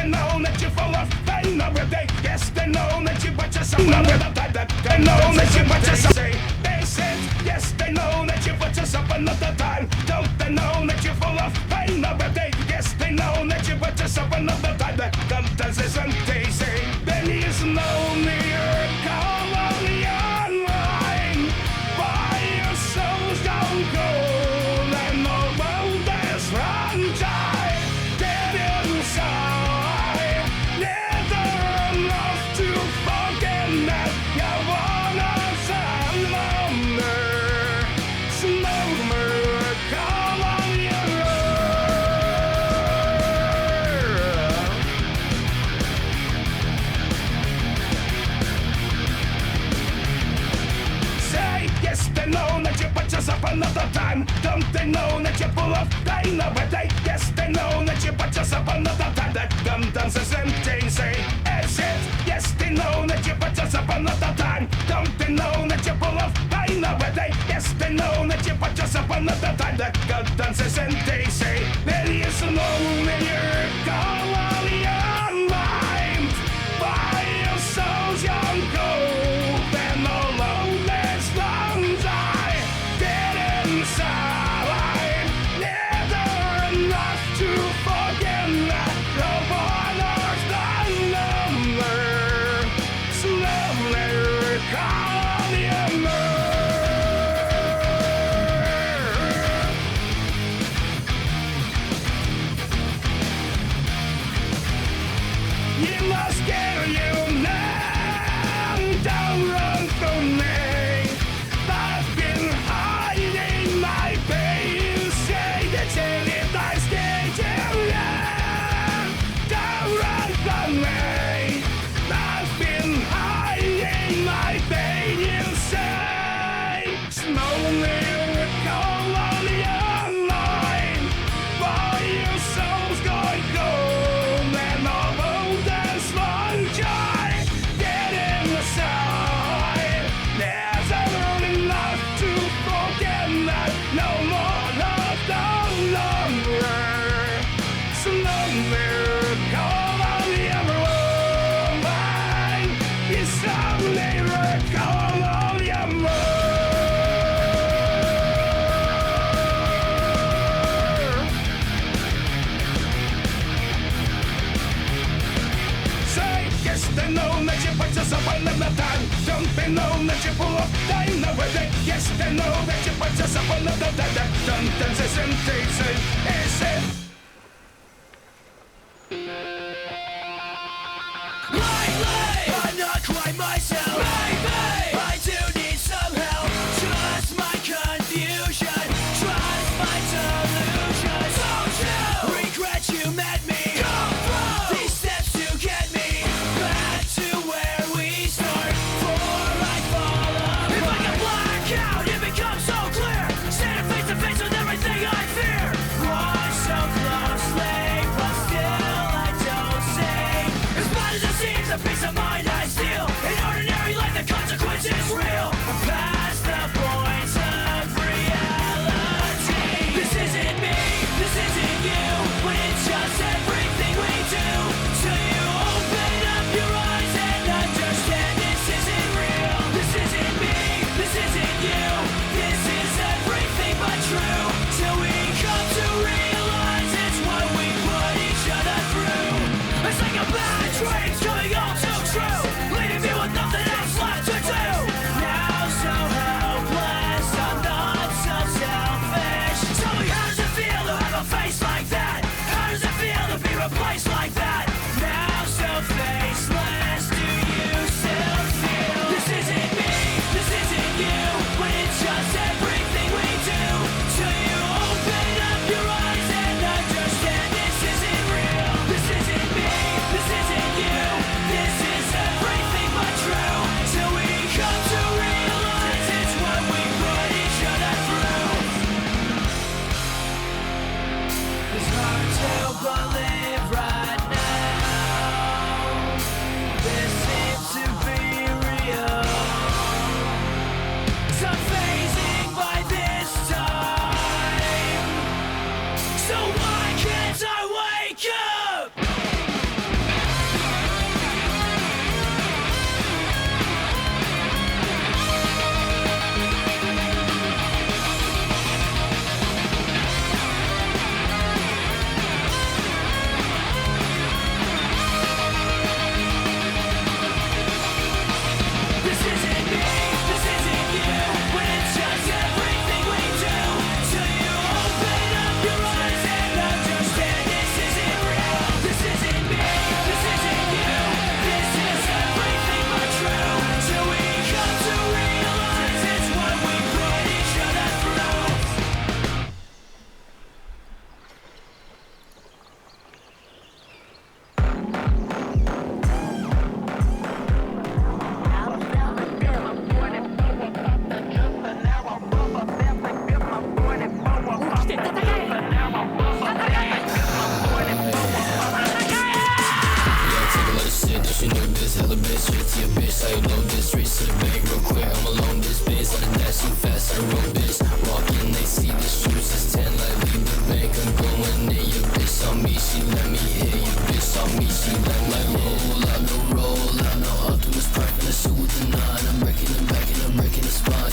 know that you're full of pain every day. Yes, they know that you put yourself under the time. They know that you put yourself. They said, yes, they know that you put yourself another time. Don't they know that you're full of pain every day? Yes, they know that you put yourself another time. That sometimes isn't they say there is no miracle only online. Why your souls don't go and the world is run dry. Dead inside, never enough to forget that you wanna miracle on your say yes, they know that you put yourself another time. Don't they know that you're full of pain every day? Yes, they know that you put yourself another time. That gun dances and they say yes, they know that you put yourself another time. Don't they know that you're full of pain every day? Yes, they know that you put yourself another time. That gun dances and they say there is no miracle only on mind. By your soul's young gold and all lonely lungs I dead inside. Never enough to forget that the borders the number. Slowly call your mirror. You must get you now. Don't run from me. I've been hiding my pain. Say that if I stay too long. Don't run from me. I've been hiding my pain. You say slowly recall on your mind. While your soul's going cold and all of this one joy get inside. There's never enough to forget that no more love, no longer. Slowly call on your mind. You slowly recall on your mind. Say yes, they know that you put yourself another time. Don't they know that you're full of pain every day? Yes, they know that you put yourself another time. That sometimes isn't they say is it? Lately, I'm not quite myself. Maybe I do need some help. Trust my confusion. Trust my delusion. Don't you regret you met me? Go through these steps to get me back to where we start. Before I fall apart. If I can black out, it becomes so clear. Standing face to face with everything I fear. Why so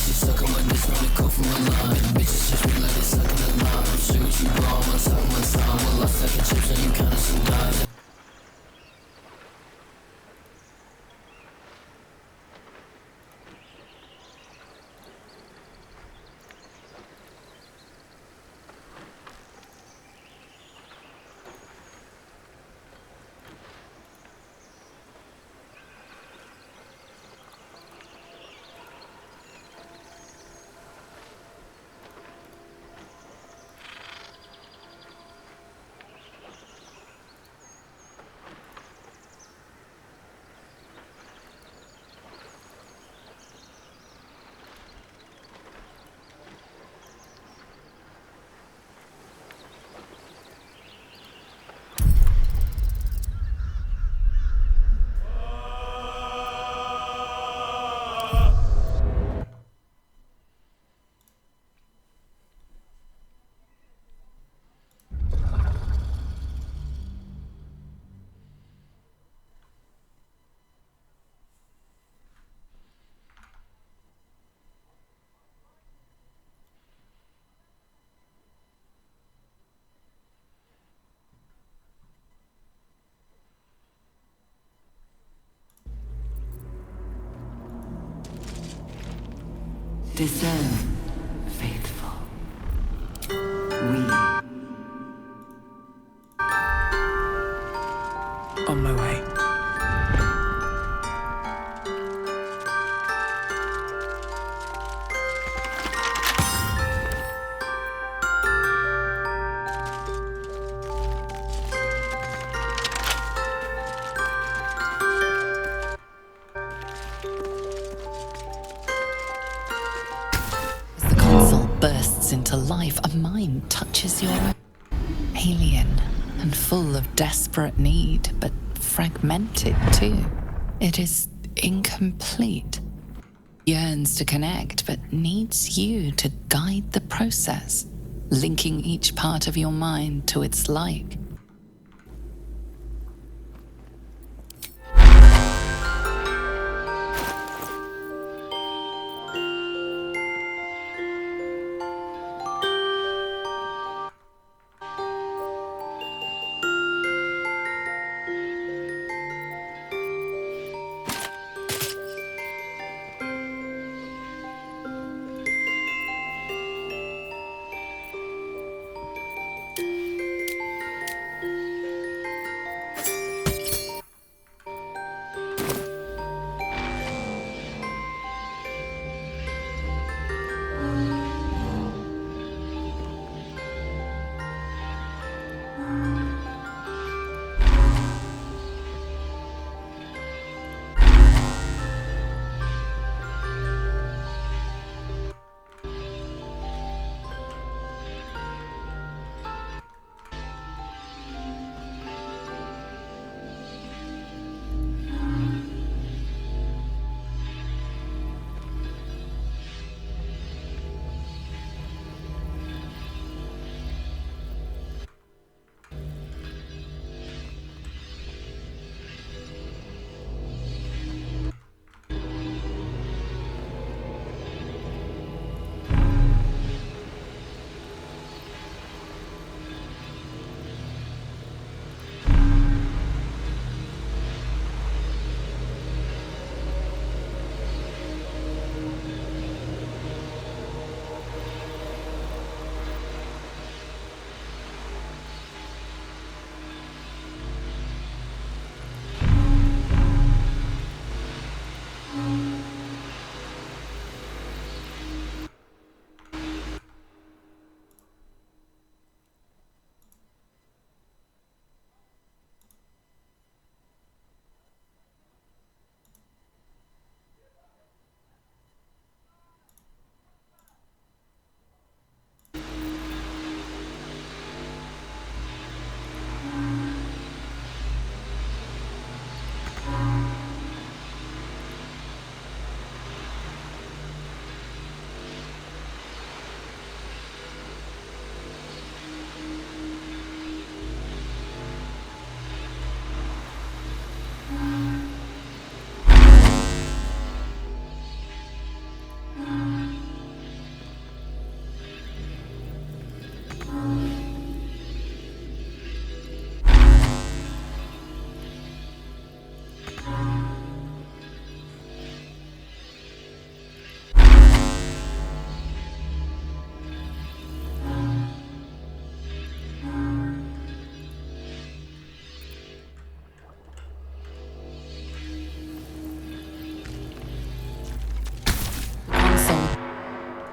You suck on my dick, run it cold from my line. Bitches touch me like they sucking a lime. Shoot what you want, one time, one time. Well, I suck at chips and you counted some dimes. Discern, faithful. We. On my way. As the console bursts into life, a mind touches your own. Alien and full of desperate need, but fragmented too. It is incomplete. Yearns to connect, but needs you to guide the process, linking each part of your mind to its like.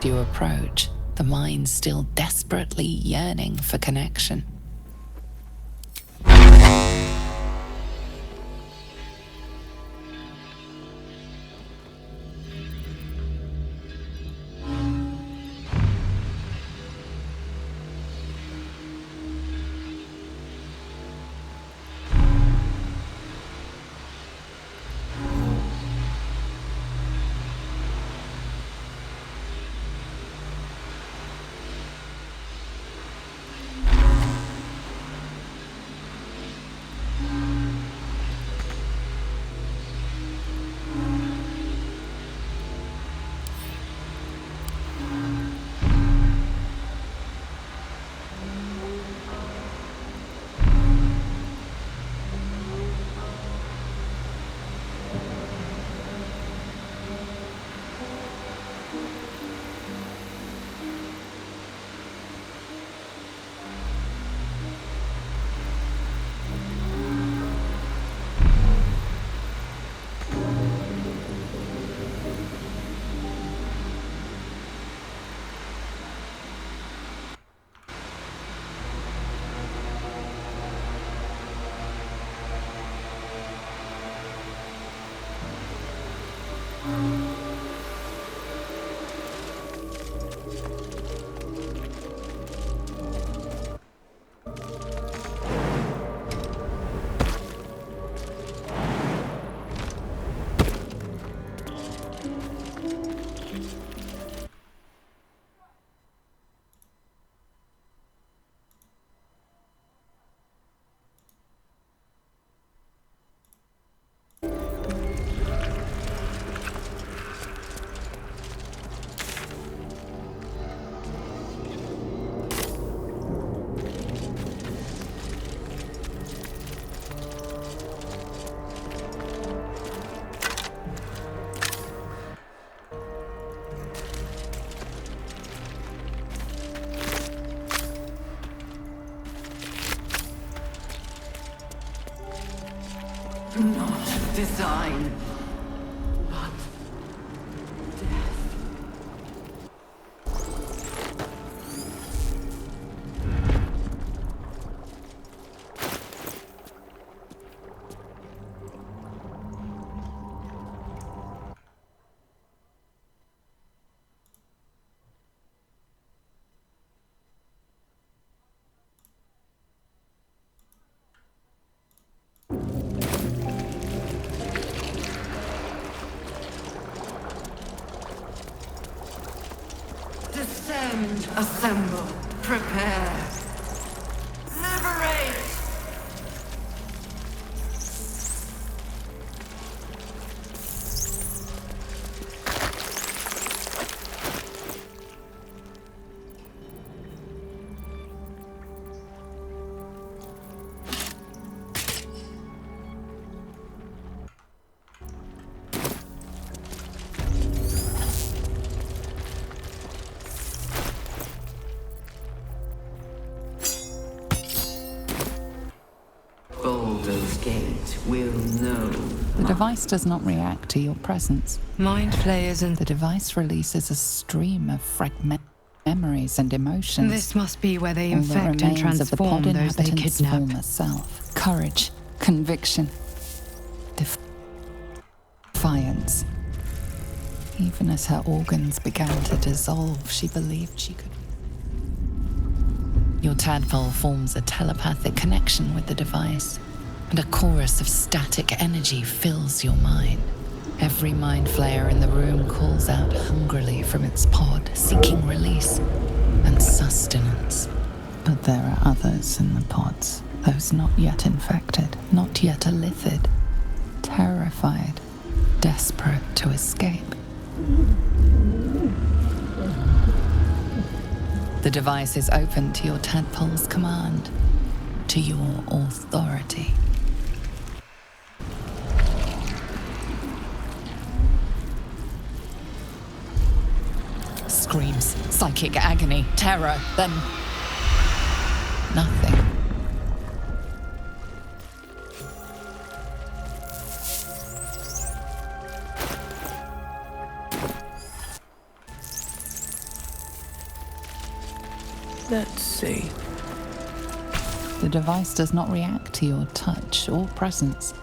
you approach, the mind still desperately yearning for connection. Not design, but death. Descend, assemble, prepare. Liberate! Baldur's Gate will know. The device does not react to your presence. Mind flayers and The device releases a stream of fragment memories and emotions. this must be where they All that infect and remains of the pod transform those they inhabitant's kidnap. former self. Courage, conviction, defiance. Even as her organs began to dissolve, she believed she could. Your tadpole forms a telepathic connection with the device, and a chorus of static energy fills your mind. Every mind flayer in the room calls out hungrily from its pod, seeking release and sustenance. But there are others in the pods, those not yet infected, not yet ilithid, terrified, desperate to escape. The device is open to your tadpole's command, to your authority. Screams, psychic agony, terror, then nothing. Let's see. The device does not react to your touch or presence.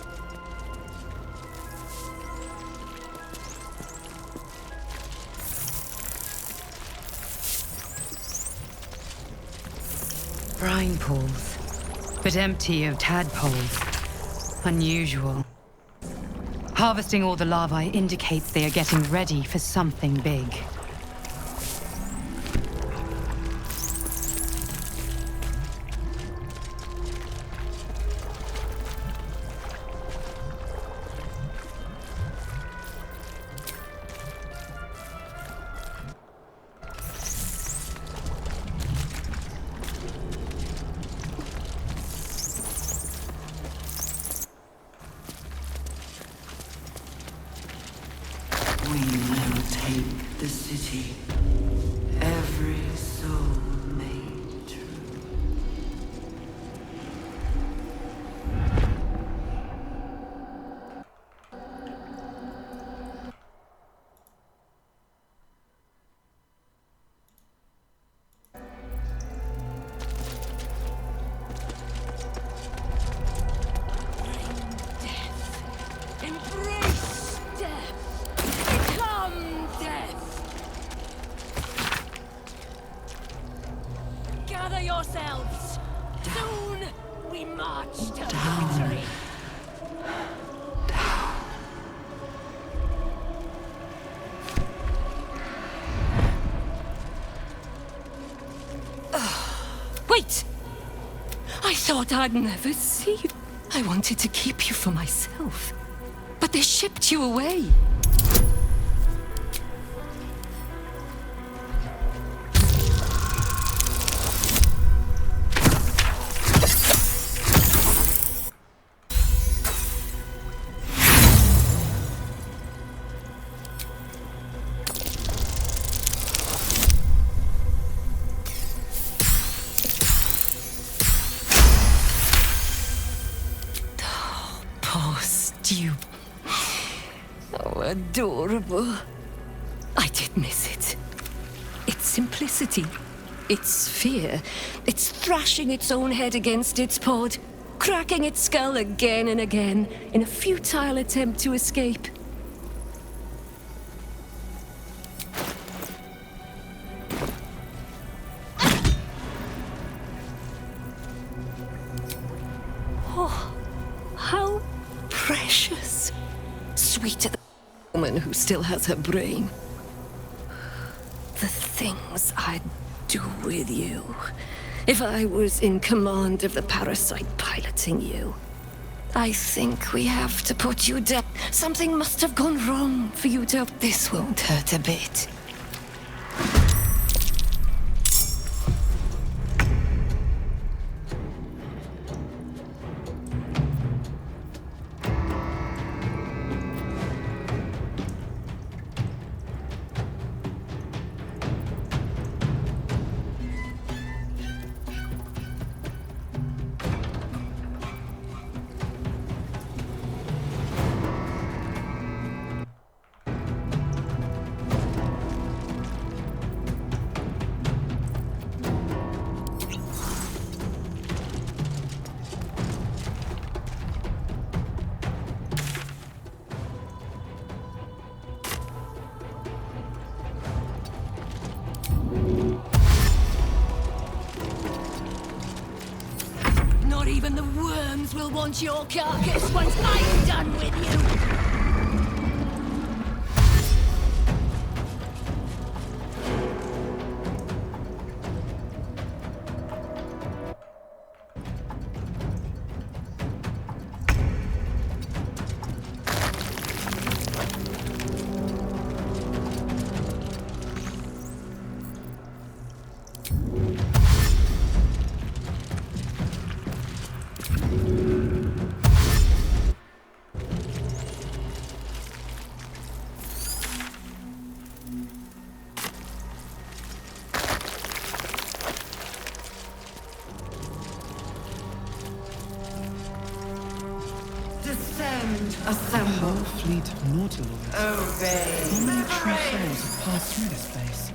Brine pools, but empty of tadpoles. Unusual. Harvesting all the larvae indicates they are getting ready for something big. We will take the city. Every soul made true. Embrace death! Become death! Gather yourselves! Soon we march to victory! Wait! I thought I'd never see you. I wanted to keep you for myself. But they shipped you away. Poor Stu. Oh, adorable. I did miss it. Its simplicity, its fear, its thrashing its own head against its pod, cracking its skull again and again in a futile attempt to escape. Oh, how precious. Sweeter than the woman who still has her brain. The things I'd do with you if I was in command of the parasite piloting you. I think we have to put you down. Something must have gone wrong for you to... This won't hurt a bit. Not even the worms will want your carcass once I'm done with you! Descend, assemble, Whole fleet of Nautiloids. obey. How many true souls have passed through this place?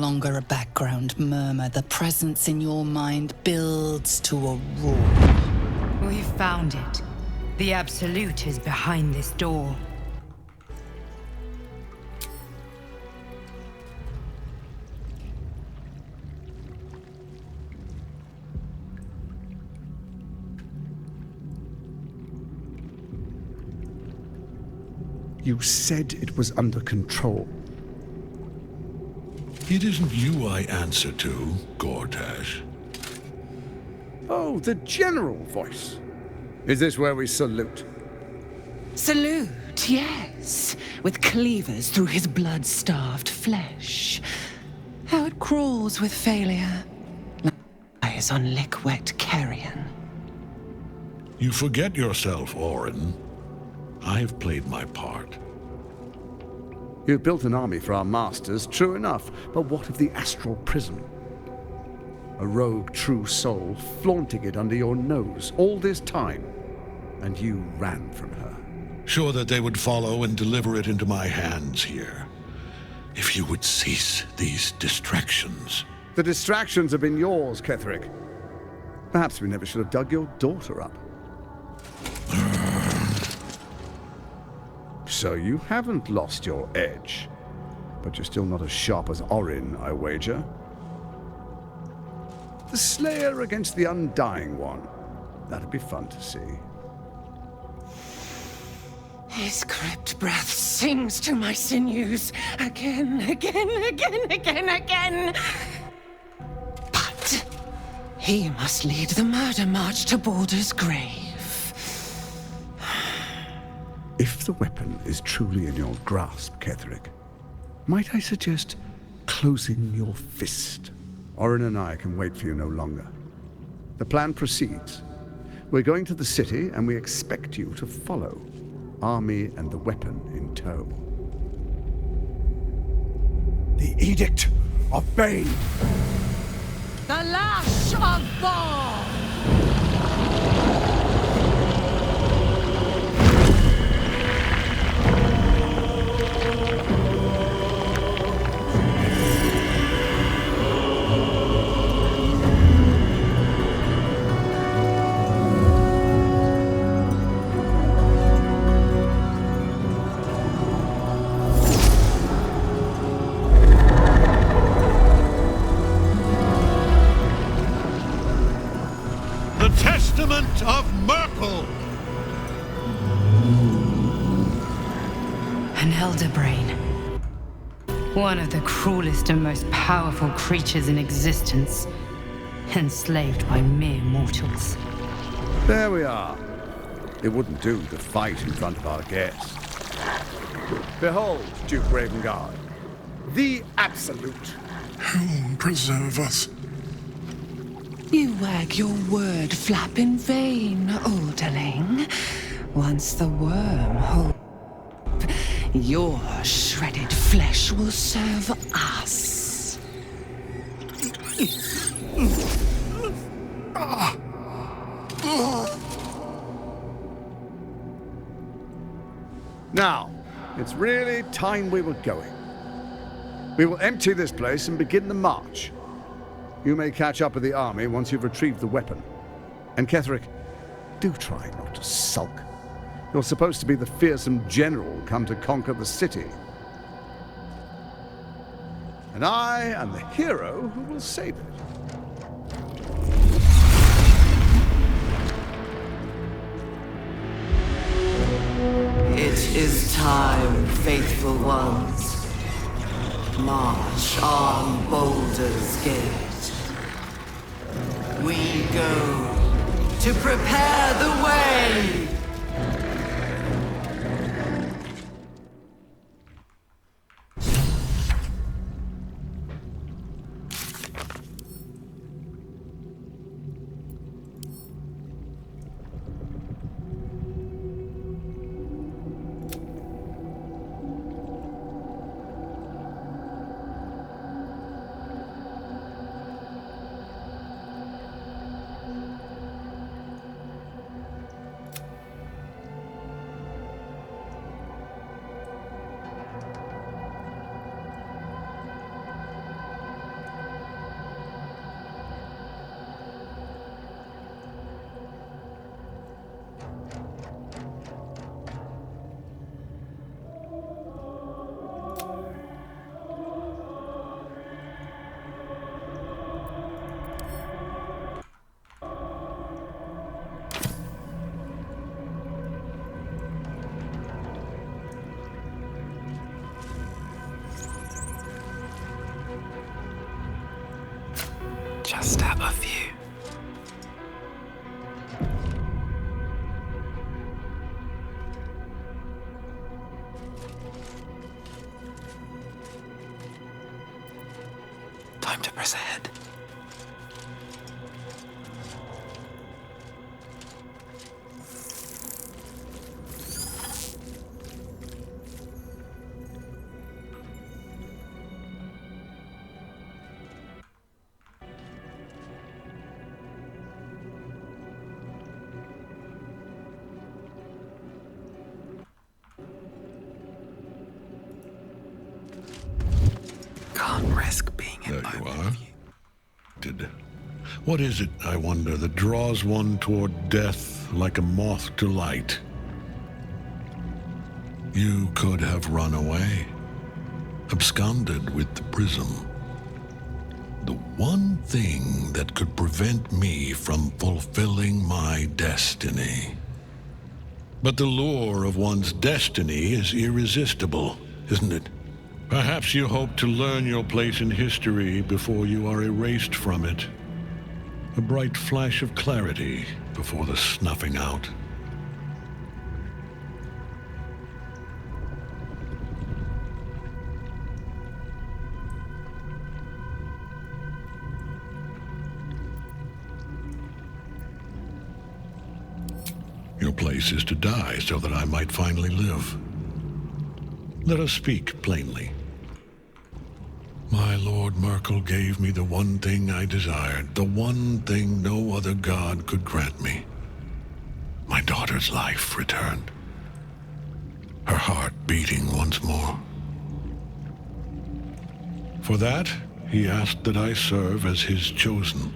longer a background murmur. The presence in your mind builds to a roar. We found it. The Absolute is behind this door. You said it was under control. It isn't you I answer to, Gortash. Oh, the general voice. Is this where we salute? Salute, yes, with cleavers through his blood-starved flesh. How it crawls with failure, lies on lick-wet carrion. You forget yourself, Orin. I have played my part. You've built an army for our masters, true enough, but what of the astral prison? A rogue true soul flaunting it under your nose all this time, and you ran from her. Sure that they would follow and deliver it into my hands here. If you would cease these distractions. The distractions have been yours, Ketherick. Perhaps we never should have dug your daughter up. So you haven't lost your edge, but you're still not as sharp as Orin, I wager. The Slayer against the Undying One. That'd be fun to see. His crypt breath sings to my sinews again, again. But he must lead the murder march to Baldur's grave. If the weapon is truly in your grasp, Ketherick, might I suggest closing your fist? Orin and I can wait for you no longer. The plan proceeds. We're going to the city, and we expect you to follow. Army and the weapon in tow. The Edict of Bane! The lash of Baal! Testament of Merkel! An elder brain. One of the cruelest and most powerful creatures in existence. Enslaved by mere mortals. There we are. It wouldn't do to fight in front of our guests. Behold, Duke Ravengard, the Absolute. Whom preserve us? You wag your word flap in vain, Alderling. Once the worm holds, your shredded flesh will serve us. Now, it's really time we were going. We will empty this place and begin the march. You may catch up with the army once you've retrieved the weapon. And Ketherick, do try not to sulk. You're supposed to be the fearsome general come to conquer the city. And I am the hero who will save it. It is time, faithful ones. March on Baldur's Gate. We go to prepare the way! What is it, I wonder, that draws one toward death like a moth to light? You could have run away, absconded with the prism. The one thing that could prevent me from fulfilling my destiny. But the lure of one's destiny is irresistible, isn't it? Perhaps you hope to learn your place in history before you are erased from it. A bright flash of clarity before the snuffing out. Your place is to die so that I might finally live. Let us speak plainly. My Lord Merkel gave me the one thing I desired, the one thing no other god could grant me. My daughter's life returned. Her heart beating once more. For that, he asked that I serve as his chosen.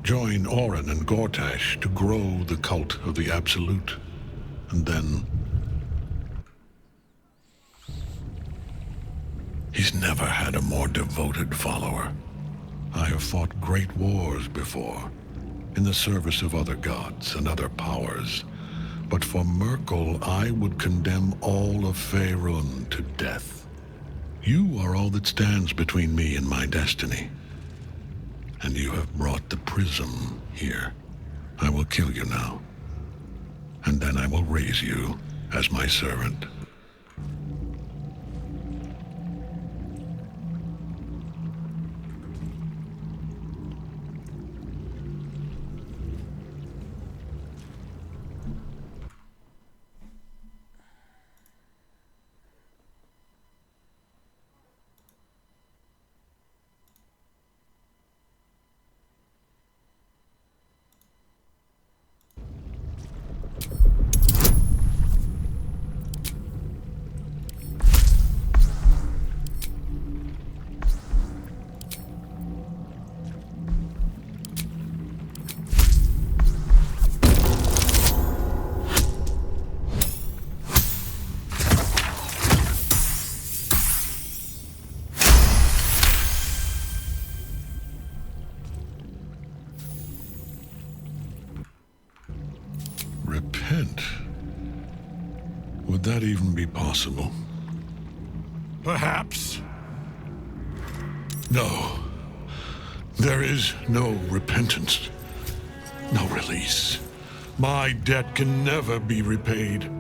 Join Orin and Gortash to grow the cult of the Absolute. And then... he's never had a more devoted follower. I have fought great wars before, in the service of other gods and other powers. But for Merkel, I would condemn all of Faerun to death. You are all that stands between me and my destiny. And you have brought the prism here. I will kill you now. And then I will raise you as my servant. Repent? Would that even be possible? Perhaps. No. There is no repentance. No release. My debt can never be repaid.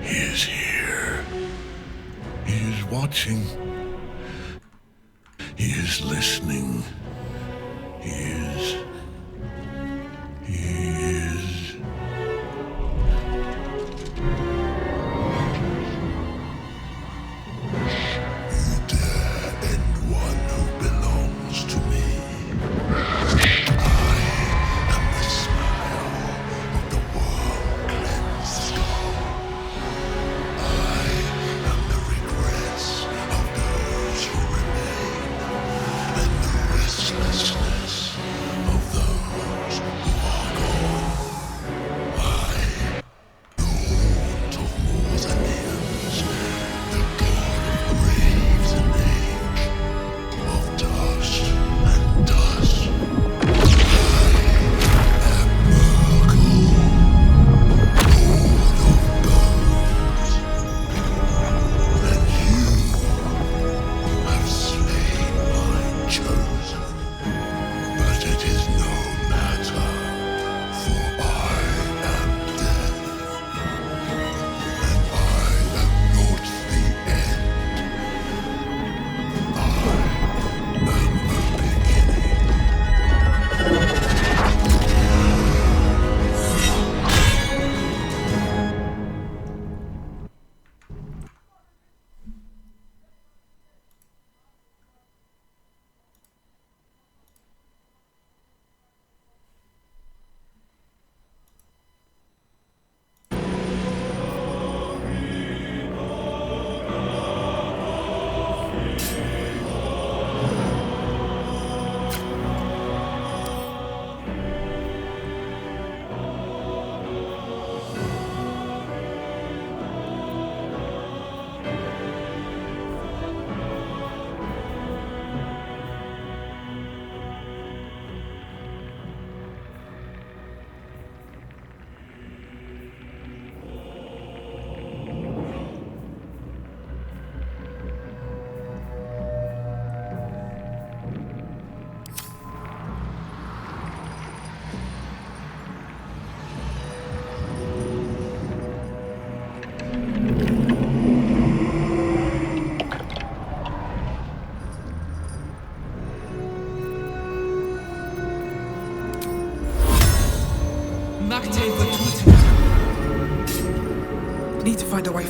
He is here. He is watching. He is listening. He is. You dare end one who belongs to me. I am the smile of the world cleansed gone. I am the regrets of those who remain, and the restlessness of those who are gone.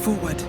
forward.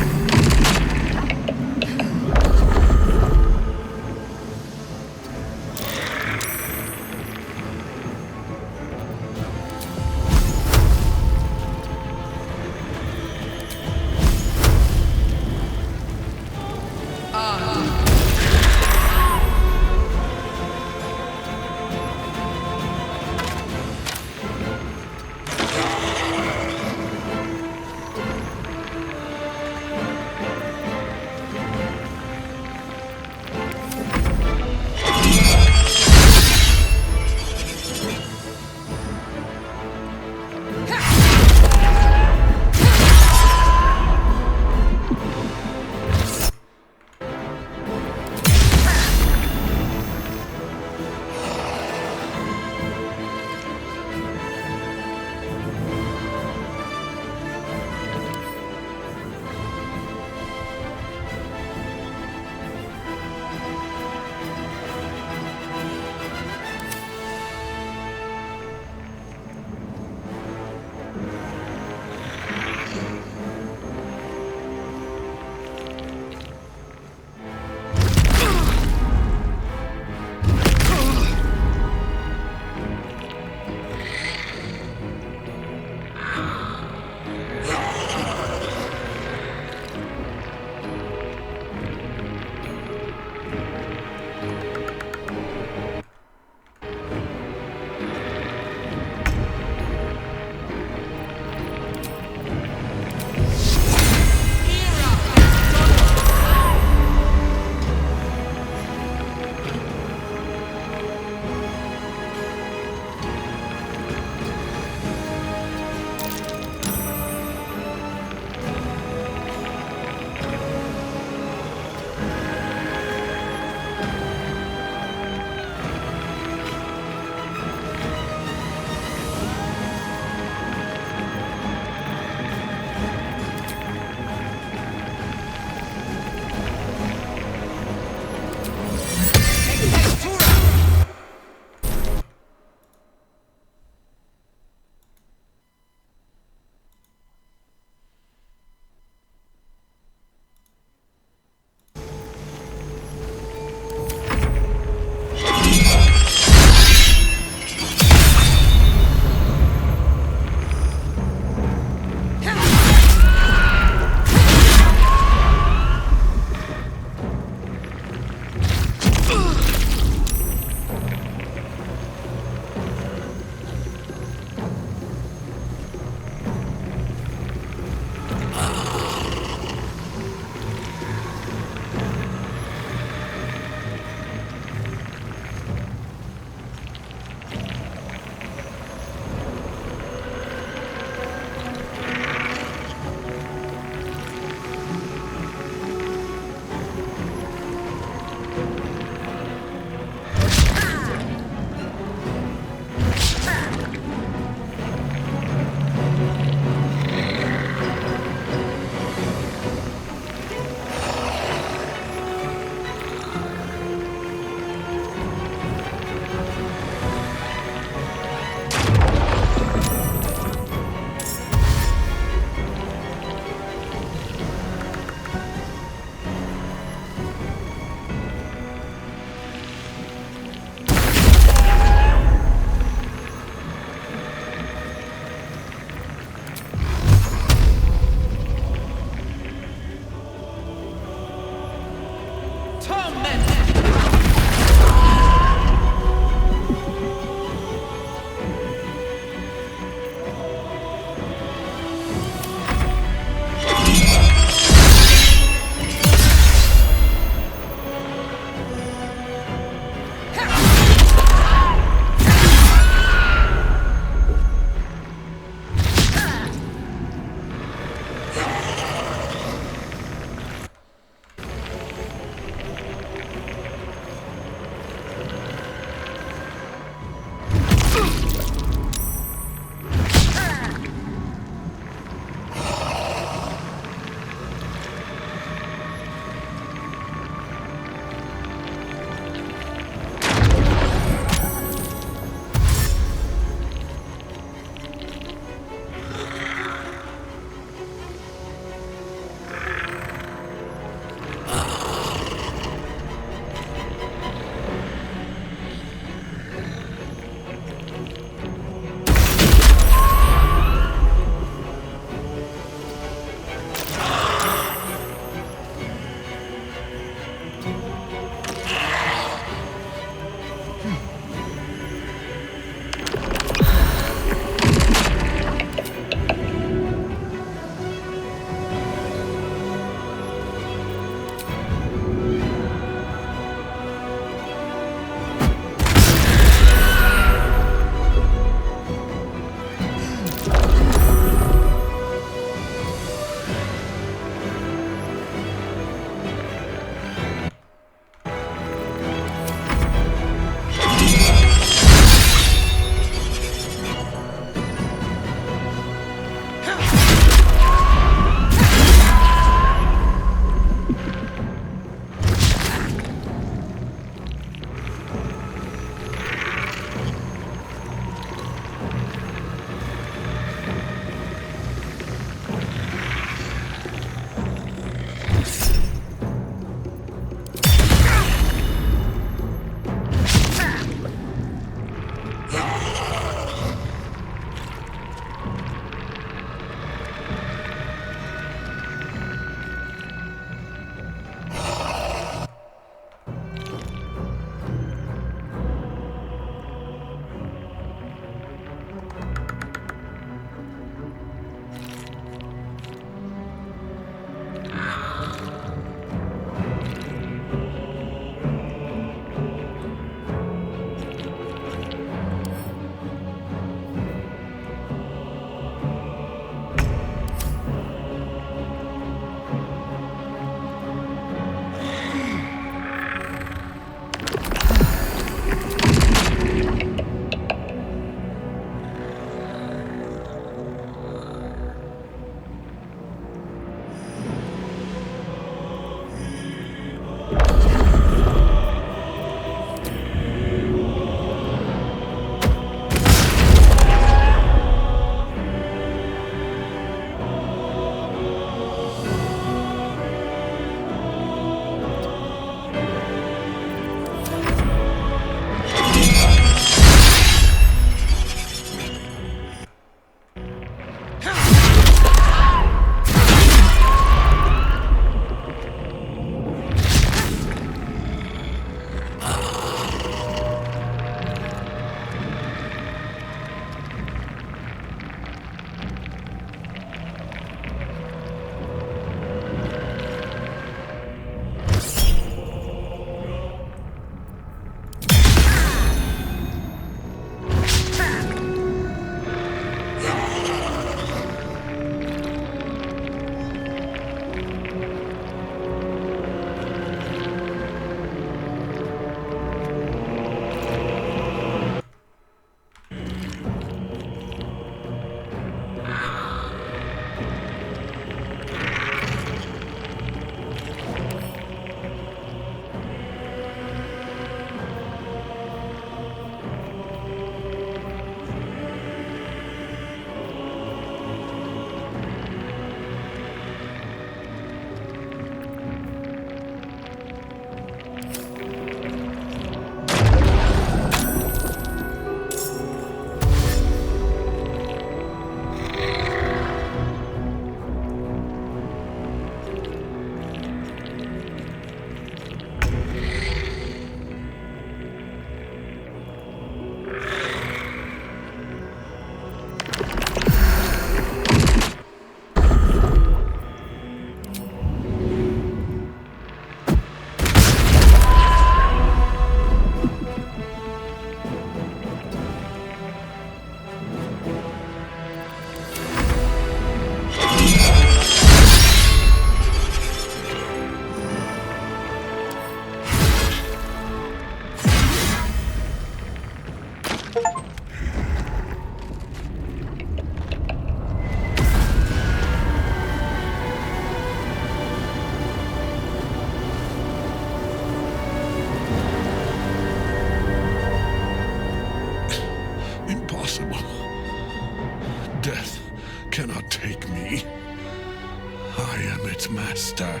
I am its master.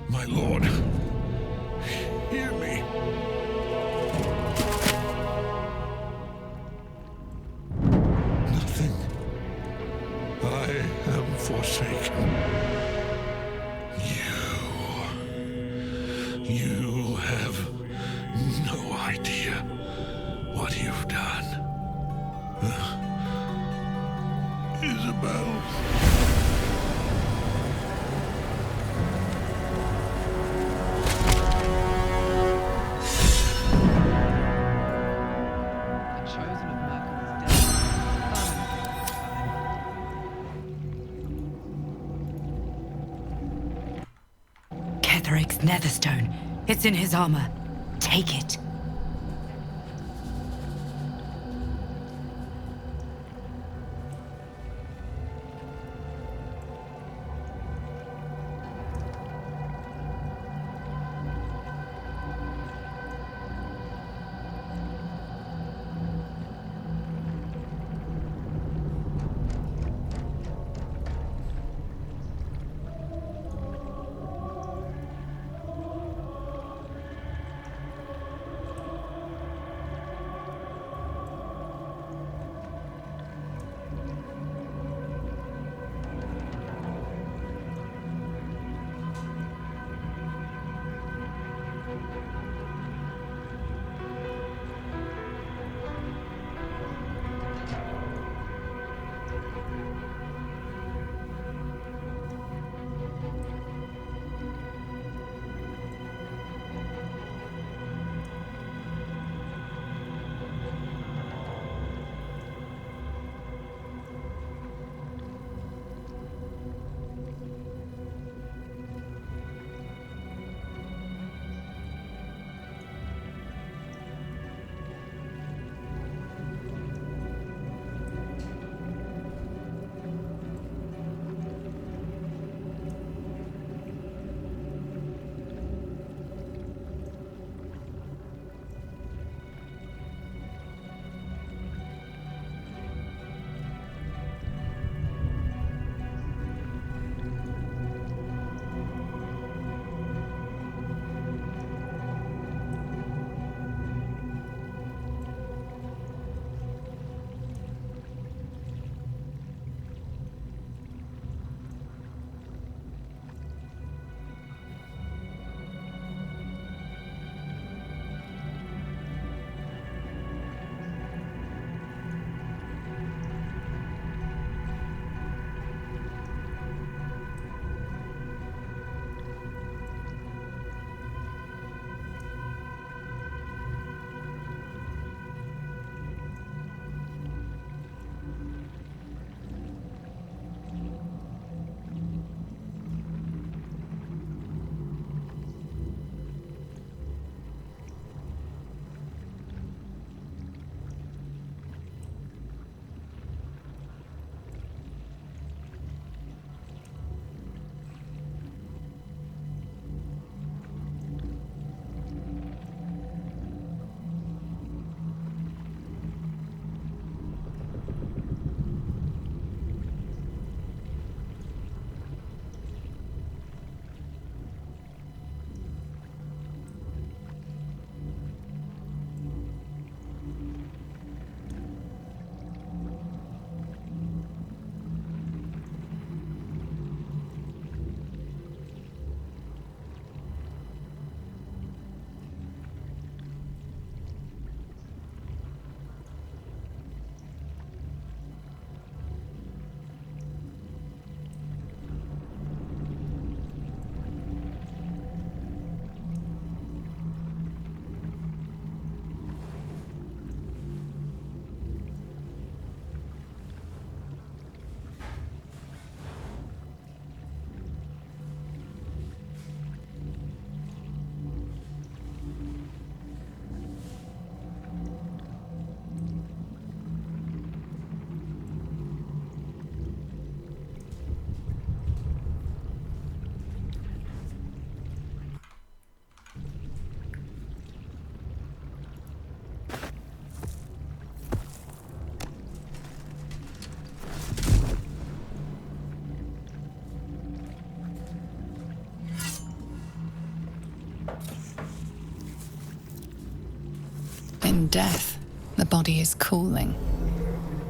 My lord, hear me. Nothing. I am forsaken. You have no idea what you've done. Isabel. Ketheric's Netherstone. It's in his armor. Take it. In death, the body is cooling,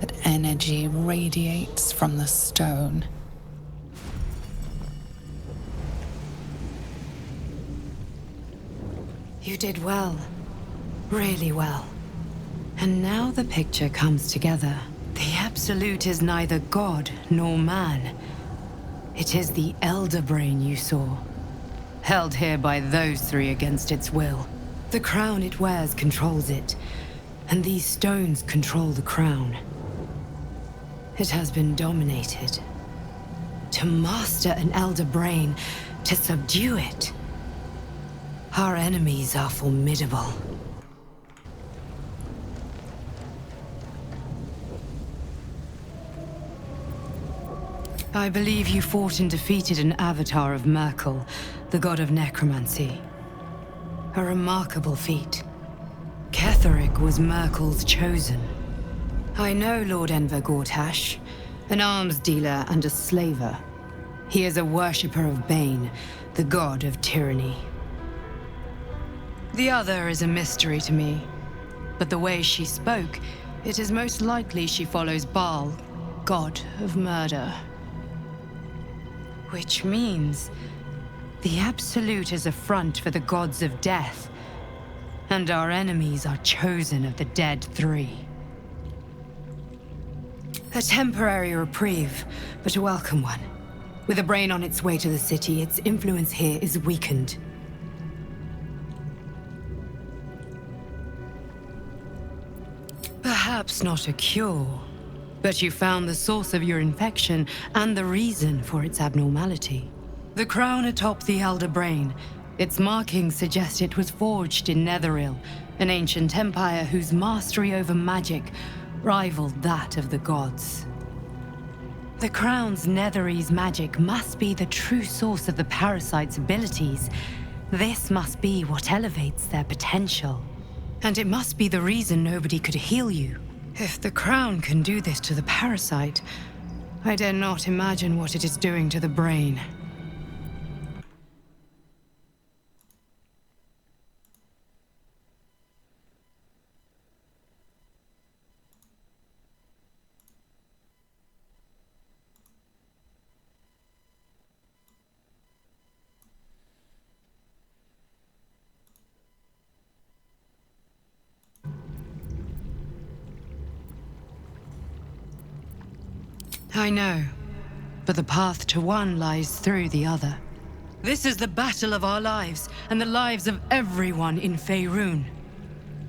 but energy radiates from the stone. You did well. Really well. And now the picture comes together. The Absolute is neither god nor man. It is the Elder Brain you saw, held here by those three against its will. The crown it wears controls it, and these stones control the crown. It has been dominated. To master an Elder Brain, to subdue it. Our enemies are formidable. I believe you fought and defeated an avatar of Merkel, the god of necromancy. A remarkable feat. Ketheric was Merkel's chosen. I know Lord Enver Gortash, an arms dealer and a slaver. He is a worshipper of Bane, the god of tyranny. The other is a mystery to me, but the way she spoke, it is most likely she follows Baal, god of murder. Which means the Absolute is a front for the gods of death, and our enemies are chosen of the dead three. A temporary reprieve, but a welcome one. With a brain on its way to the city, its influence here is weakened. Perhaps not a cure, but you found the source of your infection and the reason for its abnormality. The crown atop the Elder Brain, its markings suggest it was forged in Netheril, an ancient empire whose mastery over magic rivaled that of the gods. The crown's Netherese magic must be the true source of the parasite's abilities. This must be what elevates their potential. And it must be the reason nobody could heal you. If the crown can do this to the parasite, I dare not imagine what it is doing to the brain. I know, but the path to one lies through the other. This is the battle of our lives, and the lives of everyone in Faerun.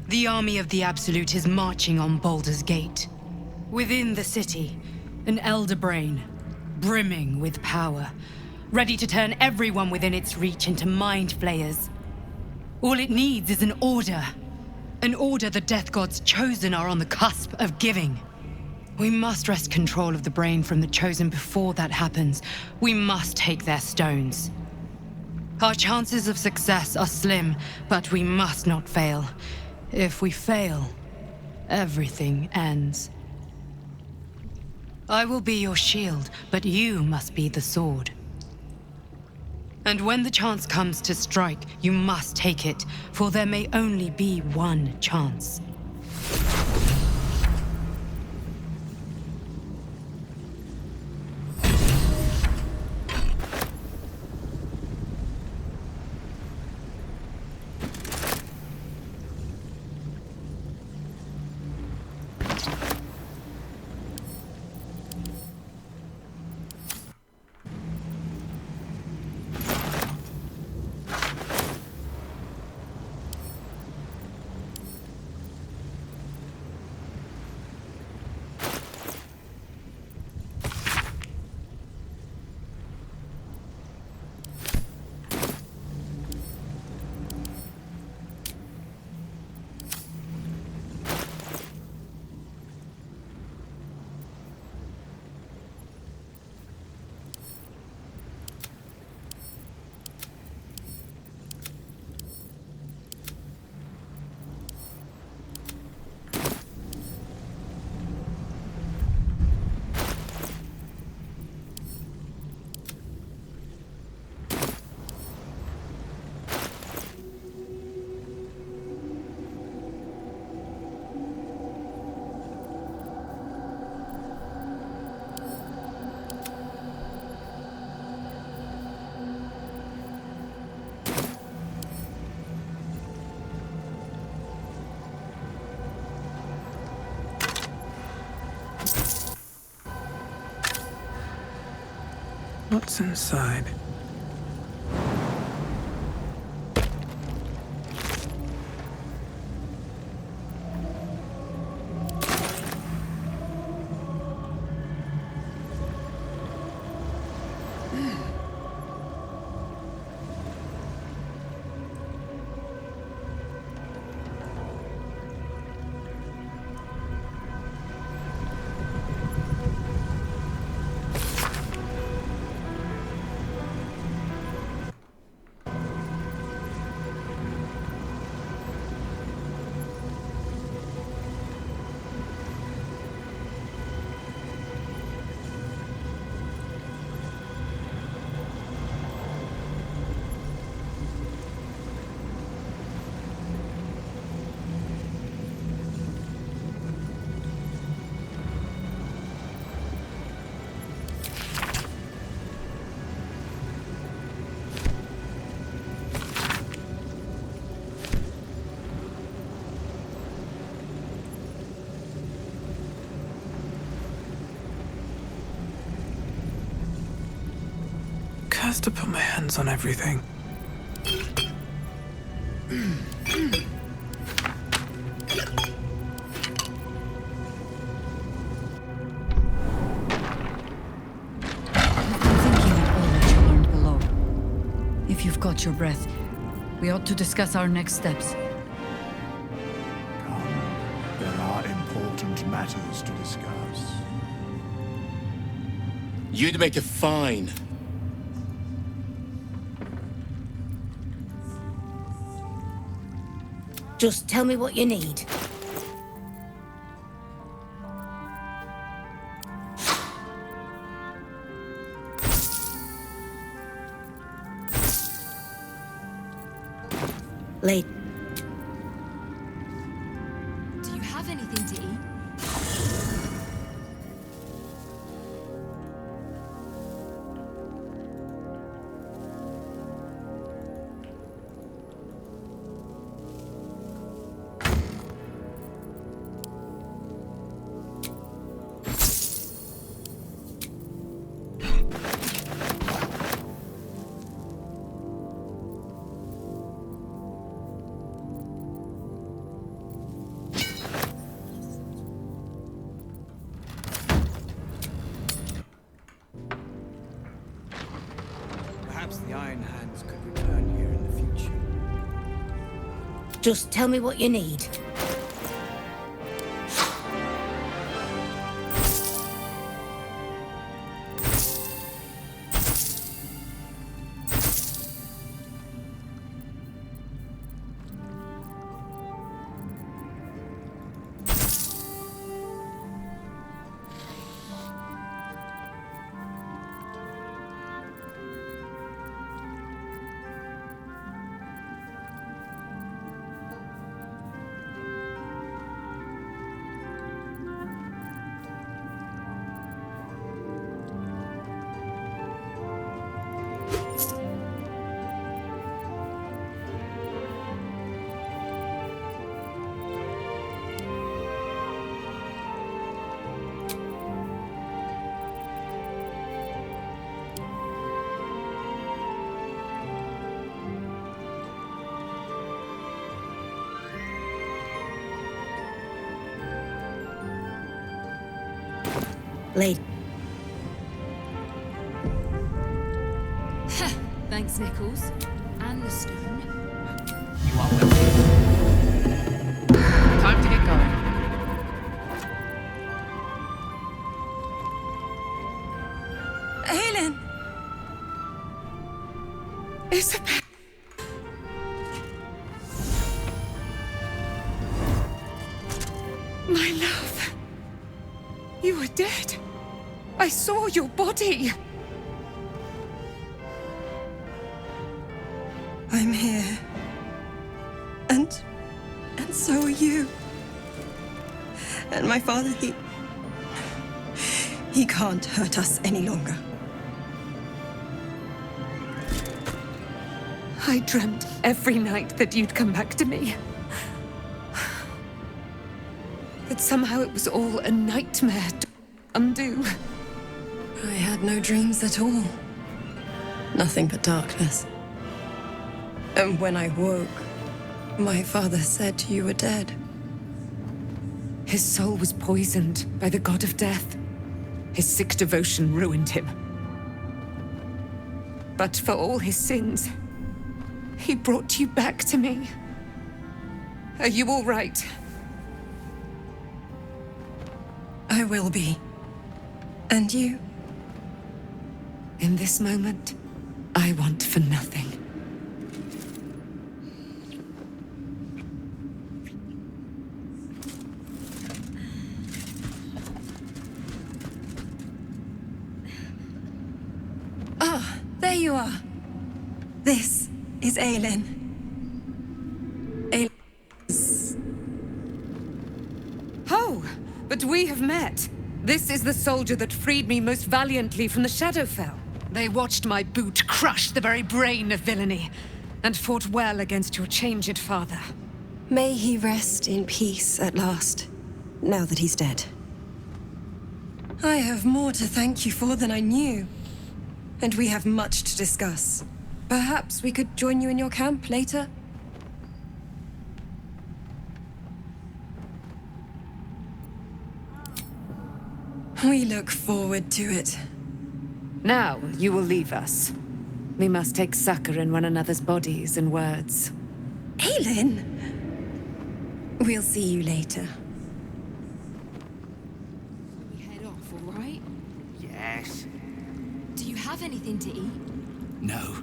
The army of the Absolute is marching on Baldur's Gate. Within the city, an Elder Brain, brimming with power, ready to turn everyone within its reach into mind flayers. All it needs is an order. An order the Death God's chosen are on the cusp of giving. We must wrest control of the brain from the Chosen before that happens. We must take their stones. Our chances of success are slim, but we must not fail. If we fail, everything ends. I will be your shield, but you must be the sword. And when the chance comes to strike, you must take it, for there may only be one chance. What's inside? Cursed to put my hands on everything. If you've got your breath, we ought to discuss our next steps. Come, there are important matters to discuss. You'd make it fine. Just tell me what you need. Late. Do you have anything to eat? Perhaps the Iron Hands could return here in the future. Just tell me what you need. Late. Thanks, Nichols. And the stone. You are welcome. Time to get going. Helen! Isabel! My love. You were dead. I saw your body. I'm here. And so are you. And my father, he can't hurt us any longer. I dreamt every night that you'd come back to me. That somehow it was all a nightmare to undo. I had no dreams at all. Nothing but darkness. And when I woke, my father said you were dead. His soul was poisoned by the god of death. His sick devotion ruined him. But for all his sins, he brought you back to me. Are you all right? I will be. And you? In this moment, I want for nothing. Ah, there you are. This is Aelin. Oh, but we have met. This is the soldier that freed me most valiantly from the Shadowfell. They watched my boot crush the very brain of villainy, and fought well against your changed father. May he rest in peace at last, now that he's dead. I have more to thank you for than I knew. And we have much to discuss. Perhaps we could join you in your camp later? We look forward to it. Now, you will leave us. We must take succor in one another's bodies and words. Aelin! We'll see you later. We head off, all right? Yes. Do you have anything to eat? No.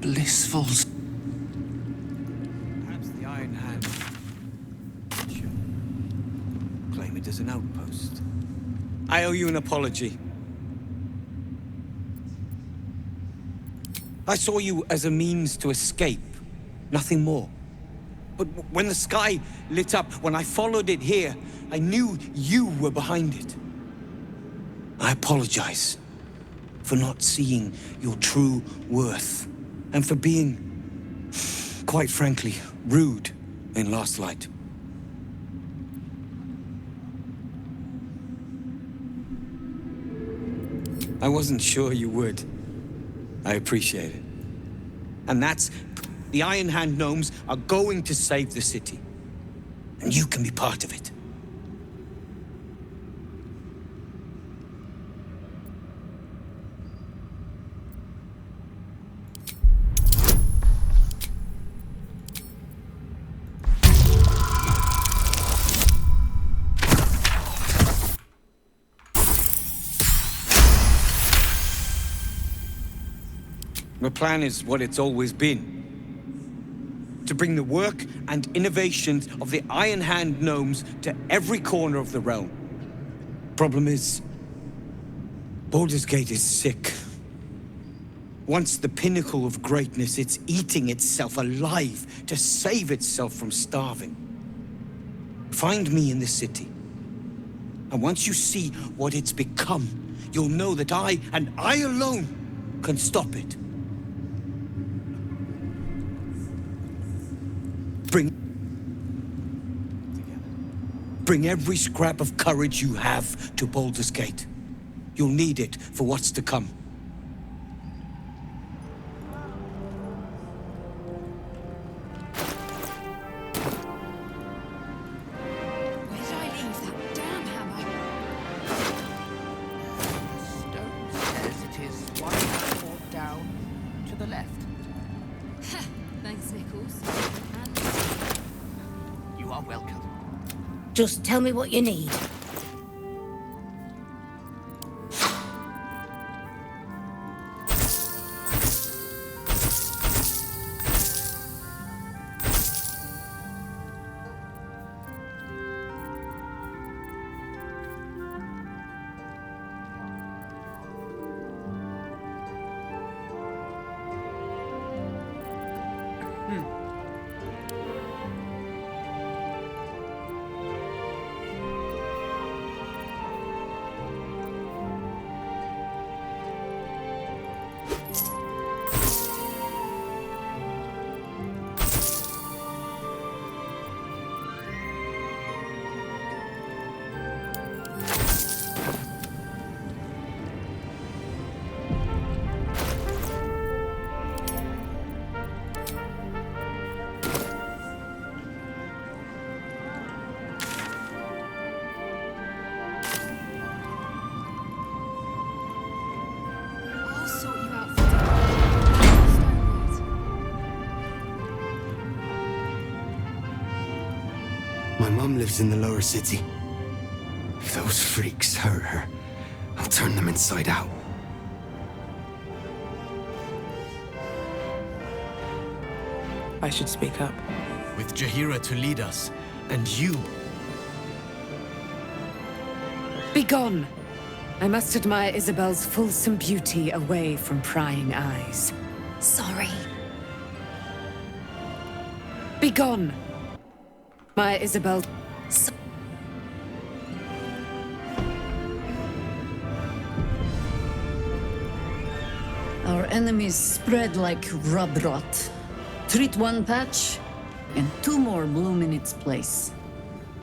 Blissful. Perhaps the Iron Hand should claim it as an outpost. I owe you an apology. I saw you as a means to escape, nothing more. But when the sky lit up, when I followed it here, I knew you were behind it. I apologize for not seeing your true worth, and for being, quite frankly, rude in Last Light. I wasn't sure you would. I appreciate it. And that's... the Iron Hand gnomes are going to save the city. And you can be part of it. The plan is what it's always been. To bring the work and innovations of the Iron Hand gnomes to every corner of the realm. Problem is, Baldur's Gate is sick. Once the pinnacle of greatness, it's eating itself alive to save itself from starving. Find me in the city. And once you see what it's become, you'll know that I, and I alone, can stop it. Bring every scrap of courage you have to Baldur's Gate. You'll need it for what's to come. Where did I leave that damn hammer? Stone says it is 1 court down to the left. Thanks, Nichols. You are welcome. Just tell me what you need. lives in the lower city. If those freaks hurt her, I'll turn them inside out. I should speak up. With Jaheira to lead us, and you... Begone! I must admire Isabel's fulsome beauty away from prying eyes. Sorry. Begone! My Isabel... Our enemies spread like rub rot. Treat one patch, and two more bloom in its place.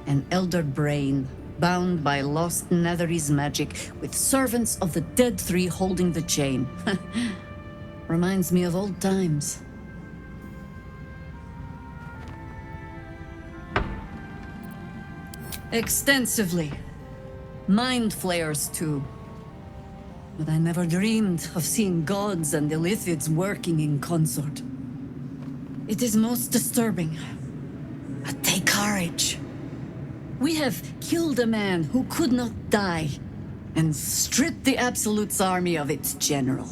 An elder brain, bound by lost Netherese magic, with servants of the dead three holding the chain. Reminds me of old times. Extensively. Mind flayers, too. But I never dreamed of seeing gods and illithids working in consort. It is most disturbing. But take courage. We have killed a man who could not die, and stripped the Absolute's army of its general.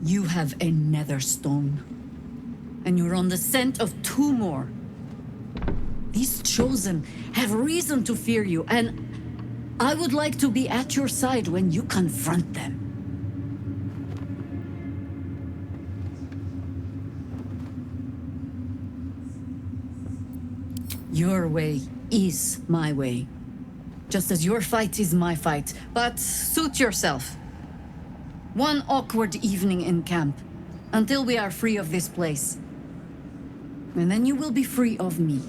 You have a Netherstone, and you're on the scent of two more. These Chosen have reason to fear you, and I would like to be at your side when you confront them. Your way is my way. Just as your fight is my fight. But suit yourself. One awkward evening in camp, until we are free of this place. And then you will be free of me.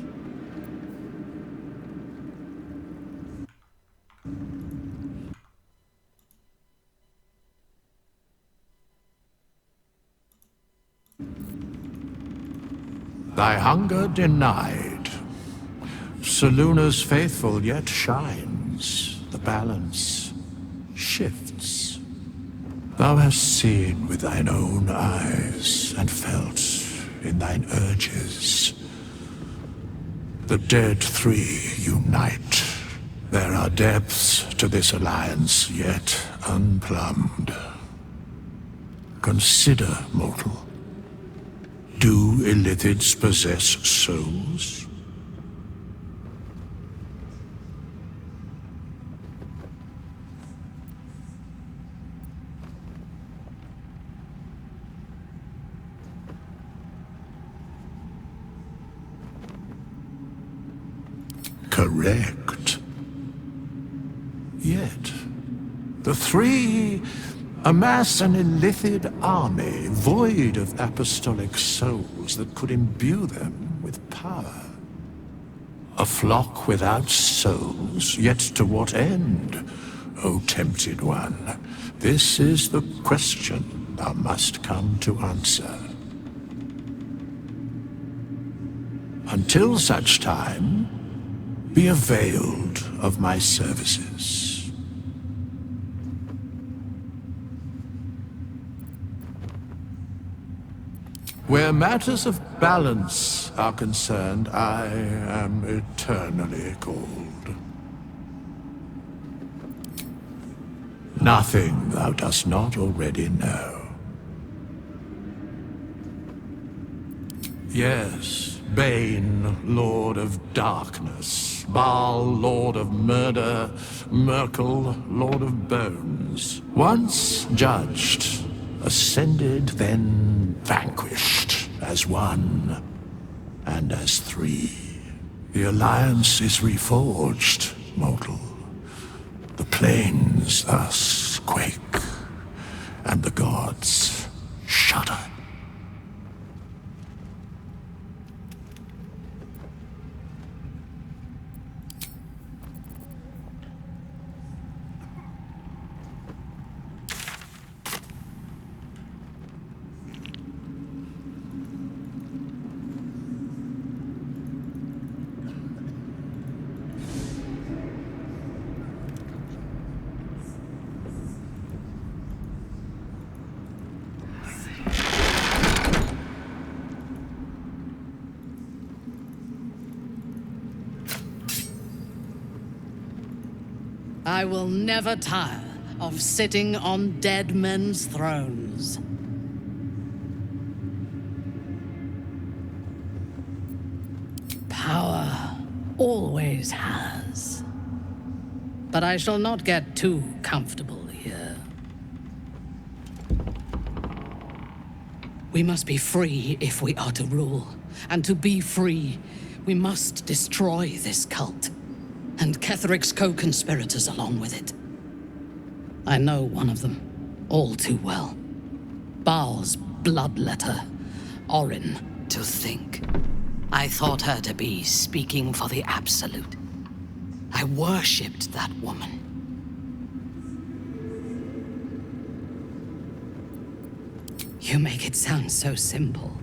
Thy hunger denied. Soluna's faithful yet shines. The balance shifts. Thou hast seen with thine own eyes and felt in thine urges. The dead three unite. There are depths to this alliance yet unplumbed. Consider, mortal. Do illithids possess souls? Correct. Yet, the three amass an illithid army void of apostolic souls that could imbue them with power. A flock without souls, yet to what end, O tempted one? This is the question thou must come to answer. Until such time, be availed of my services. Where matters of balance are concerned, I am eternally cold. Nothing thou dost not already know. Yes, Bane, Lord of Darkness, Baal, Lord of Murder, Merkel, Lord of Bones. Once judged, ascended, then vanquished, as one, and as three. The alliance is reforged, mortal. The plains thus quake, and the gods shudder. I will never tire of sitting on dead men's thrones. Power always has. But I shall not get too comfortable here. We must be free if we are to rule. And to be free, we must destroy this cult. And Ketheric's co-conspirators along with it. I know one of them, all too well. Baal's bloodletter, Orin. To think, I thought her to be speaking for the Absolute. I worshipped that woman. You make it sound so simple.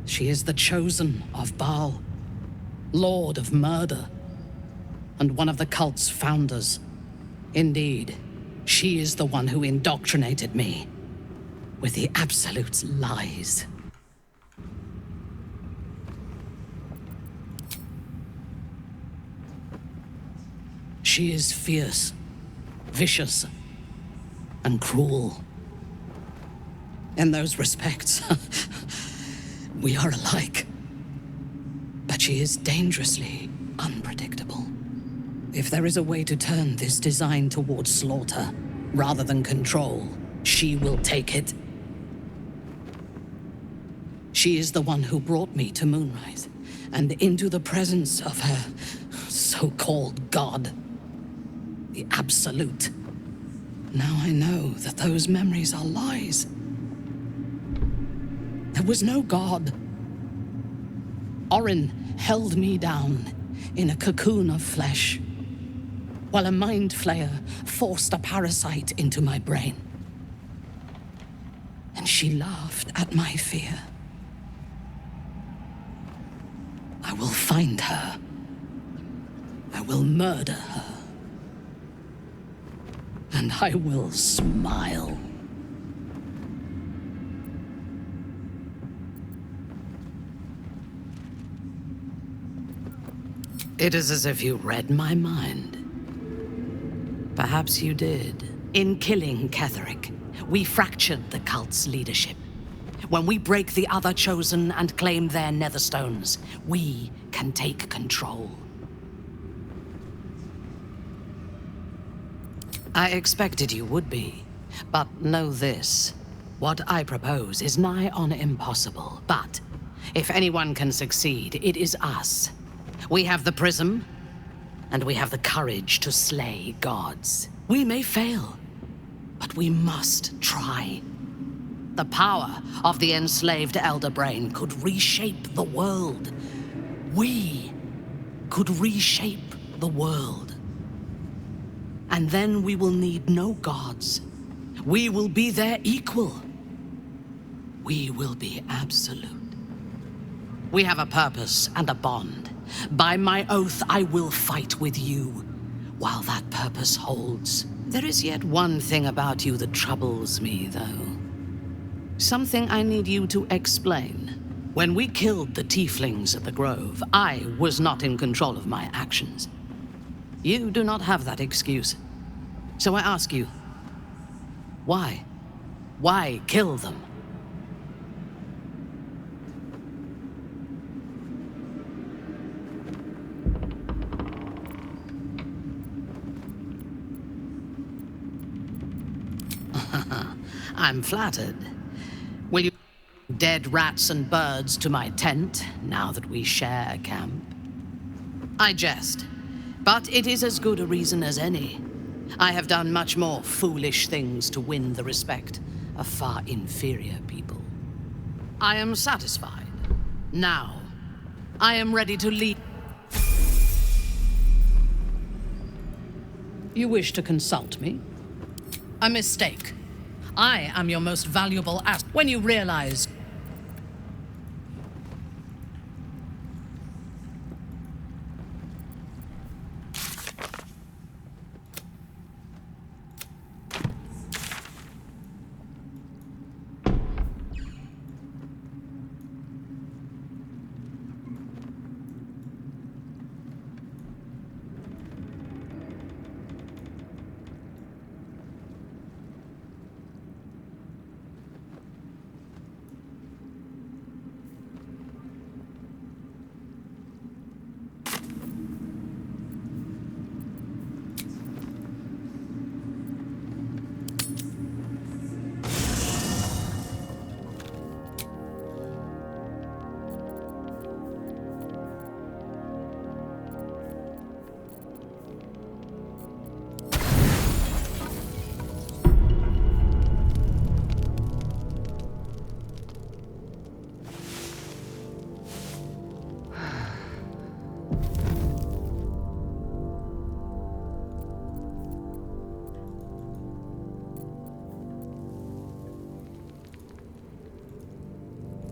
She is the chosen of Baal, Lord of Murder, and one of the cult's founders. Indeed, she is the one who indoctrinated me with the Absolute's lies. She is fierce, vicious, and cruel. In those respects, we are alike. But she is dangerously unpredictable. If there is a way to turn this design towards slaughter, rather than control, she will take it. She is the one who brought me to Moonrise, and into the presence of her so-called god. The Absolute. Now I know that those memories are lies. There was no god. Orin held me down in a cocoon of flesh, while a mind flayer forced a parasite into my brain. And she laughed at my fear. I will find her. I will murder her. And I will smile. It is as if you read my mind. Perhaps you did. In killing Ketheric, we fractured the cult's leadership. When we break the other chosen and claim their netherstones, we can take control. I expected you would be, but know this. What I propose is nigh on impossible, but if anyone can succeed, it is us. We have the prism, and we have the courage to slay gods. We may fail, but we must try. The power of the enslaved Elder Brain could reshape the world. We could reshape the world. And then we will need no gods. We will be their equal. We will be absolute. We have a purpose and a bond. By my oath, I will fight with you while that purpose holds. There is yet one thing about you that troubles me, though. Something I need you to explain. When we killed the tieflings at the Grove, I was not in control of my actions. You do not have that excuse. So I ask you, why? Why kill them? I'm flattered. Will you dead rats and birds to my tent, now that we share a camp? I jest, but it is as good a reason as any. I have done much more foolish things to win the respect of far inferior people. I am satisfied. Now, I am ready to lead. You wish to consult me? A mistake. I am your most valuable asset. When you realize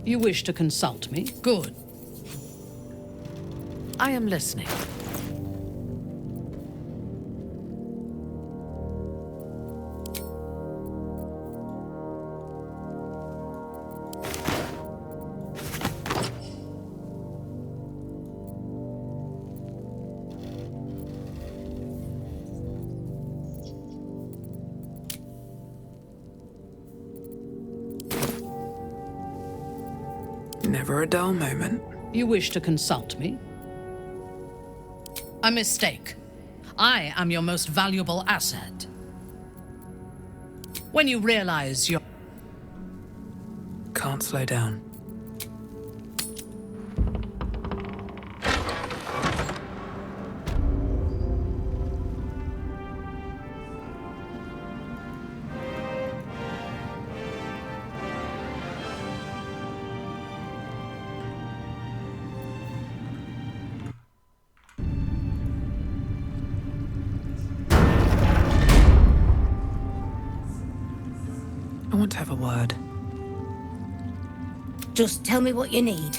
You wish to consult me? Good. I am listening. Never a dull moment. You wish to consult me? A mistake. I am your most valuable asset. When you realize you're... Can't slow down. I want to have a word. Just tell me what you need.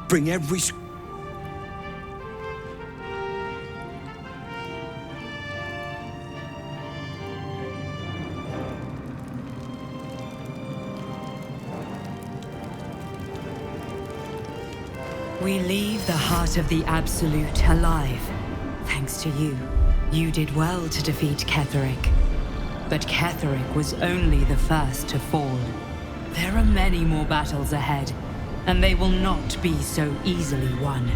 Bring every... We leave the heart of the Absolute alive. Thanks to you. You did well to defeat Ketheric. But Ketheric was only the first to fall. There are many more battles ahead, and they will not be so easily won.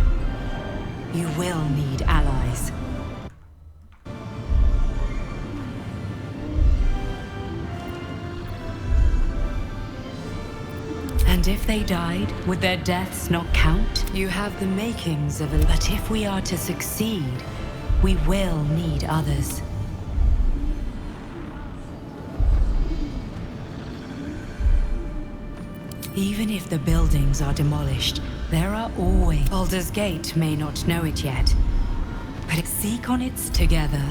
You will need allies. And if they died, would their deaths not count? You have the makings of a... But if we are to succeed, we will need others. Even if the buildings are demolished, there are always... Baldur's Gate may not know it yet, but seek on it together.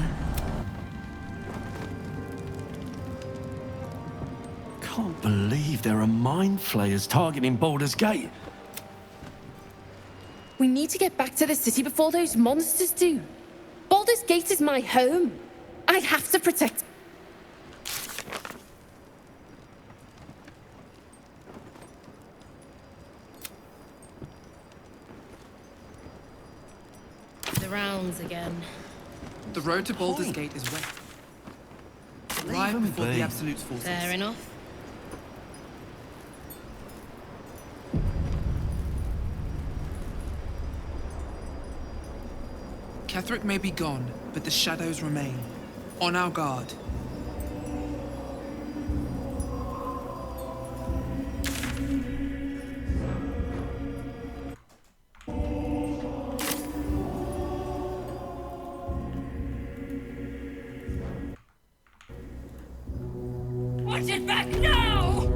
Can't believe there are mind flayers targeting Baldur's Gate. We need to get back to the city before those monsters do. Baldur's Gate is my home. I have to protect... The rounds again. The road to Baldur's Gate is west. Right before the Absolute's forces. Fair enough. Ketheric may be gone, but the shadows remain. On our guard. Watch it back now!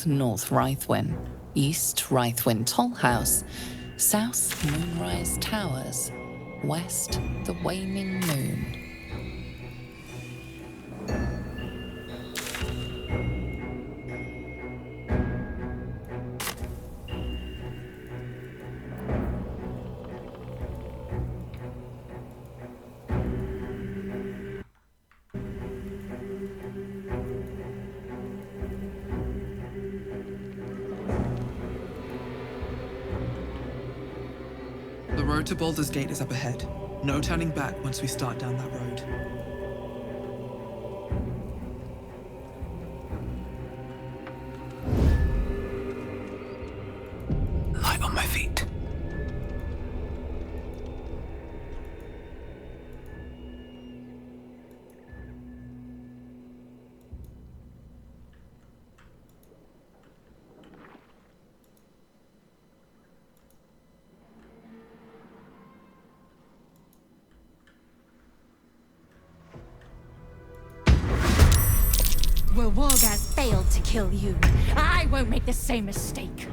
North Rythwin, East Rythwin Tollhouse, South Moonrise Towers, West the Waning Moon. road to Baldur's Gate is up ahead. No turning back once we start down that road. Light on my feet. Well, Wargaz failed to kill you. I won't make the same mistake.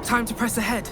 Time to press ahead.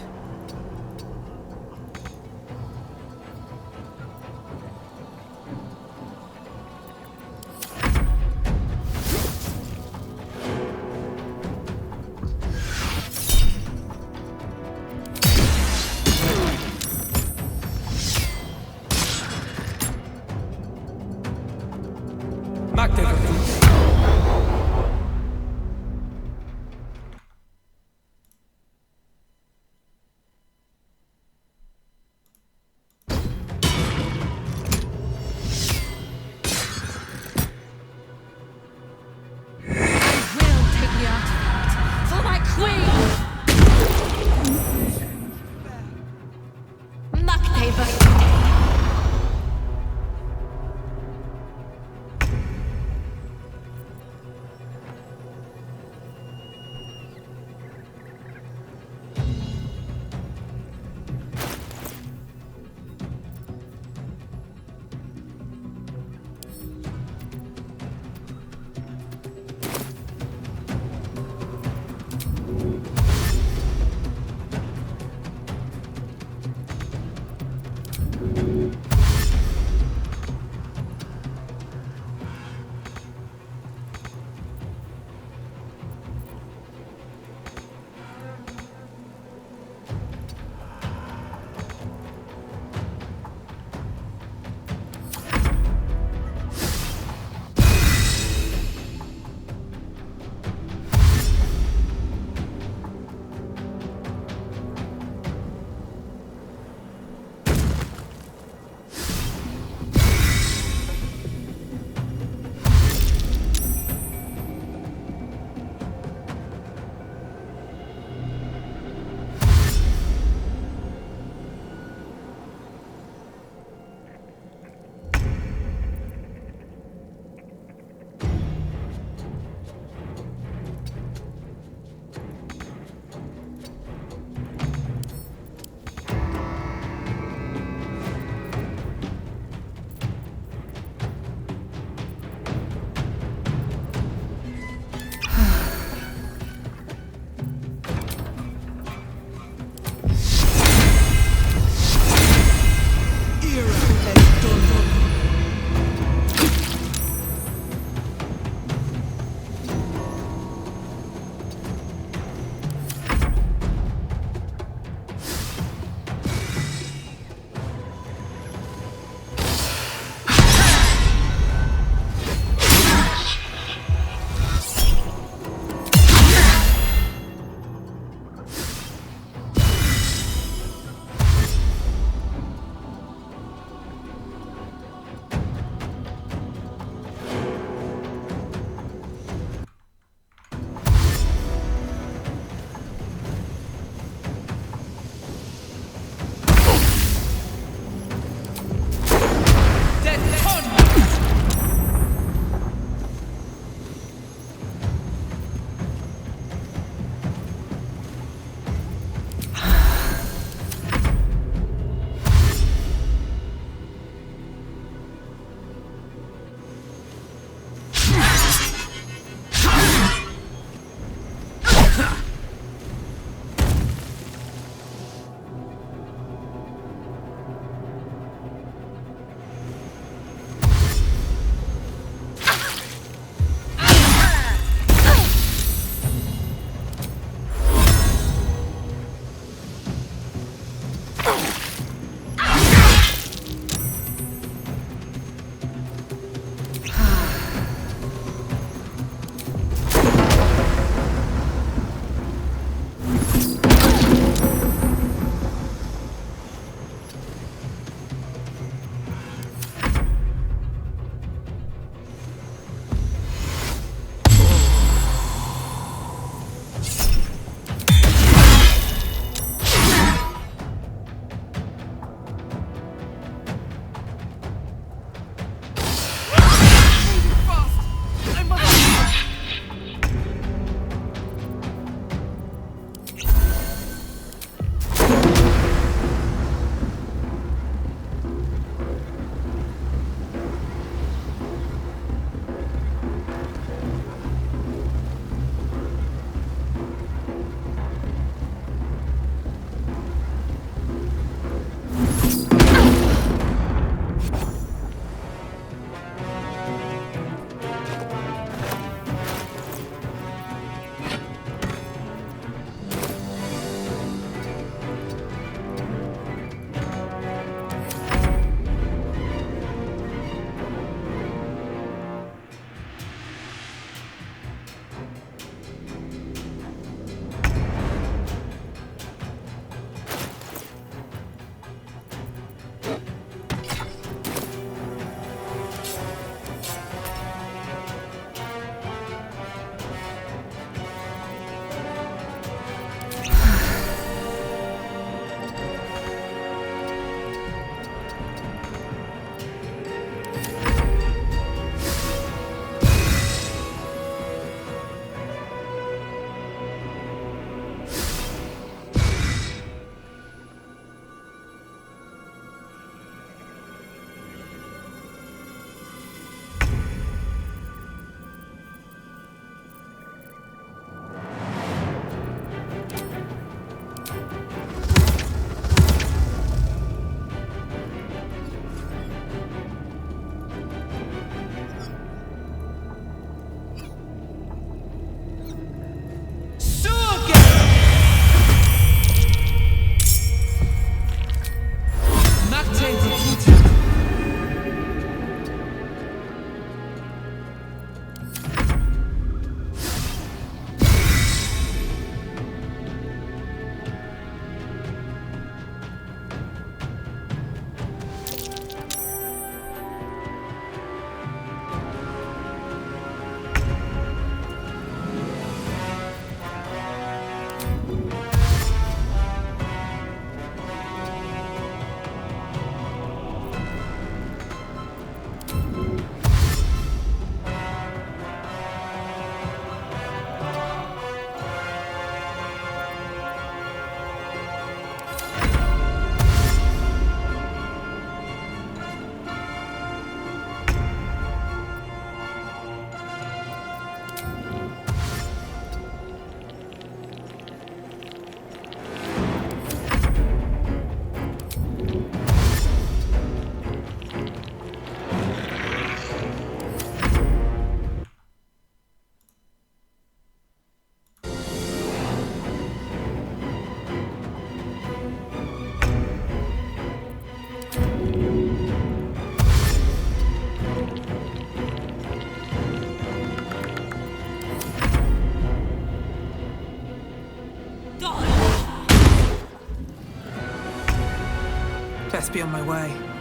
best be on my way.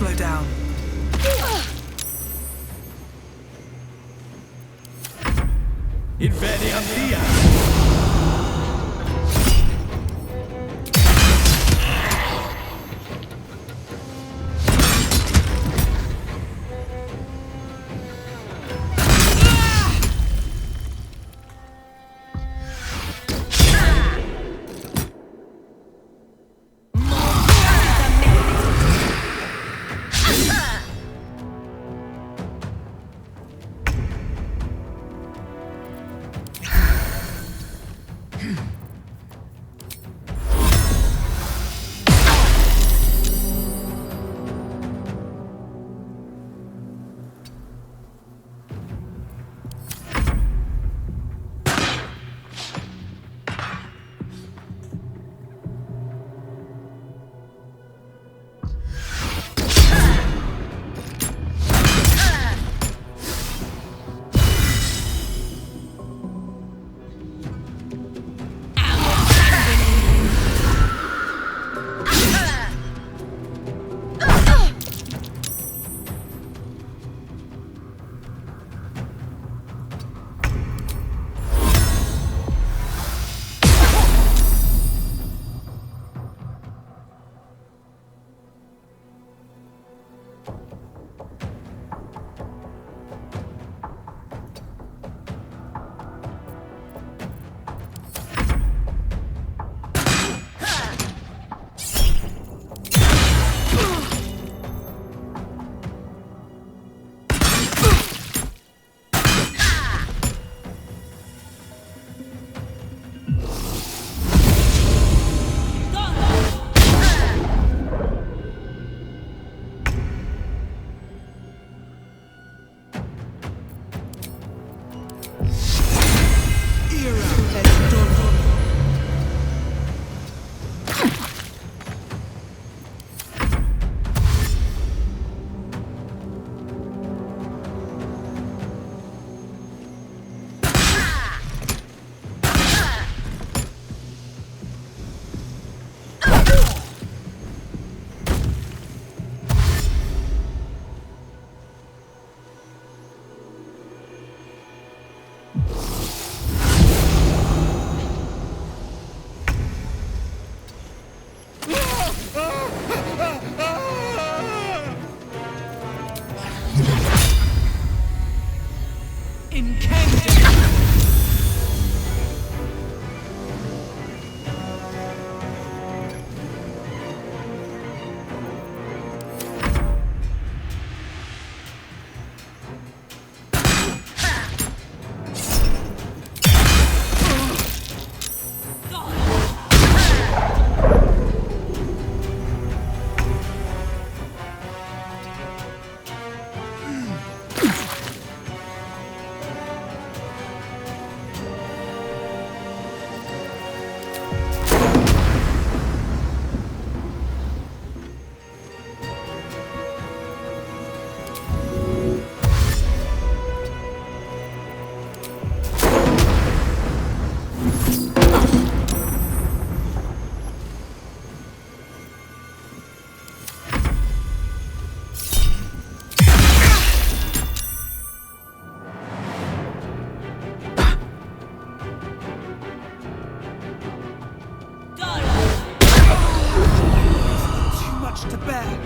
Slow down. Inveniam dia! despair.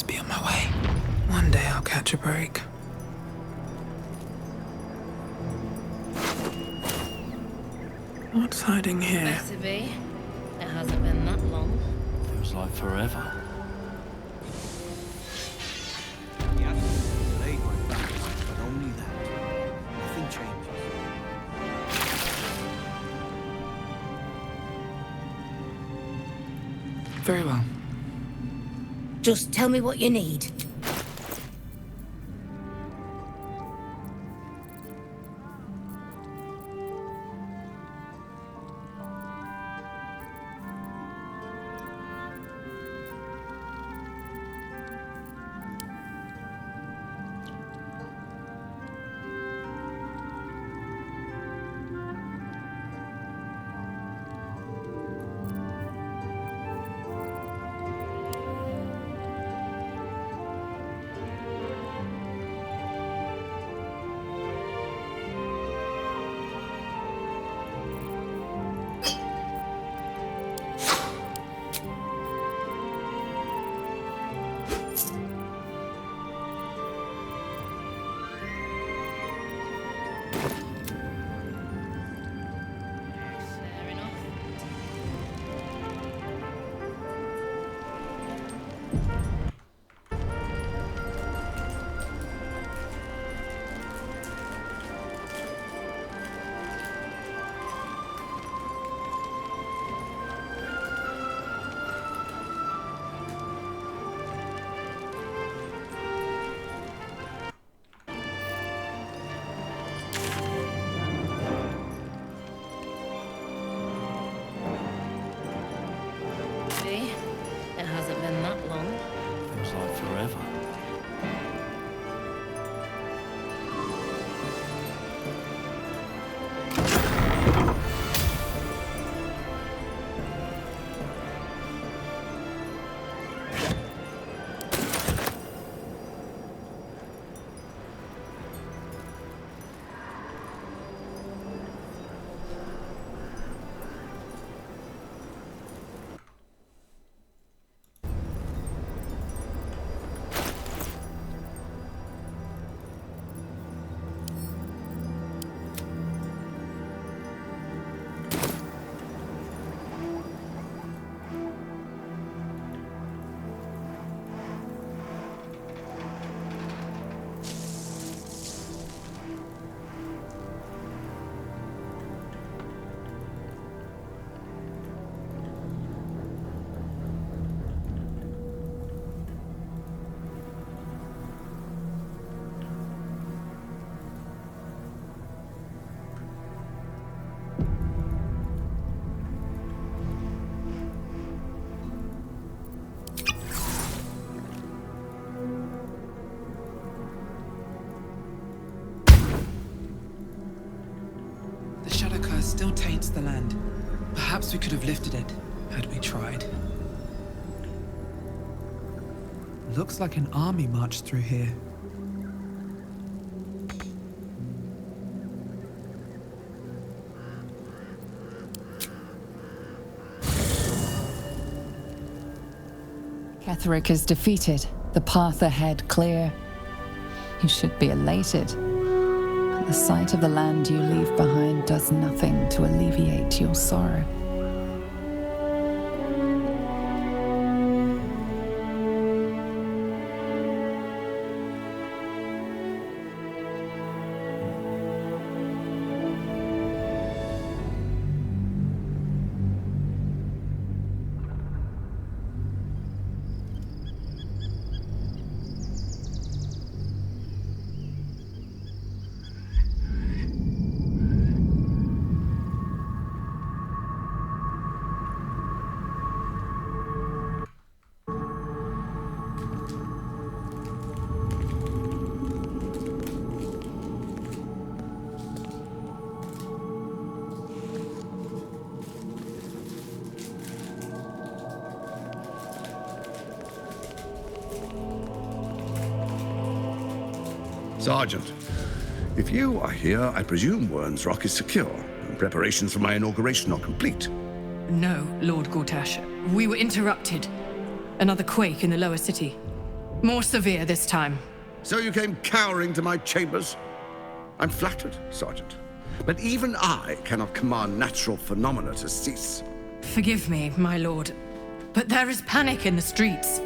Be on my way. One day I'll catch a break. What's hiding here? Better be. It hasn't been that long. Feels like forever. The absence delayed my plans, but only that. Nothing changes. Very well. Just tell me what you need. still taints the land. Perhaps we could have lifted it, had we tried. Looks like an army marched through here. Ketheric is defeated, the path ahead clear. You should be elated. But the sight of the land you leave behind does nothing to alleviate your sorrow. Sergeant, if you are here, I presume Wern's Rock is secure, and preparations for my inauguration are complete. No, Lord Gortash. We were interrupted. Another quake in the lower city. More severe this time. So you came cowering to my chambers? I'm flattered, Sergeant. But even I cannot command natural phenomena to cease. Forgive me, my lord, but there is panic in the streets.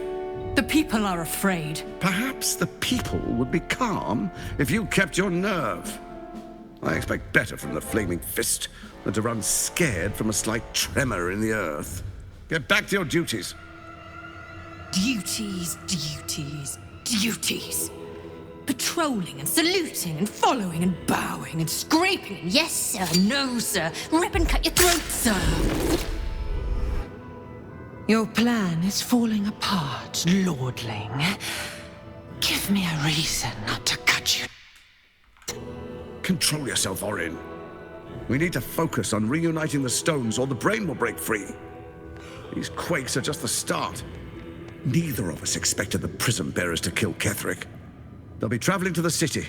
The people are afraid. Perhaps the people would be calm if you kept your nerve. I expect better from the flaming fist than to run scared from a slight tremor in the earth. Get back to your duties. Duties, duties, duties. Patrolling and saluting and following and bowing and scraping and yes sir, no sir, rip and cut your throat, sir. Your plan is falling apart, lordling. Give me a reason not to cut you. Control yourself, Orin. We need to focus on reuniting the stones or the brain will break free. These quakes are just the start. Neither of us expected the prism bearers to kill Ketheric. They'll be traveling to the city.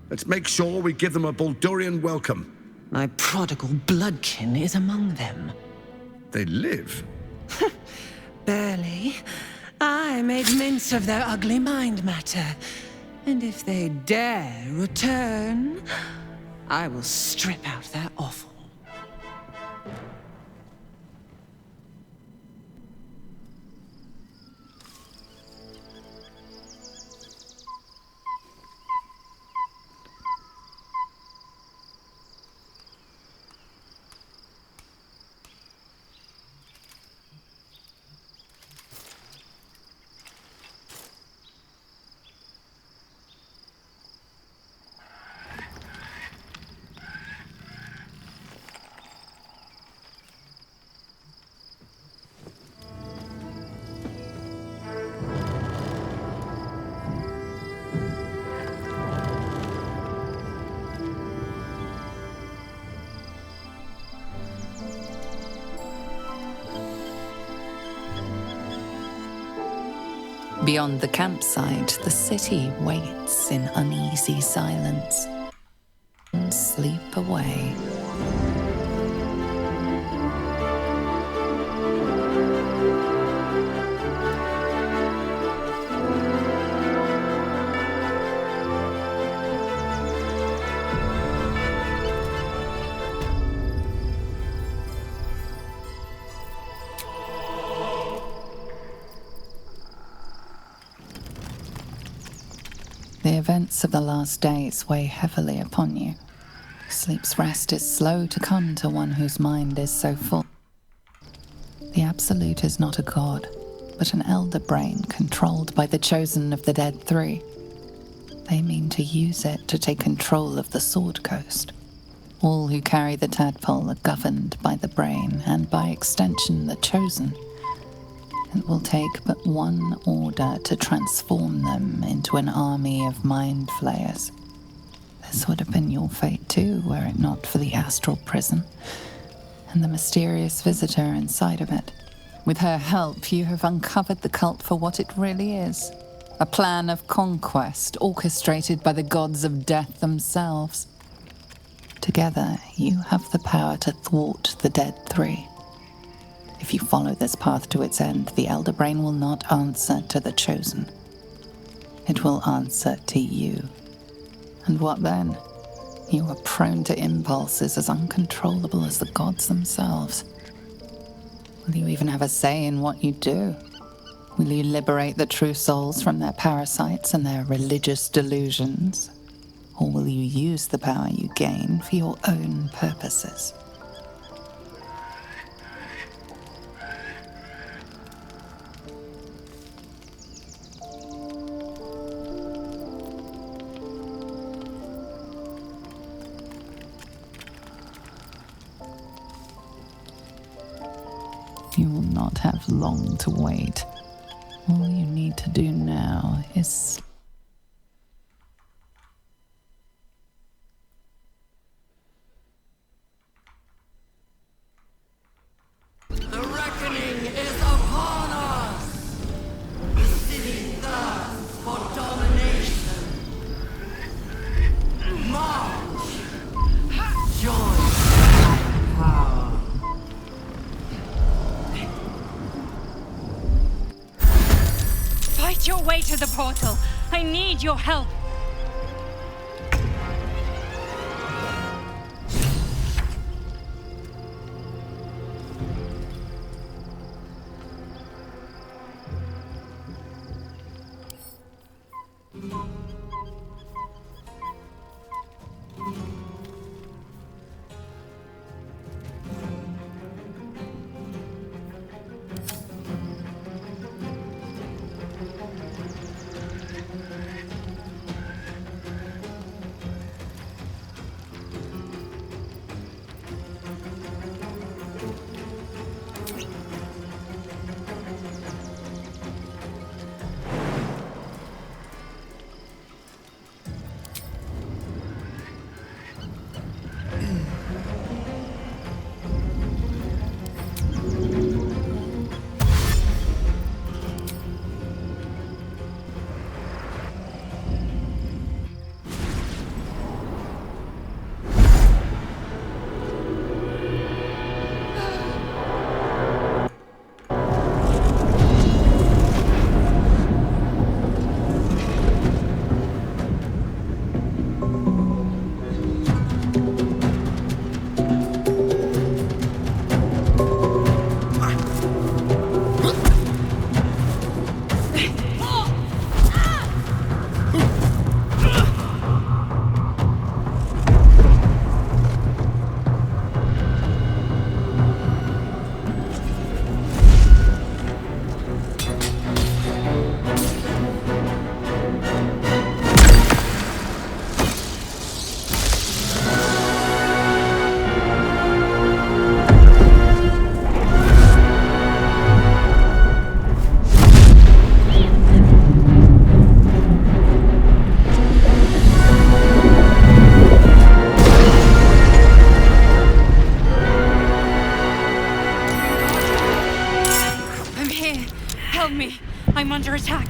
Let's make sure we give them a Baldurian welcome. My prodigal bloodkin is among them. They live? Barely. I made mince of their ugly mind matter. And if they dare return, I will strip out their offal. Beyond the campsite, the city waits in uneasy silence. And sleep away. The events of the last days weigh heavily upon you. Sleep's rest is slow to come to one whose mind is so full. The Absolute is not a god, but an elder brain controlled by the chosen of the Dead Three. They mean to use it to take control of the Sword Coast. All who carry the tadpole are governed by the brain, and by extension the chosen. It will take but one order to transform them into an army of mind flayers. This would have been your fate too, were it not for the astral prison and the mysterious visitor inside of it. With her help, you have uncovered the cult for what it really is. A plan of conquest orchestrated by the gods of death themselves. Together, you have the power to thwart the Dead Three. If you follow this path to its end, the Elder Brain will not answer to the Chosen. It will answer to you. And what then? You are prone to impulses as uncontrollable as the gods themselves. Will you even have a say in what you do? Will you liberate the true souls from their parasites and their religious delusions? Or will you use the power you gain for your own purposes? You will not have long to wait. All you need to do now is... The reckoning is upon us! The city thirsts for domination. March! Join my power. Fight your way to the portal. I need your help. I'm under attack.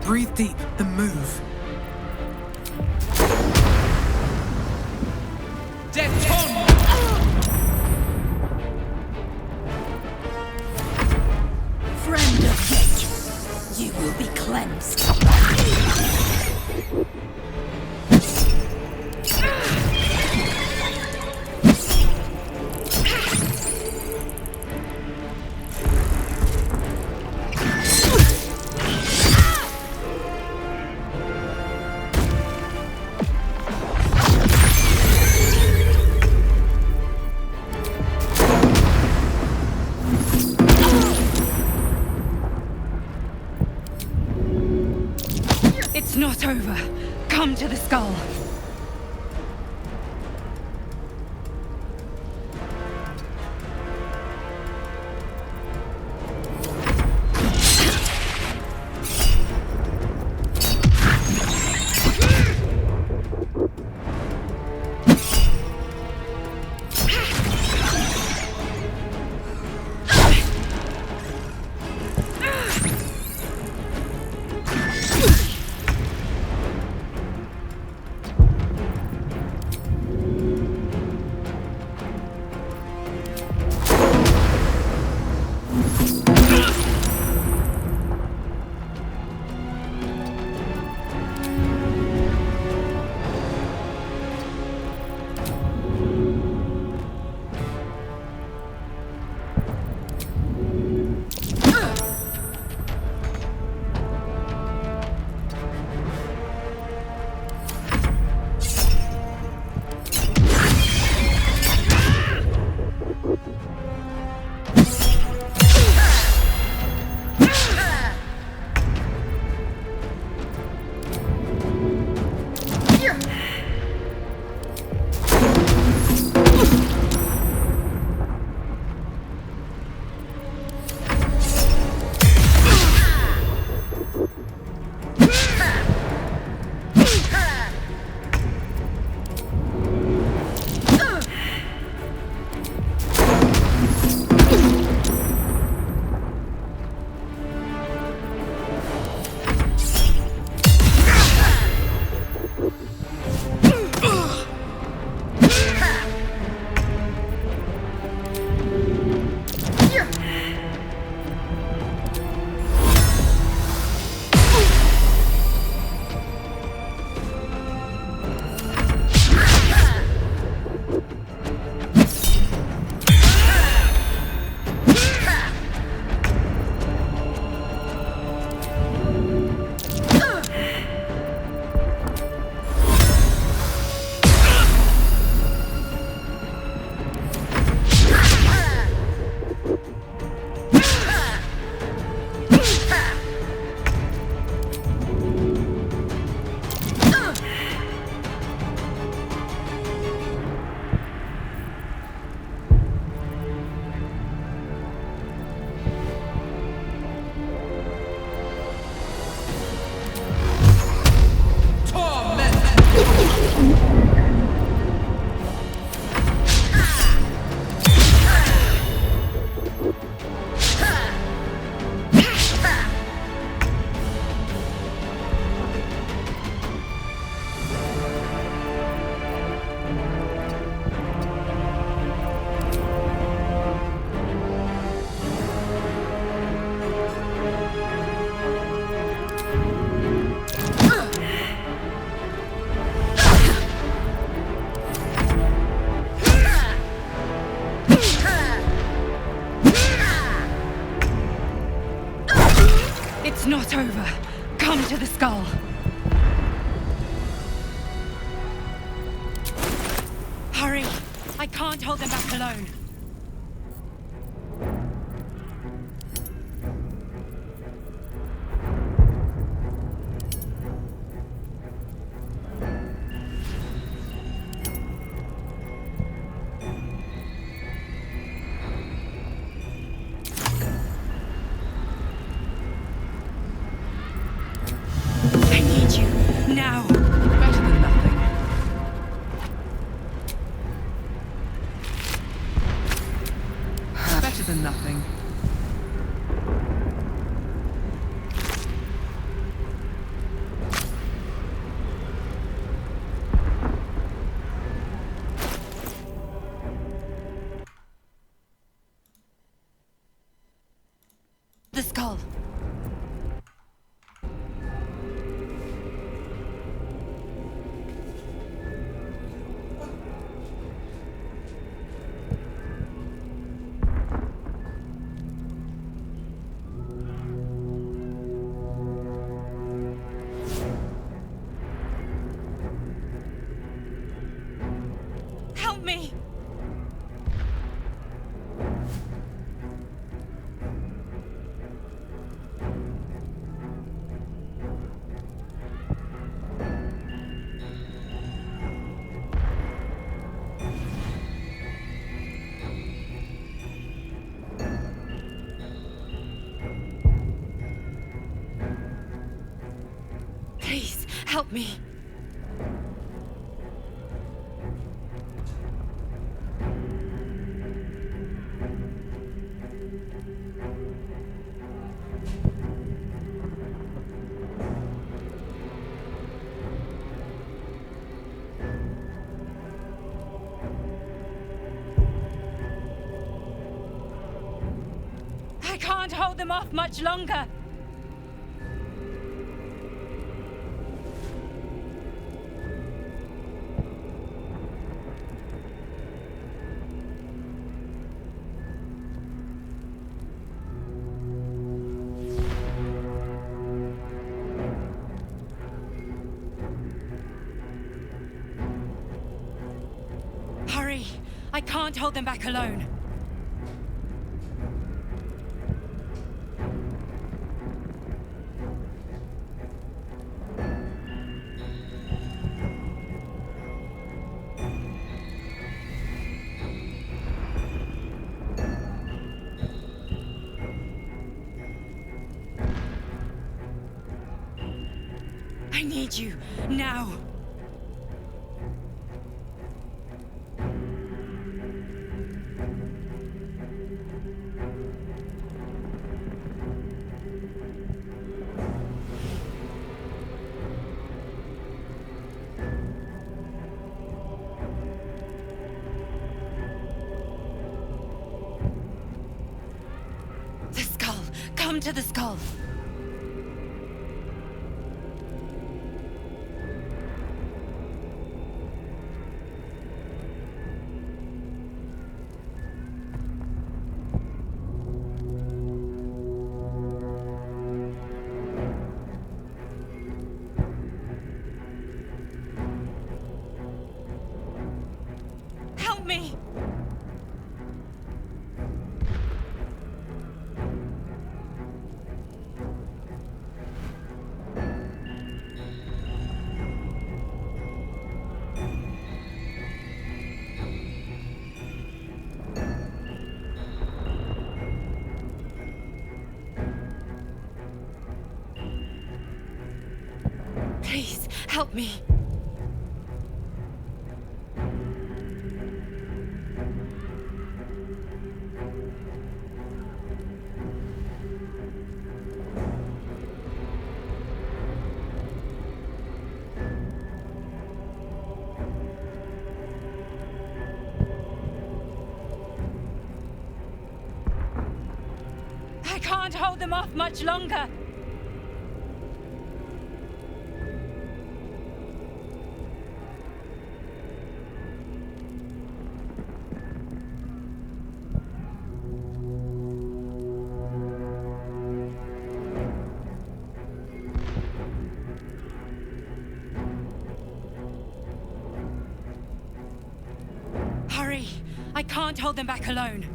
Breathe deep and move. Friend of Gate, you will be cleansed. over. Come to the skull. It's not over. Come to the skull. Hurry! I can't hold them back alone. Now! Better than nothing. Better than nothing. The skull. Help me! me. I can't hold them off much longer. Hurry! I can't hold them back alone. I need you, now! The skull! Come to the skull! Help me! Please, help me. I can't hold them off much longer. Hurry! I can't hold them back alone.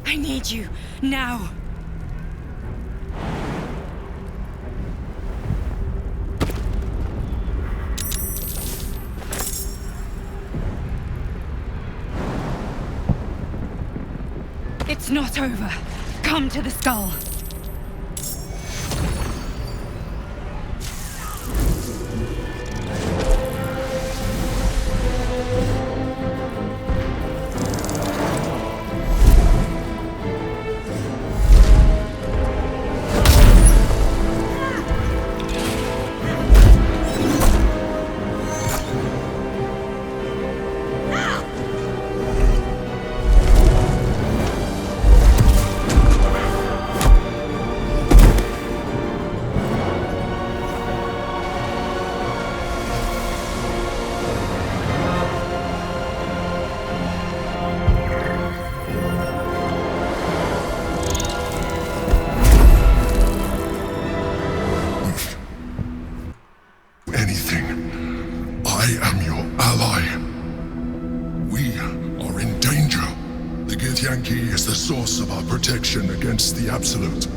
I need you, now! It's not over. Come to the skull. source of our protection against the Absolute.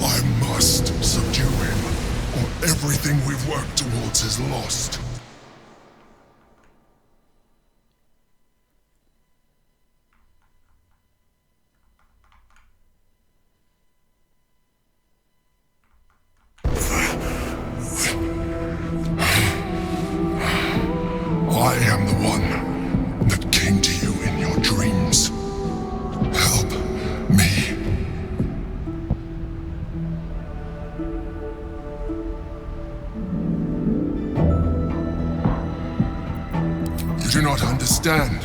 I must subdue him, or everything we've worked towards is lost. I am the one that came to you in your dreams. Help me. You do not understand.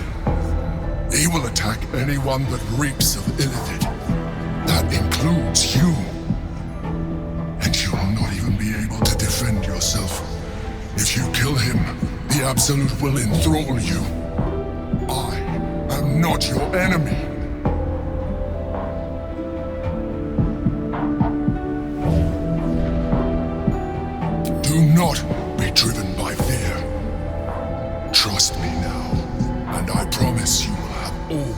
He will attack anyone that reeks of illithid. That includes you. And you will not even be able to defend yourself. If you kill him, the Absolute will enthrall you. I am not your enemy. Do not be driven by fear. Trust me now, and I promise you will have all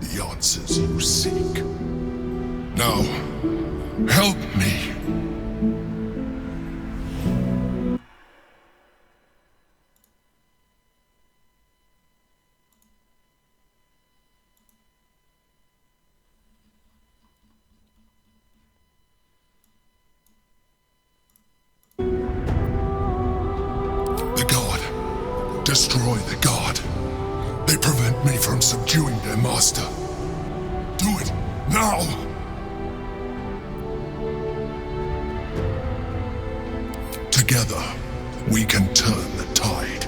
the answers you seek. Now, help me. Destroy the guard. They prevent me from subduing their master. Do it now! Together, we can turn the tide.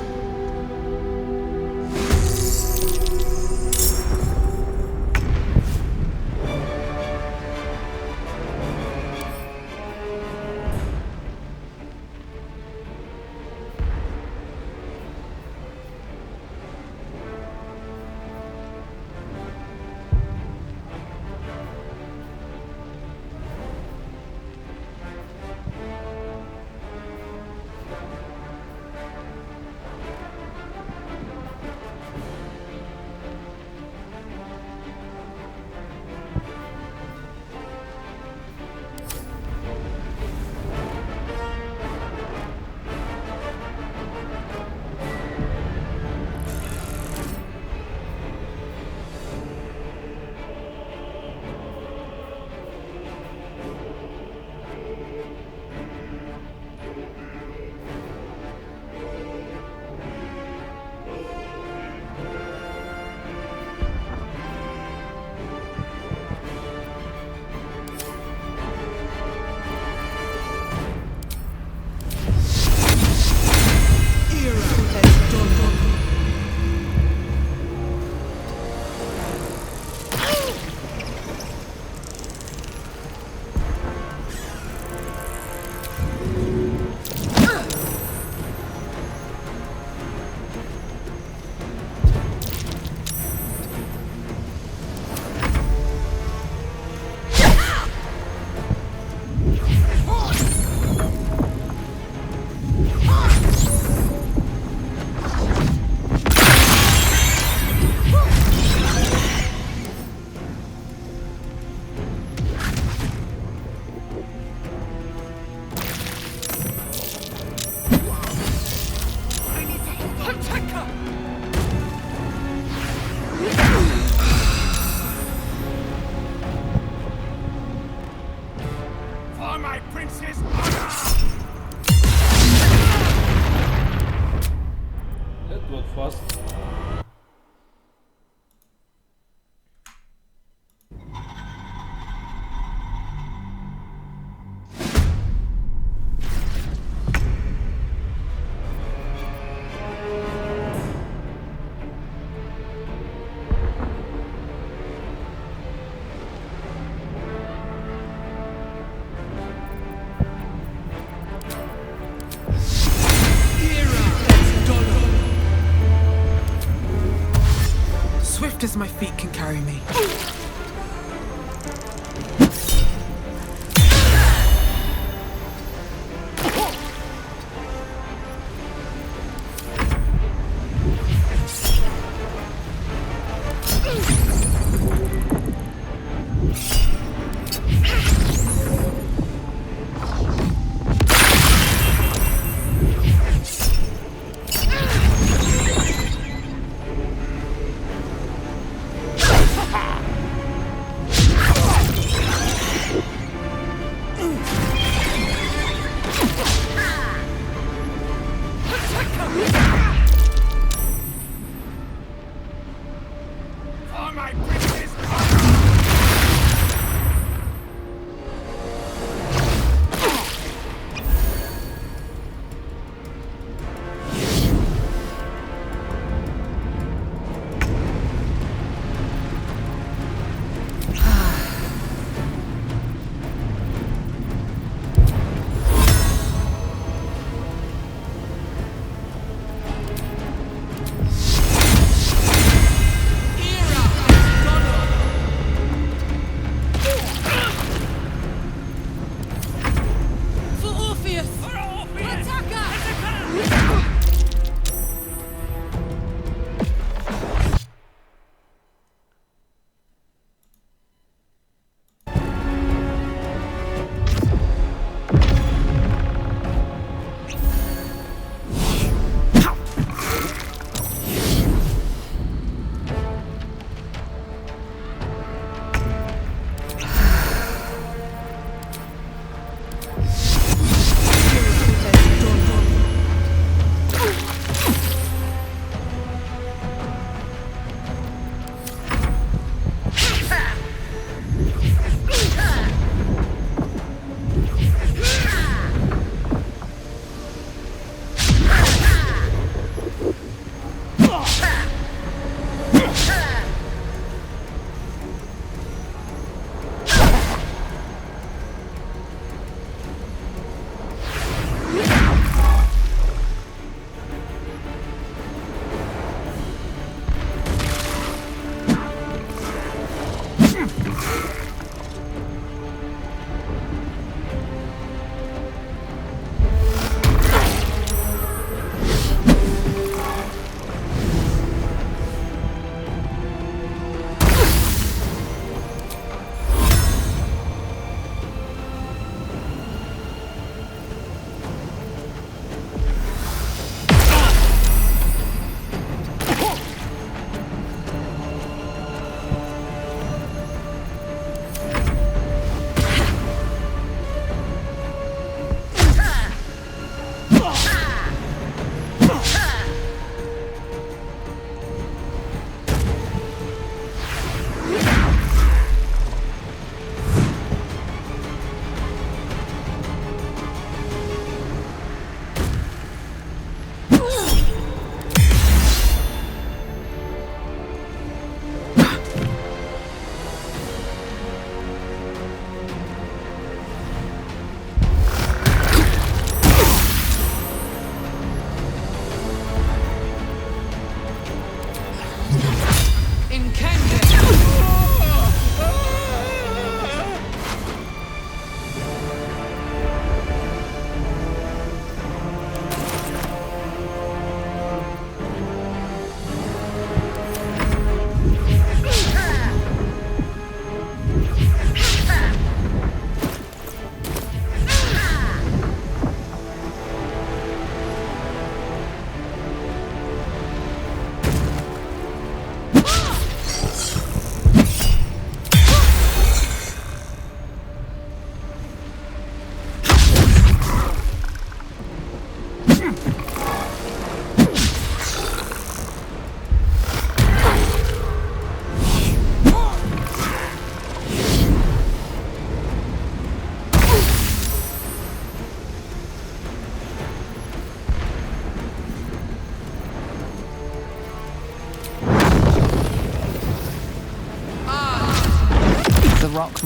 Swift as my feet can carry me.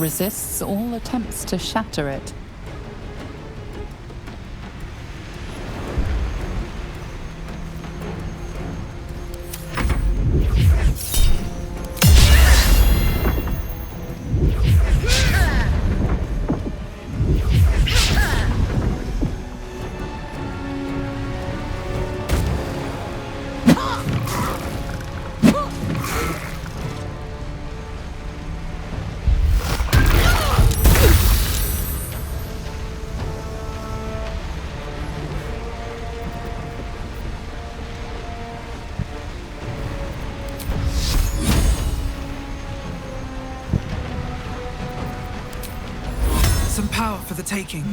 resists all attempts to shatter it. Some power for the taking.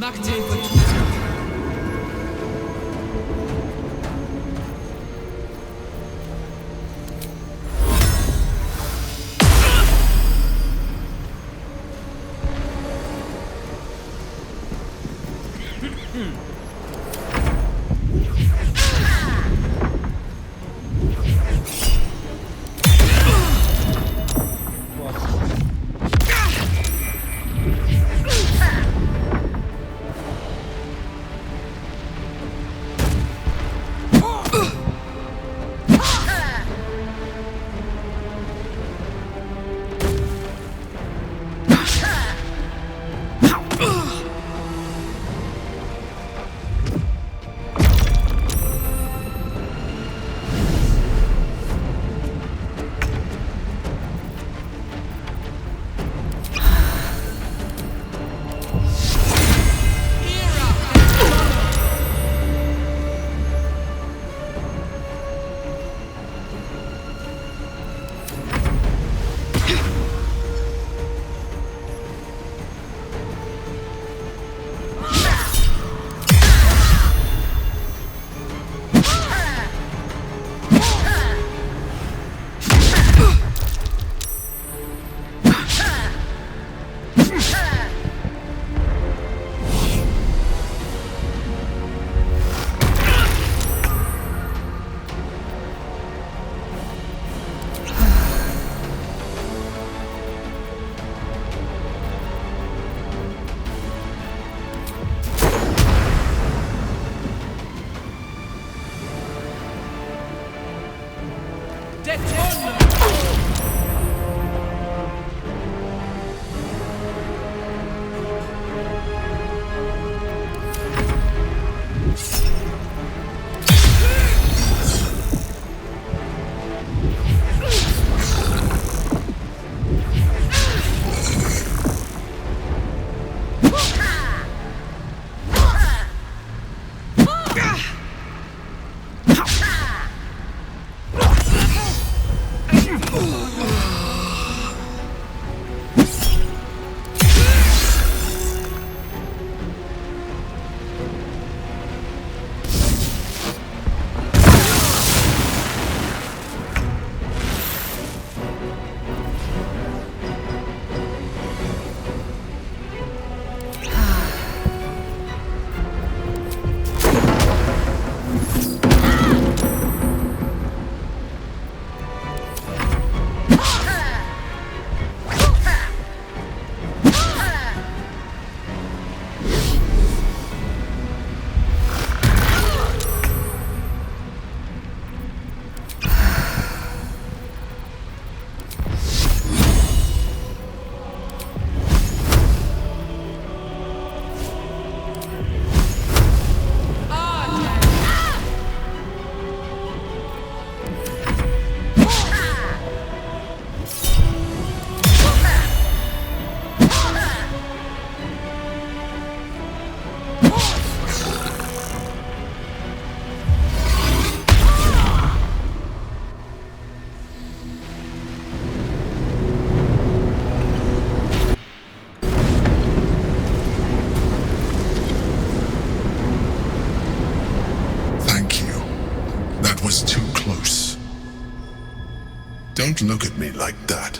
Don't look at me like that.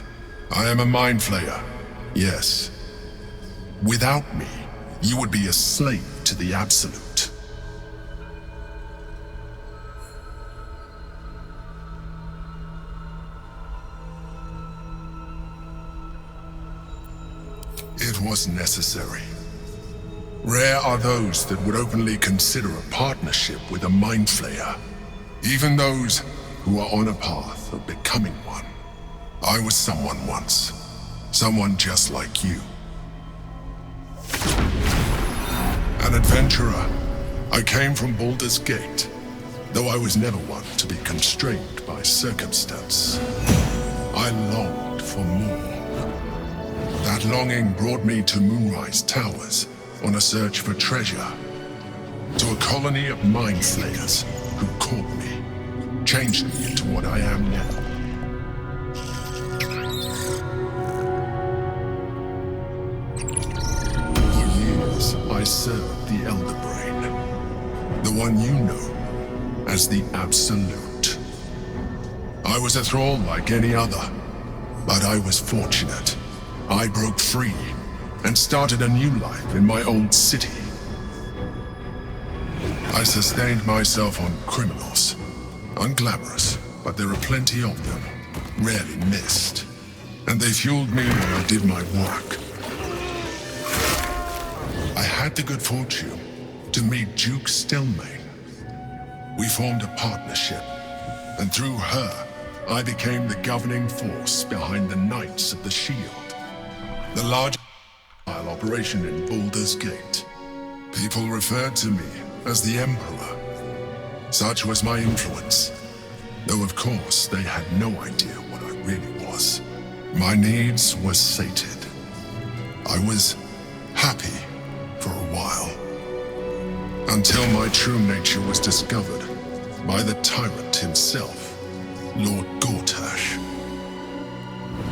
I am a mind flayer. Yes. Without me, you would be a slave to the Absolute. was necessary. Rare are those that would openly consider a partnership with a Mind Flayer, even those who are on a path of becoming one. I was someone once, someone just like you. An adventurer. I came from Baldur's Gate, though I was never one to be constrained by circumstance. I longed for more. That longing brought me to Moonrise Towers on a search for treasure, to a colony of Mind Flayers who caught me, changed me into what I am now. For years, I served the Elder Brain, the one you know as the Absolute. I was a thrall like any other, but I was fortunate. I broke free and started a new life in my old city. I sustained myself on criminals. Unglamorous, but there are plenty of them, rarely missed. And they fueled me while I did my work. I had the good fortune to meet Duke Stelmane. We formed a partnership, and through her, I became the governing force behind the Knights of the Shield, the largest operation in Baldur's Gate. People referred to me as the Emperor. Such was my influence, though of course they had no idea what I really was. My needs were sated. I was happy for a while, until my true nature was discovered by the tyrant himself, Lord Gortash.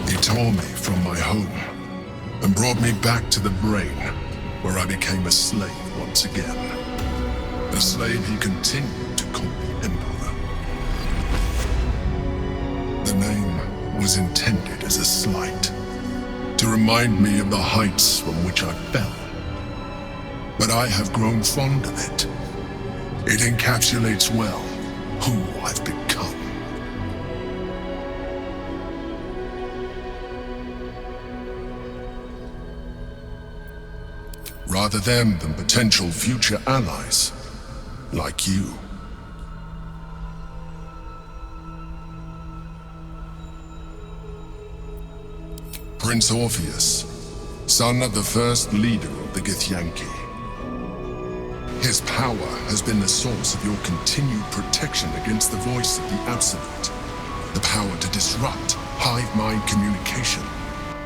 He tore me from my home and brought me back to the Brain, where I became a slave once again. A slave he continued to call me Emperor. The name was intended as a slight, to remind me of the heights from which I fell. But I have grown fond of it. It encapsulates well who I've become. Rather than potential future allies, like you. Prince Orpheus, son of the first leader of the Githyanki. His power has been the source of your continued protection against the voice of the Absolute. The power to disrupt hive mind communication.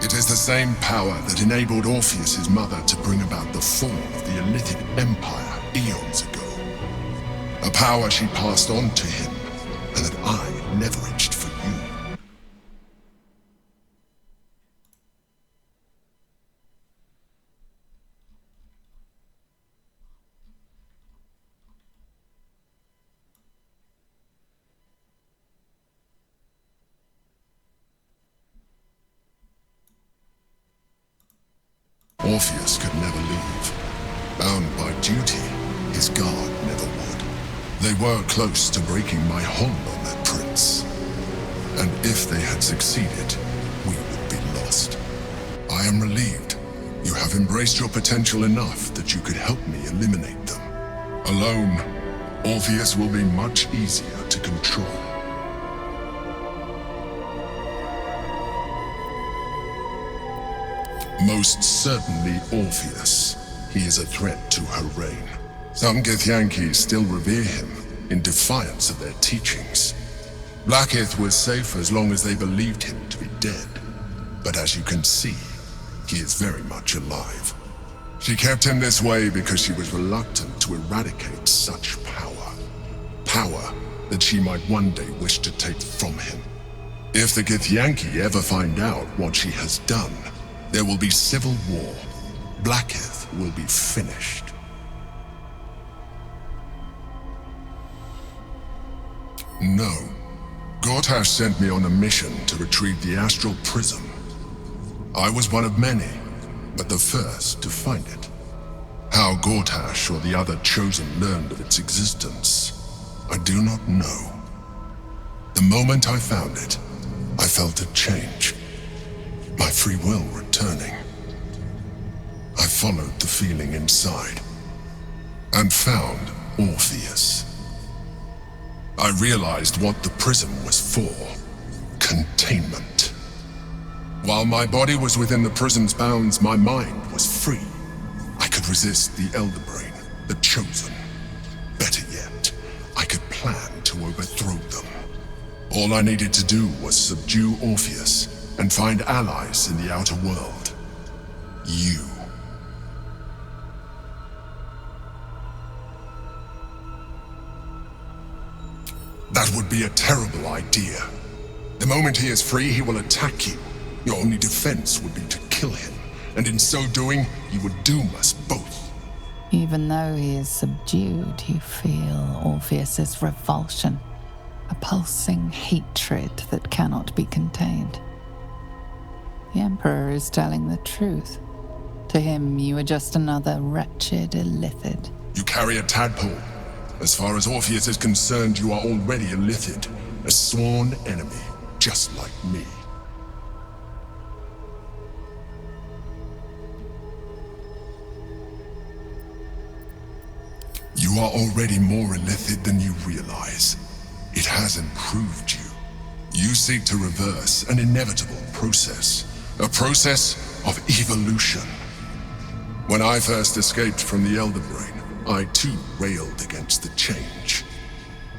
It is the same power that enabled Orpheus's mother to bring about the fall of the ilithid empire eons ago. A power she passed on to him, and that I leveraged for you. Orpheus could never leave. Bound by duty, his guard never would. They were close to breaking my hold on that prince. And if they had succeeded, we would be lost. I am relieved. You have embraced your potential enough that you could help me eliminate them. Alone, Orpheus will be much easier to control. Most certainly Orpheus. He is a threat to her reign. Some Githyanki still revere him in defiance of their teachings. Blackith was safe as long as they believed him to be dead. But as you can see, he is very much alive. She kept him this way because she was reluctant to eradicate such power. Power that she might one day wish to take from him. If the Githyanki ever find out what she has done, there will be civil war. Blackith will be finished. No. Gortash sent me on a mission to retrieve the Astral Prism. I was one of many, but the first to find it. How Gortash or the other Chosen learned of its existence, I do not know. The moment I found it, I felt a change. My free will returning. followed the feeling inside and found Orpheus. I realized what the prism was for: containment. While my body was within the prism's bounds, my mind was free. I could resist the Elder Brain, the Chosen. Better yet, I could plan to overthrow them. All I needed to do was subdue Orpheus and find allies in the outer world. You. That would be a terrible idea. The moment he is free, he will attack you. Your only defense would be to kill him, and in so doing, he would doom us both. Even though he is subdued, you feel Orpheus's revulsion, a pulsing hatred that cannot be contained. The Emperor is telling the truth. To him, you are just another wretched illithid. You carry a tadpole. As far as Orpheus is concerned, you are already illithid, a sworn enemy, just like me. You are already more illithid than you realize. It has improved you. You seek to reverse an inevitable process. A process of evolution. When I first escaped from the Elder Brain, I too railed against the change.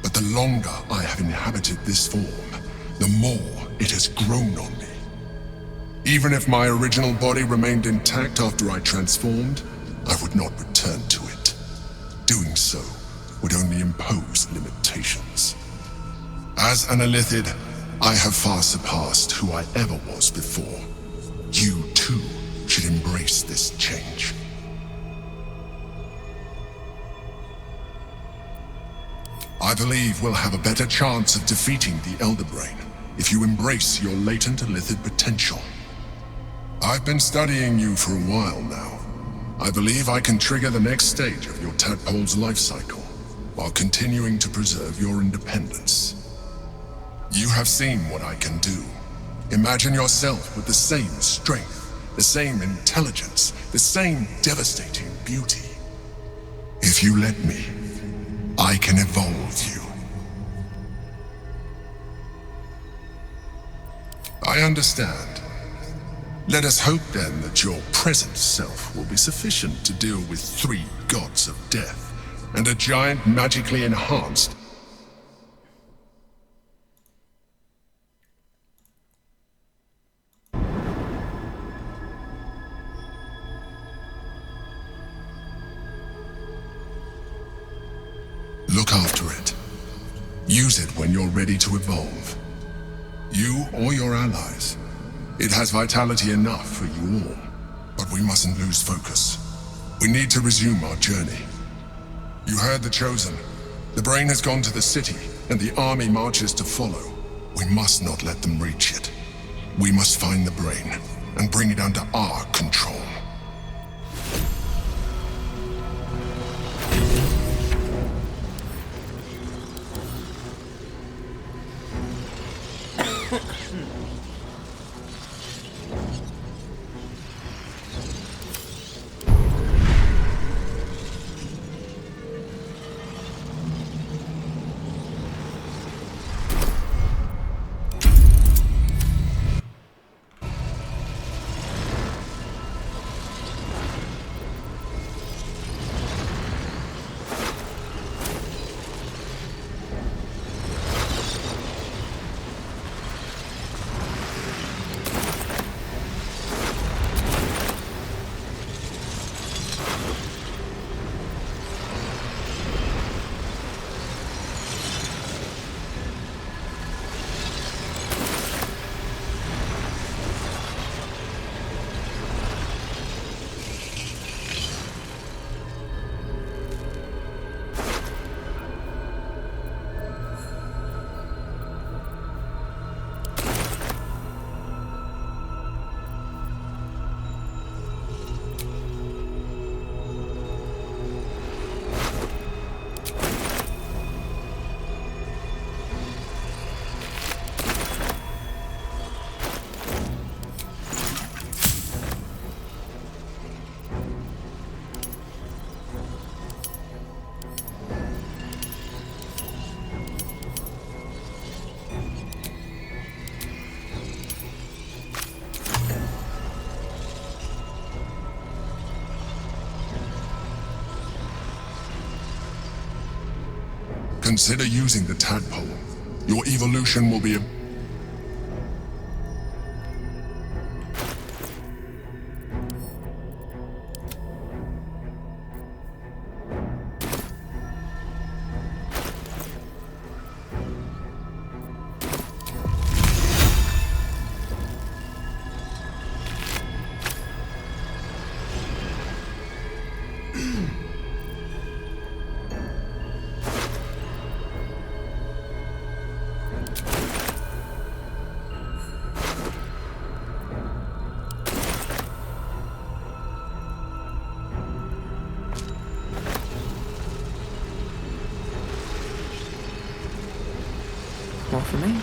But the longer I have inhabited this form, the more it has grown on me. Even if my original body remained intact after I transformed, I would not return to it. Doing so would only impose limitations. As an illithid, I have far surpassed who I ever was before. You too should embrace this change. I believe we'll have a better chance of defeating the Elder Brain if you embrace your latent illithid potential. I've been studying you for a while now. I believe I can trigger the next stage of your tadpole's life cycle, while continuing to preserve your independence. You have seen what I can do. Imagine yourself with the same strength, the same intelligence, the same devastating beauty. If you let me, I can evolve you. I understand. Let us hope then that your present self will be sufficient to deal with 3 gods of death and a giant magically enhanced. Look after it. Use it when you're ready to evolve. You or your allies. It has vitality enough for you all, but we mustn't lose focus. We need to resume our journey. You heard the Chosen. The Brain has gone to the city, and the army marches to follow. We must not let them reach it. We must find the Brain, and bring it under our control. Consider using the tadpole. Your evolution will be a... More for me?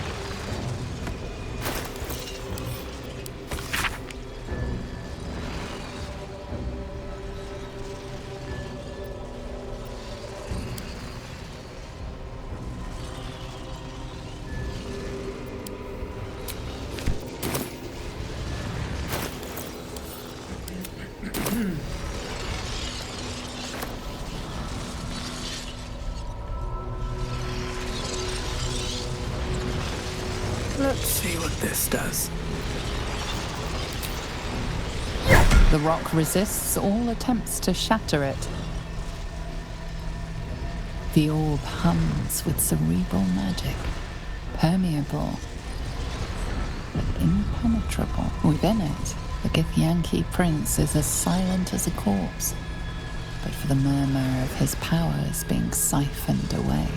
Let's see what this does. The rock resists all attempts to shatter it. The orb hums with cerebral magic, permeable, but impenetrable. Within it, the Githyanki prince is as silent as a corpse, but for the murmur of his powers being siphoned away.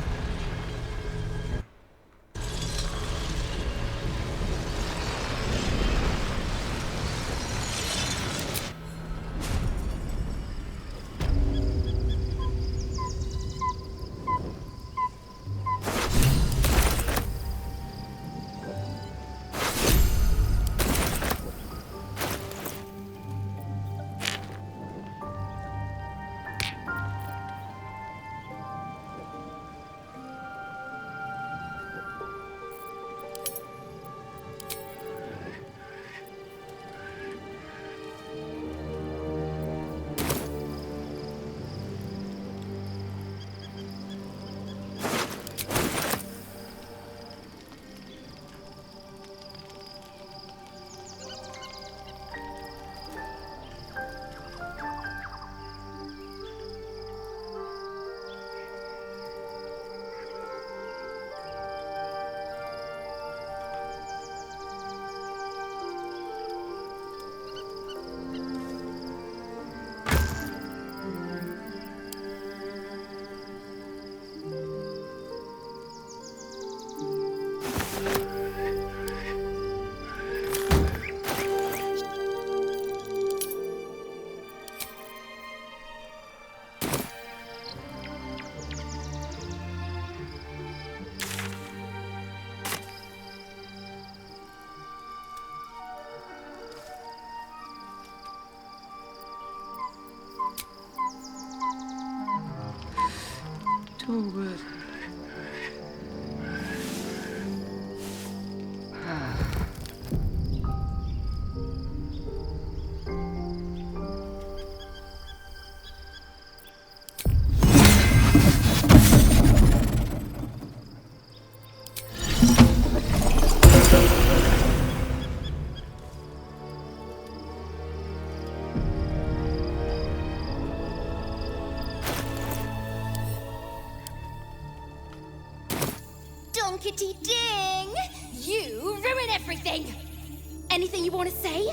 Torwood. Donkety ding! You ruin everything! Anything you want to say?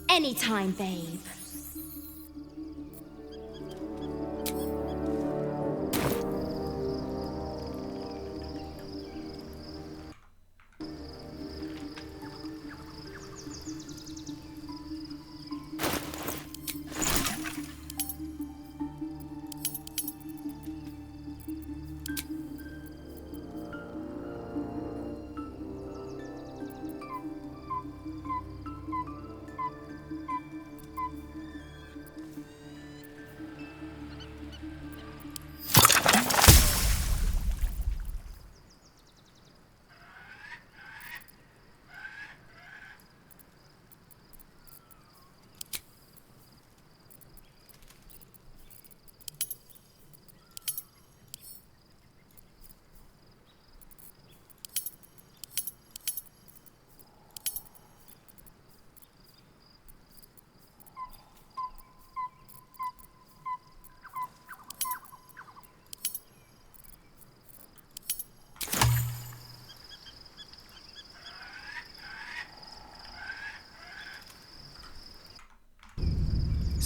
Anytime, babe.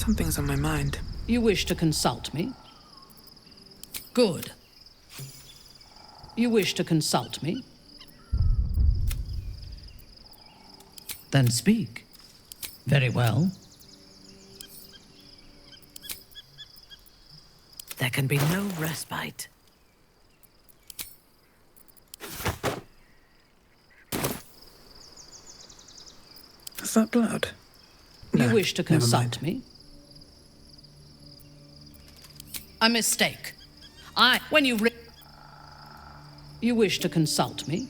Something's on my mind. You wish to consult me? Good. You wish to consult me? Then speak. Very well. There can be no respite. Is that blood? You No, wish to never mind. consult me? A mistake. When you You wish to consult me?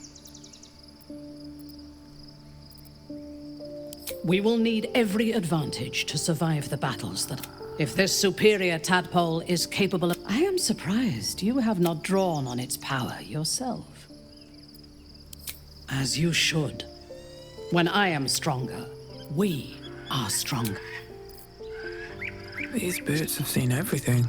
We will need every advantage to survive the battles that... If this superior tadpole is capable of... I am surprised you have not drawn on its power yourself. As you should. When I am stronger, we are stronger. These boots have seen everything.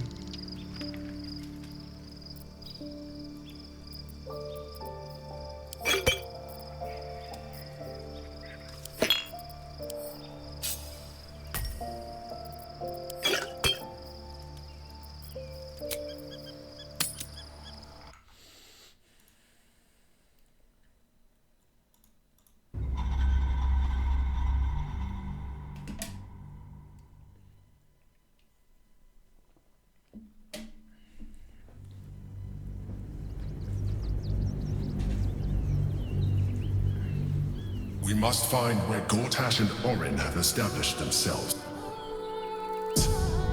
We must find where Gortash and Orin have established themselves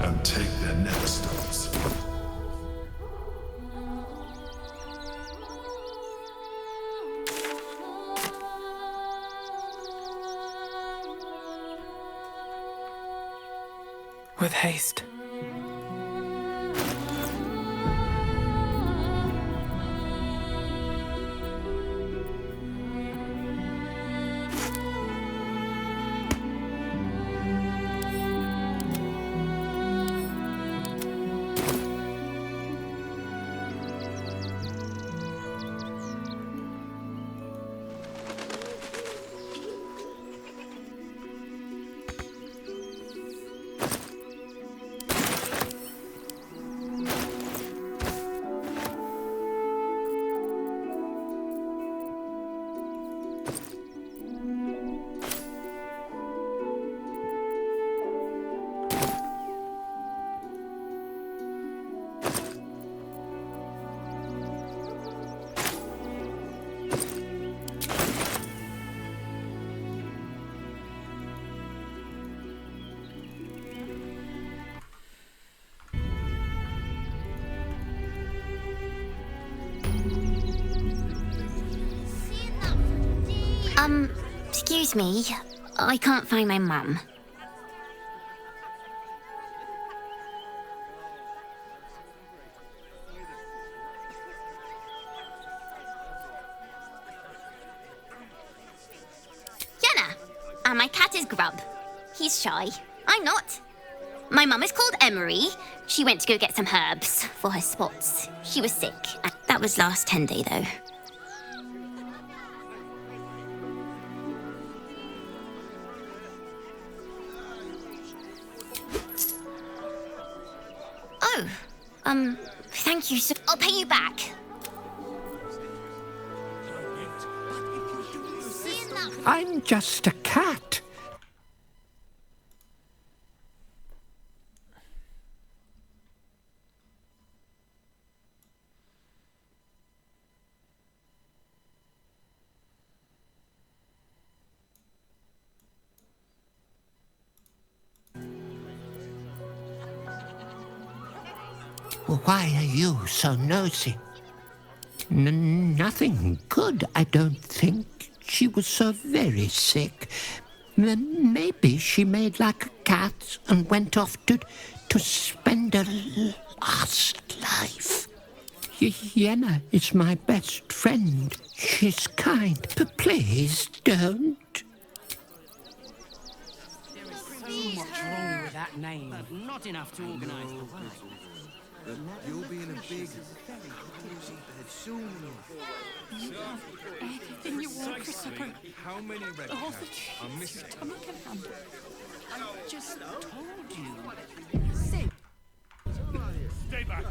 and take their netherstones. With haste. Excuse me. I can't find my mum. Yenna! And my cat is Grub. He's shy. I'm not. My mum is called Emery. She went to go get some herbs for her spots. She was sick. That was last 10 day though. Thank you, sir. I'll pay you back. I'm just a cat. Why are you so nosy? Nothing good, I don't think. She was so very sick. Maybe she made like a cat and went off to spend her last life. Yenna is my best friend. She's kind. But please don't. There is so much wrong with that name, but not enough to organize the way. You'll be in a big soon. Anything you want for supper. How many red All the caps are missing? stomach can handle. I just told you. Stay back.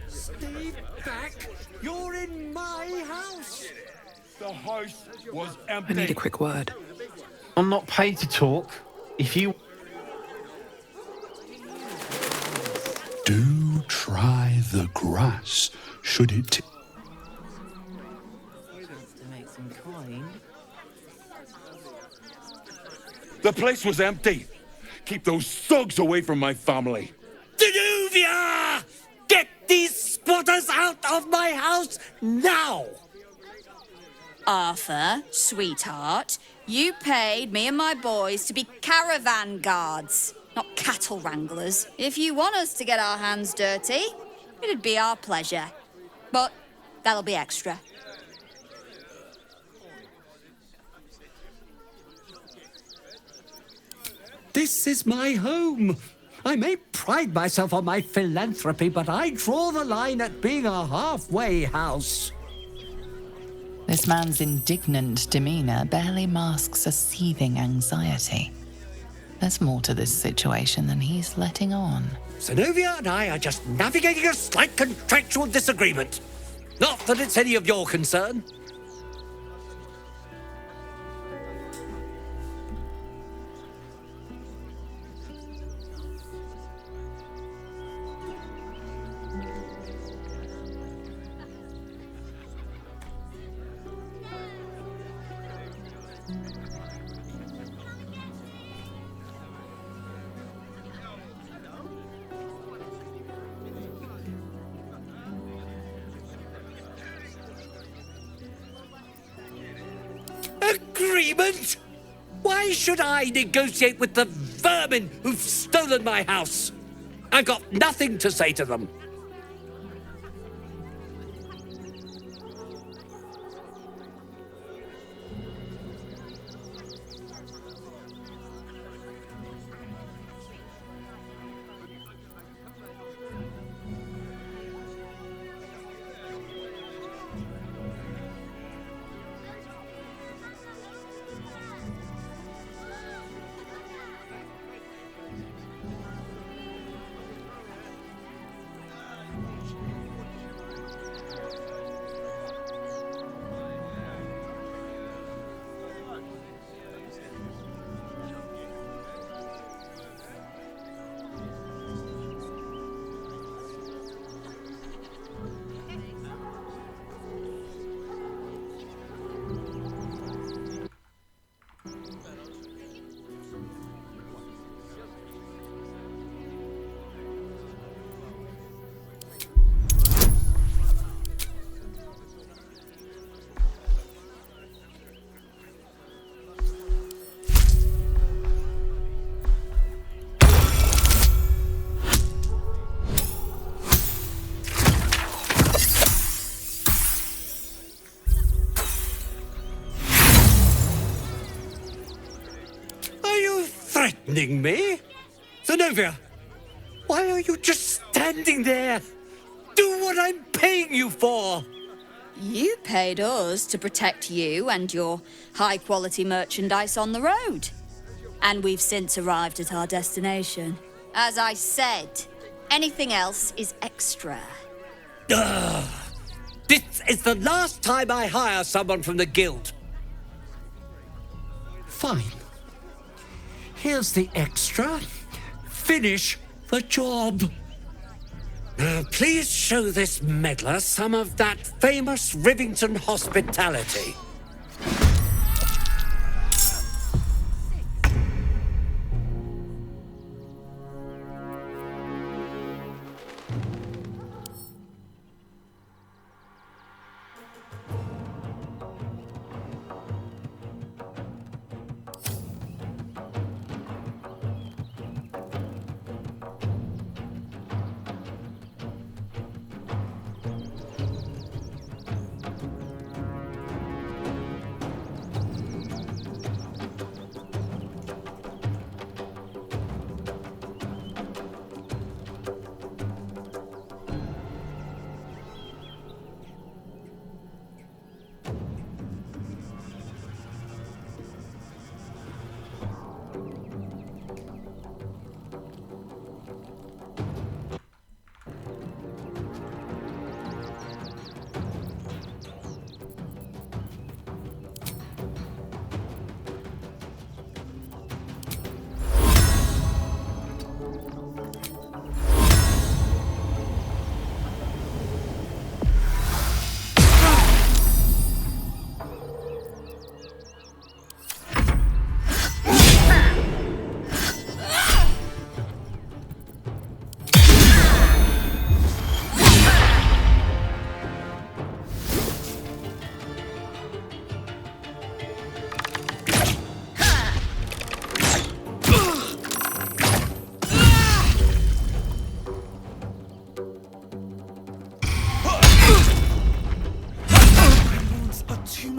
Stay back! You're in my house! The house was I empty. need a quick word. I'm not paid to talk. If you... Do try the grass, should it... To make some coin. The place was empty. Keep those thugs away from my family. Danuvia! Get these squatters out of my house now! Arthur, sweetheart, you paid me and my boys to be caravan guards, not cattle wranglers. If you want us to get our hands dirty, it'd be our pleasure. But that'll be extra. This is my home. I may pride myself on my philanthropy, but I draw the line at being a halfway house. This man's indignant demeanour barely masks a seething anxiety. There's more to this situation than he's letting on. Zenobia and I are just navigating a slight contractual disagreement. Not that it's any of your concern. Agreement? Why should I negotiate with the vermin who've stolen my house? I've got nothing to say to them. Threatening me? Zenobia, why are you just standing there? Do what I'm paying you for! You paid us to protect you and your high-quality merchandise on the road. And we've since arrived at our destination. As I said, anything else is extra. This is the last time I hire someone from the guild. Fine. Here's the extra. Finish the job. Now, please show this meddler some of that famous Rivington hospitality.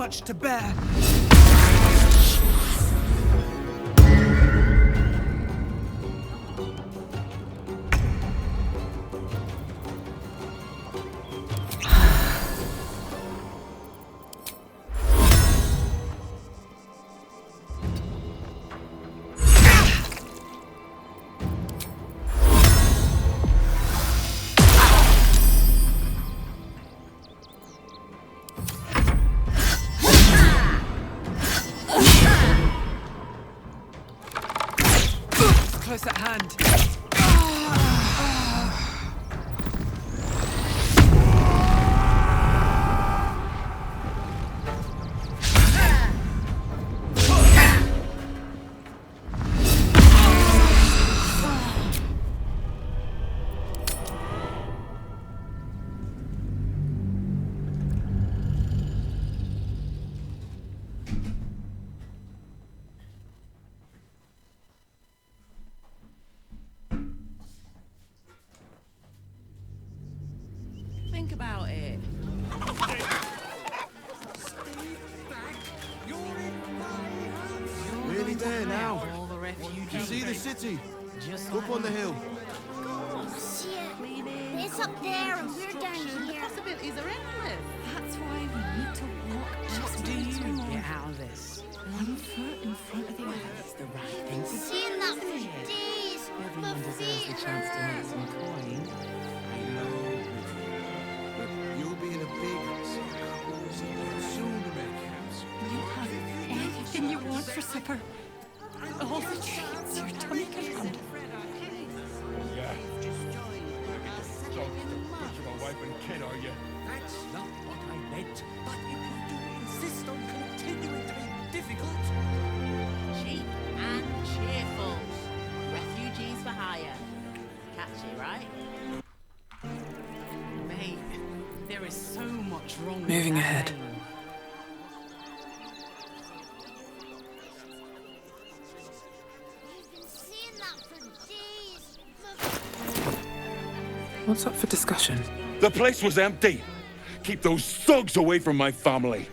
much to bear. Close at hand. Think about it. Nearly there now. All the refugees. You see the city? Just Up on the hill. It's up there and we're down The here. possibilities are endless. That's why we need to walk just Do a you little more. get out of this? One foot in front of the other. It's the right thing to do. Seeing that for days. Everyone deserves the chance to make some coin. I know. But you'll be in a big house. Cozy, soon to make house. You have anything you want for supper. All the treats your tummy can handle. Yeah. Picture my wife and kid, are you? That's not what I meant. But if you do insist on continuing to be difficult... Cheap and cheerful. Refugees for hire. Catchy, right? Mate, there is so much wrong with Moving that ahead. name. Seeing that for days. What's up for discussion? The place was empty. Keep those thugs away from my family.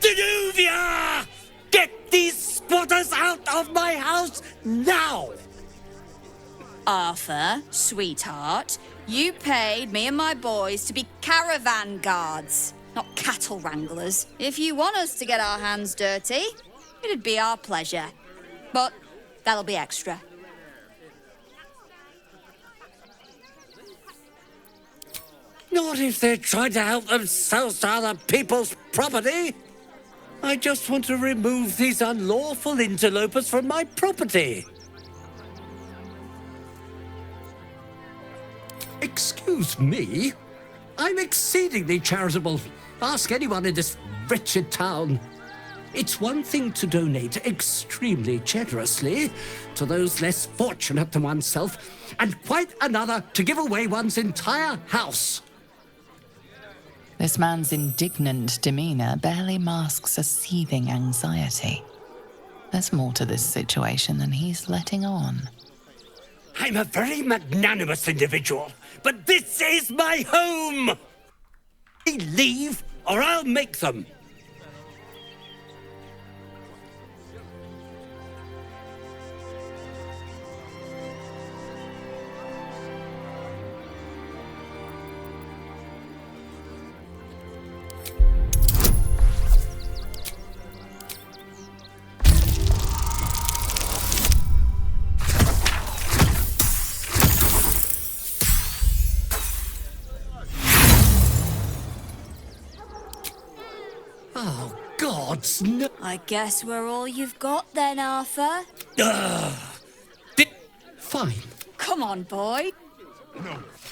Danuvia! Get these squatters out of my house now! Arthur, sweetheart, you paid me and my boys to be caravan guards, not cattle wranglers. If you want us to get our hands dirty, it'd be our pleasure. But that'll be extra. Not if they're trying to help themselves to other people's property. I just want to remove these unlawful interlopers from my property. Excuse me? I'm exceedingly charitable. Ask anyone in this wretched town. It's one thing to donate extremely generously to those less fortunate than oneself, and quite another to give away one's entire house. This man's indignant demeanour barely masks a seething anxiety. There's more to this situation than he's letting on. I'm a very magnanimous individual, but this is my home! Leave, or I'll make them. Oh, gods, no. I guess we're all you've got then, Arthur. Fine. Come on, boy.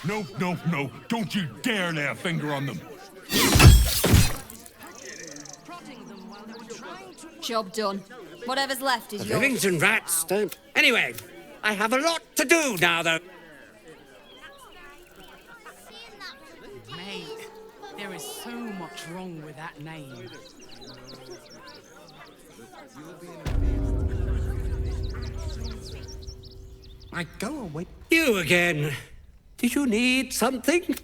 No. Don't you dare lay a finger on them. Job done. Whatever's left is yours. Rivington rats don't... Anyway, I have a lot to do now, though. Mate, there is so much wrong with that name. I go away. You again. Did you need something?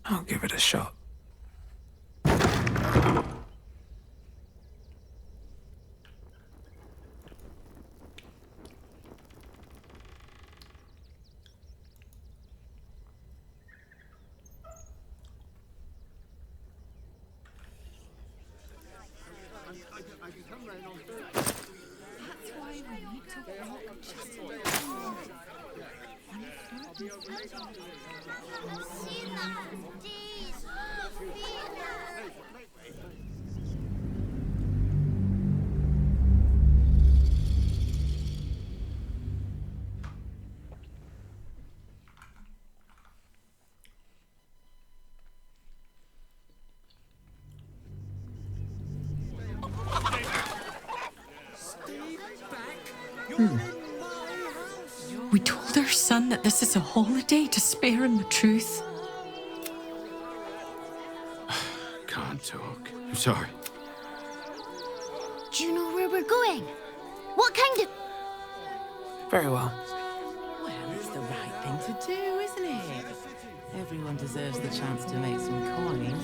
I'll give it a shot. We told our son that this is a holiday to spare him the truth. Can't talk. I'm sorry. Do you know where we're going? What kind of... Very well. Well, it's the right thing to do, isn't it? Everyone deserves the chance to make some coins.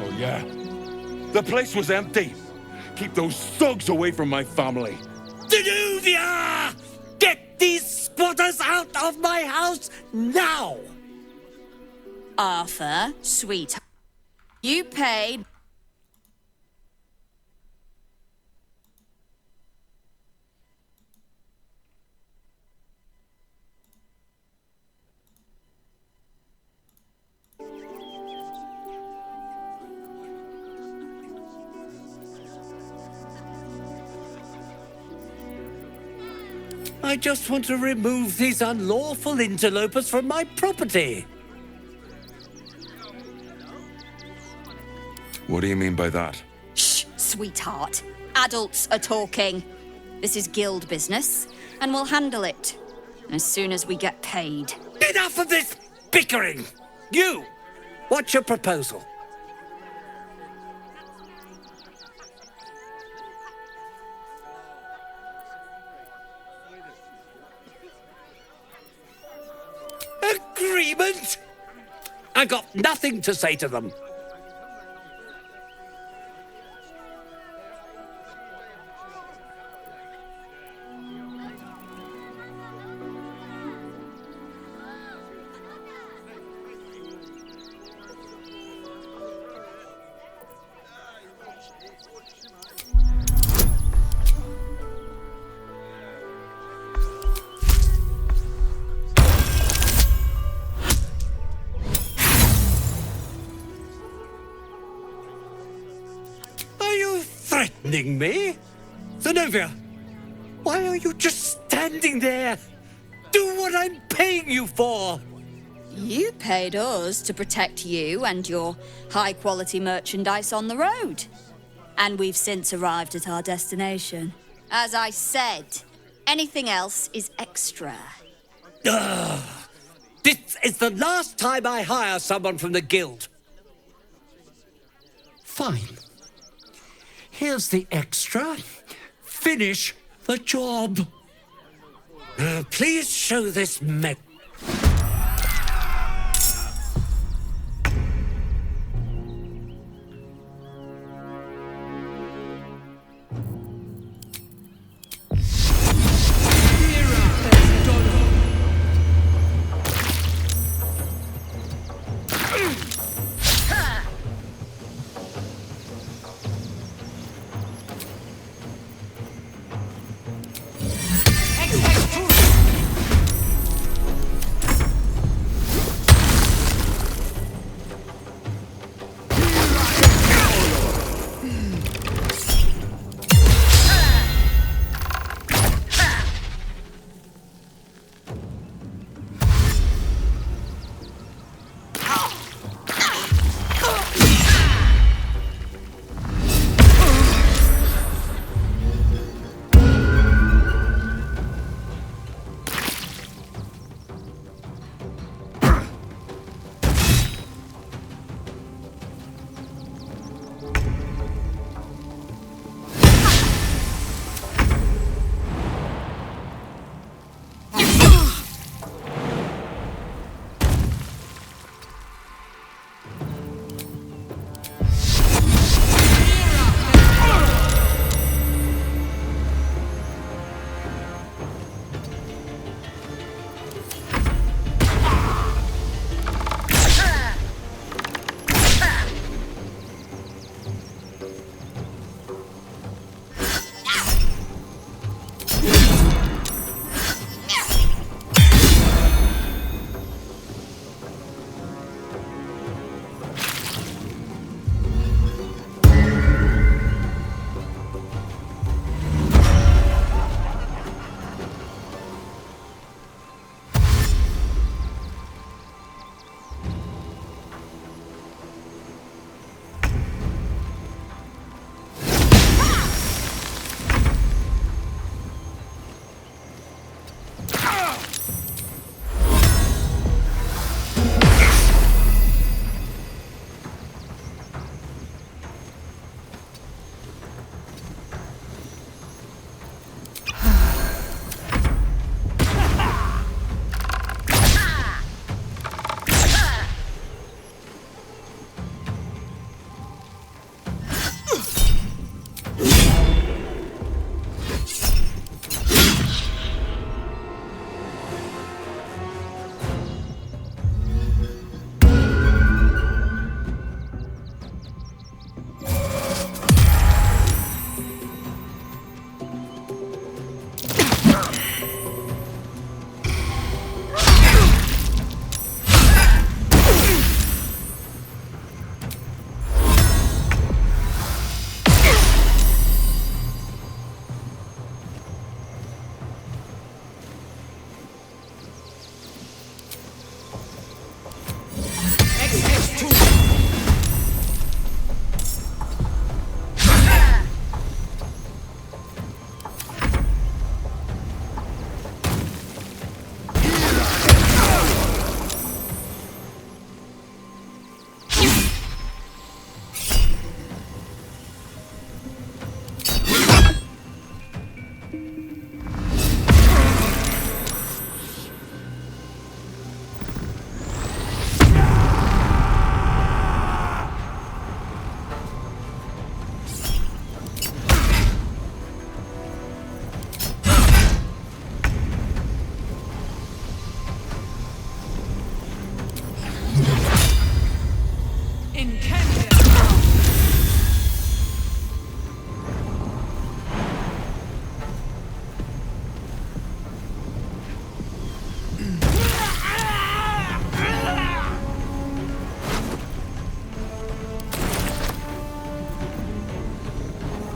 Oh, yeah? The place was empty. Keep those thugs away from my family. Danuvia! Get these squatters out of my house now! Arthur, sweetheart, you paid... I just want to remove these unlawful interlopers from my property. What do you mean by that? Shh, sweetheart. Adults are talking. This is guild business, and we'll handle it as soon as we get paid. Enough of this bickering! You! What's your proposal? Agreement? I got nothing to say to them. Threatening me? Zenobia, why are you just standing there? Do what I'm paying you for! You paid us to protect you and your high-quality merchandise on the road. And we've since arrived at our destination. As I said, anything else is extra. Ugh. This is the last time I hire someone from the guild. Fine. Here's the extra. Finish the job. Please show this map.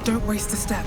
Don't waste a step.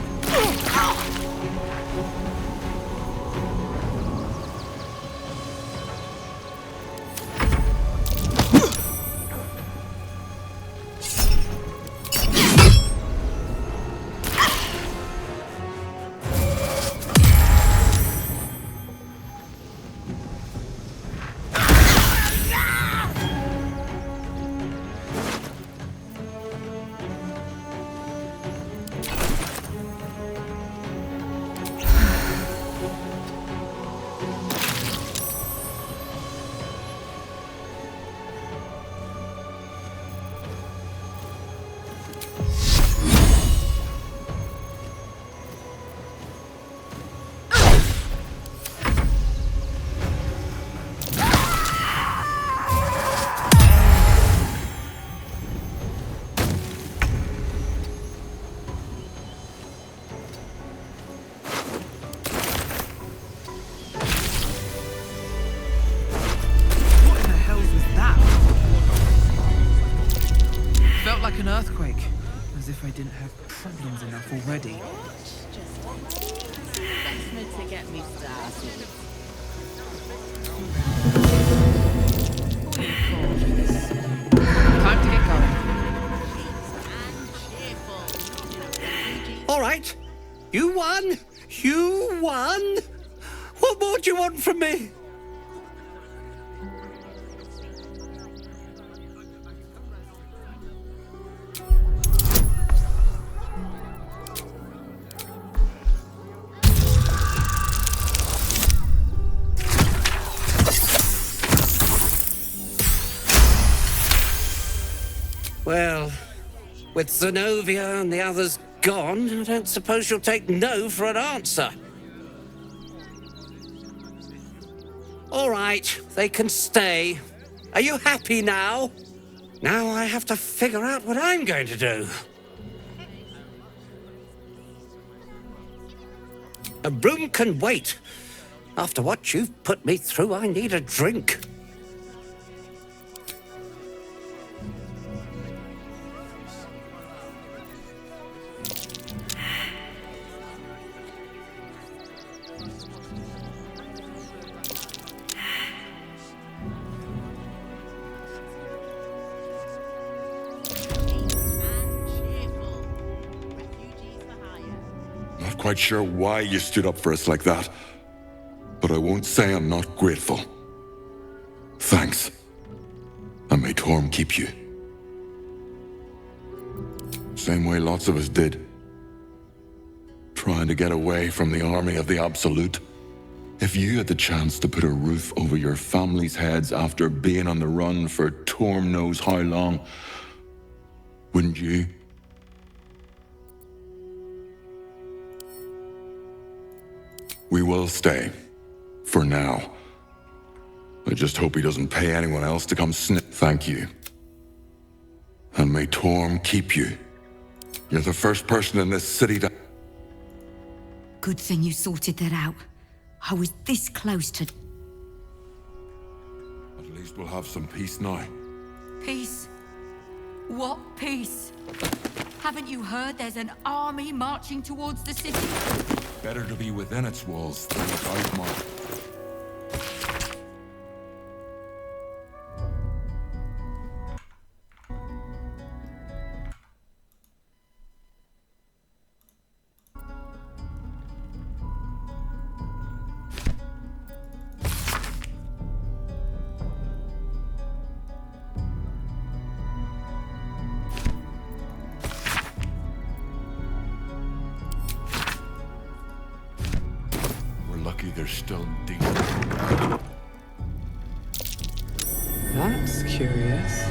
Like an earthquake, as if I didn't have problems enough already. Investment to get me started. Time to get going. All right. You won. You won. What more do you want from me? Well, with Zenobia and the others gone, I don't suppose you'll take no for an answer. All right, they can stay. Are you happy now? Now I have to figure out what I'm going to do. A room can wait. After what you've put me through, I need a drink. Not quite sure why you stood up for us like that, but I won't say I'm not grateful. Thanks. And may Torm keep you. Same way lots of us did. Trying to get away from the army of the Absolute. If you had the chance to put a roof over your family's heads after being on the run for Torm knows how long, wouldn't you? We will stay. For now. I just hope he doesn't pay anyone else to come Thank you. And may Torm keep you. You're the first person in this city to... Good thing you sorted that out. I was this close to... At least we'll have some peace now. Peace? What peace? Haven't you heard there's an army marching towards the city? Better to be within its walls than without more. They're still deep. That's curious.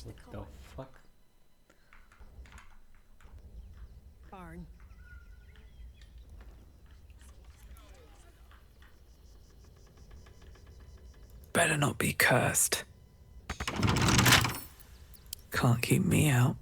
What the fuck? Barn. Better not be cursed. Can't keep me out.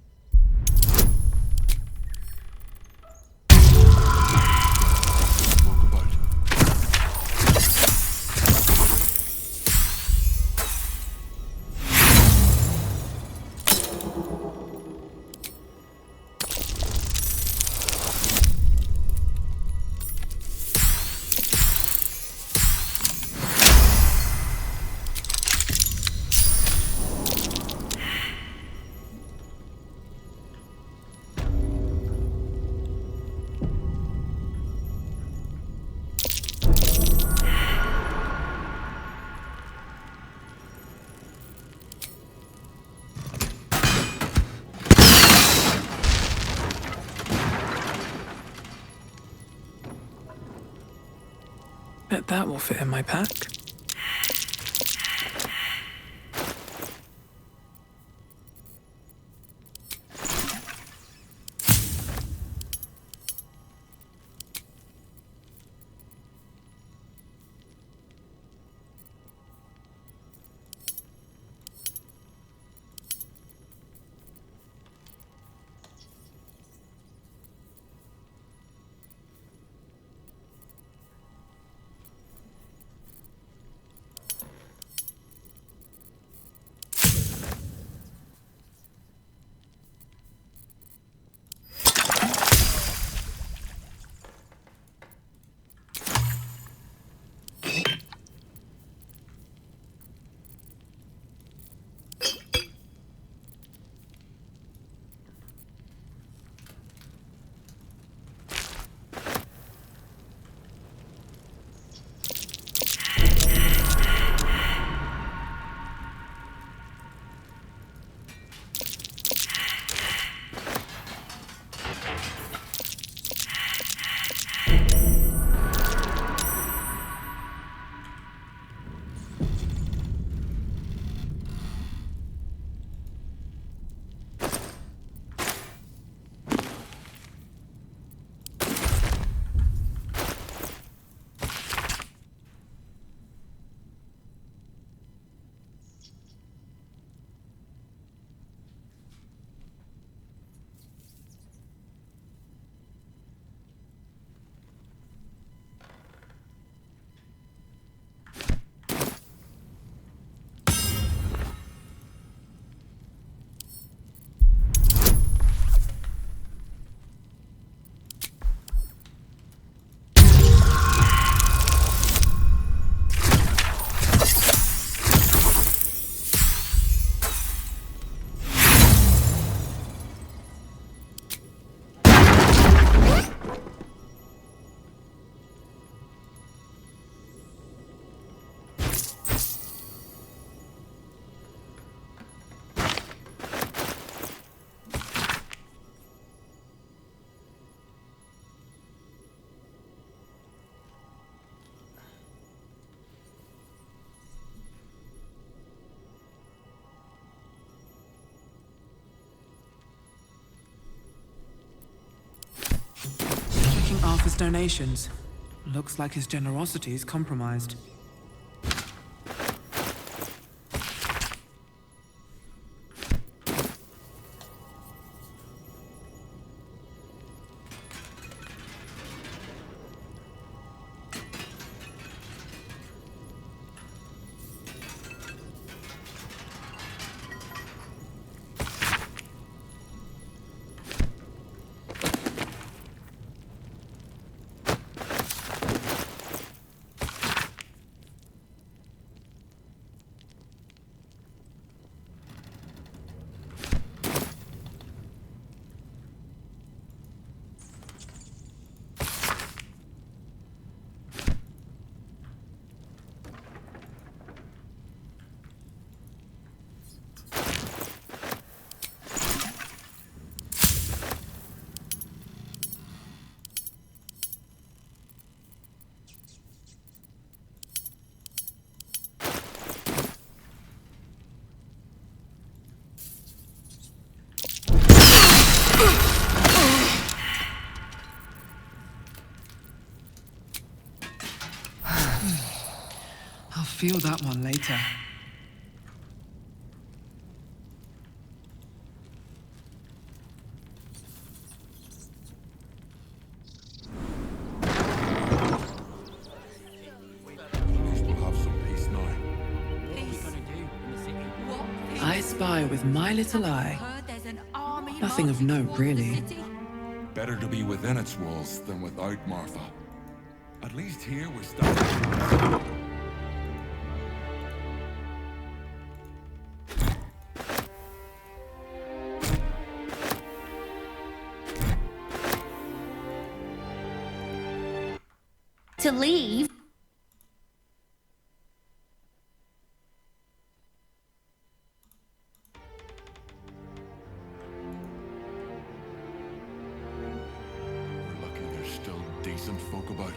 Bet that will fit in my pack. Checking Arthur's donations. Looks like his generosity is compromised. I'll feel that one later. I spy with my little eye. Nothing of note, really. Better to be within its walls than without, Martha. At least here we're starting. To leave? We're lucky there's still decent folk about.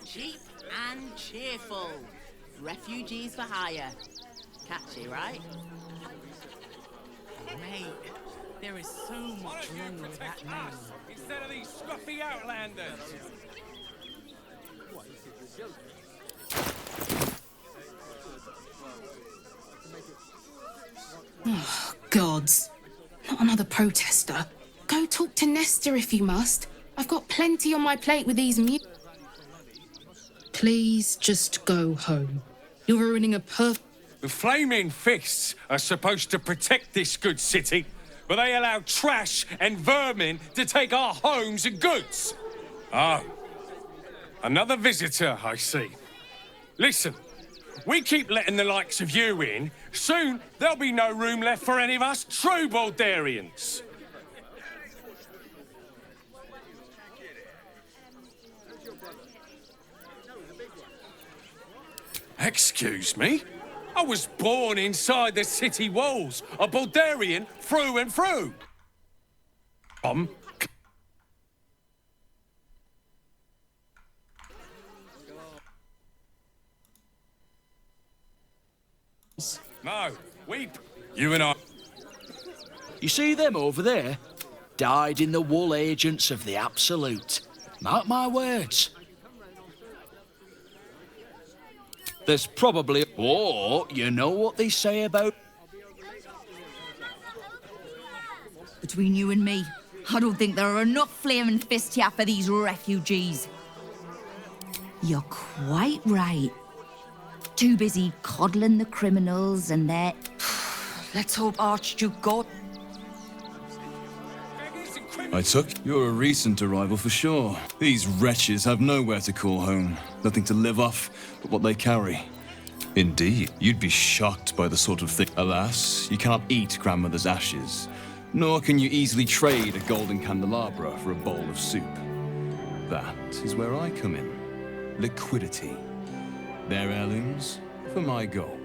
Cheap and cheerful. Refugees for hire. Catchy, right? Mate, there is so much wrong with that name. Instead of these scruffy outlanders. Oh, gods. Not another protester. Go talk to Nestor if you must. I've got plenty on my plate with these Please just go home. You're ruining a The flaming fists are supposed to protect this good city, but they allow trash and vermin to take our homes and goods. Oh, another visitor, I see. Listen, we keep letting the likes of you in, soon there'll be no room left for any of us true Baldurians. Excuse me? I was born inside the city walls, a Baldurian through and through. No, you and I. You see them over there? Died in the wool agents of the Absolute. Mark my words. There's probably... Oh, you know what they say about... Between you and me, I don't think there are enough flaming fists here for these refugees. You're quite right. Too busy coddling the criminals and their... Let's hope Archduke God. I took. You're a recent arrival for sure. These wretches have nowhere to call home. Nothing to live off but what they carry. Indeed, you'd be shocked by the sort of thing. Alas, you cannot eat grandmother's ashes, nor can you easily trade a golden candelabra for a bowl of soup. That is where I come in. Liquidity. Their heirlooms for my gold.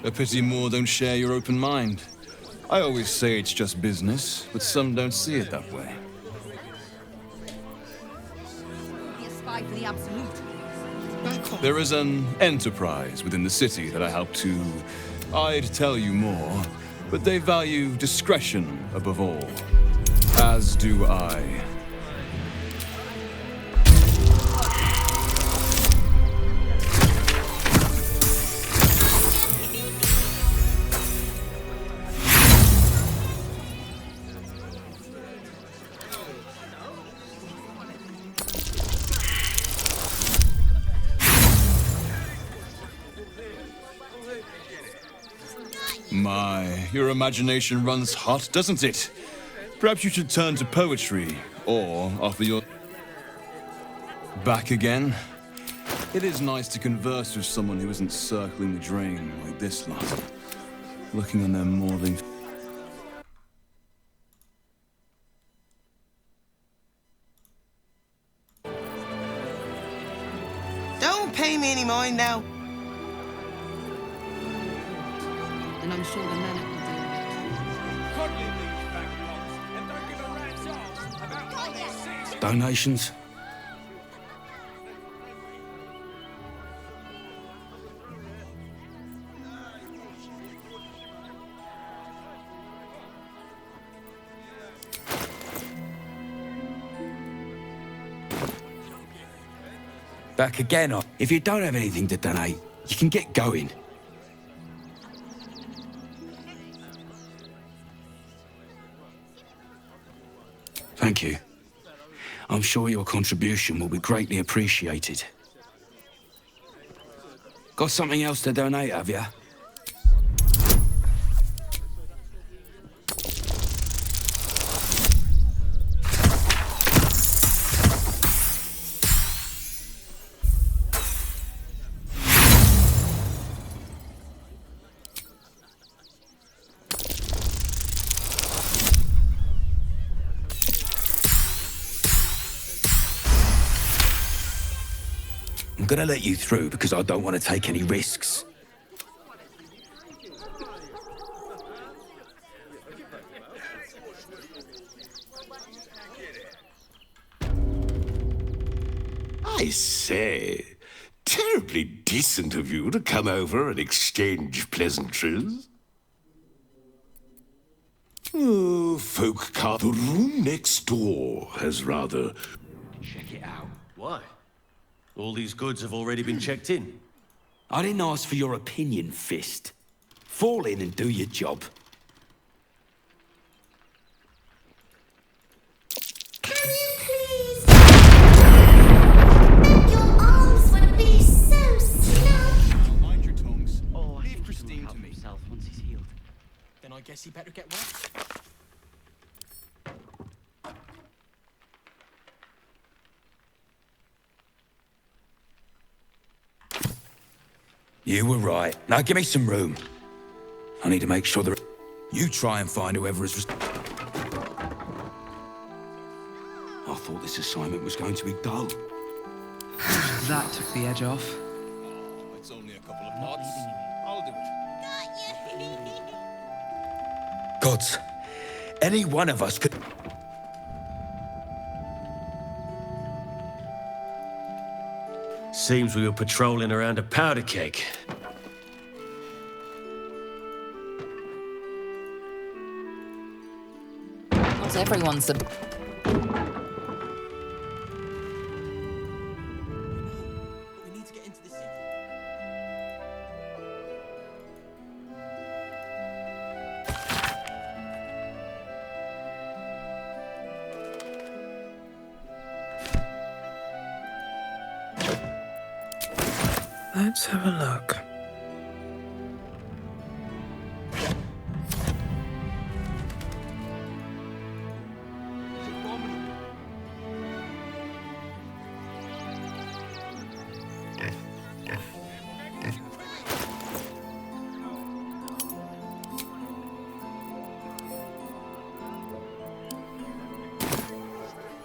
A pity more don't share your open mind. I always say it's just business, but some don't see it that way. Be a spy for the Absolute. There is an enterprise within the city that I help to... I'd tell you more, but they value discretion above all. As do I. My, your imagination runs hot, doesn't it? Perhaps you should turn to poetry, or offer your... Back again? It is nice to converse with someone who isn't circling the drain like this lot. Looking on their maudlin... Don't pay me any mind now. And I'm sure the Nana will do. Donations? Back again. If you don't have anything to donate, you can get going. Thank you. I'm sure your contribution will be greatly appreciated. Got something else to donate, have you? I'm gonna let you through because I don't want to take any risks. I say, terribly decent of you to come over and exchange pleasantries. Oh, folk can't. The room next door has rather... Check it out. What? All these goods have already been checked in. I didn't ask for your opinion, Fist. Fall in and do your job. Can you please? Your arms would be so snug. Mind your tongues. Oh, Leave Christine to me. Himself once he's healed. Then I guess he better get well. You were right. Now give me some room. I need to make sure that... You try and find whoever is... I thought this assignment was going to be dull. That took the edge off. It's only a couple of knots. I'll do it. Gods, any one of us could... Seems we were patrolling around a powder keg. Not everyone's a... We need to get into the city. Let's have a look.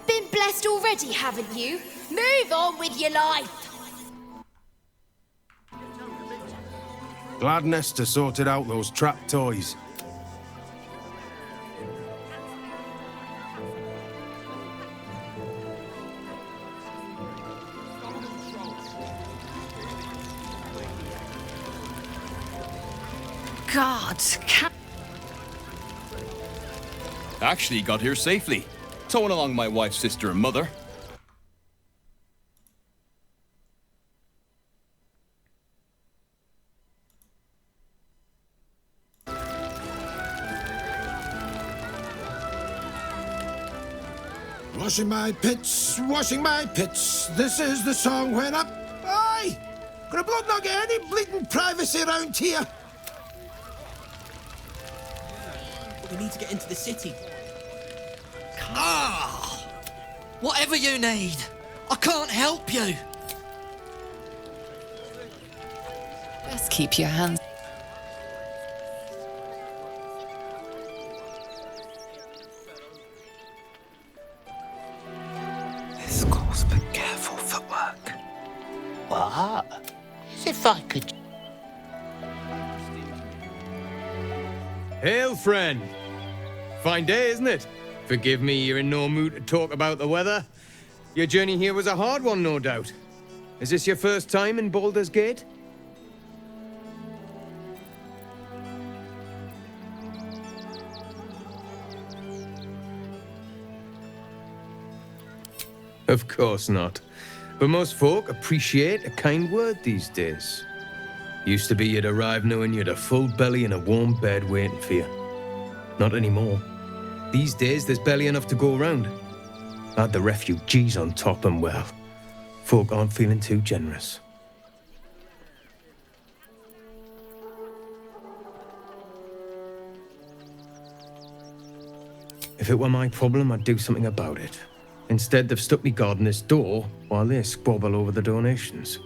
Been blessed already, haven't you? Move on with your life. Glad Nestor sorted out those trap toys. Gods, Actually got here safely. Towing along my wife's sister and mother. Washing my pits, this is the song when up. Aye! Gonna blood not get any bleeding privacy around here. We need to get into the city. Ah! Whatever you need, I can't help you. Best keep your hands... Escorts, but careful footwork. What? As if I could... Hail, friend. Fine day, isn't it? Forgive me, you're in no mood to talk about the weather. Your journey here was a hard one, no doubt. Is this your first time in Baldur's Gate? Of course not. But most folk appreciate a kind word these days. Used to be you'd arrive knowing you'd a full belly and a warm bed waiting for you. Not anymore. These days, there's barely enough to go around. Add the refugees on top and, well, folk aren't feeling too generous. If it were my problem, I'd do something about it. Instead, they've stuck me guard in this door while they squabble over the donations.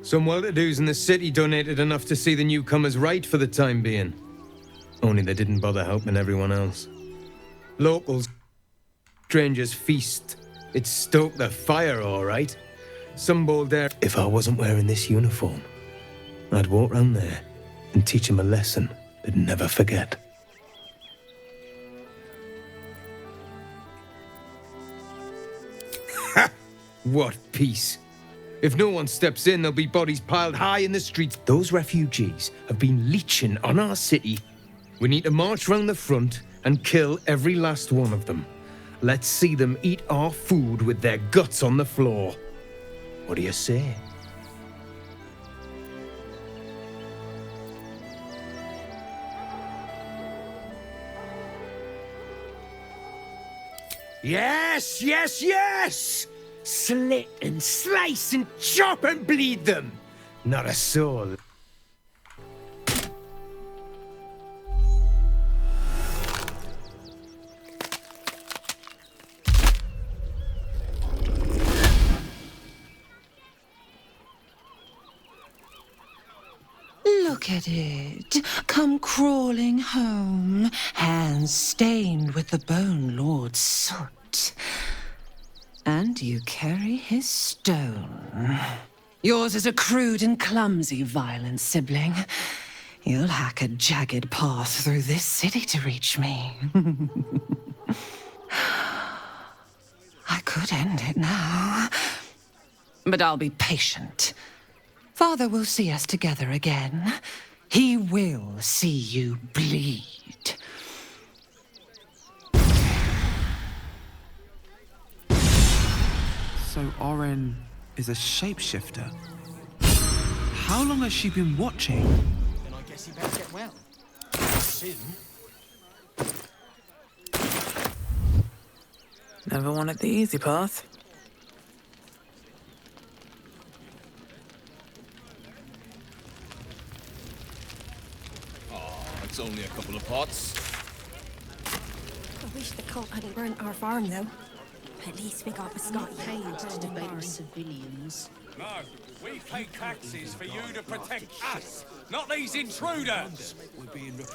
Some well-to-dos in the city donated enough to see the newcomers right for the time being. Only they didn't bother helping everyone else. Locals, strangers feast. It stoked the fire, all right. Some bold dare. If I wasn't wearing this uniform, I'd walk round there and teach them a lesson they'd never forget. What peace. If no one steps in, there'll be bodies piled high in the streets. Those refugees have been leeching on our city. We need to march round the front and kill every last one of them. Let's see them eat our food with their guts on the floor. What do you say? Yes, yes, yes! Slit and slice and chop and bleed them! Not a soul. Look at it, come crawling home, hands stained with the Bone Lord's soot. And you carry his stone. Yours is a crude and clumsy, violent sibling. You'll hack a jagged path through this city to reach me. I could end it now, but I'll be patient. Father will see us together again. He will see you bleed. So Oren is a shapeshifter. How long has she been watching? Then I guess you better get well. Soon. Never wanted the easy path. It's only a couple of pots. I wish the cult hadn't burnt our farm, though. At least we got Scott paid to debate the civilians. No, we pay taxes for you to protect us, not these intruders.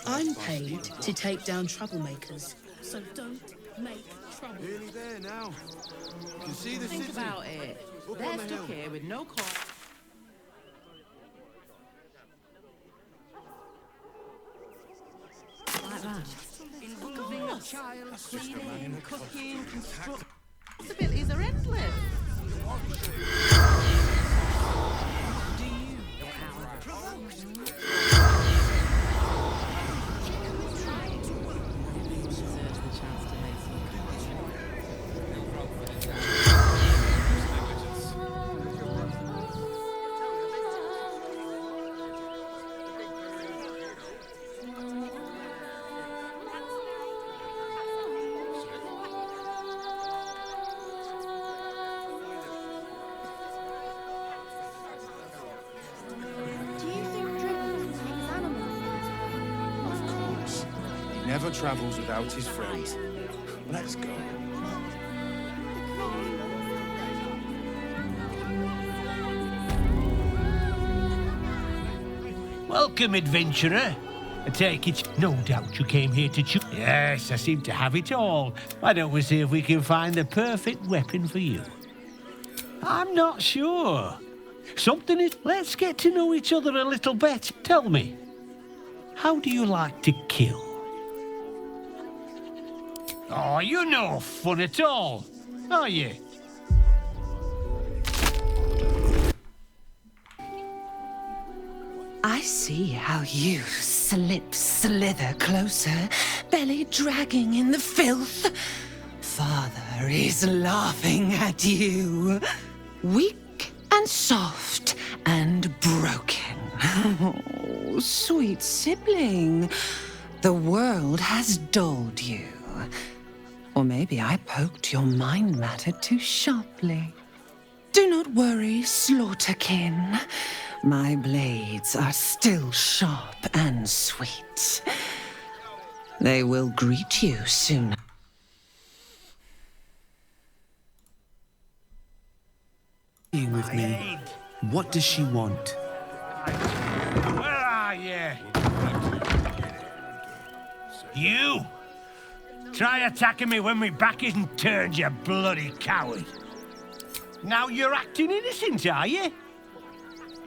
I'm paid to take down troublemakers, so don't make trouble. Nearly there now. You can see the Think city. about it. Up They're on the stuck hill. here with no cost. Like that. Involving a child, cleaning, cooking, construction. Possibilities are endless. Do you know how it provokes? Deserves the chance to make Never travels without his friends. Let's go. Welcome, adventurer. I take it, no doubt you came here to choose. Yes, I seem to have it all. Why don't we see if we can find the perfect weapon for you? I'm not sure. Something is... Let's get to know each other a little better. Tell me, how do you like to kill? Oh, you're no fun at all, are you? I see how you slither closer, belly dragging in the filth. Father is laughing at you. Weak and soft and broken. Oh, sweet sibling. The world has dulled you. Or maybe I poked your mind matter too sharply. Do not worry, slaughterkin. My blades are still sharp and sweet. They will greet you soon. Being with me. What does she want? Where are you? You? Try attacking me when my back isn't turned, you bloody coward. Now you're acting innocent, are you?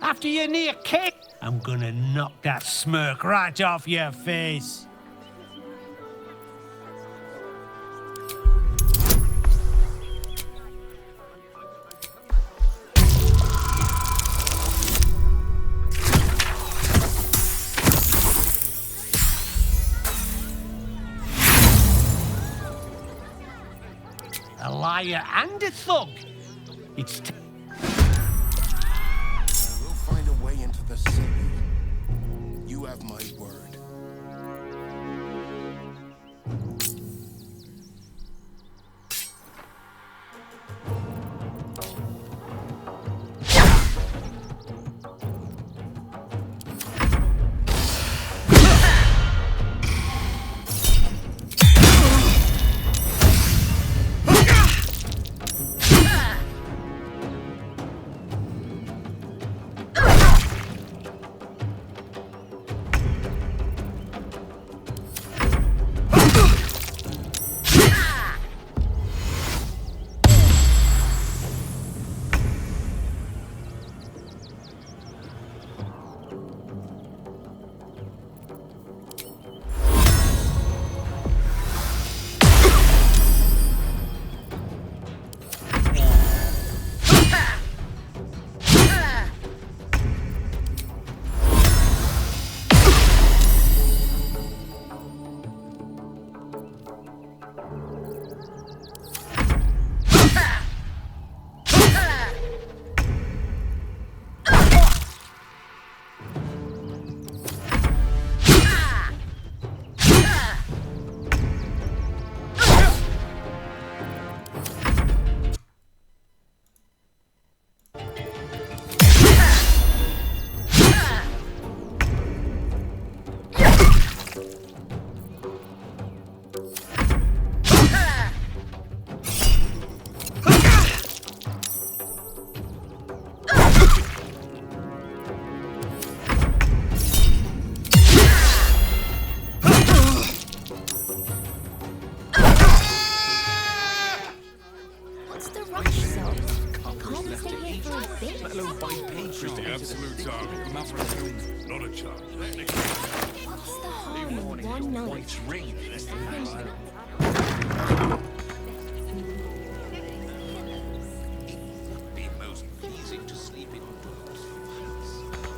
After your near kick, I'm gonna knock that smirk right off your face. A liar and a thug. It's have my word.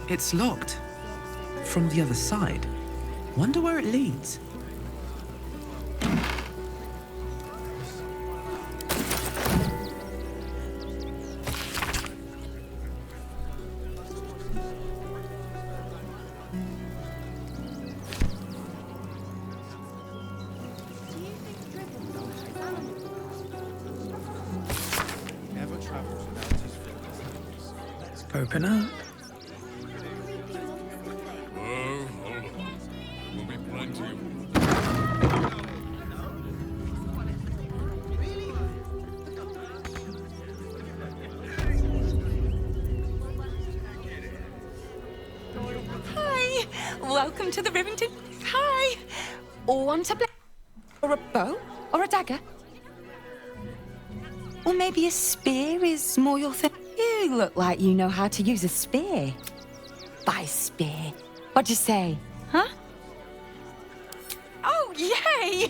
It's locked. From the other side. Wonder where it leads. Never travels without his fingers. Let's go. Open up. Whoa, hold on. There'll be plenty of... Hi! Welcome to the Rivington. Hi! Want a blade? Or a bow? Or a dagger? Or maybe a spear is more your thing? You look like you know how to use a spear. By spear. What'd you say? Huh? Oh, yay!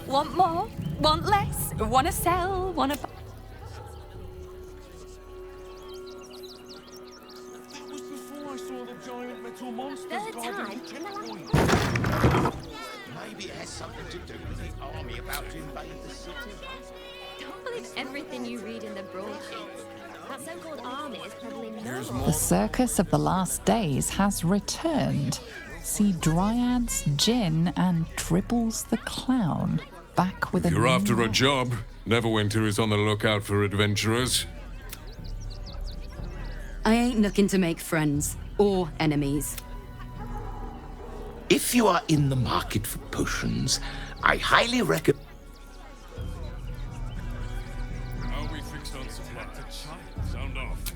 Want more? Want less? Wanna sell? Wanna buy? That was before I saw the giant metal monsters Third guarding time the in the checkpoint. Maybe it has something to do with the army about to invade the city. Don't believe everything you read in the broadsheets. That so-called army is probably no The circus of the last days has returned. See Dryads, Jinn, and Dribbles the Clown back with If a you're new after a job, Neverwinter is on the lookout for adventurers. I ain't looking to make friends or enemies. If you are in the market for potions, I highly recommend... Are we fixed on supply? Sound off.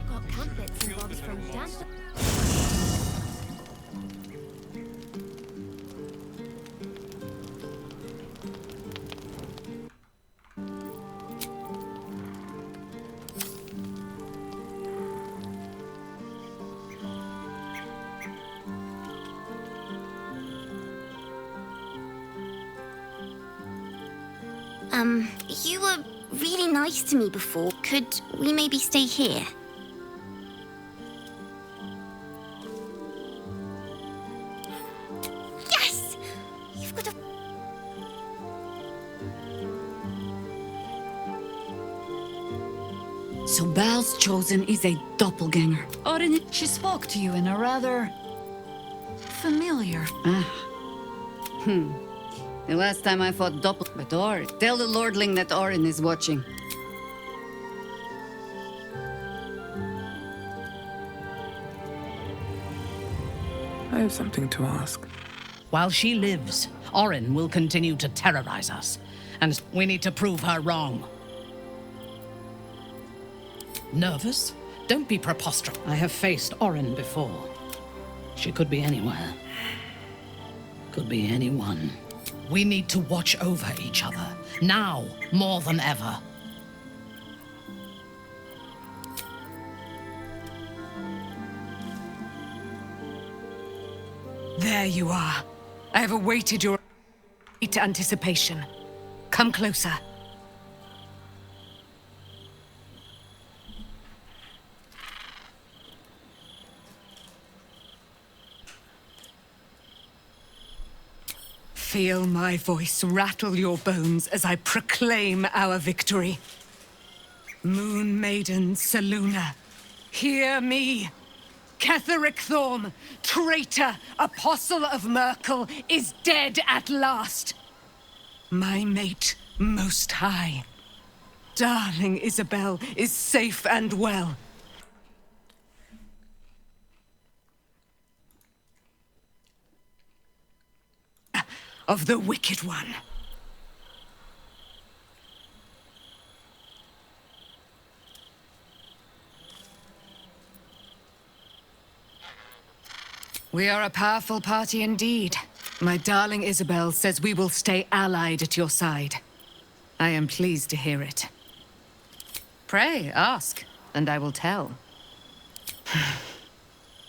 Got camp bits and bobs from Dan. You were really nice to me before. Could we maybe stay here? Yes! You've got a... So Bal's chosen is a doppelganger. Orin, she spoke to you in a rather... familiar... The last time I fought but Orin, tell the Lordling that Orin is watching. I have something to ask. While she lives, Orin will continue to terrorize us, and we need to prove her wrong. Nervous? Don't be preposterous. I have faced Orin before. She could be anywhere. Could be anyone. We need to watch over each other, now more than ever. There you are. I have awaited your anticipation. Come closer. Feel my voice rattle your bones as I proclaim our victory. Moon Maiden Selûne, hear me. Ketheric Thorm, traitor, apostle of Merkel, is dead at last. My mate, Most High. Darling Isabel is safe and well. Of the Wicked One. We are a powerful party indeed. My darling Isabel says we will stay allied at your side. I am pleased to hear it. Pray, ask, and I will tell.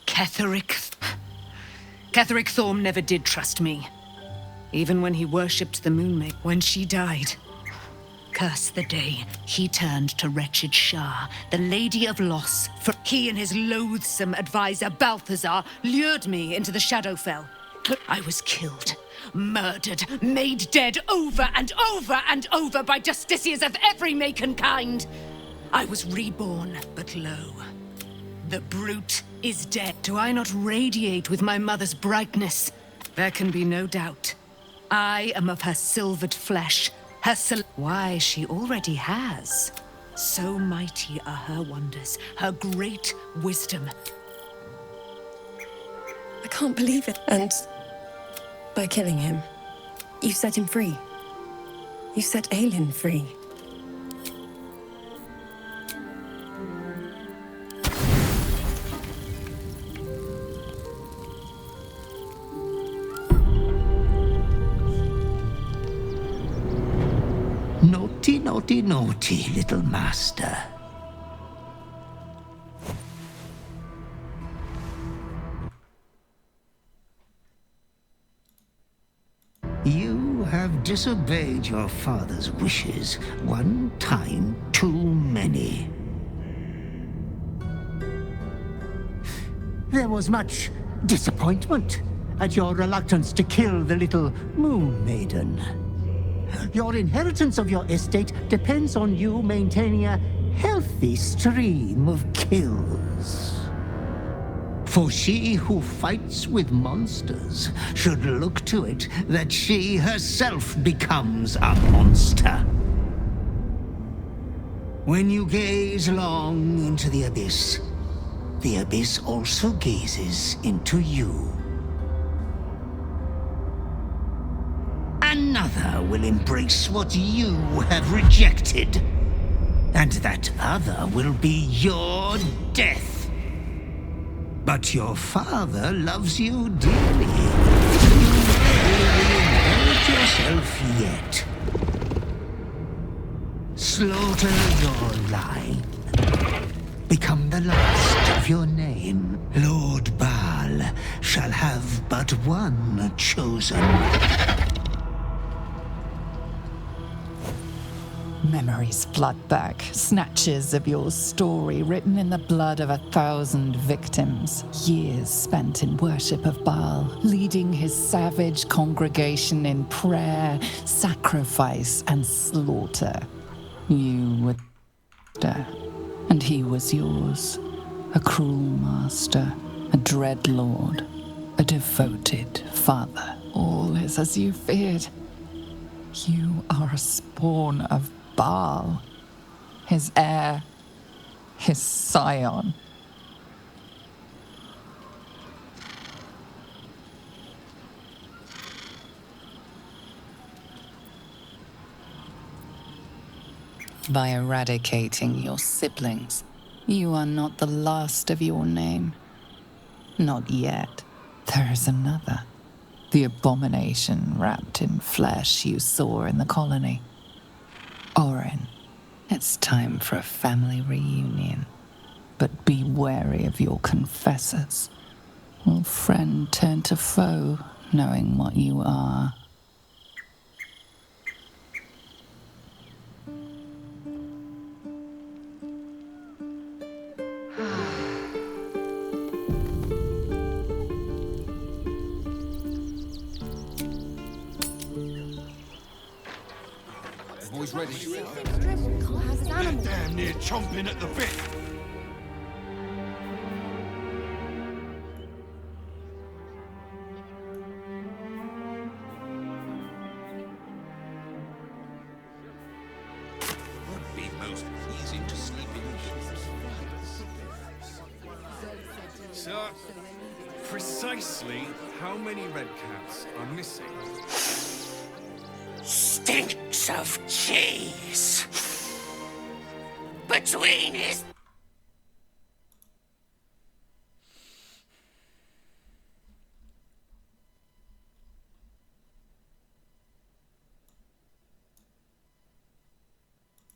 Ketheric Thorm never did trust me. Even when he worshipped the Moonmaid, when she died. Curse the day he turned to wretched Shah, the Lady of Loss, for he and his loathsome advisor Balthazar lured me into the Shadowfell. I was killed, murdered, made dead over and over and over by justiciars of every make and kind. I was reborn, but lo, the brute is dead. Do I not radiate with my mother's brightness? There can be no doubt. I am of her silvered flesh, why, she already has. So mighty are her wonders, her great wisdom. I can't believe it. And by killing him, you set him free. You set Aelin free. Naughty, naughty, naughty, little master. You have disobeyed your father's wishes one time too many. There was much disappointment at your reluctance to kill the little Moon Maiden. Your inheritance of your estate depends on you maintaining a healthy stream of kills. For she who fights with monsters should look to it that she herself becomes a monster. When you gaze long into the abyss also gazes into you. other will embrace what you have rejected. And that other will be your death. But your father loves you dearly. You will inherit yourself yet. Slaughter your line. Become the last of your name. Lord Baal shall have but one chosen. Memories flood back, snatches of your story written in the blood of 1,000 victims. Years spent in worship of Baal, leading his savage congregation in prayer, sacrifice, and slaughter. You were there, and he was yours. A cruel master, a dread lord, a devoted father. All is as you feared. You are a spawn of Baal, his heir, his scion. By eradicating your siblings, you are not the last of your name. Not yet. There is another. The abomination wrapped in flesh you saw in the colony. Orin, it's time for a family reunion. But be wary of your confessors. Will friend turn to foe, knowing what you are? Boys ready? How's his animal? Damn near chomping at the bit. Would be most pleasing to sleep in. So, precisely how many red caps are missing? Stinks of cheese. Between his...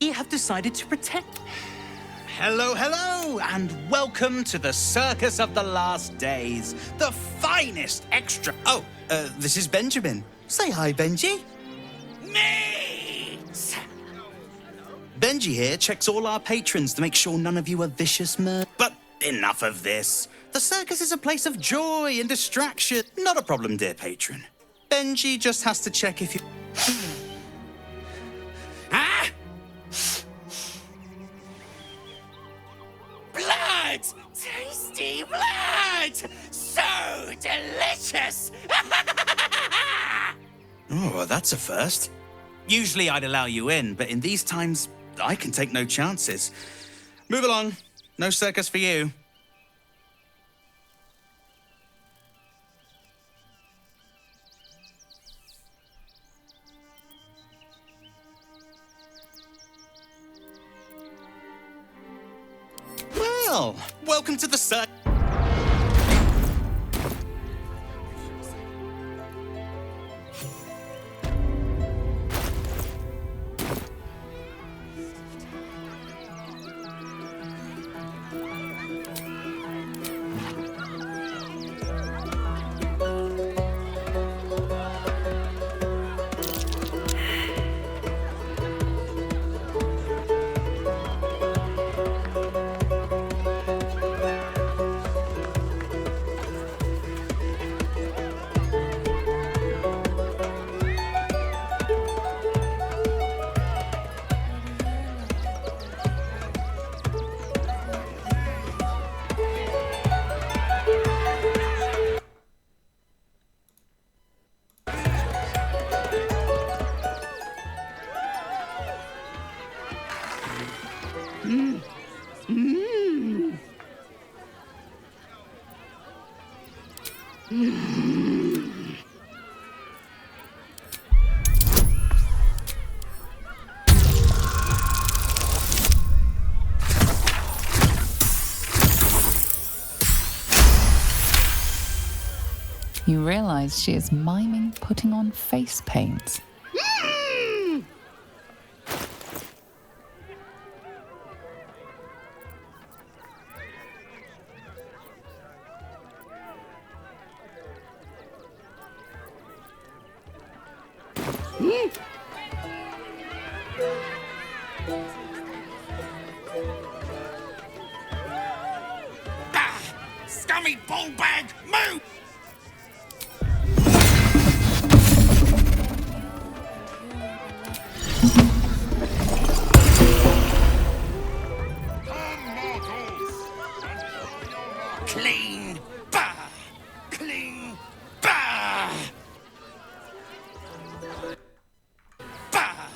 We have decided to protect. Hello, hello, and welcome to the Circus of the Last Days, the finest extra. Oh, this is Benjamin. Say hi, Benji. Meat! Benji here checks all our patrons to make sure none of you are vicious But enough of this. The circus is a place of joy and distraction. Not a problem, dear patron. Benji just has to check if you... Ah! Blood! Tasty blood! So delicious! Oh, that's a first. Usually I'd allow you in, but in these times, I can take no chances. Move along. No circus for you. Well, welcome to the circus. You realize she is miming putting on face paint. Scummy ballbag, move! Clean, bah! Clean, bah! Bah!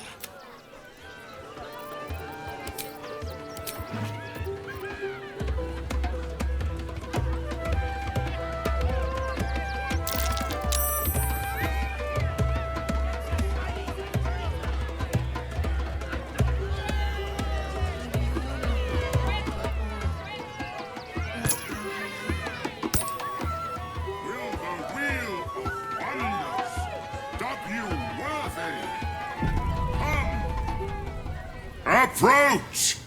Approach,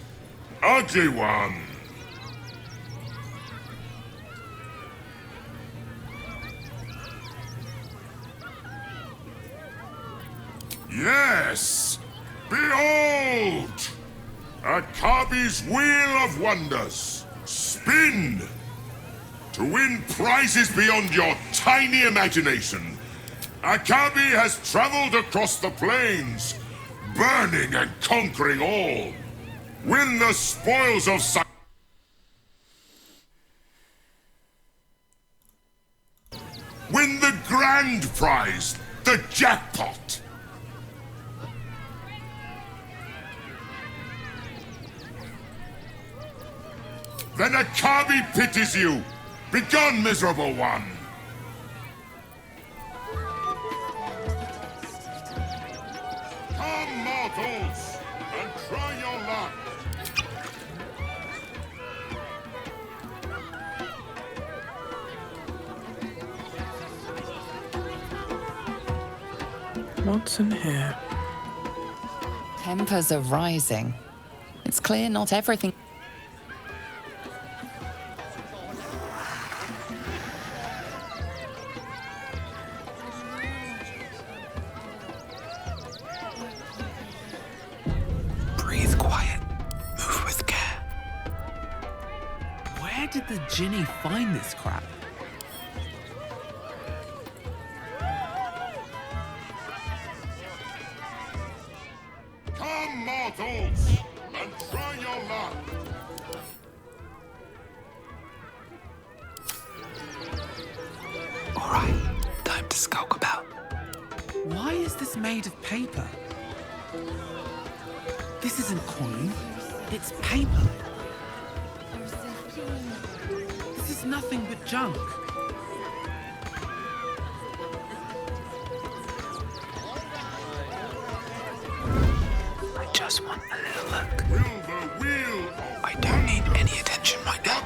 ugly one. Yes, behold, Akabi's Wheel of Wonders. Spin to win prizes beyond your tiny imagination. Akabi has traveled across the plains, burning and conquering all. Win the spoils of win the grand prize, the jackpot. Then Akabi pities you. Begone, miserable one. Come, mortals, and try your luck. What's in here? Tempers are rising. It's clear not everything. Breathe quiet. Move with care. Where did the Jinny find this crap? Come, mortals, and try your luck. All right, time to skulk about. Why is this made of paper? This isn't coin, it's paper. This is nothing but junk. I just want a little look. I don't need any attention right now.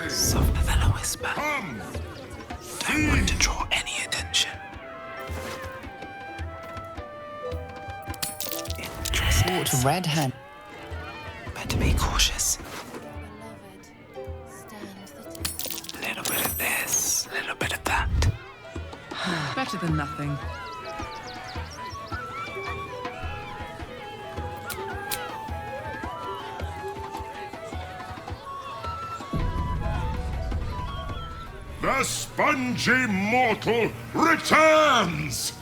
Softer than a whisper. Don't want to draw any attention. Short red hand. Better be cautious. A little bit of this, a little bit of that. Better than nothing. The spongy mortal returns!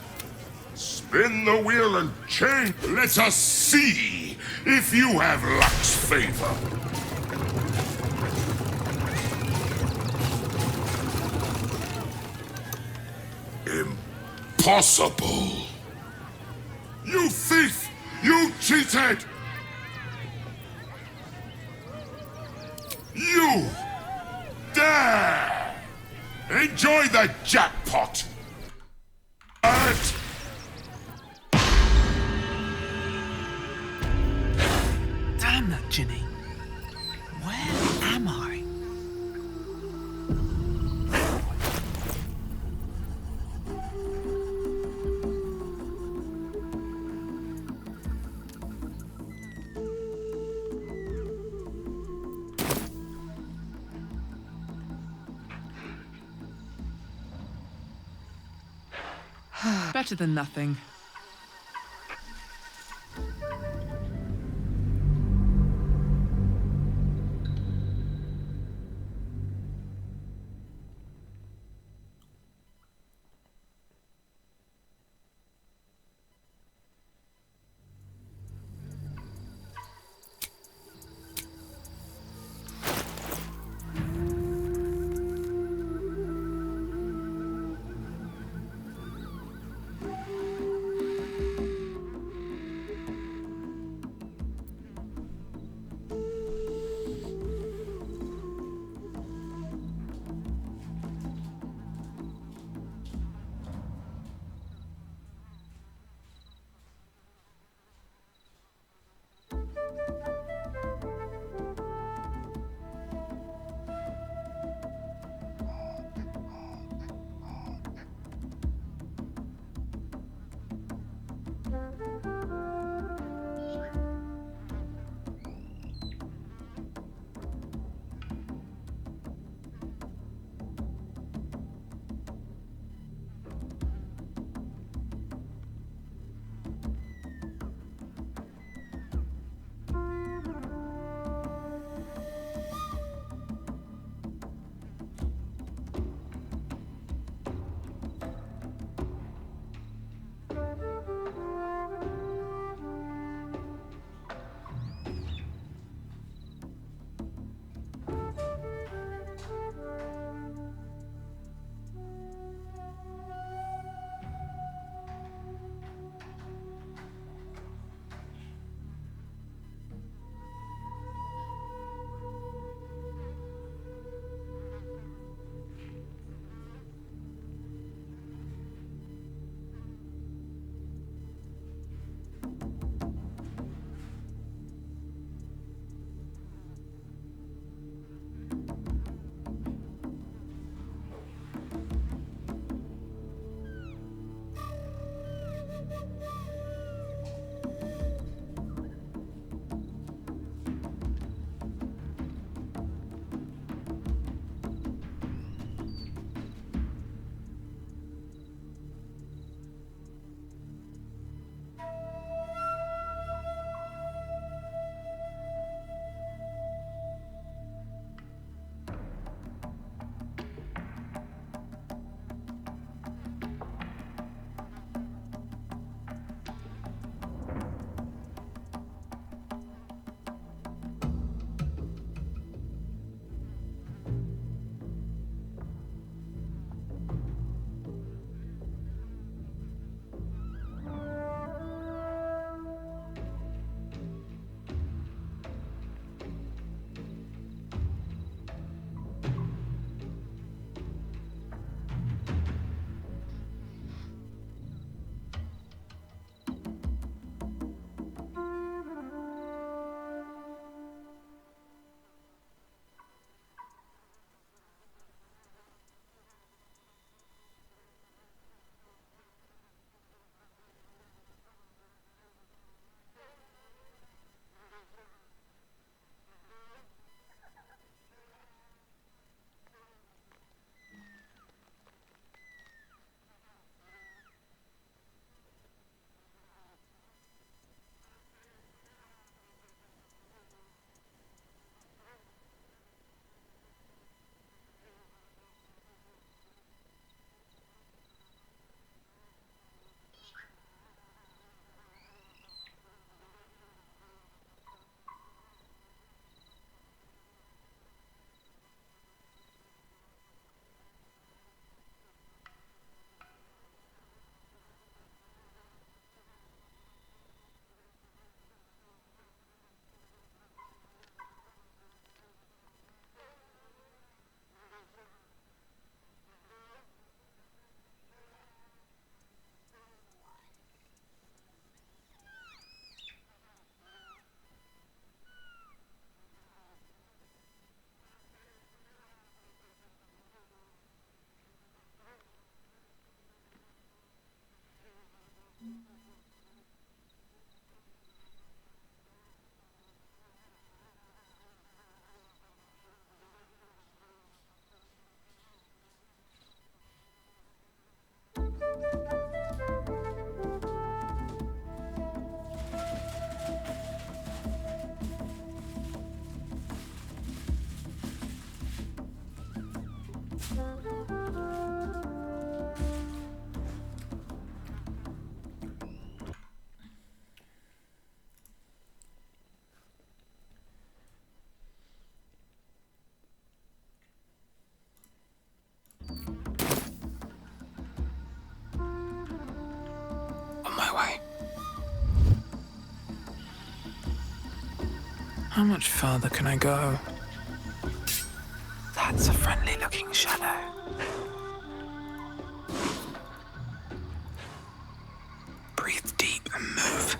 Spin the wheel and change. Let us see if you have luck's favor. Impossible! You thief! You cheated! You dare! Enjoy the jackpot! Damn that Jinny. Where am I? Better than nothing. How much further can I go? That's a friendly-looking shadow. Breathe deep and move.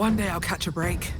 One day I'll catch a break.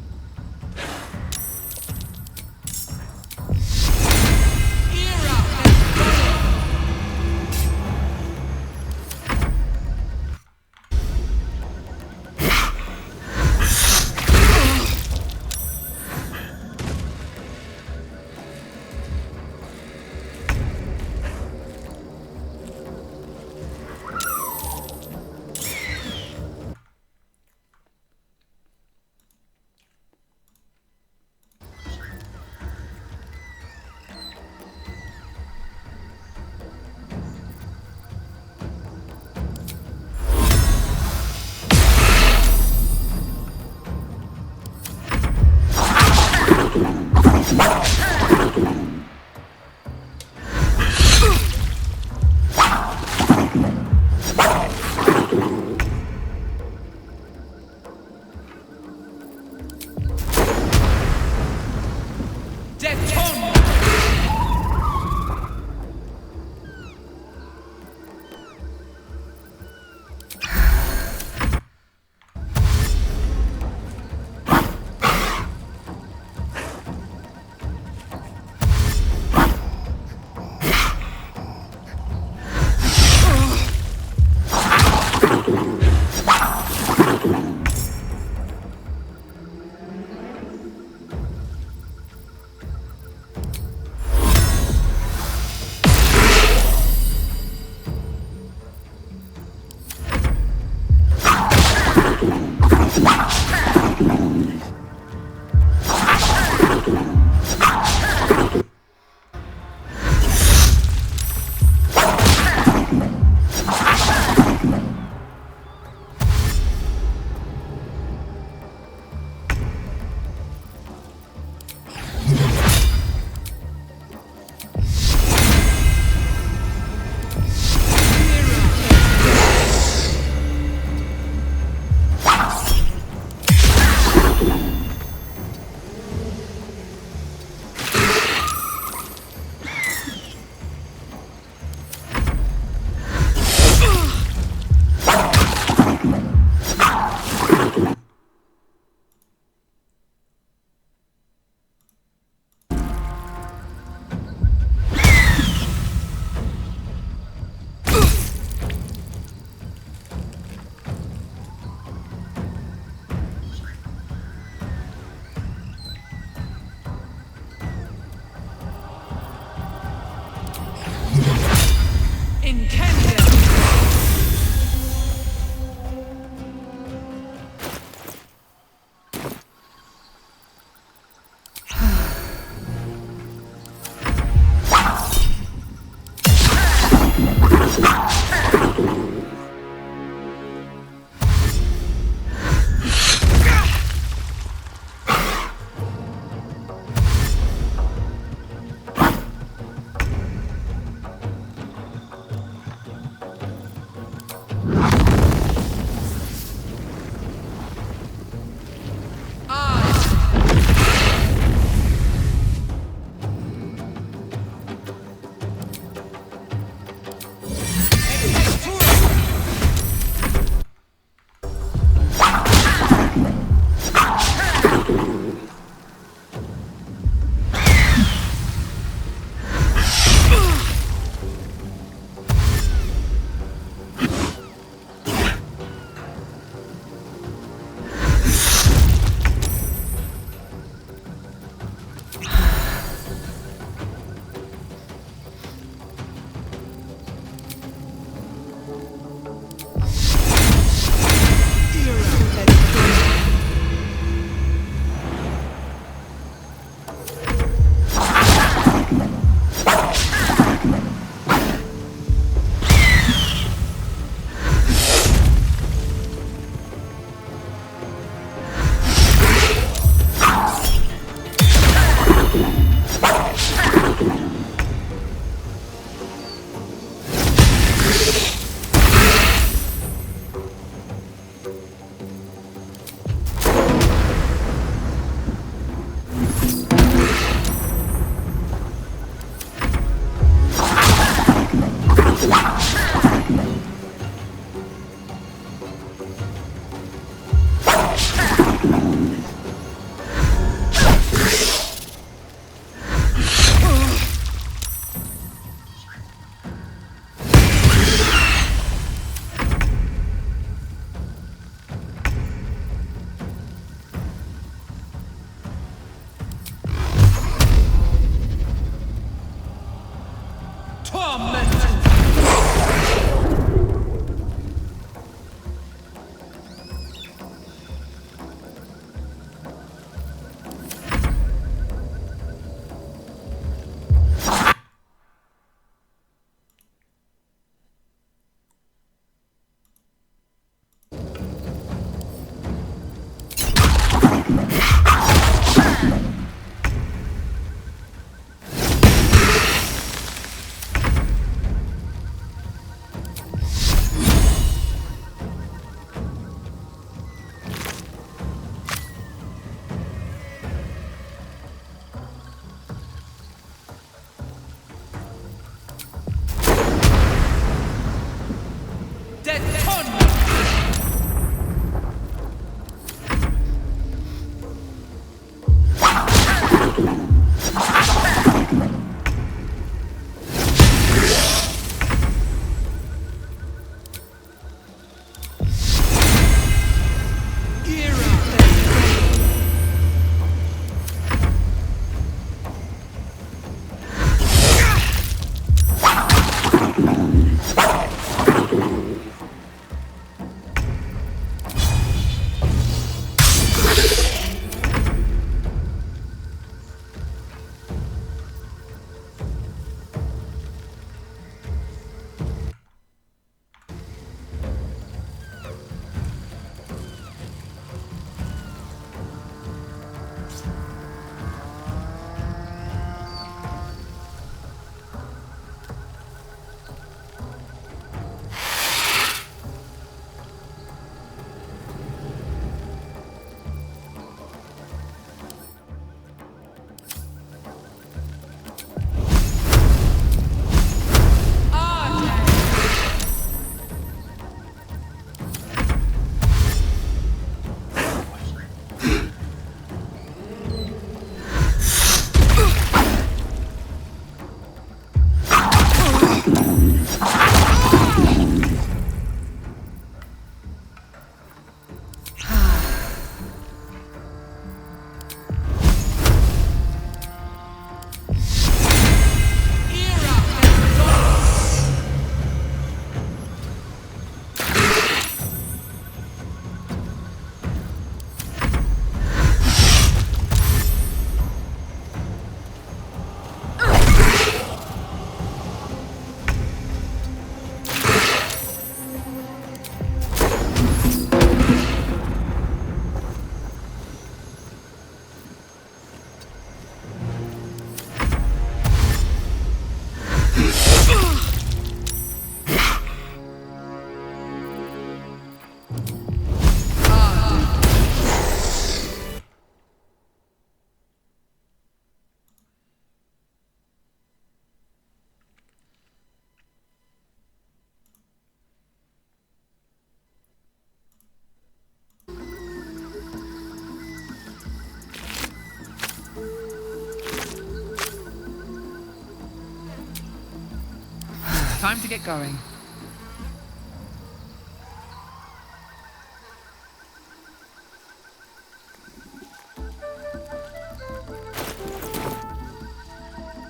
Time to get going.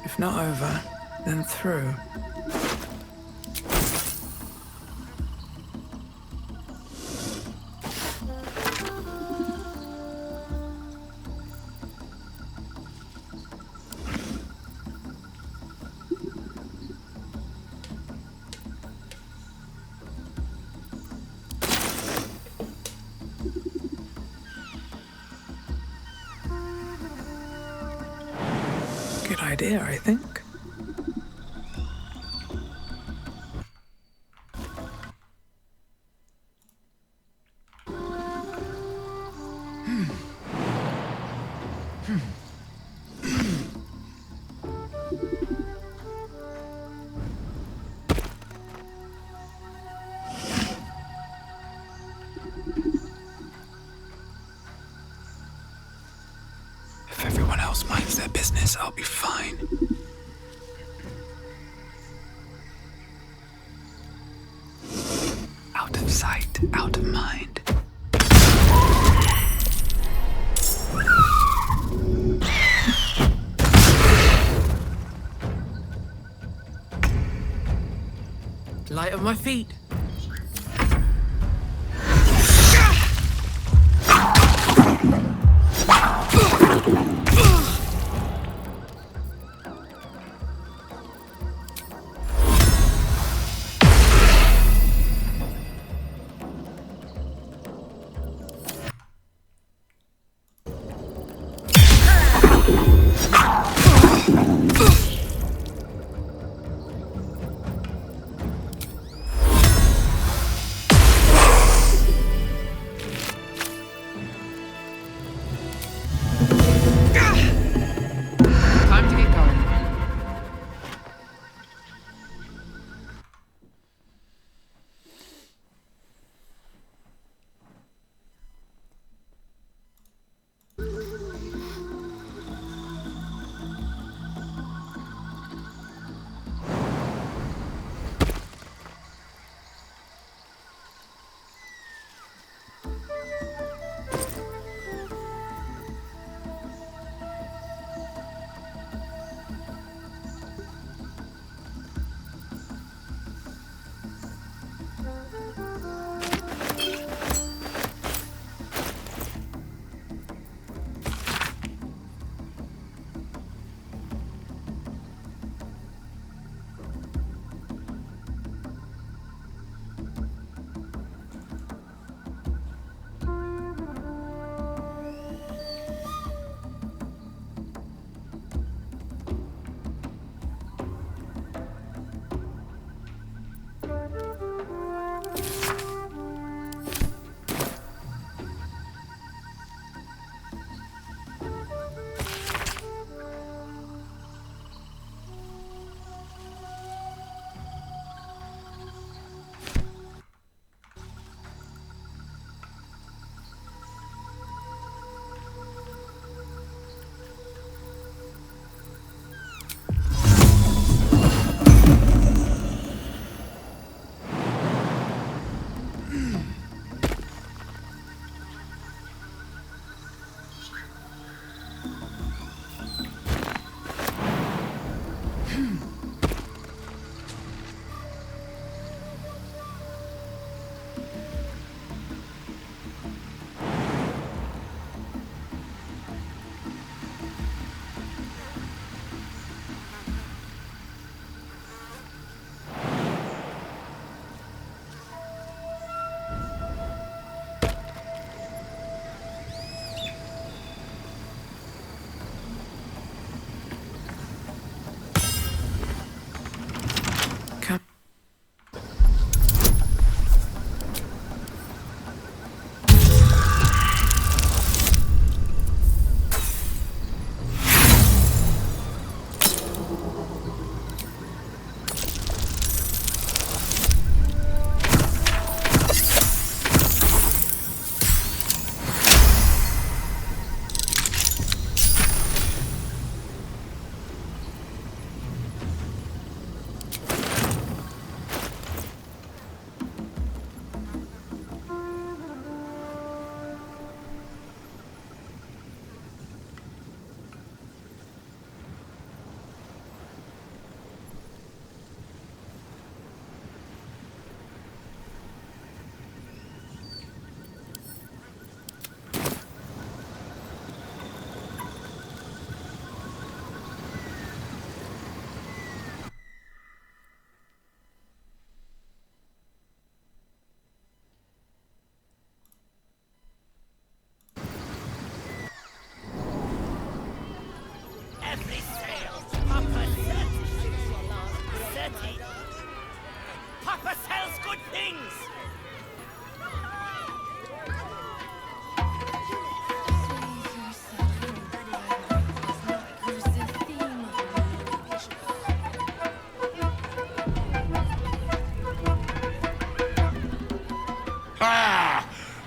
If not over, then through. Good idea, I think. their business, I'll be fine. Out of sight, out of mind. Light of my feet. Time to get going.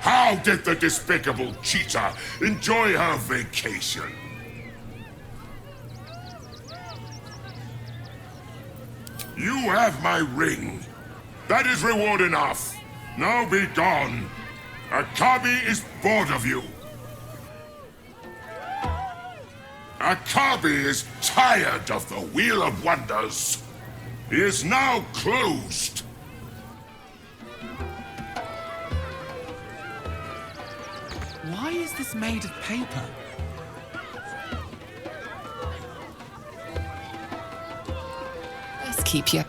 How did the despicable cheetah enjoy her vacation? You have my ring. That is reward enough. Now be gone. Akabi is bored of you. Akabi is tired of the Wheel of Wonders. He is now closed. Why is this made of paper? Let's keep you.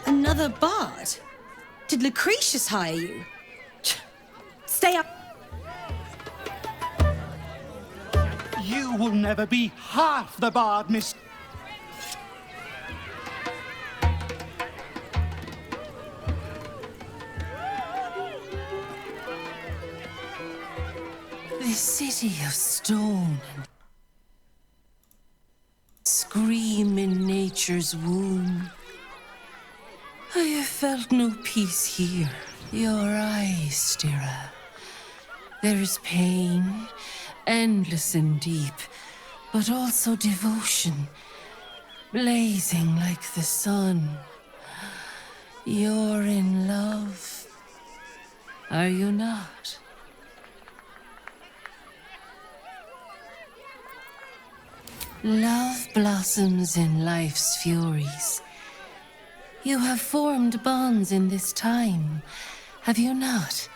Another bard? Did Lucretius hire you? Stay up. You will never be half the bard, Miss. This city of stone and scream in nature's womb. I have felt no peace here. Your eyes, Stira. There is pain, endless and deep, but also devotion, blazing like the sun. You're in love, are you not? Love blossoms in life's furies. You have formed bonds in this time, have you not?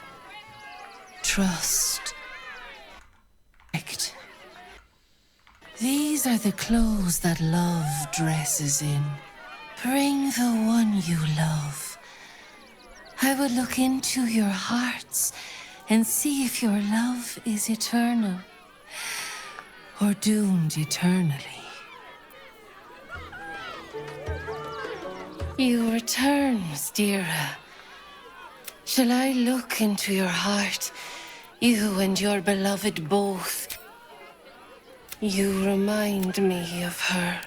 Trust. Respect. These are the clothes that love dresses in. Bring the one you love. I will look into your hearts and see if your love is eternal or doomed eternally. You return, Stira. Shall I look into your heart, you and your beloved both? You remind me of her.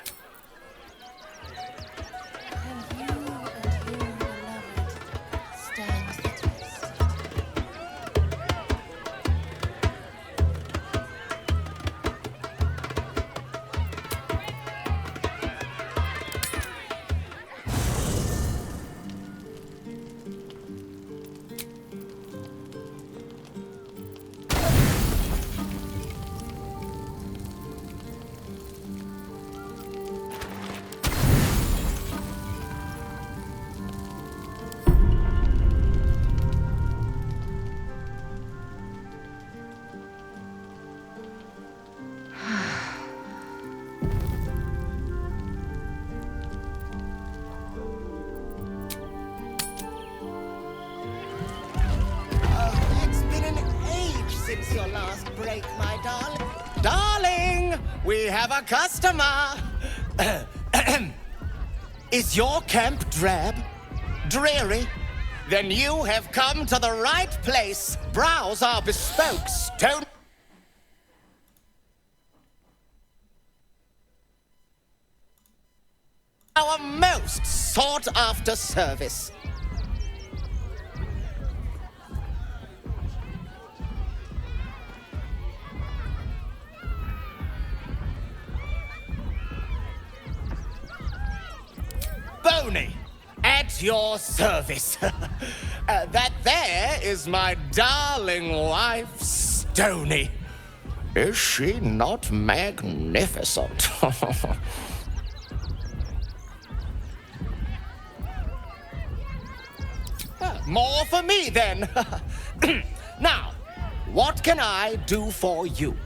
Since your last break, my darling. Darling, we have a customer. Is your camp drab? Dreary? Then you have come to the right place. Browse our bespoke stone. Our most sought-after service. Boney, at your service. That there is my darling wife, Stony. Is she not magnificent? More for me, then. Now, what can I do for you?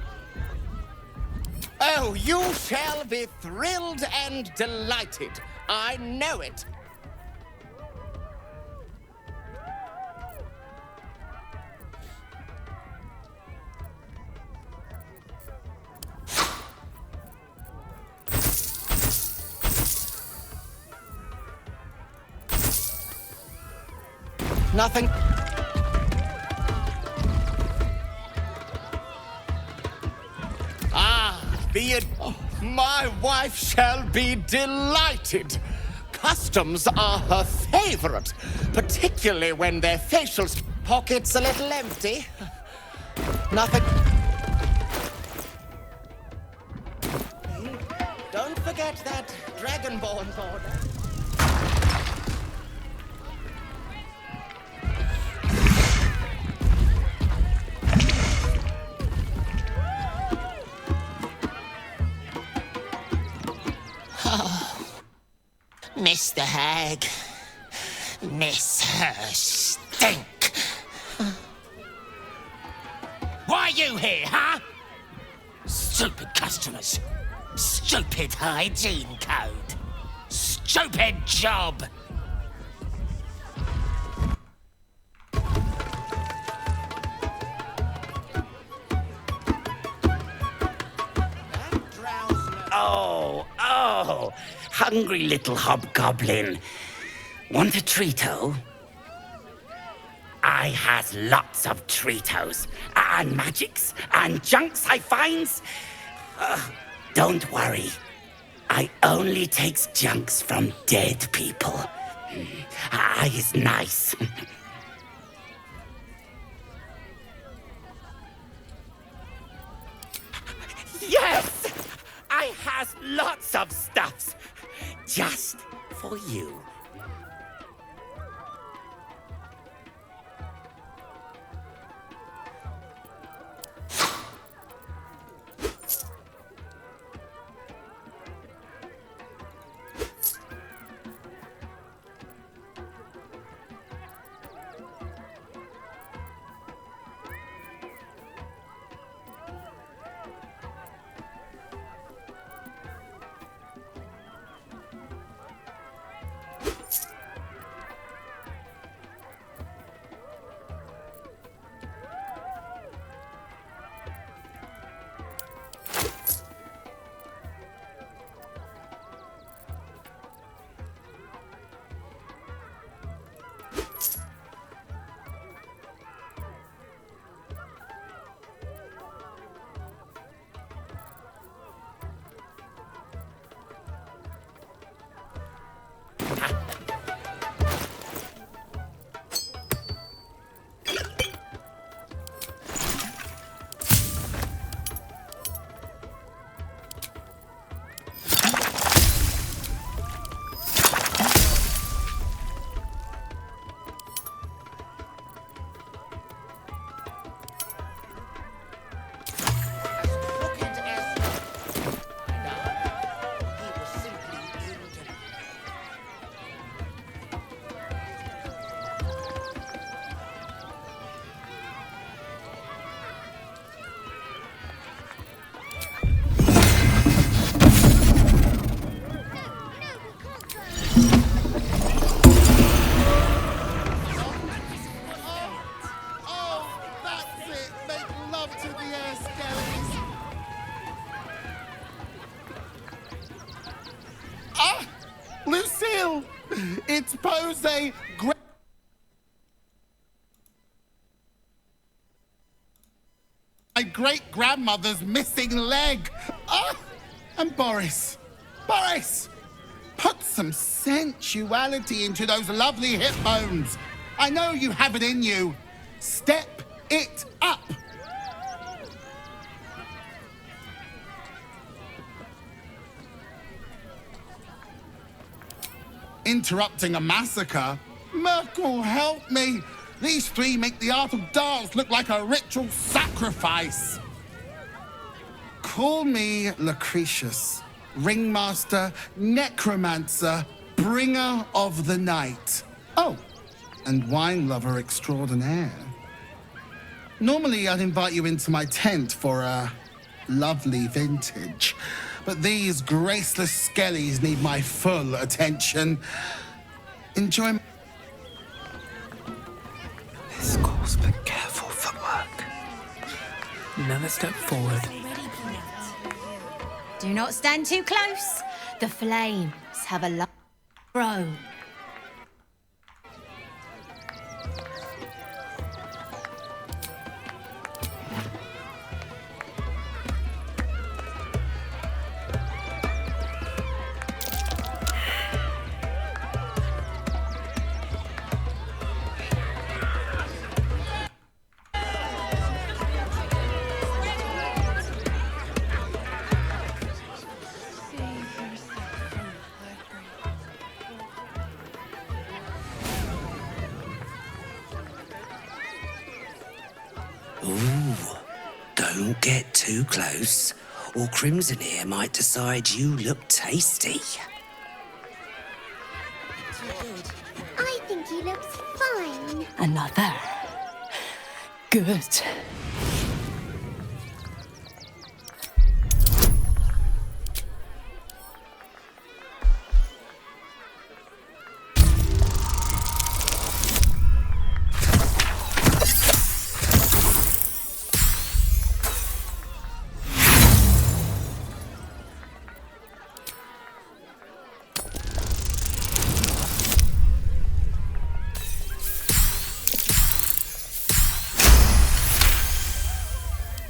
Oh, you shall be thrilled and delighted. I know it. Nothing. Ah, be it. My wife shall be delighted. Customs are her favorite, particularly when their facials. Pockets a little empty. Nothing. Don't forget that Dragonborn border. Oh, Mr. Hag. Miss her stink. Why are you here, huh? Stupid customers. Stupid hygiene code. Stupid job. Oh, hungry little hobgoblin. Want a treato? I has lots of treatos, and magics, and junks I finds. Don't worry. I only takes junks from dead people. I is nice. Yes! I has lots of stuffs. Just for you. Lucille! It's Pose! My great-grandmother's missing leg! And Boris! Boris! Put some sensuality into those lovely hip bones! I know you have it in you! Step it up! Interrupting a massacre? Merkel, help me! These three make the art of dance look like a ritual sacrifice! Call me Lucretius, ringmaster, necromancer, bringer of the night. Oh, and wine lover extraordinaire. Normally I'd invite you into my tent for a lovely vintage. But these graceless skellies need my full attention. Enjoy. This calls for careful footwork. Another step forward. Do not stand too close. The flames have a long row. too close, or Crimson here might decide you look tasty. I think he looks fine. Another. Good.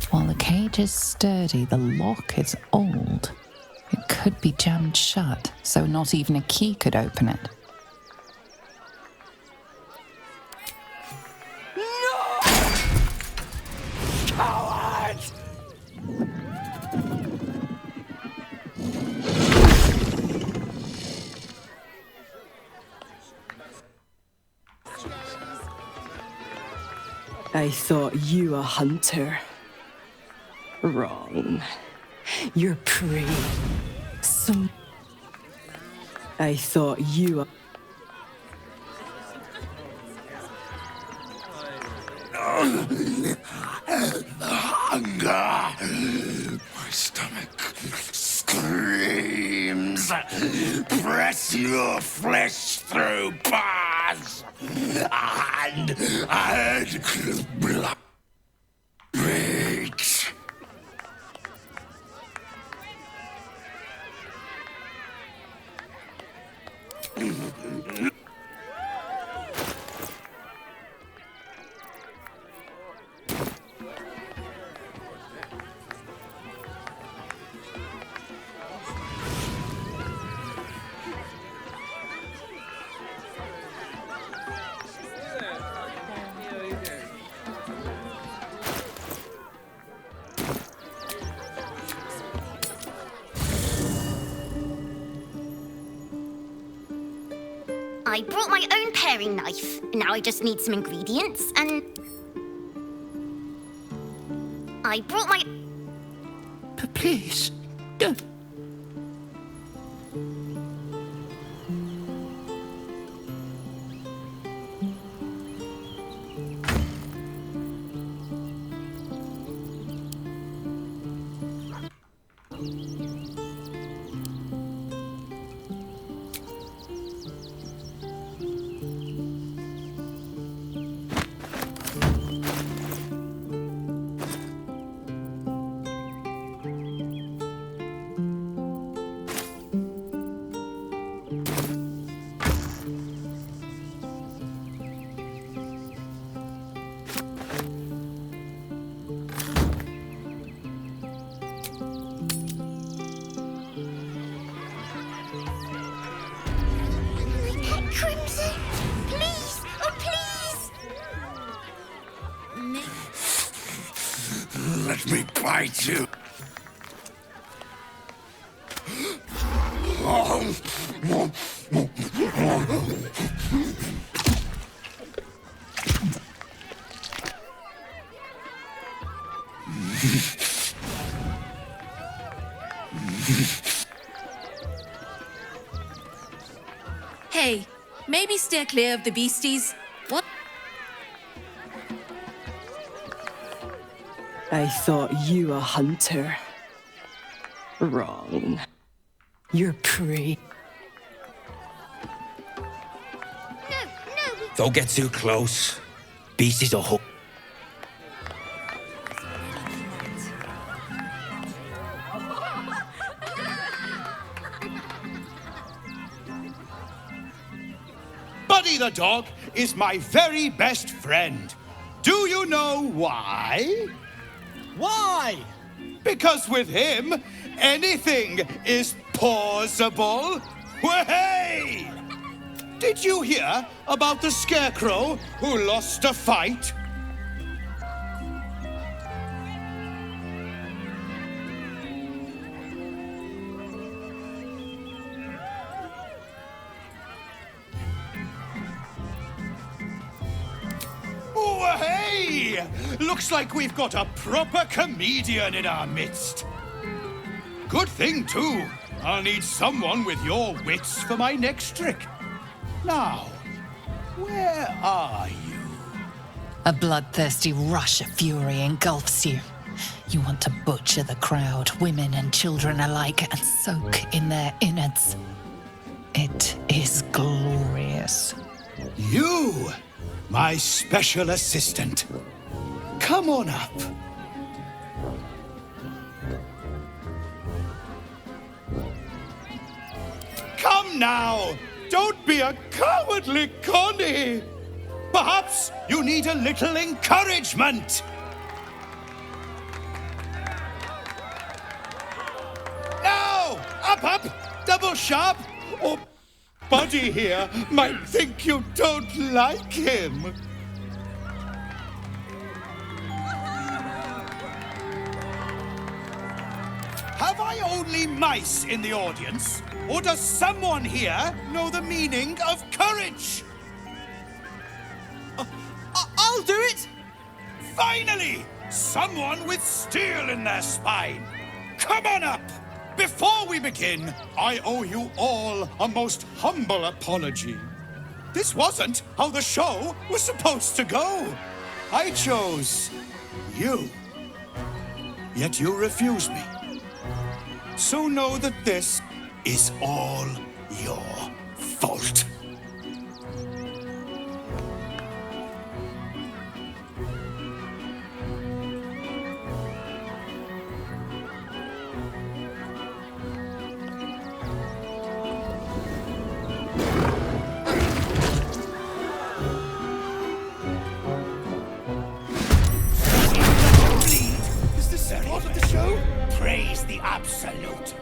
While the cage is sturdy, the lock is old. It could be jammed shut, so not even a key could open it. Coward! I thought you a hunter. Wrong. You're prey. I thought you a... Hunger! My stomach screams. Press your flesh through bars and add blood. Rage. I brought my own paring knife. Now I just need some ingredients and... I brought my... Please, don't. Crimson! Please! Oh, please! Let me bite you. Hey, maybe steer clear of the beasties. What? I thought you a hunter. Wrong. You're prey. Don't get too close. Beasties are hooked. Buddy the dog is my very best friend. Do you know why? Why? Because with him, anything is possible. Way! Did you hear about the scarecrow who lost a fight? Hey! here. Looks like we've got a proper comedian in our midst. Good thing, too. I'll need someone with your wits for my next trick. Now, where are you? A bloodthirsty rush of fury engulfs you. You want to butcher the crowd, women and children alike, and soak in their innards. It is glorious. You, my special assistant. Come on up. Come now! Don't be a cowardly Connie! Perhaps you need a little encouragement! Now! Up! Double sharp! Or Buddy here might think you don't like him. Have I only mice in the audience? Or does someone here know the meaning of courage? I'll do it! Finally! Someone with steel in their spine! Come on up! Before we begin, I owe you all a most humble apology. This wasn't how the show was supposed to go. I chose you. Yet you refuse me. So know that this is all your fault. Is this part of the show? Praise the absolute.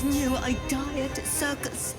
Knew I'd die at a circus.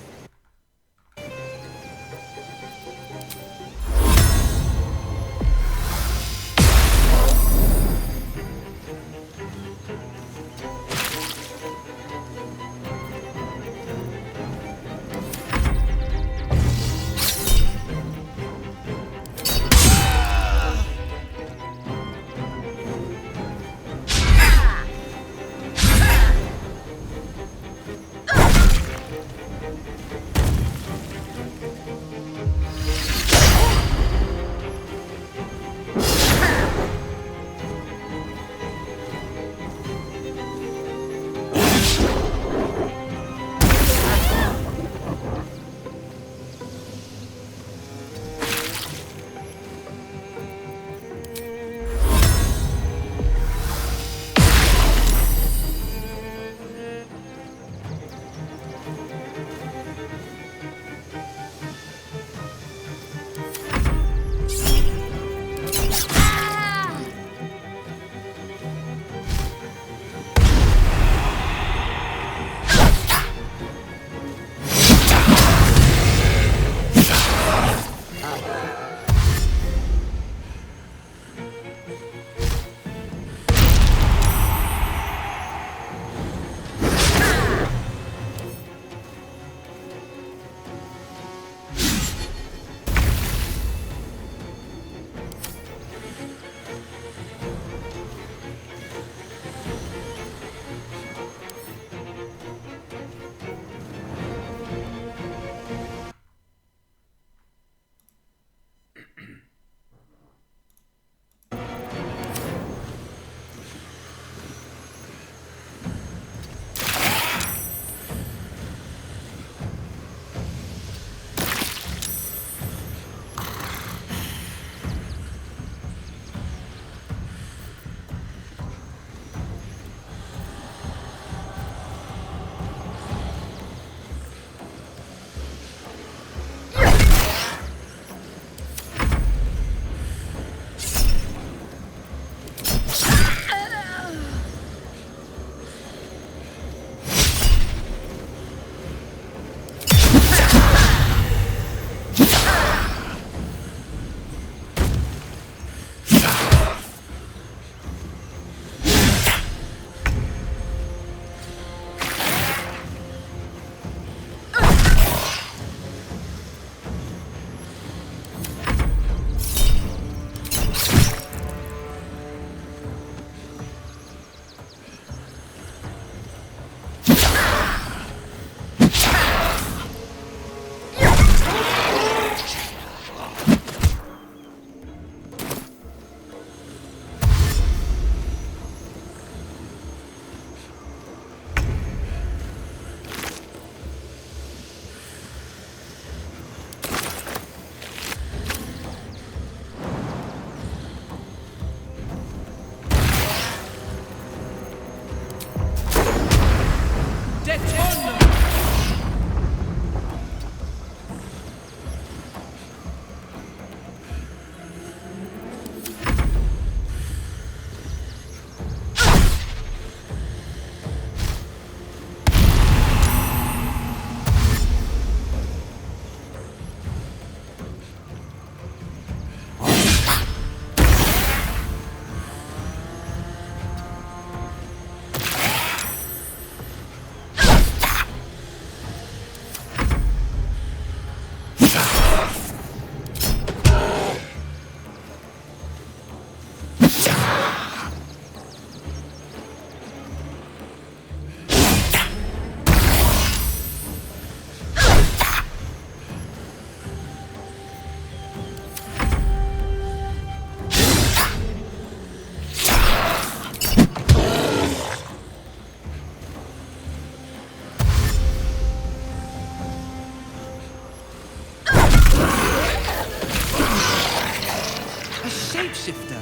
shapeshifter.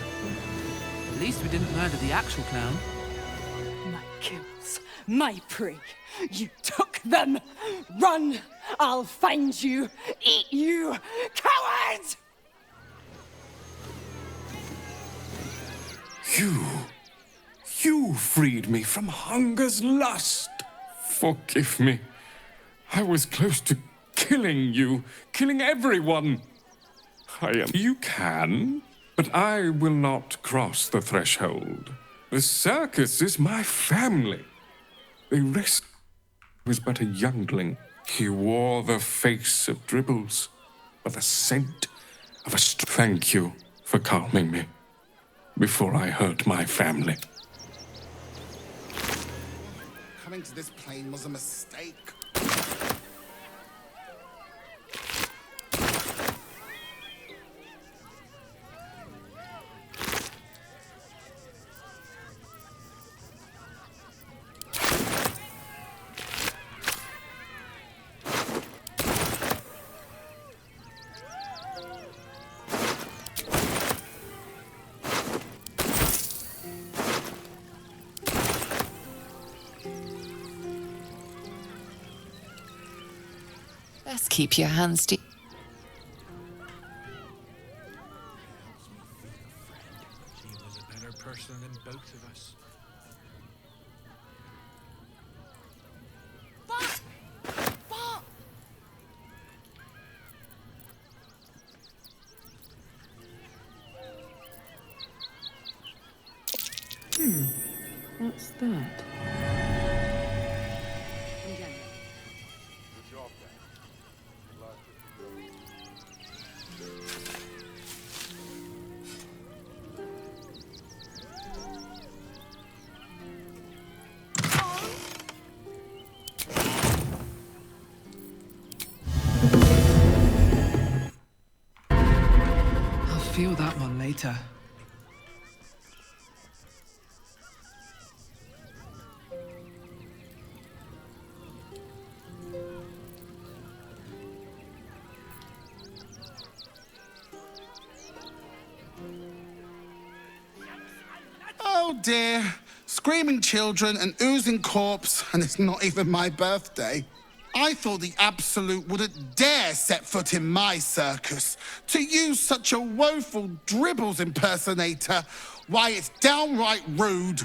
At least we didn't murder the actual clown. My kills, my prey. You took them. Run! I'll find you, eat you, coward! You freed me from hunger's lust. Forgive me. I was close to killing you, killing everyone. You can, but I will not cross the threshold. The circus is my family. The rest was but a youngling. He wore the face of Dribbles, but the scent of a Thank you for calming me before I hurt my family. Coming to this plane was a mistake. Best keep your hands deep. She was a better person than both of us. What's that? I'll feel that one later. Oh dear. Screaming children and oozing corpse, and it's not even my birthday. I thought the Absolute wouldn't dare set foot in my circus. To use such a woeful Dribbles impersonator, why, it's downright rude.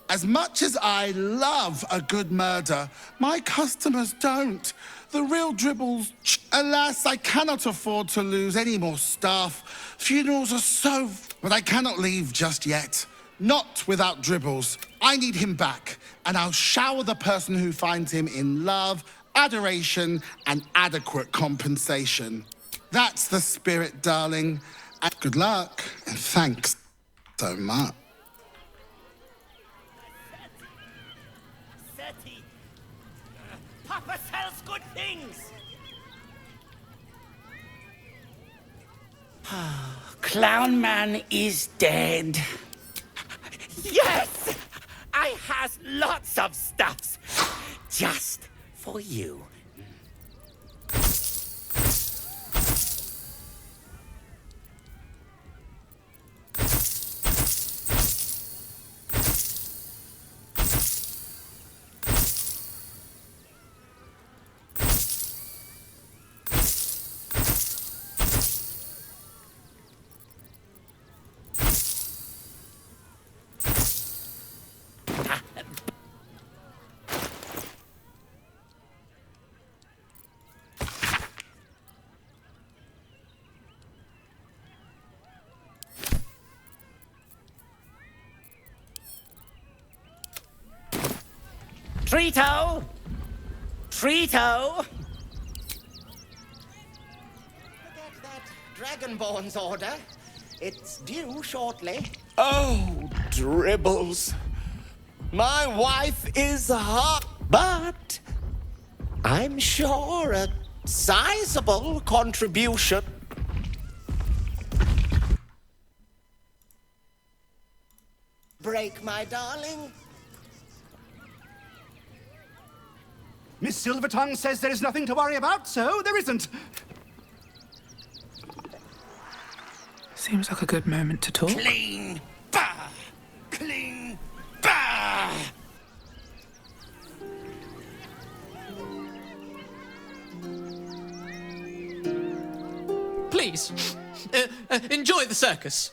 As much as I love a good murder, my customers don't. The real Dribbles, alas, I cannot afford to lose any more staff. Funerals are so... But I cannot leave just yet. Not without Dribbles. I need him back, and I'll shower the person who finds him in love, adoration, and adequate compensation. That's the spirit, darling. And good luck, and thanks so much. Papa sells good things. Clown Man is dead. Yes! I has lots of stuffs just for you. Trito! Trito! Forget that Dragonborn's order. It's due shortly. Oh, Dribbles. My wife is hot, but I'm sure a sizable contribution. Break, my darling. Miss Silvertongue says there is nothing to worry about, so there isn't. Seems like a good moment to talk. Clean! Bah! Clean! Bah! Please, enjoy the circus.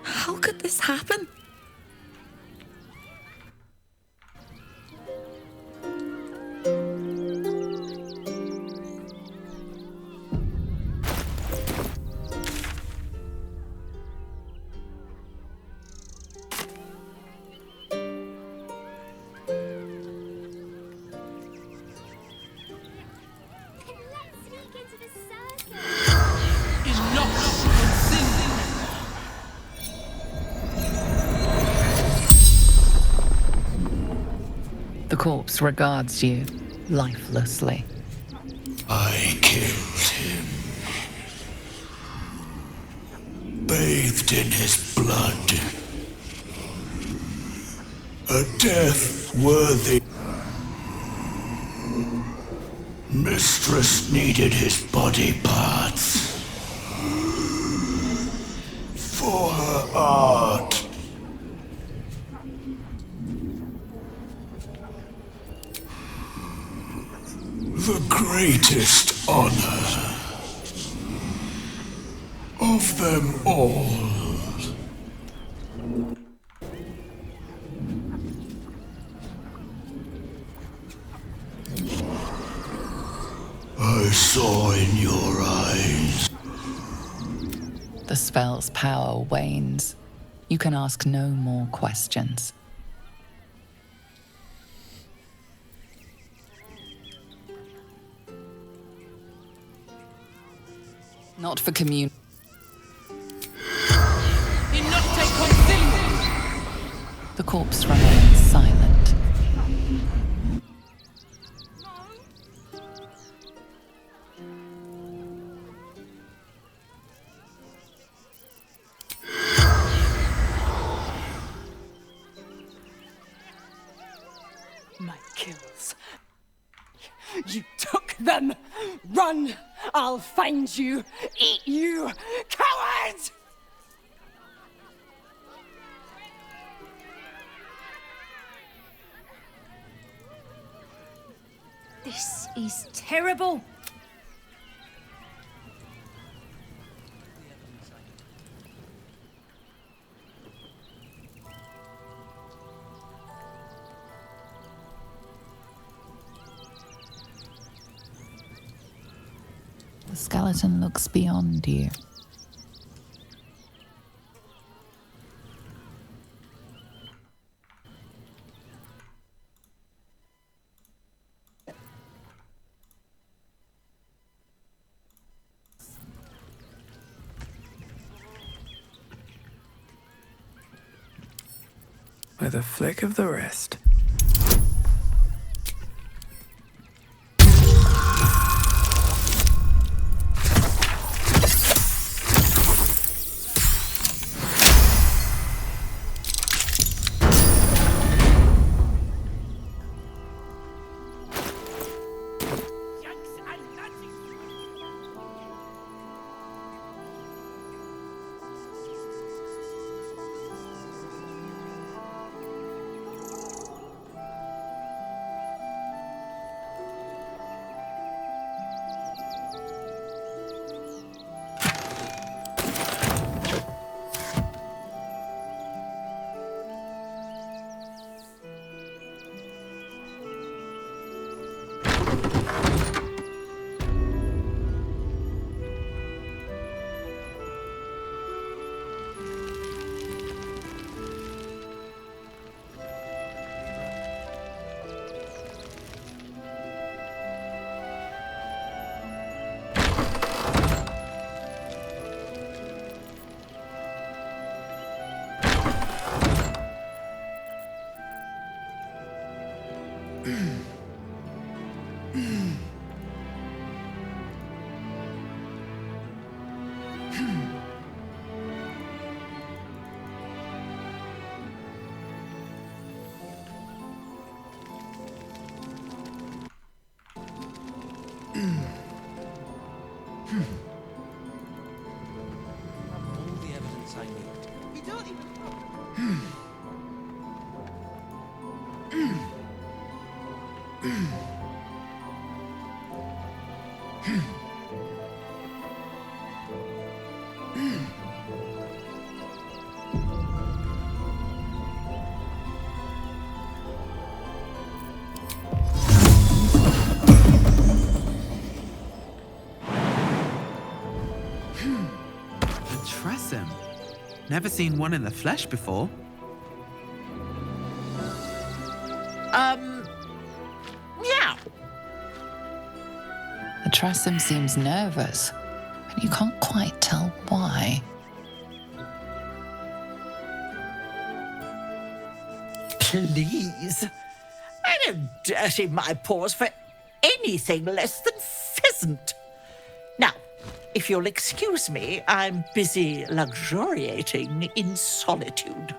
How could this happen? The corpse regards you lifelessly. I killed him. Bathed in his blood. A death worthy. Mistress needed his body parts. For her art. The greatest honor of them all. I saw in your eyes. The spell's power wanes. You can ask no more questions. Not for commun. The corpse remains silent. My kills. You took them! Run! I'll find you! Eat you! Coward! This is terrible. The skeleton looks beyond you. With a flick of the wrist. Never seen one in the flesh before. Yeah. The Tressum seems nervous, but you can't quite tell why. Please. I don't dirty my paws for anything less than pheasant. Now, if you'll excuse me, I'm busy luxuriating in solitude.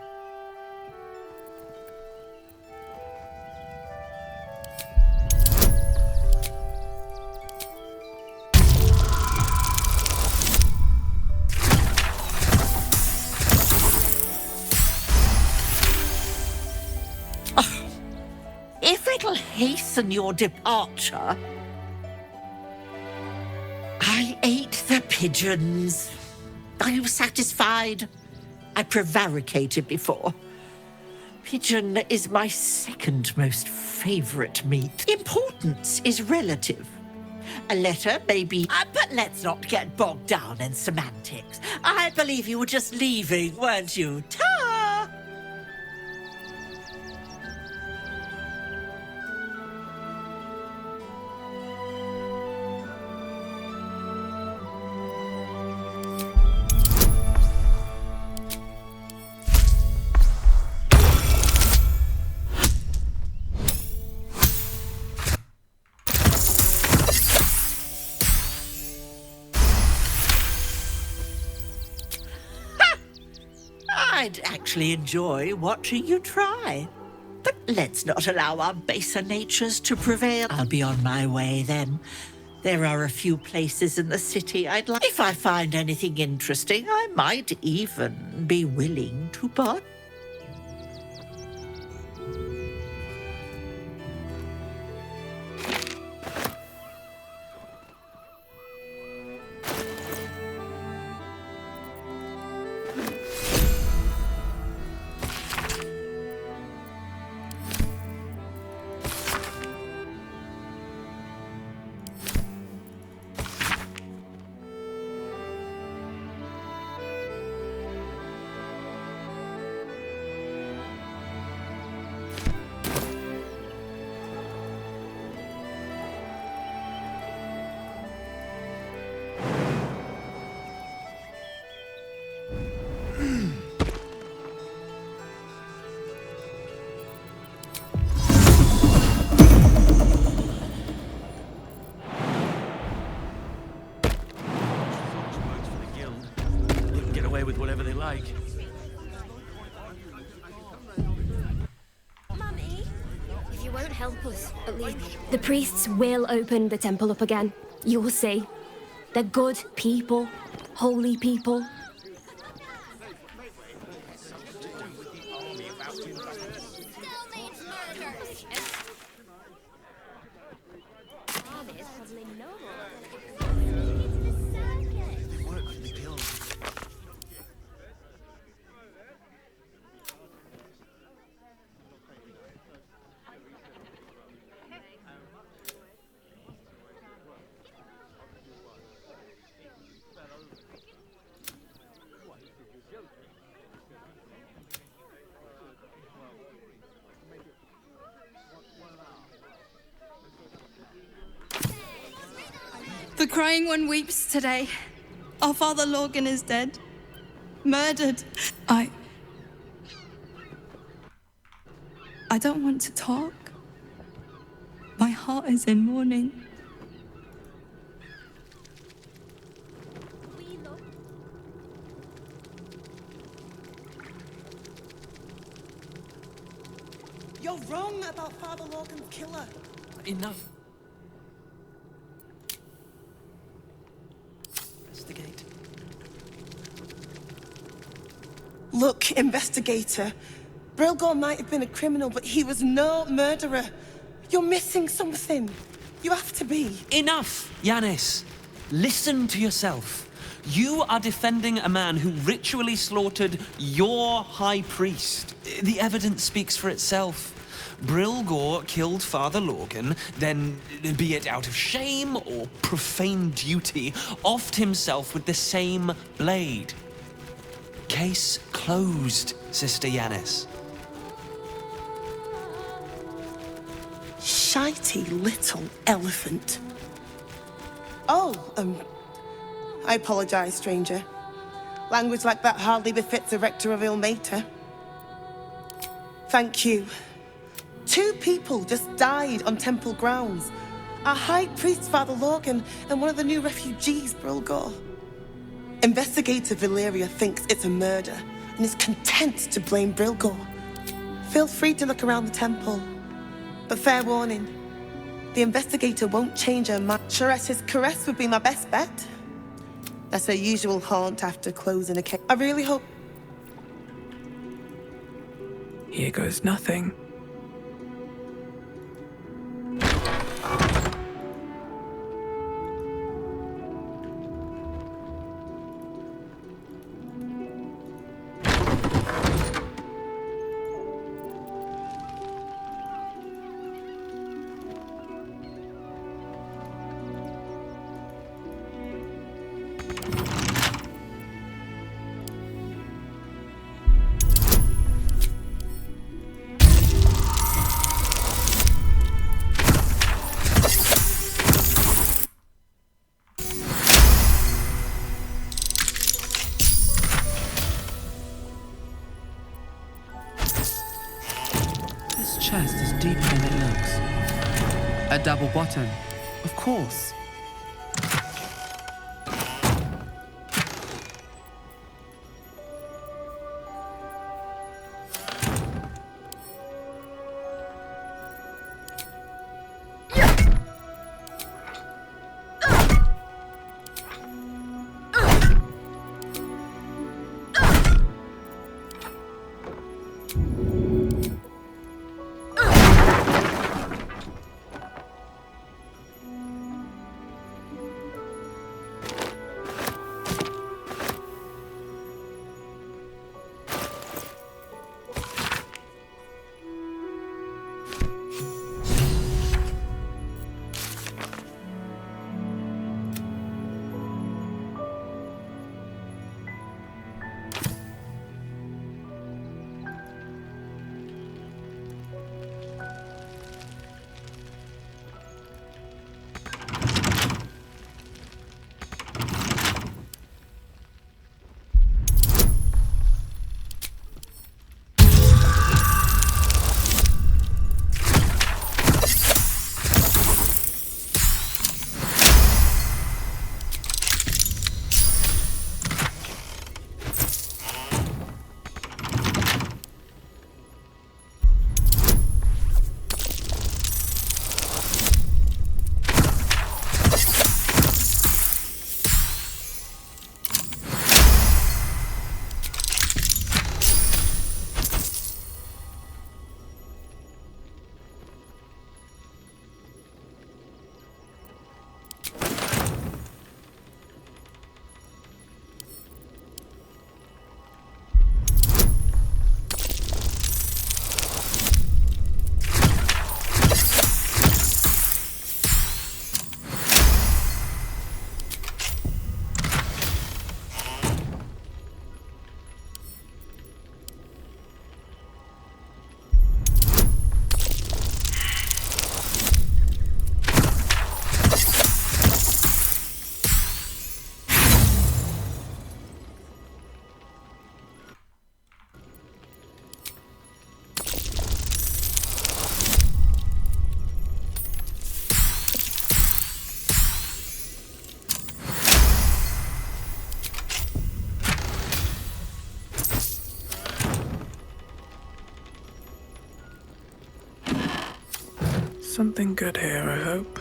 If it'll hasten your departure... I ate the pigeons. Are you satisfied? I prevaricated before. Pigeon is my second most favorite meat. Importance is relative. A letter may be... but let's not get bogged down in semantics. I believe you were just leaving, weren't you? Ta! I'd actually enjoy watching you try. But let's not allow our baser natures to prevail. I'll be on my way then. There are a few places in the city I'd like. If I find anything interesting, I might even be willing to buy. With whatever they like. Mummy, if you won't help us, at least the priests will open the temple up again. You'll see. They're good people, holy people. The crying one weeps today. Our father Lorgan is dead. Murdered. I don't want to talk. My heart is in mourning. You're wrong about Father Lorgan's killer. Enough. That's the gate. Look, investigator. Brilgor might have been a criminal, but he was no murderer. You're missing something. You have to be. Enough, Yanis. Listen to yourself. You are defending a man who ritually slaughtered your high priest. The evidence speaks for itself. Brilgor killed Father Lorgan, then, be it out of shame or profane duty, offed himself with the same blade. Case closed, Sister Yanis. Shitey little elephant. Oh, I apologize, stranger. Language like that hardly befits a rector of Ilmater. Thank you. 2 people just died on temple grounds. Our high priest, Father Lorgan, and one of the new refugees, Brilgor. Investigator Valeria thinks it's a murder and is content to blame Brilgor. Feel free to look around the temple. But fair warning, the investigator won't change her mind. Charette's caress would be my best bet. That's her usual haunt after closing a case. I really hope... Here goes nothing. Chest is deeper than it looks. A double bottom, of course. Something good here, I hope.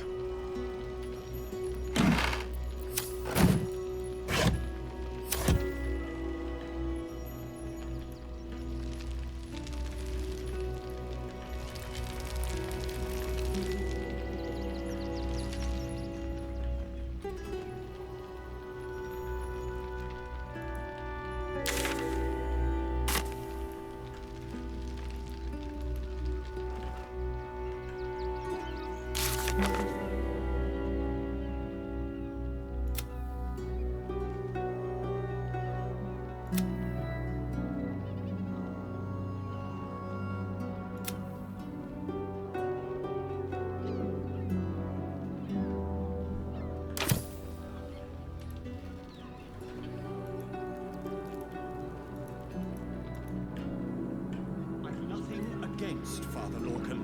against Father Lorcan.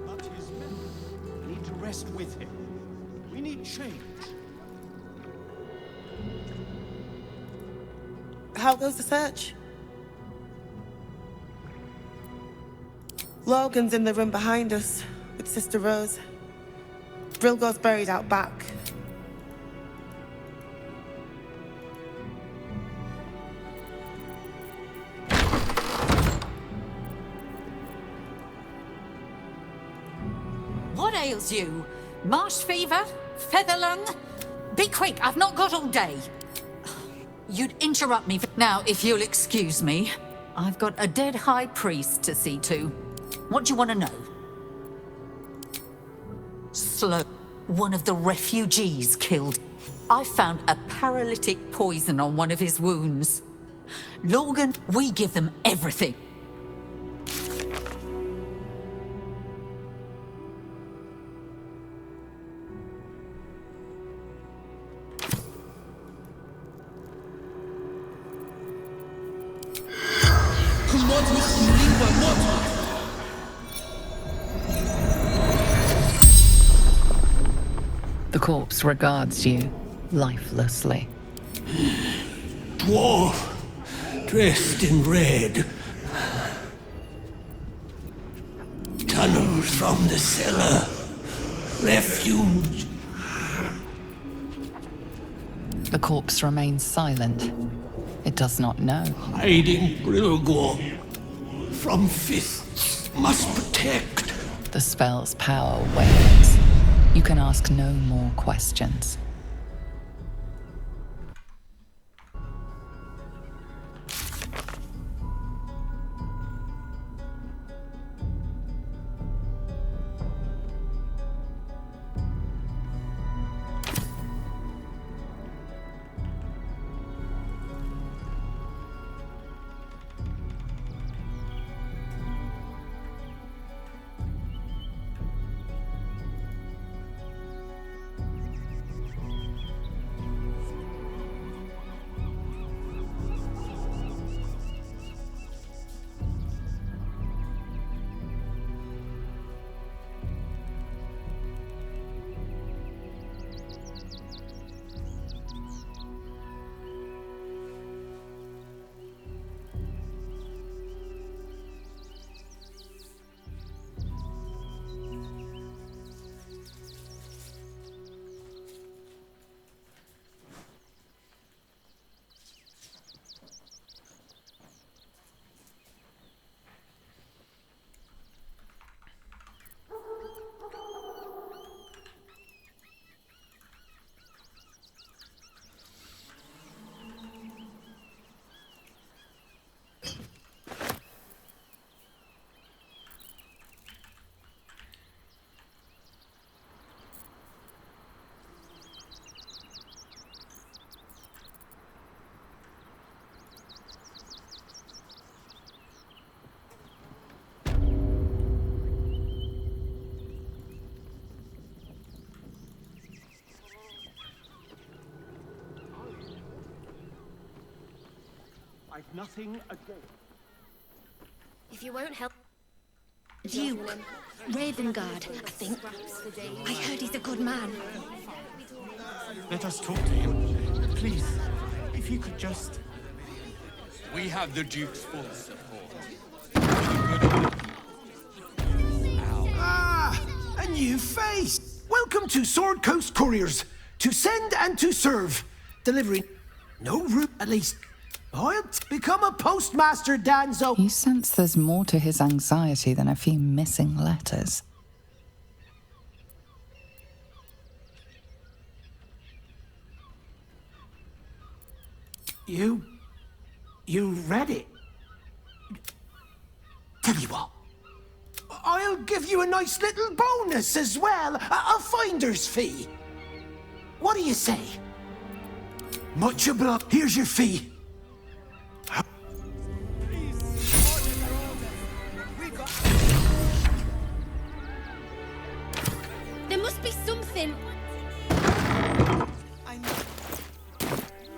But his men need to rest with him. We need change. How goes the search? Logan's in the room behind us with Sister Rose. Brilgo's buried out back. What ails you? Marsh fever? Feather lung? Be quick, I've not got all day. You'd interrupt me. Now, if you'll excuse me, I've got a dead high priest to see to. What do you want to know? Slow. One of the refugees killed. I found a paralytic poison on one of his wounds. Lorgan, we give them everything. The corpse regards you lifelessly. Dwarf, dressed in red. Tunnels from the cellar. Refuge. The corpse remains silent. It does not know. Hiding Brilgor. From fists must protect. The spell's power wanes. You can ask no more questions. I've nothing against. If you won't help... Duke. Ravengard, I think. I heard he's a good man. Let us talk to him. Please, if you could just... We have the Duke's full support. Ah, a new face! Welcome to Sword Coast Couriers. To send and to serve. Delivering no route, at least. I'll become a postmaster, Danzo. You sense there's more to his anxiety than a few missing letters. You read it? Tell you what. I'll give you a nice little bonus as well. A finder's fee. What do you say? Much obliged. Here's your fee. There must be something.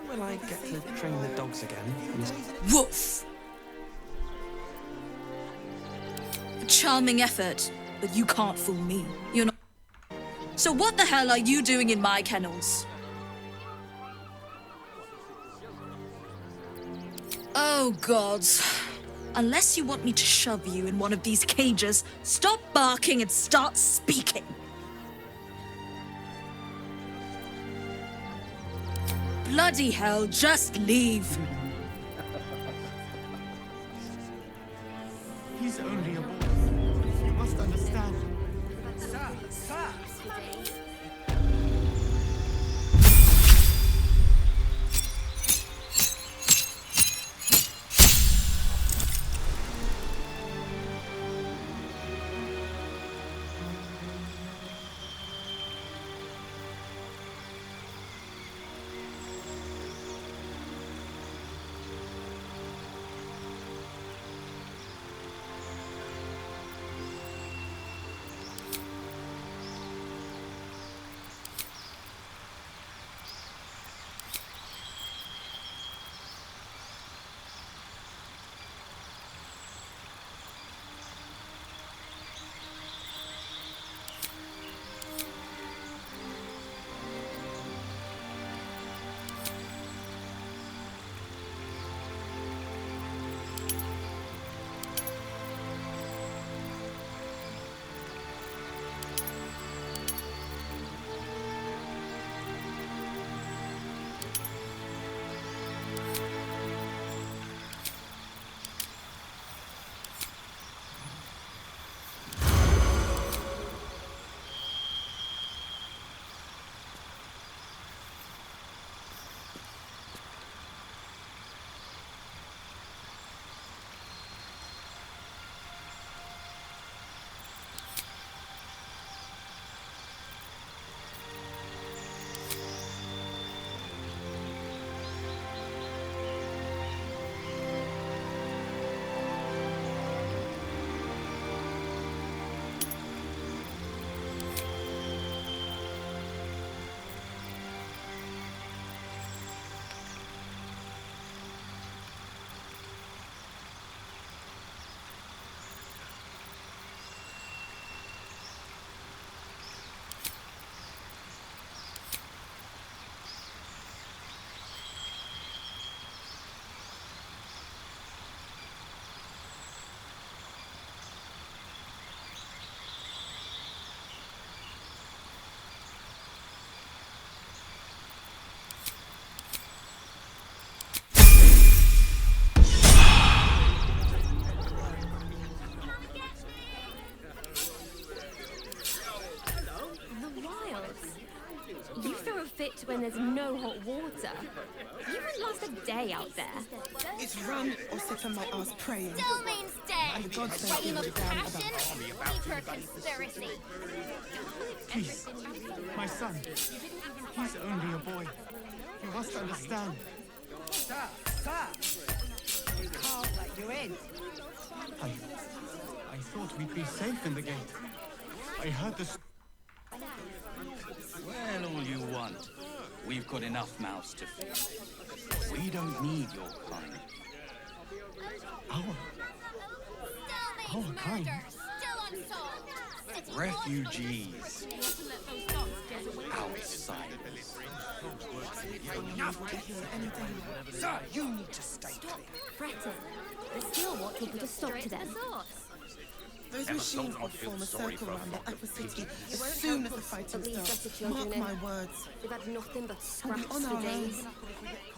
Will I get to train the dogs again? Woof! Charming effort, but you can't fool me. You're not. So what the hell are you doing in my kennels? Oh, gods. Unless you want me to shove you in one of these cages, stop barking and start speaking. Bloody hell, just leave. He's only a boy. You must understand. Sir, sir! fit when there's no hot water. You wouldn't last a day out there. It's run or sit on my ass praying. Still means dead. And the gods A don't reign give a of damn passion, deeper conspiracy. Please, my son. He's only a boy. You must understand. Sir, we can't let you in. I thought we'd be safe in the gate. I heard the... Well, all you want. We've got enough mouths to feed. We don't need your kind. Our kind? Still unsolved. Refugees. Outsiders. Sir, you need to stay clear. Fretting. They still want people to stop to them. Those machines will form a circle around the upper city as soon as the fighting starts. Mark my words. They've had nothing but We'll be scraps on for our days. own.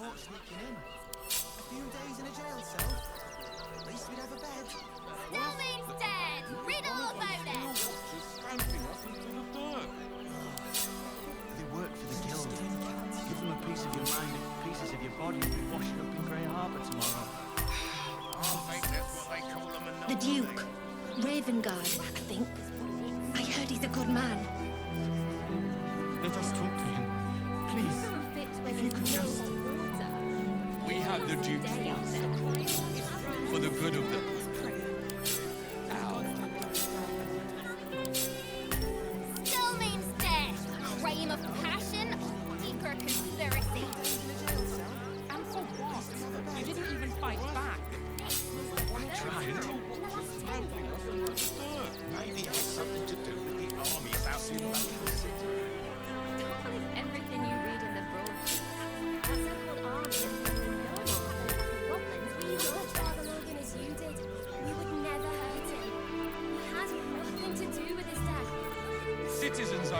A few days in a jail cell. At least we'd have a bed. Still means dead. Read all about it. They work for the guild. Give them a piece of your mind and pieces of your body and be washing up in Grey Harbour tomorrow. I think that's what they call them in The Duke. Ravengard, I think. I heard he's a good man. Let us talk to him. Please, if you could just... We have the Duke's voice. For the good of the... Still means dead. Crime of passion, deeper conspiracy. And for what? You didn't even fight back. I tried.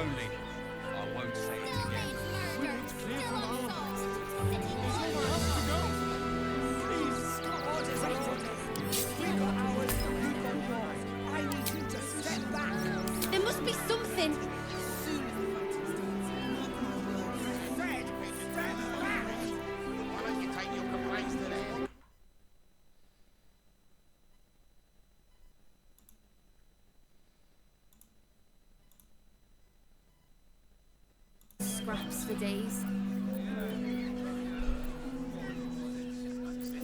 only. I won't say it again. It's clear from all. There's nowhere else to go. Please. Orders are orders. We've got ours, you've got yours. I need you to step back. There must be something. Fred, step back. Why don't you take your complaints to them? Scraps for days.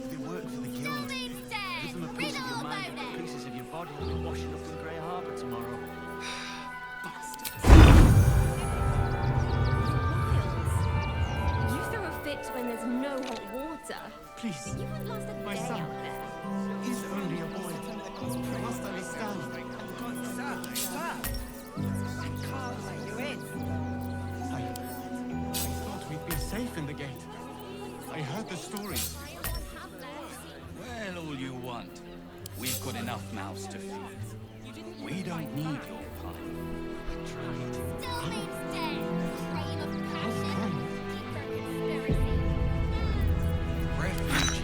They work for the guild. Give them a piece of your mind and pieces of your body and you're washing up in Grey Harbour tomorrow. You throw a fit when there's no hot water. Please. You wouldn't last a My day son. out there. He's only a boy. You must understand. I can't let you in. I thought we'd be safe in the gate. I heard the stories. Well, all you want. We've got enough mouths to feed. We don't need your pine. Still means dead. Train of passion. Refugees.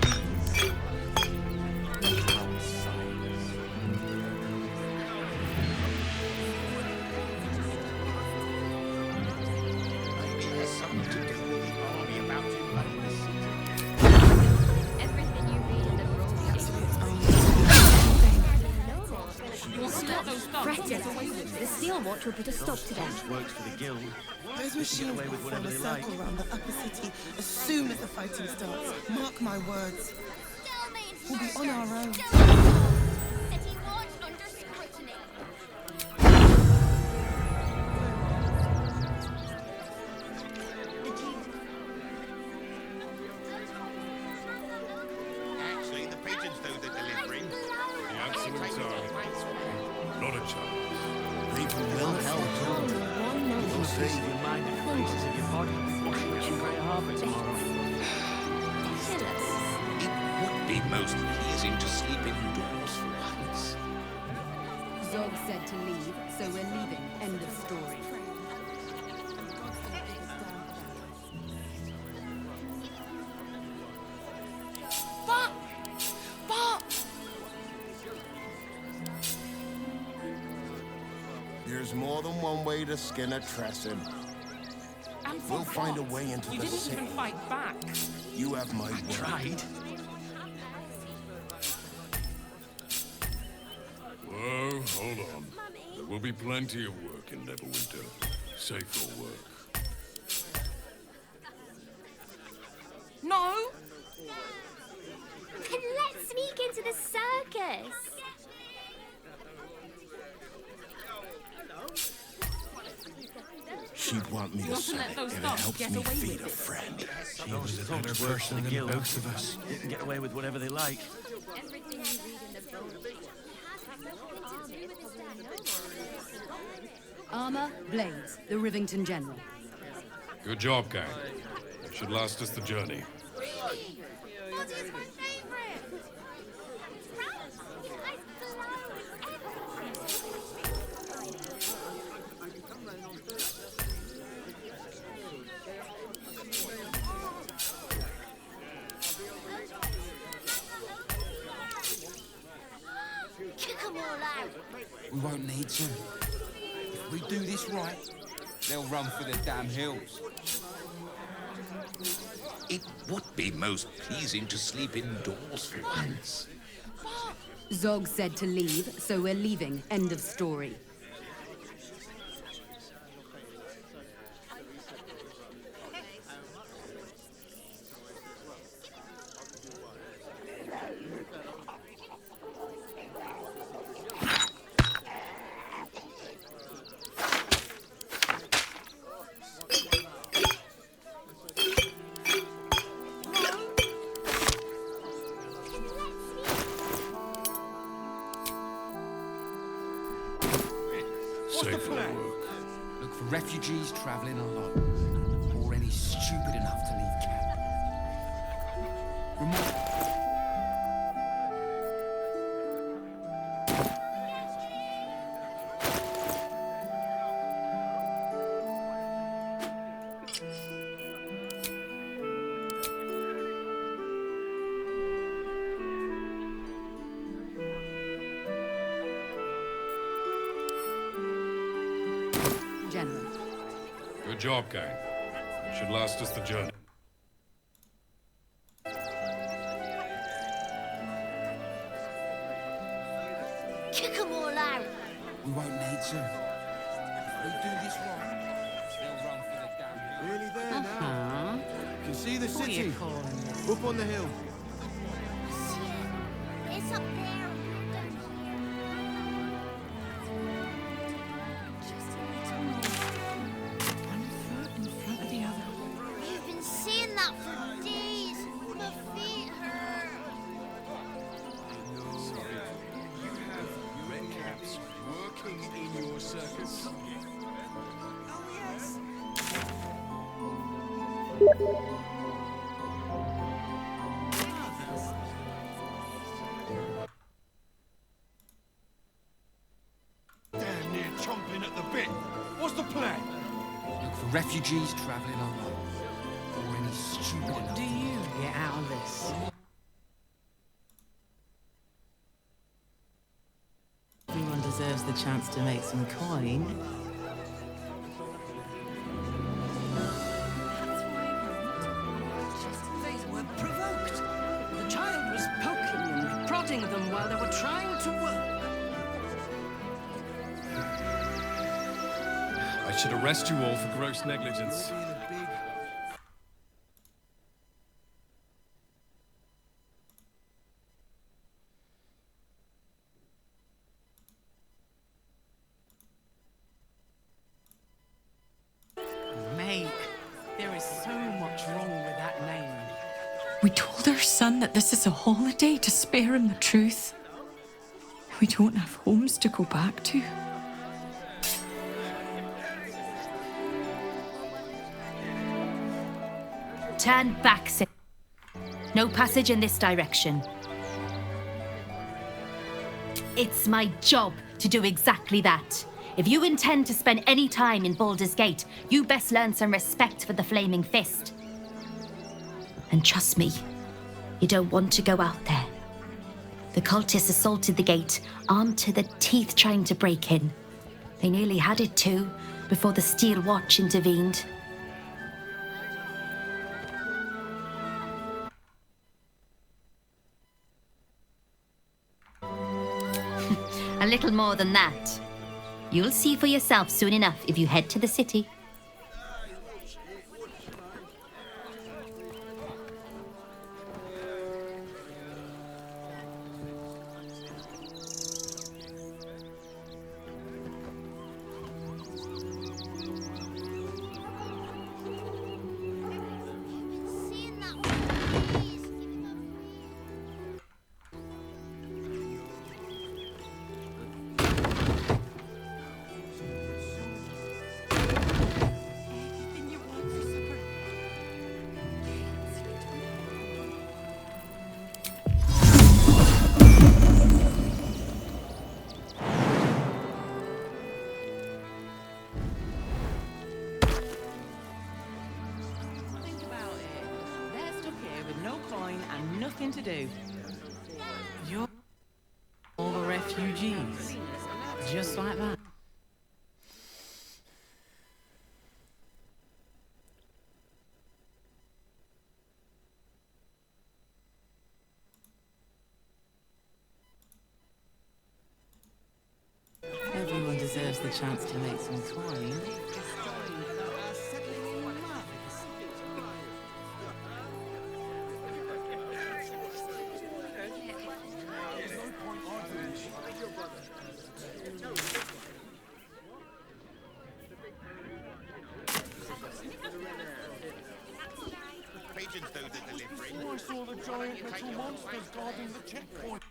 Outsiders. Maybe it has something to do with the army about to invade the city. Everything you read in the broadcast. The Steel Watch will put a stop to them. Works for the guild. Those They can get machines away will with form whatever a they like. circle around the upper city as soon as the fighting starts. Mark my words. We'll be on our own. City watch under scrutiny. Actually, the pigeons do the delivering. The answer is not a chance. People will help. You'll save your mind and pieces of your body and be washing up in Grey Harbour tomorrow. It would be most pleasing to sleep indoors for once. Zog said to leave, so we're leaving. End of story. There's more than one way to skin a Tresson. We'll find a way into the city. fight back. You have my word. Tried. Whoa, hold on. There will be plenty of work in Neverwinter. Safer work. No! Then let's sneak into the circus. She'd want me to Want to say let it those if it dogs helps get me away feed with a it? friend. She was a better person than the both of us. They can get away with whatever they like. Everything you read in the broadcast. Armor, blades, the Rivington General. Good job, gang. It should last us the journey. What is my favorite? Kick 'em all out. We won't need to. If we do this right, they'll run for the damn hills. It would be most pleasing to sleep indoors for once. Zog said to leave, so we're leaving. End of story. Safer work. Look for refugees travelling alone, or any stupid enough to leave camp. job going. Should last us the journey. Kick 'em all out. We won't need to. If we do this right, they'll run for the damn hill. Nearly there now. You can see the city. Up on the hill. See it. It's up there. Just a little more. One foot in front of the other. We've been seeing that for days. My feet hurt. You have red caps working in your circus. Oh, yes. Damn near chomping at the bit. What's the plan? Look for refugees travelling alone. Or any stupid enough. Do you get out of this? Everyone deserves the chance to make some coin. They were provoked. The child was poking and prodding them while they were trying to work. I should arrest you all for gross negligence. Mate, there is so much wrong with that name. We told our son that this is a holiday to spare him the truth. We don't have homes to go back to. Turn back, Sid. No passage in this direction. It's my job to do exactly that. If you intend to spend any time in Baldur's Gate, you best learn some respect for the Flaming Fist. And trust me, you don't want to go out there. The cultists assaulted the gate, armed to the teeth trying to break in. They nearly had it too, before the Steel Watch intervened. A little more than that. You'll see for yourself soon enough if you head to the city. Think about it. They're stuck here with no coin and nothing to do. You're all the refugees. Just like that. Everyone deserves the chance to make some coin. Pigeons do the delivery. I saw the giant metal monsters guarding the checkpoint.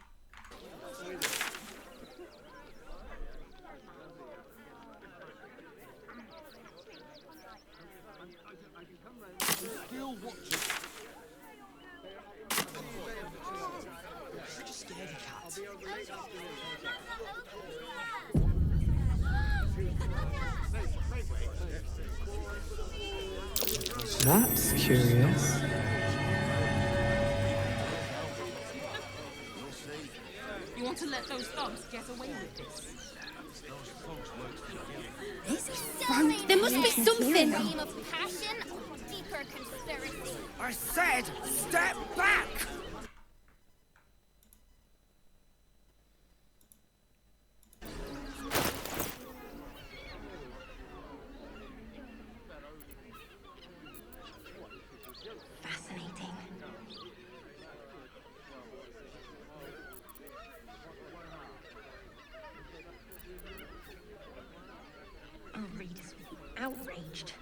Still watching. Pretty scaredy cat. That's curious. You want to let those thugs get away with this? There must be something. Of passion or deeper conspiracy? I said, step back! Fascinating. Our readers will be outraged.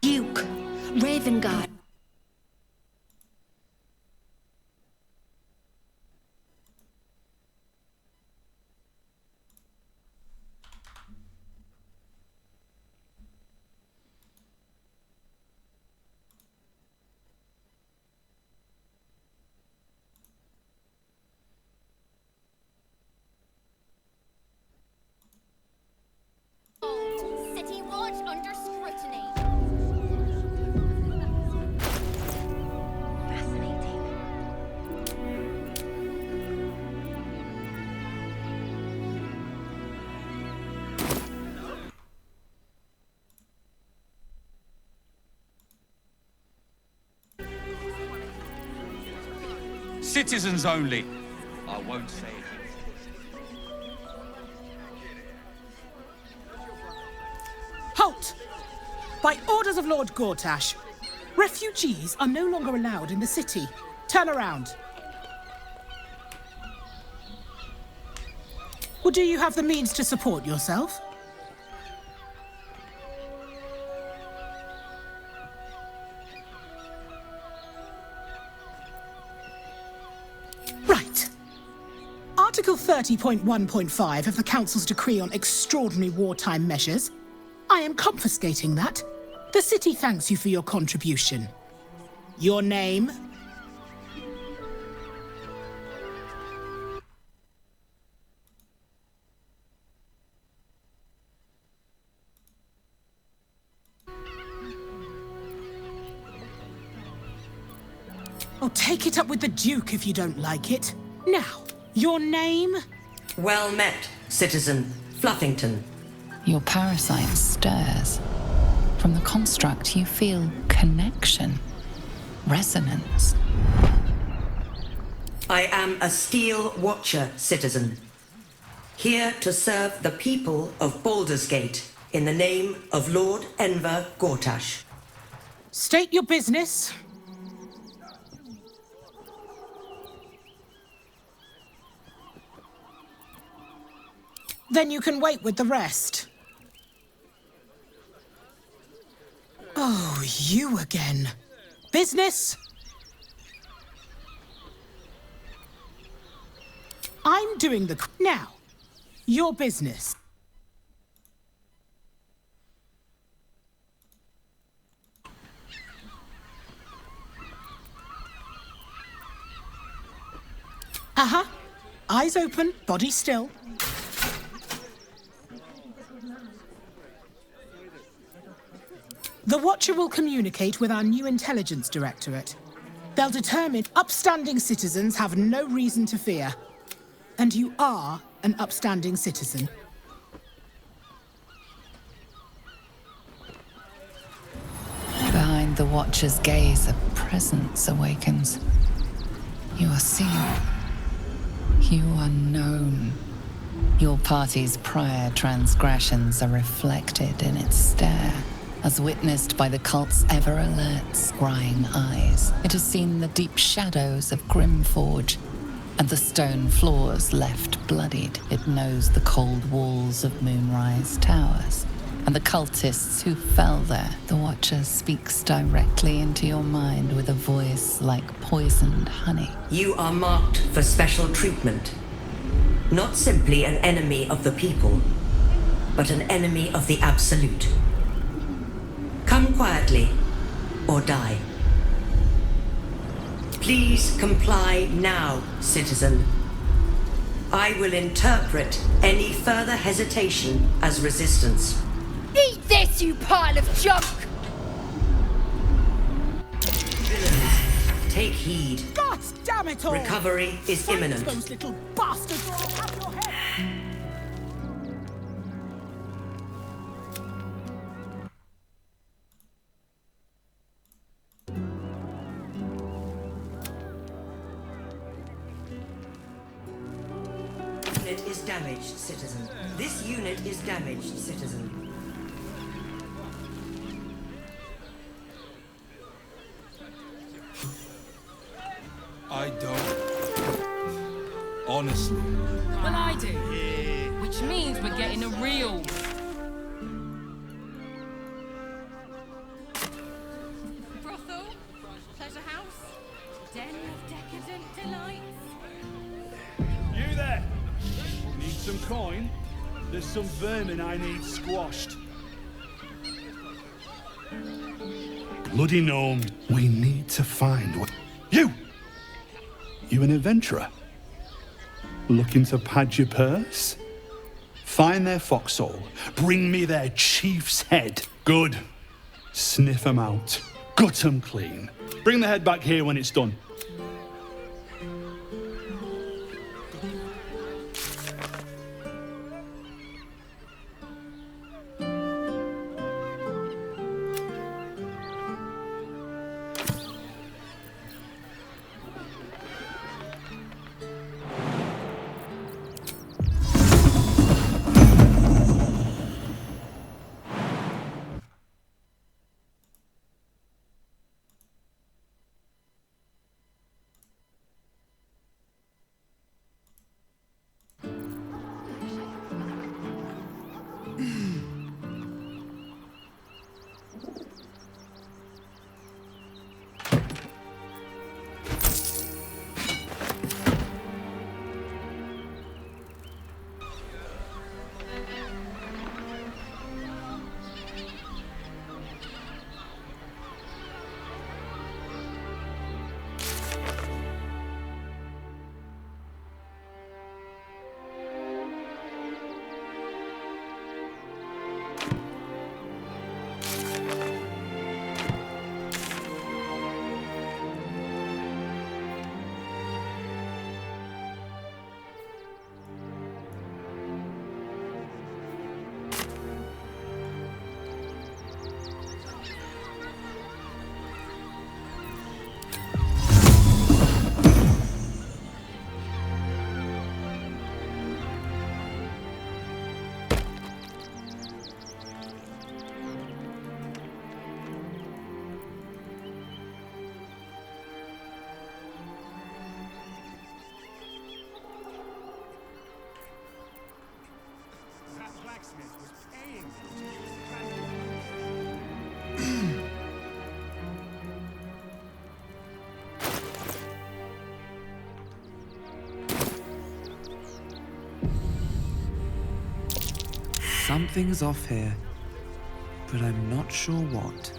Duke, Ravengard. City Watch under scrutiny. Citizens only. I won't say it. Halt! By orders of Lord Gortash, refugees are no longer allowed in the city. Turn around. Well, do you have the means to support yourself? Right. Article 30.1.5 of the Council's Decree on Extraordinary Wartime Measures. I am confiscating that. The city thanks you for your contribution. Your name? Oh, take it up with the Duke if you don't like it. Now, your name? Well met, citizen Fluffington. Your parasite stirs. From the construct, you feel connection, resonance. I am a Steel Watcher, citizen. Here to serve the people of Baldur's Gate in the name of Lord Enver Gortash. State your business. Then you can wait with the rest. Oh, you again. Business? I'm doing the... Now, your business. Uh-huh. Eyes open, body still. The Watcher will communicate with our new intelligence directorate. They'll determine upstanding citizens have no reason to fear. And you are an upstanding citizen. Behind the Watcher's gaze, a presence awakens. You are seen. You are known. Your party's prior transgressions are reflected in its stare, as witnessed by the cult's ever-alert, scrying eyes. It has seen the deep shadows of Grimforge, and the stone floors left bloodied. It knows the cold walls of Moonrise Towers, and the cultists who fell there. The Watcher speaks directly into your mind with a voice like poisoned honey. You are marked for special treatment. Not simply an enemy of the people, but an enemy of the Absolute. Come quietly, or die. Please comply now, citizen. I will interpret any further hesitation as resistance. Eat this, you pile of junk! Villains, take heed. God damn it all! Recovery is Find imminent. those little bastards or I'll have your head! Unit is damaged, citizen. This unit is damaged, citizen. I don't. Honestly. Well, I do. Which means we're getting a real... brothel, pleasure house, den of decadent delights. You there? Need some coin? There's some vermin I need squashed. Bloody gnome. We need to find what... You! You an adventurer? Looking to pad your purse? Find their foxhole. Bring me their chief's head. Good. Sniff 'em out. Gut 'em clean. Bring the head back here when it's done. Something's off here, but I'm not sure what.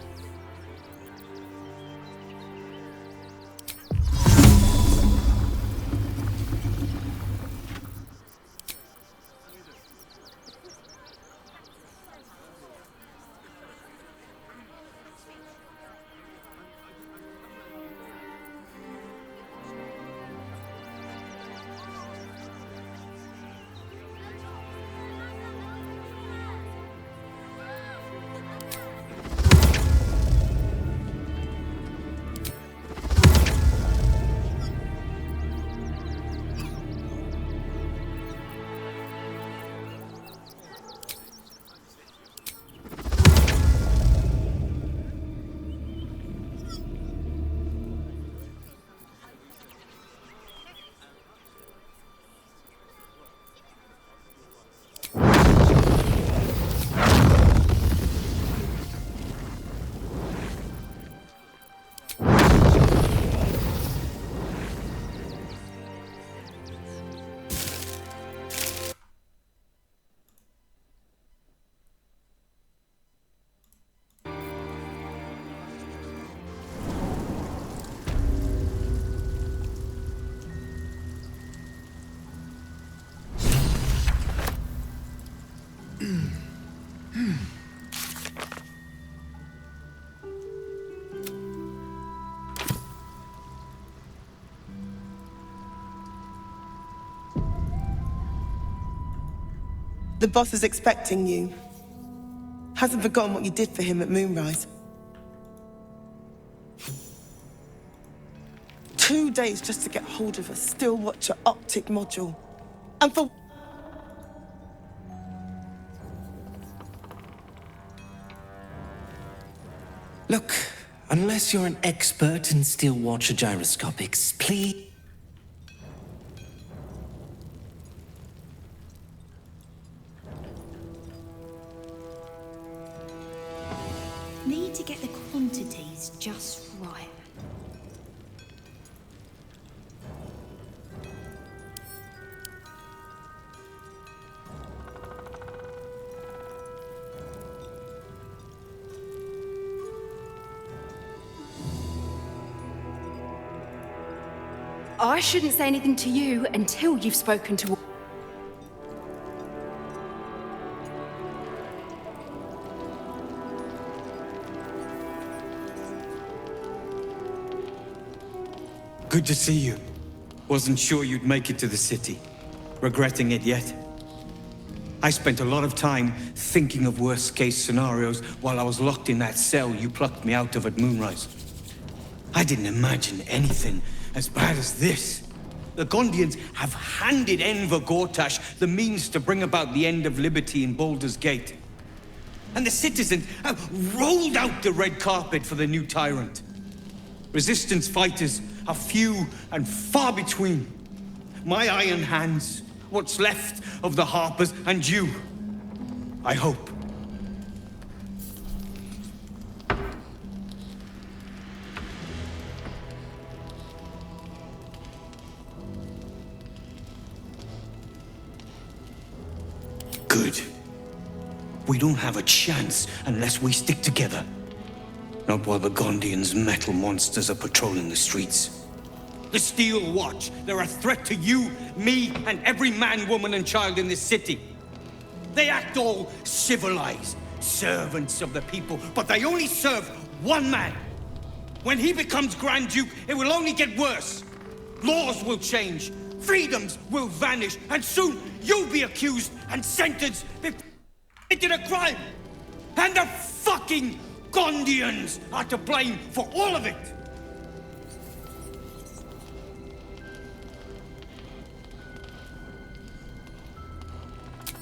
The boss is expecting you. Hasn't forgotten what you did for him at Moonrise. 2 days just to get hold of a Still Watcher optic module. And for... Look, unless you're an expert in Steel Watcher gyroscopics, please... Need to get the quantities just right. I shouldn't say anything to you until you've spoken to... Good to see you. Wasn't sure you'd make it to the city. Regretting it yet? I spent a lot of time thinking of worst-case scenarios while I was locked in that cell you plucked me out of at Moonrise. I didn't imagine anything as bad as this. The Gondians have handed Enver Gortash the means to bring about the end of liberty in Baldur's Gate. And the citizens have rolled out the red carpet for the new tyrant. Resistance fighters are few and far between. My iron hands, what's left of the Harpers, and you, I hope. Good. We don't have a chance unless we stick together. Not while the Gondians' metal monsters are patrolling the streets. The Steel Watch, they're a threat to you, me, and every man, woman, and child in this city. They act all civilized, servants of the people, but they only serve one man. When he becomes Grand Duke, it will only get worse. Laws will change, freedoms will vanish, and soon you'll be accused and sentenced before you did a crime. And the fucking Gondians are to blame for all of it.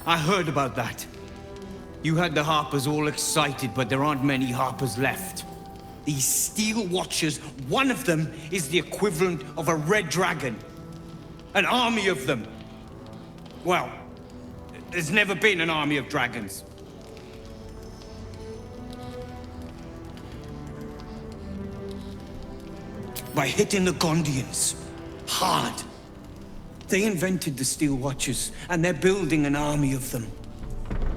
I heard about that. You had the Harpers all excited, but there aren't many Harpers left. These Steel Watchers, one of them is the equivalent of a red dragon. An army of them. Well, there's never been an army of dragons. By hitting the Gondians hard. They invented the Steel Watchers, and they're building an army of them.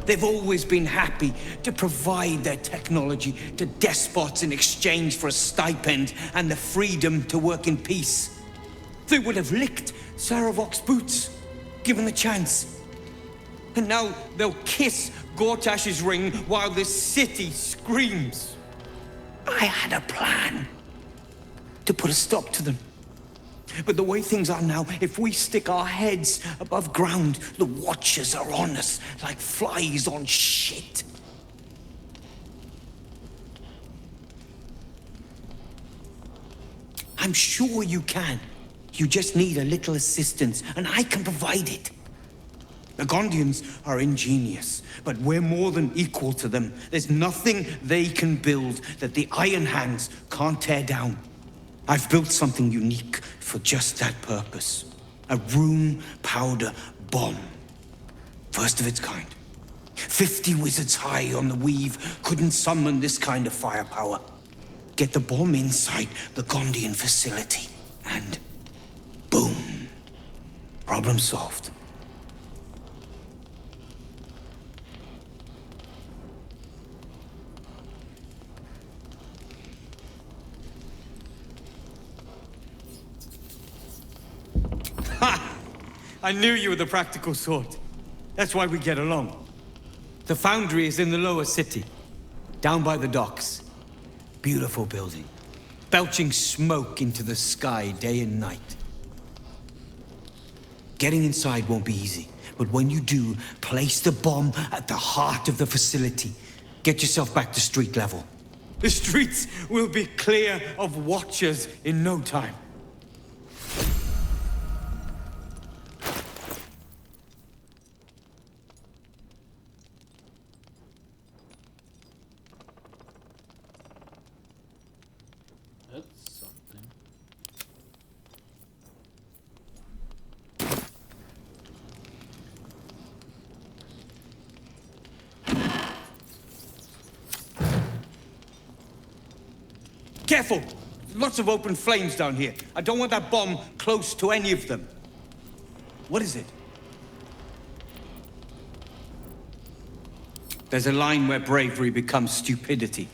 They've always been happy to provide their technology to despots in exchange for a stipend and the freedom to work in peace. They would have licked Saravok's boots, given the chance. And now they'll kiss Gortash's ring while the city screams. I had a plan to put a stop to them. But the way things are now, if we stick our heads above ground, the Watchers are on us like flies on shit. I'm sure you can. You just need a little assistance, and I can provide it. The Gondians are ingenious, but we're more than equal to them. There's nothing they can build that the Iron Hands can't tear down. I've built something unique for just that purpose. A room powder bomb. First of its kind. 50 wizards high on the weave couldn't summon this kind of firepower. Get the bomb inside the Gondian facility, and boom. Problem solved. Ha! I knew you were the practical sort. That's why we get along. The foundry is in the lower city, down by the docks. Beautiful building, belching smoke into the sky day and night. Getting inside won't be easy, but when you do, place the bomb at the heart of the facility. Get yourself back to street level. The streets will be clear of watchers in no time. That's something. Careful! Lots of open flames down here. I don't want that bomb close to any of them. What is it? There's a line where bravery becomes stupidity.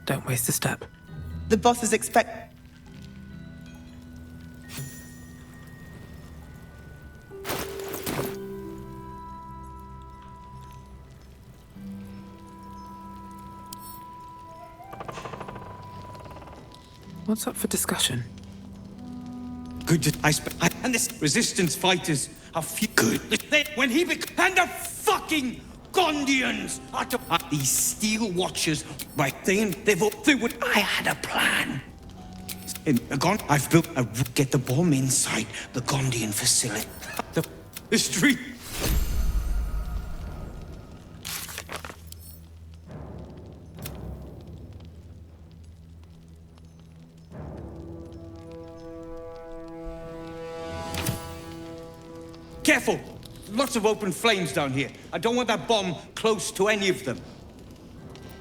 Don't waste a step. The bosses expect... What's up for discussion? Good. And this resistance fighters are good. When he and the fucking Gondians are to these steel watchers by saying they would. I had a plan. I've built a get the bomb inside the Gondian facility. The street. Careful! Lots of open flames down here. I don't want that bomb close to any of them.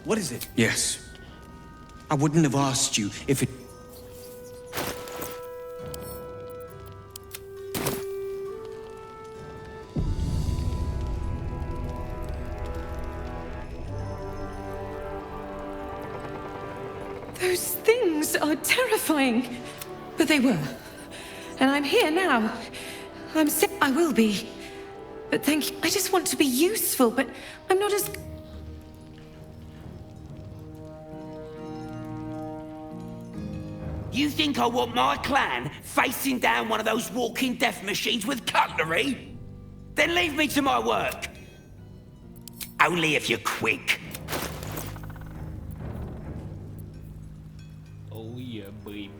What is it? Yes. I wouldn't have asked you if it... Those things are terrifying. But they were. And I'm here now. I'm sick. I will be. But thank you. I just want to be useful, but I'm not as... You think I want my clan facing down one of those walking death machines with cutlery? Then leave me to my work. Only if you're quick. Oh yeah, baby.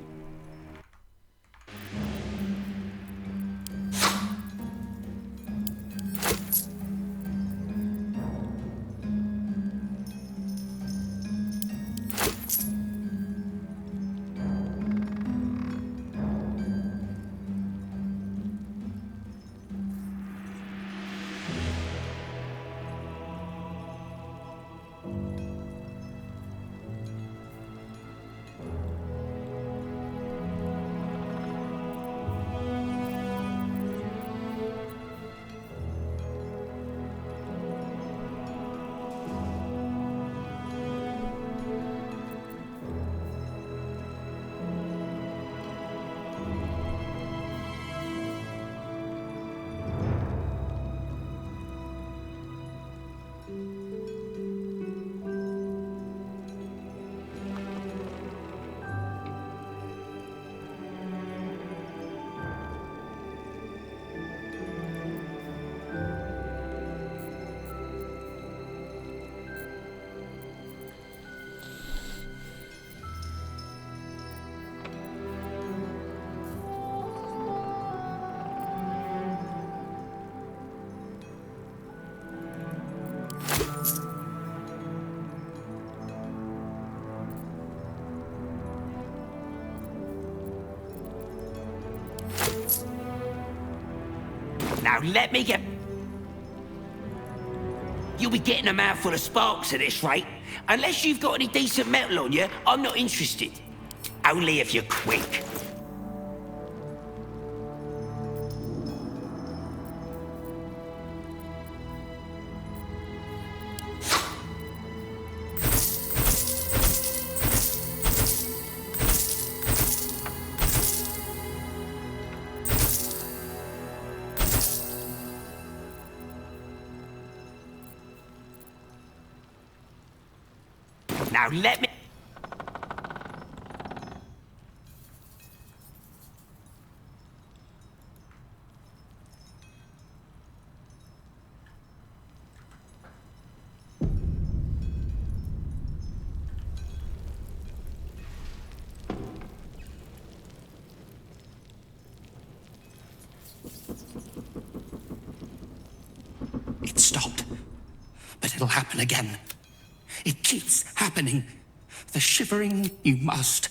Now let me get... You'll be getting a mouthful of sparks at this rate. Unless you've got any decent metal on you, I'm not interested. Only if you're quick. Now let me... It stopped. But it'll happen again. It keeps happening. The shivering, you must.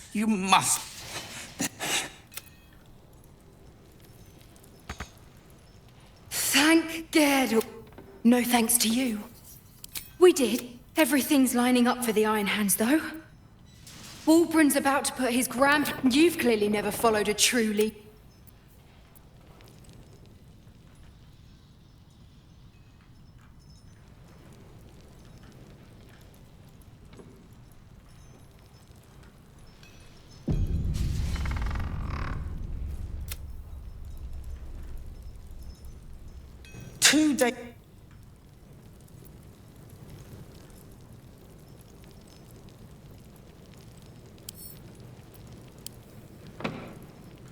Thank God. No thanks to you. We did. Everything's lining up for the Iron Hands, though. Walbran's about to put his You've clearly never followed a true lead.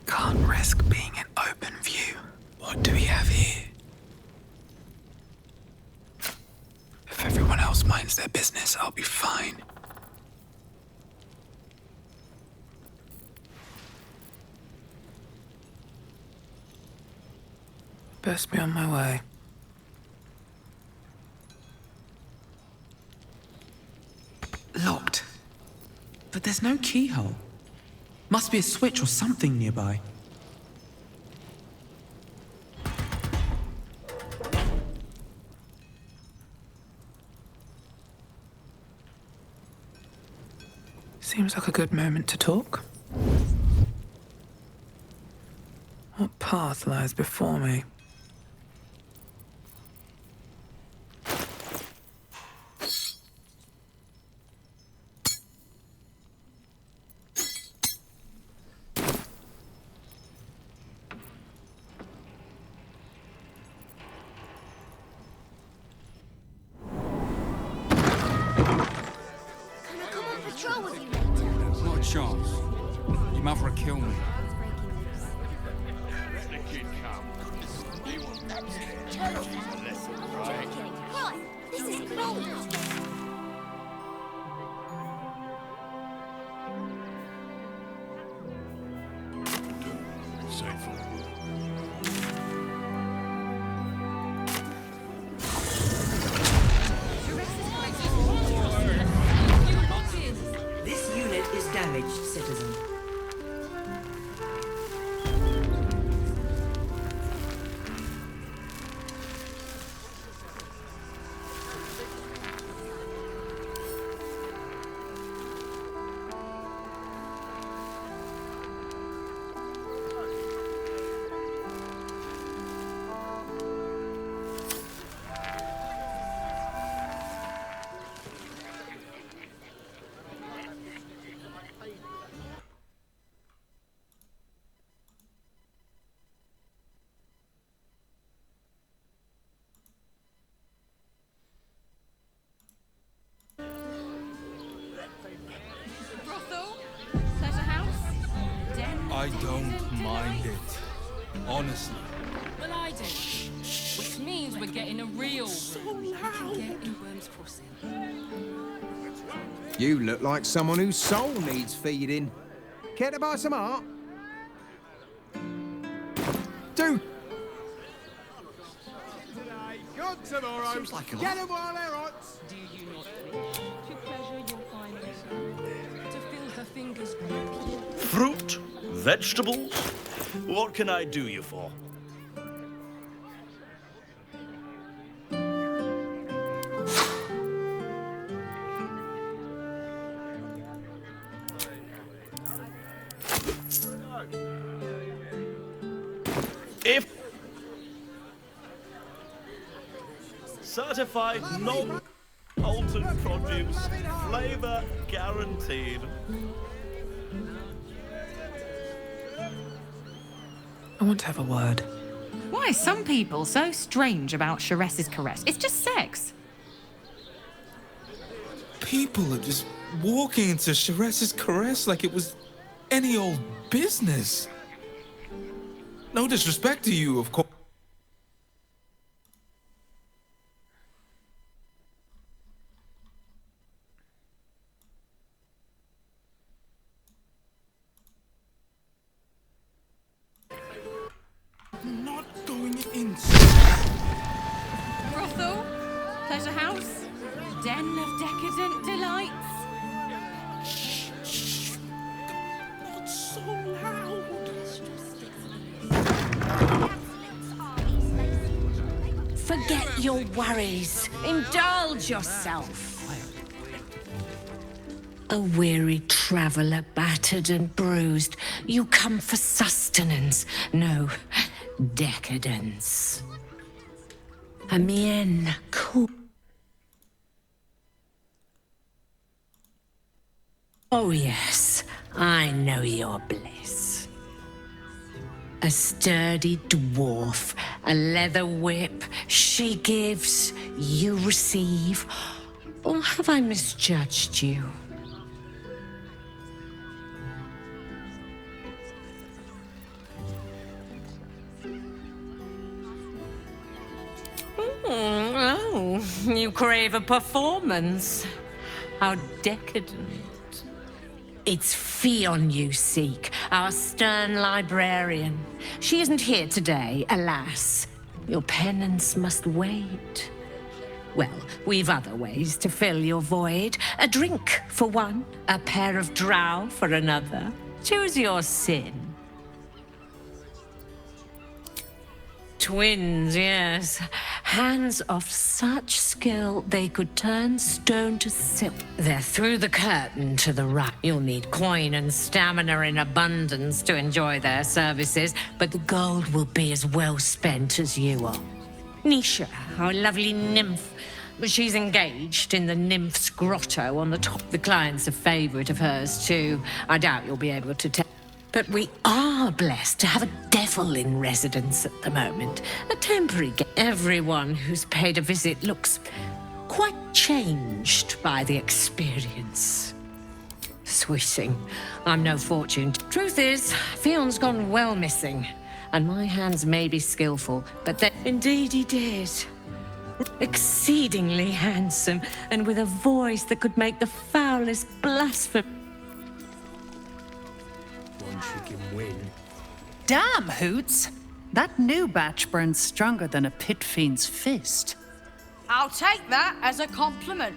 Can't risk being in open view. What do we have here? If everyone else minds their business, I'll be fine. Best be on my way. Locked. But there's no keyhole. Must be a switch or something nearby. Seems like a good moment to talk. What path lies before me? Not a chance. Your mother will kill me. Right, this is Baldur Gate. This unit is damaged, citizen. I don't mind it. Honestly. Well, I do. Which means we're getting a real get in Worm's Crossing. You look like someone whose soul needs feeding. Care to buy some art? Do. Good tomorrow. Seems like a Get lot. them while they're hot. Do you not wish to pleasure your highness? To feel her fingers grip? Fruit? Vegetables? What can I do you for? Certified non-altered produce. Flavor guaranteed. I want to have a word. Why are some people so strange about Sharess's caress? It's just sex. People are just walking into Sharess's caress like it was any old business. No disrespect to you, of course. Not going inside. Brothel? Pleasure house? Den of decadent delights? Not so loud. Forget your worries. Indulge yourself. A weary traveller, battered and bruised, you come for sustenance, no decadence. A mien cool. Oh yes, I know your bliss. A sturdy dwarf, a leather whip, she gives, you receive. Or have I misjudged you? Oh, you crave a performance. How decadent. It's Fionn you seek, our stern librarian. She isn't here today, alas. Your penance must wait. Well, we've other ways to fill your void. A drink for one, a pair of drow for another. Choose your sin. Twins, yes. Hands of such skill they could turn stone to silk. They're through the curtain to the right. You'll need coin and stamina in abundance to enjoy their services, but the gold will be as well spent as you are. Nisha, our lovely nymph. She's engaged in the nymph's grotto on the top. The client's a favorite of hers, too. I doubt you'll be able to tell. But we are blessed to have a devil in residence at the moment. A temporary Everyone who's paid a visit looks quite changed by the experience. Sweeting, I'm no fortune. Truth is, Fionn's gone well missing. And my hands may be skillful, but then indeed he did. Exceedingly handsome, and with a voice that could make the foulest blasphemy. She can win. Damn, Hoots! That new batch burns stronger than a pit fiend's fist. I'll take that as a compliment.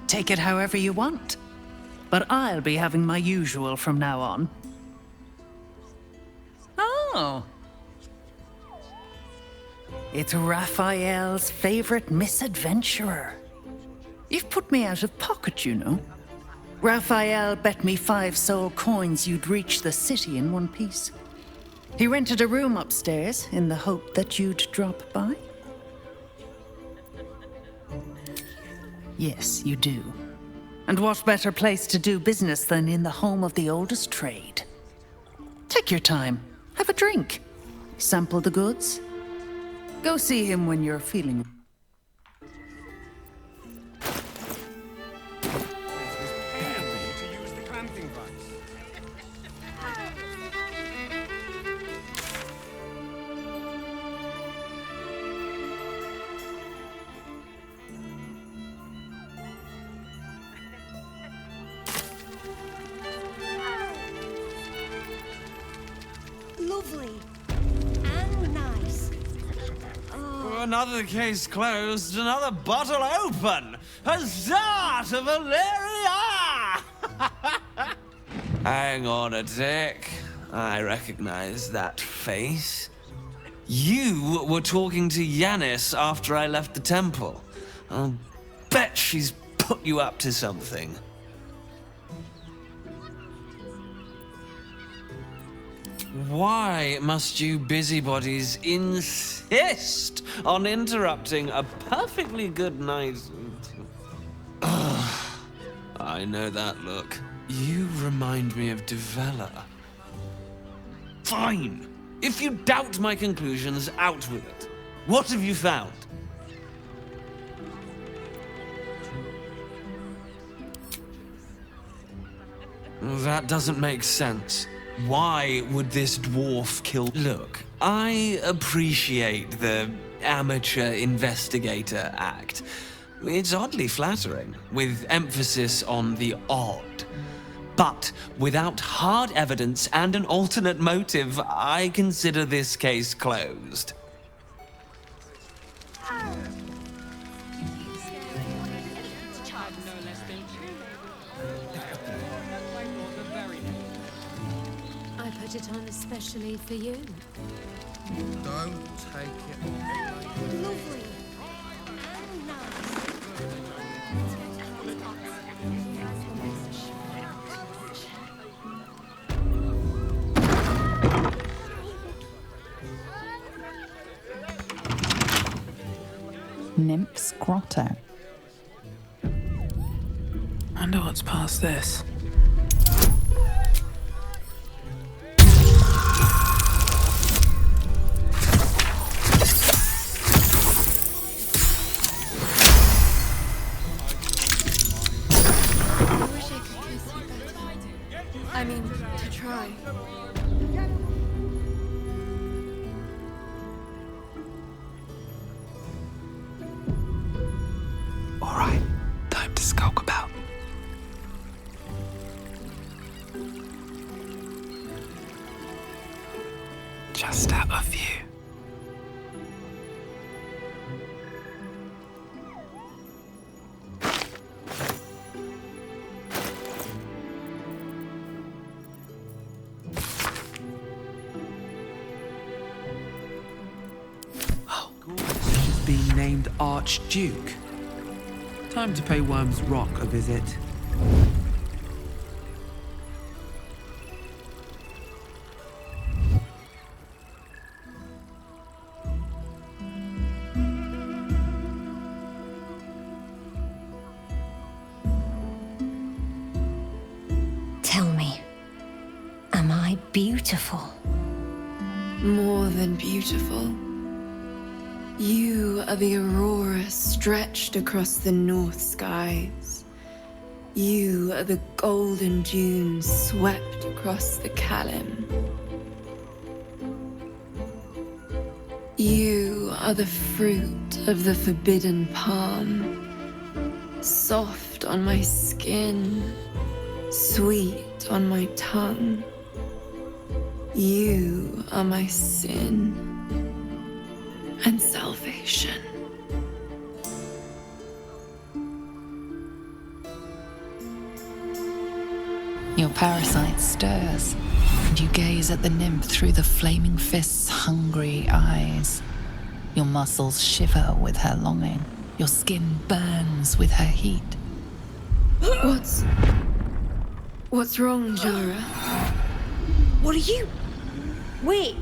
Take it however you want. But I'll be having my usual from now on. Oh. It's Raphael's favorite misadventurer. You've put me out of pocket, you know. Raphael bet me 5 soul coins you'd reach the city in one piece. He rented a room upstairs in the hope that you'd drop by. Yes, you do. And what better place to do business than in the home of the oldest trade? Take your time. Have a drink. Sample the goods. Go see him when you're feeling... Lovely. And nice. Another case closed, another bottle open! Huzzah to Valeria! Hang on a tick. I recognize that face. You were talking to Yanis after I left the temple. I'll bet she's put you up to something. why must you busybodies insist on interrupting a perfectly good night? Ugh, I know that look. You remind me of Devella. Fine. If you doubt my conclusions, out with it. What have you found? That doesn't make sense. Why would this dwarf kill? Look, I appreciate the amateur investigator act. It's oddly flattering, with emphasis on the odd. But without hard evidence and an alternate motive, I consider this case closed. I put it on especially for you. Don't take it on. Lovely. Nymph's Grotto. Wonder what's past this. I wish I could kiss you better. I mean, to try. Alright, time to skulk about. Just out of view. She's been named Archduke. Time to pay Worm's Rock a visit. Tell me, am I beautiful? More than beautiful. You are the aurora stretched across the north skies. You are the golden dunes swept across the Calim. You are the fruit of the forbidden palm, soft on my skin, sweet on my tongue. You are my sin and salvation. Your parasite stirs, and you gaze at the nymph through the flaming fist's hungry eyes. Your muscles shiver with her longing. Your skin burns with her heat. What's wrong, Jara? What are you? Wait.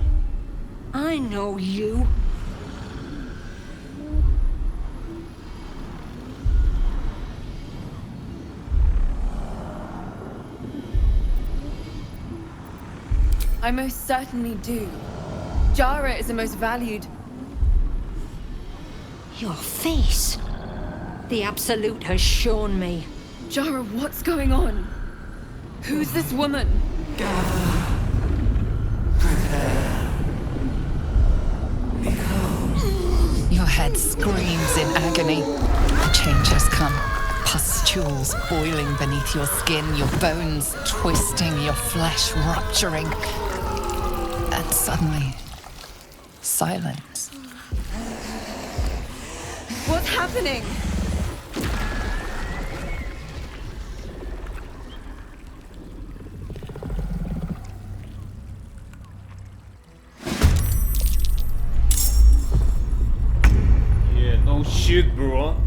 I know you. I most certainly do. Jara is the most valued. Your face. The Absolute has shown me. Jara, what's going on? Who's this woman? Your head screams in agony. The change has come. Pustules boiling beneath your skin, your bones twisting, your flesh rupturing. And suddenly, silence. What's happening? Yeah, no shit, bro.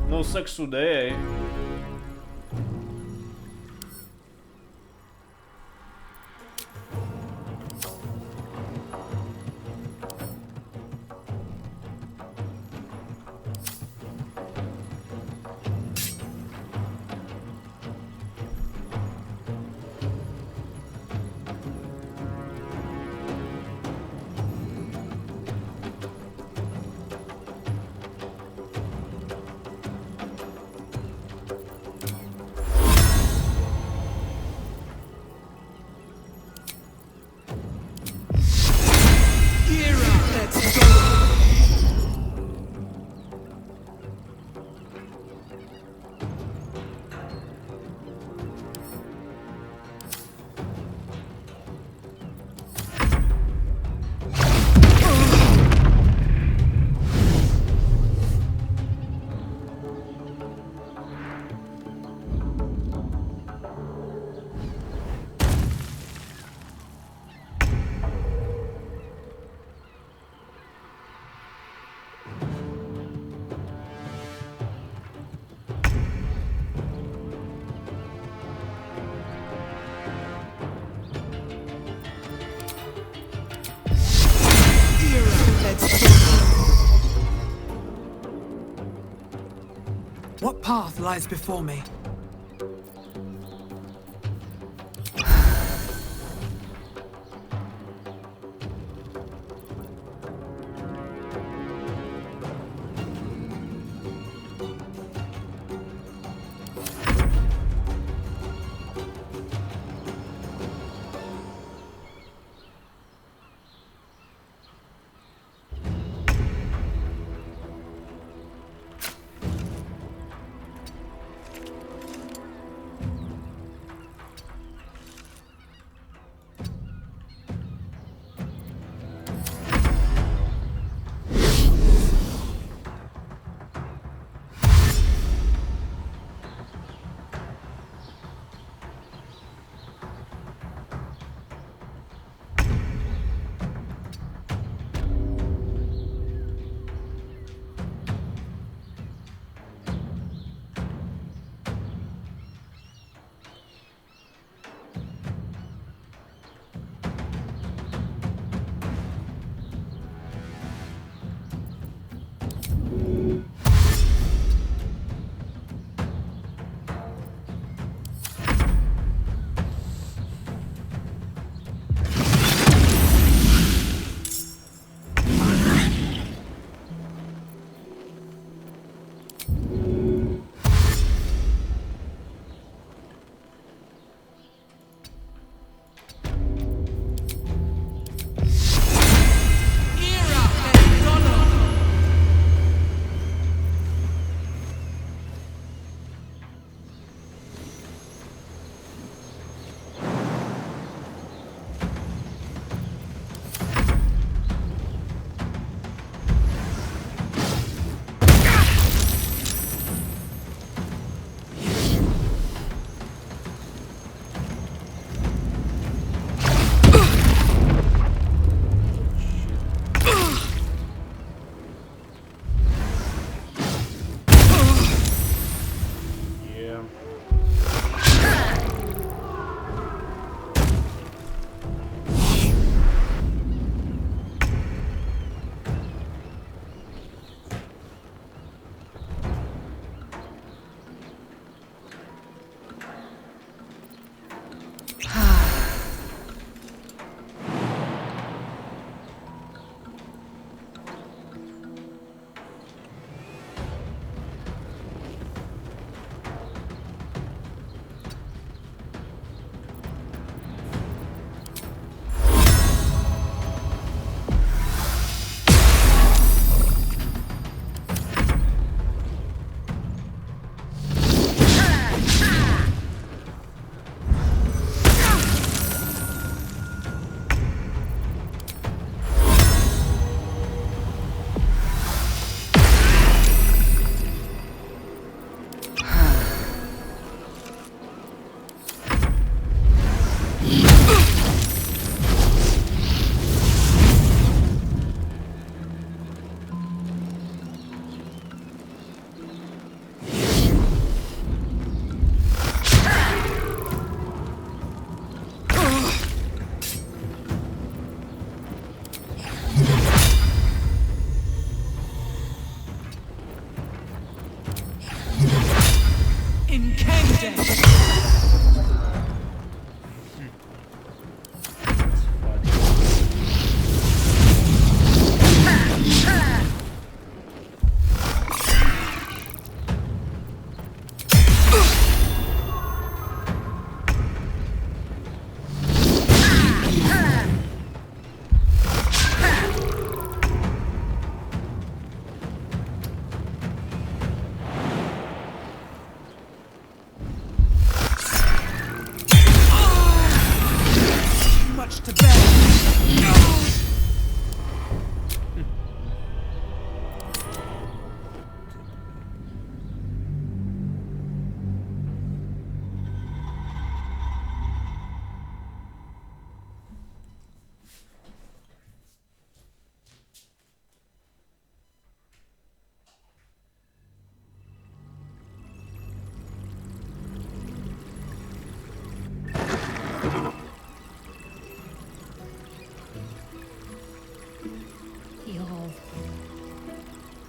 No sex today. path lies before me.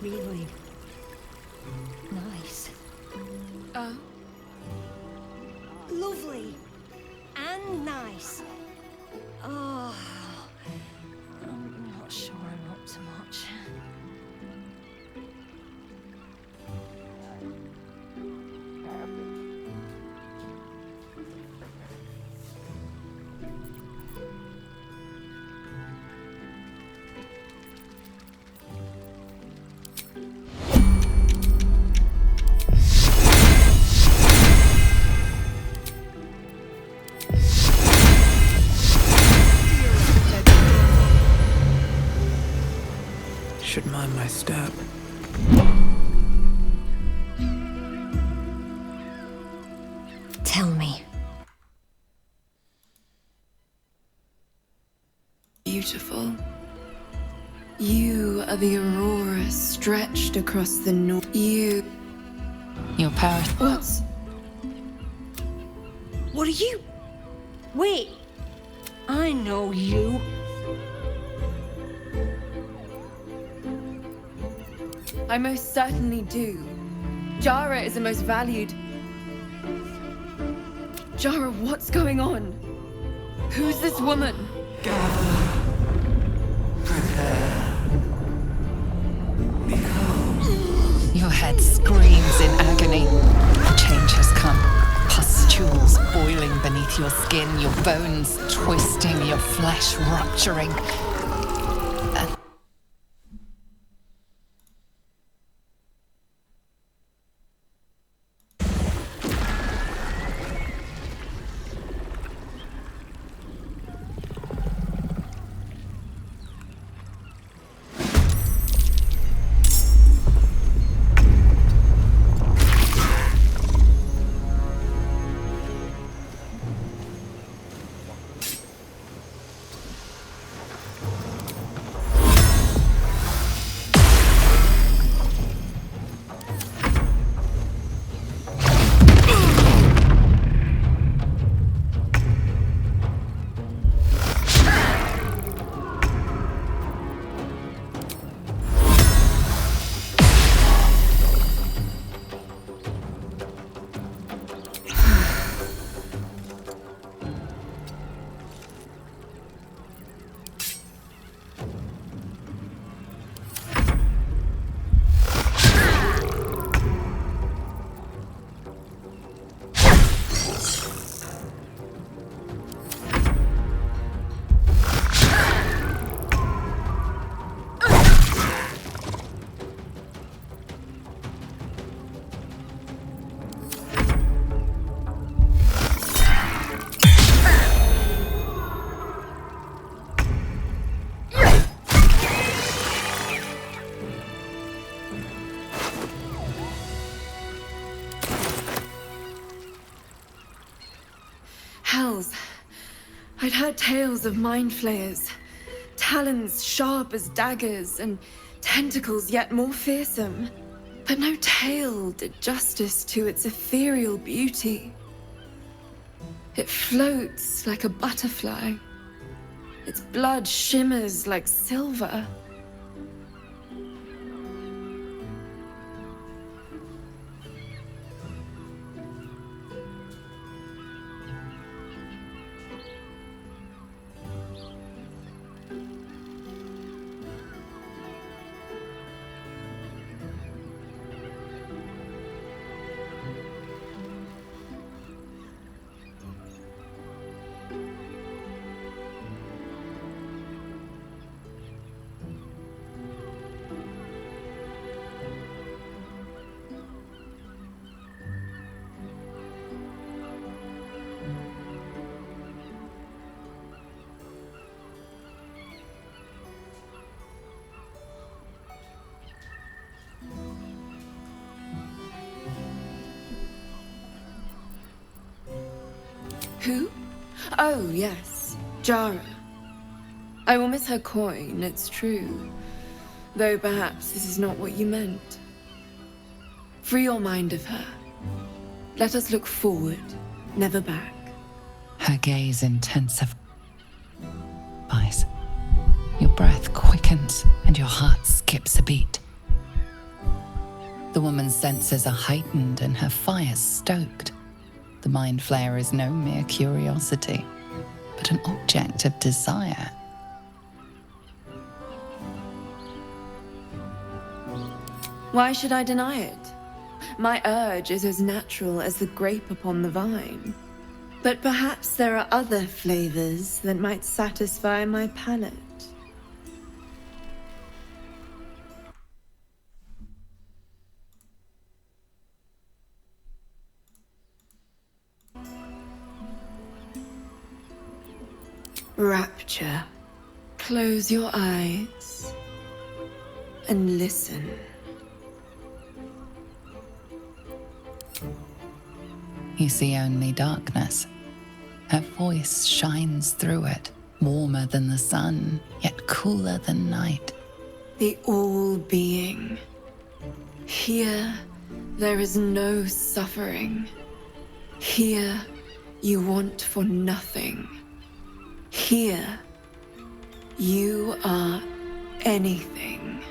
Really nice. lovely. And nice. Oh, I'm not sure I'm up to much. Should mind my step. Tell me. Beautiful. You are the aurora stretched across the north. Your power. What's... What are you? Wait. I know you. I most certainly do. Jara is the most valued. Jara, what's going on? Who's this woman? Your head screams in agony. Change has come. Pustules boiling beneath your skin, your bones twisting, your flesh rupturing. Hells. I'd heard tales of mind flayers. Talons sharp as daggers and tentacles yet more fearsome. But no tale did justice to its ethereal beauty. It floats like a butterfly. Its blood shimmers like silver. Who? Oh, yes. Jara. I will miss her coin, it's true. Though perhaps this is not what you meant. Free your mind of her. Let us look forward, never back. Her gaze intensifies. Your breath quickens and your heart skips a beat. The woman's senses are heightened and her fire stoked. The mind flayer is no mere curiosity, but an object of desire. Why should I deny it? My urge is as natural as the grape upon the vine. But perhaps there are other flavors that might satisfy my palate. Rapture. Close your eyes and listen. You see only darkness. Her voice shines through it, warmer than the sun, yet cooler than night. The all-being. Here, there is no suffering. Here, you want for nothing. Here, you are anything.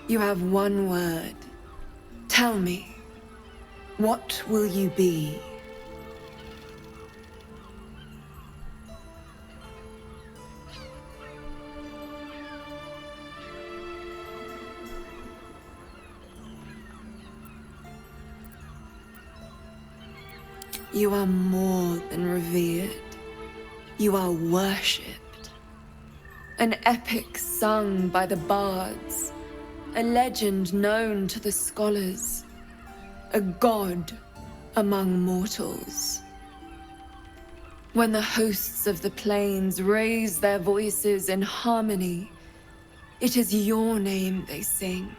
You have one word. Tell me, what will you be? You are more than revered. You are worshipped. An epic sung by the bards. A legend known to the scholars. A god among mortals. When the hosts of the plains raise their voices in harmony, it is your name they sing,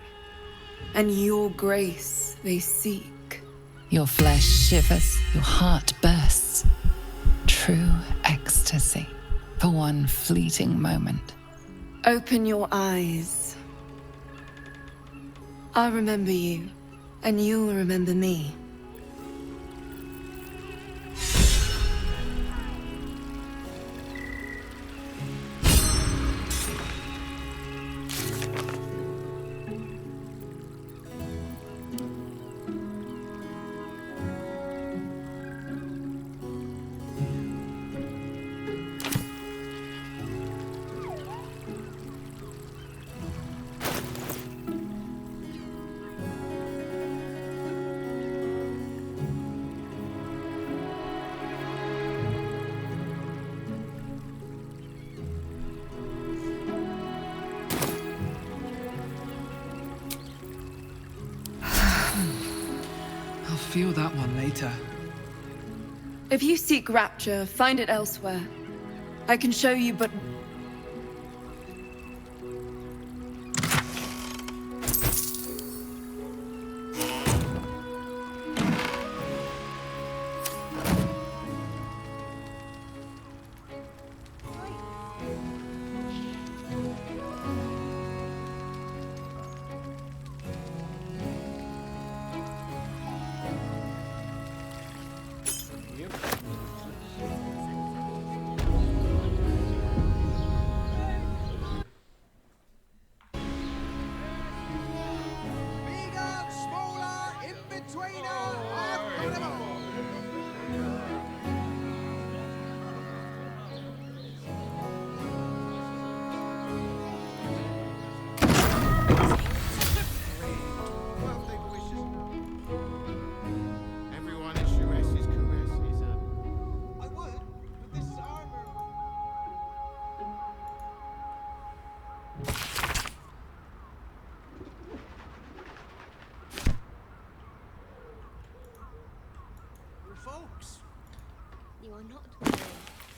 and your grace they seek. Your flesh shivers, your heart bursts. True ecstasy for one fleeting moment. Open your eyes. I'll remember you, and you'll remember me. I'll feel that one later. If you seek rapture, find it elsewhere. I can show you, but... Folks, you are not wearing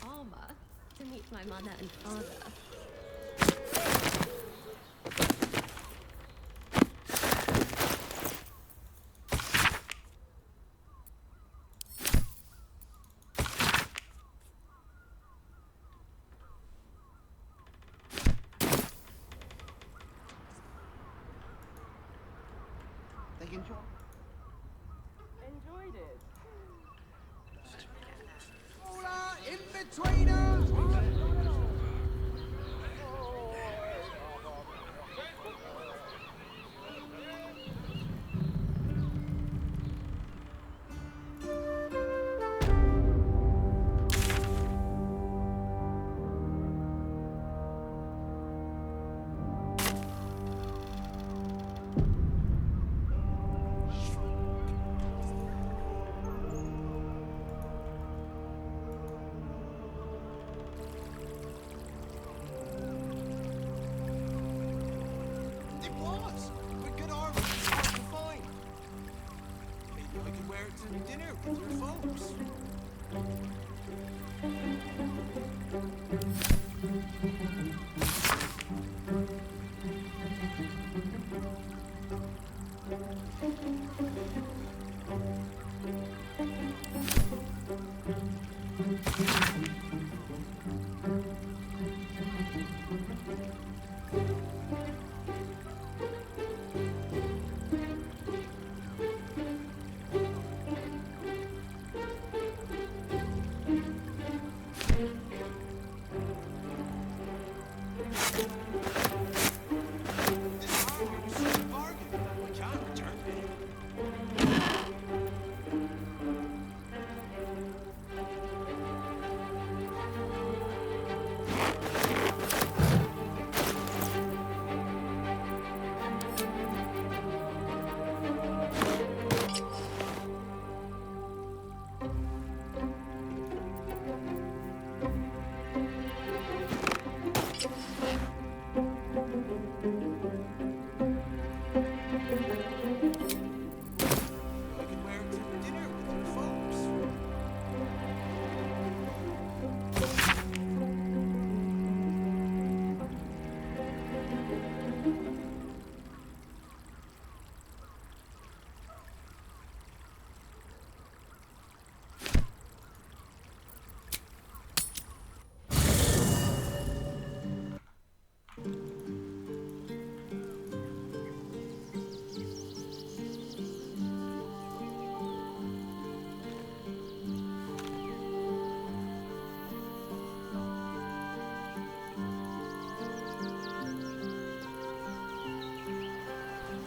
armor to meet my mother and father. Enjoyed it. In-betweener! cloths. With good armor, it's hard to find. Maybe I could wear it to dinner with your folks.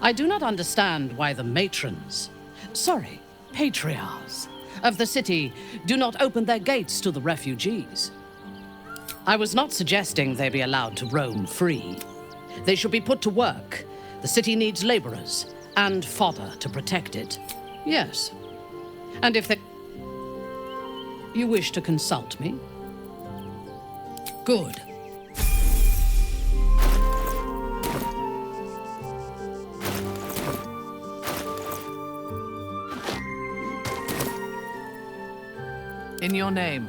I do not understand why the matrons, sorry, patriarchs of the city do not open their gates to the refugees. I was not suggesting they be allowed to roam free. They should be put to work. The city needs laborers and fodder to protect it. Yes. And if they... You wish to consult me? Good. In your name?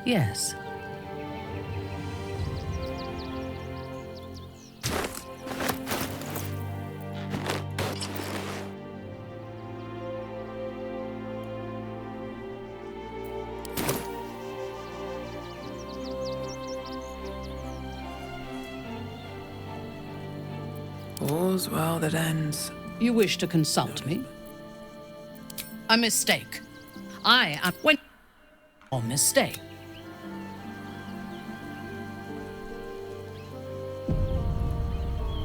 Yes. All's well that ends. You wish to consult me? A mistake. I am... When... Or mistake.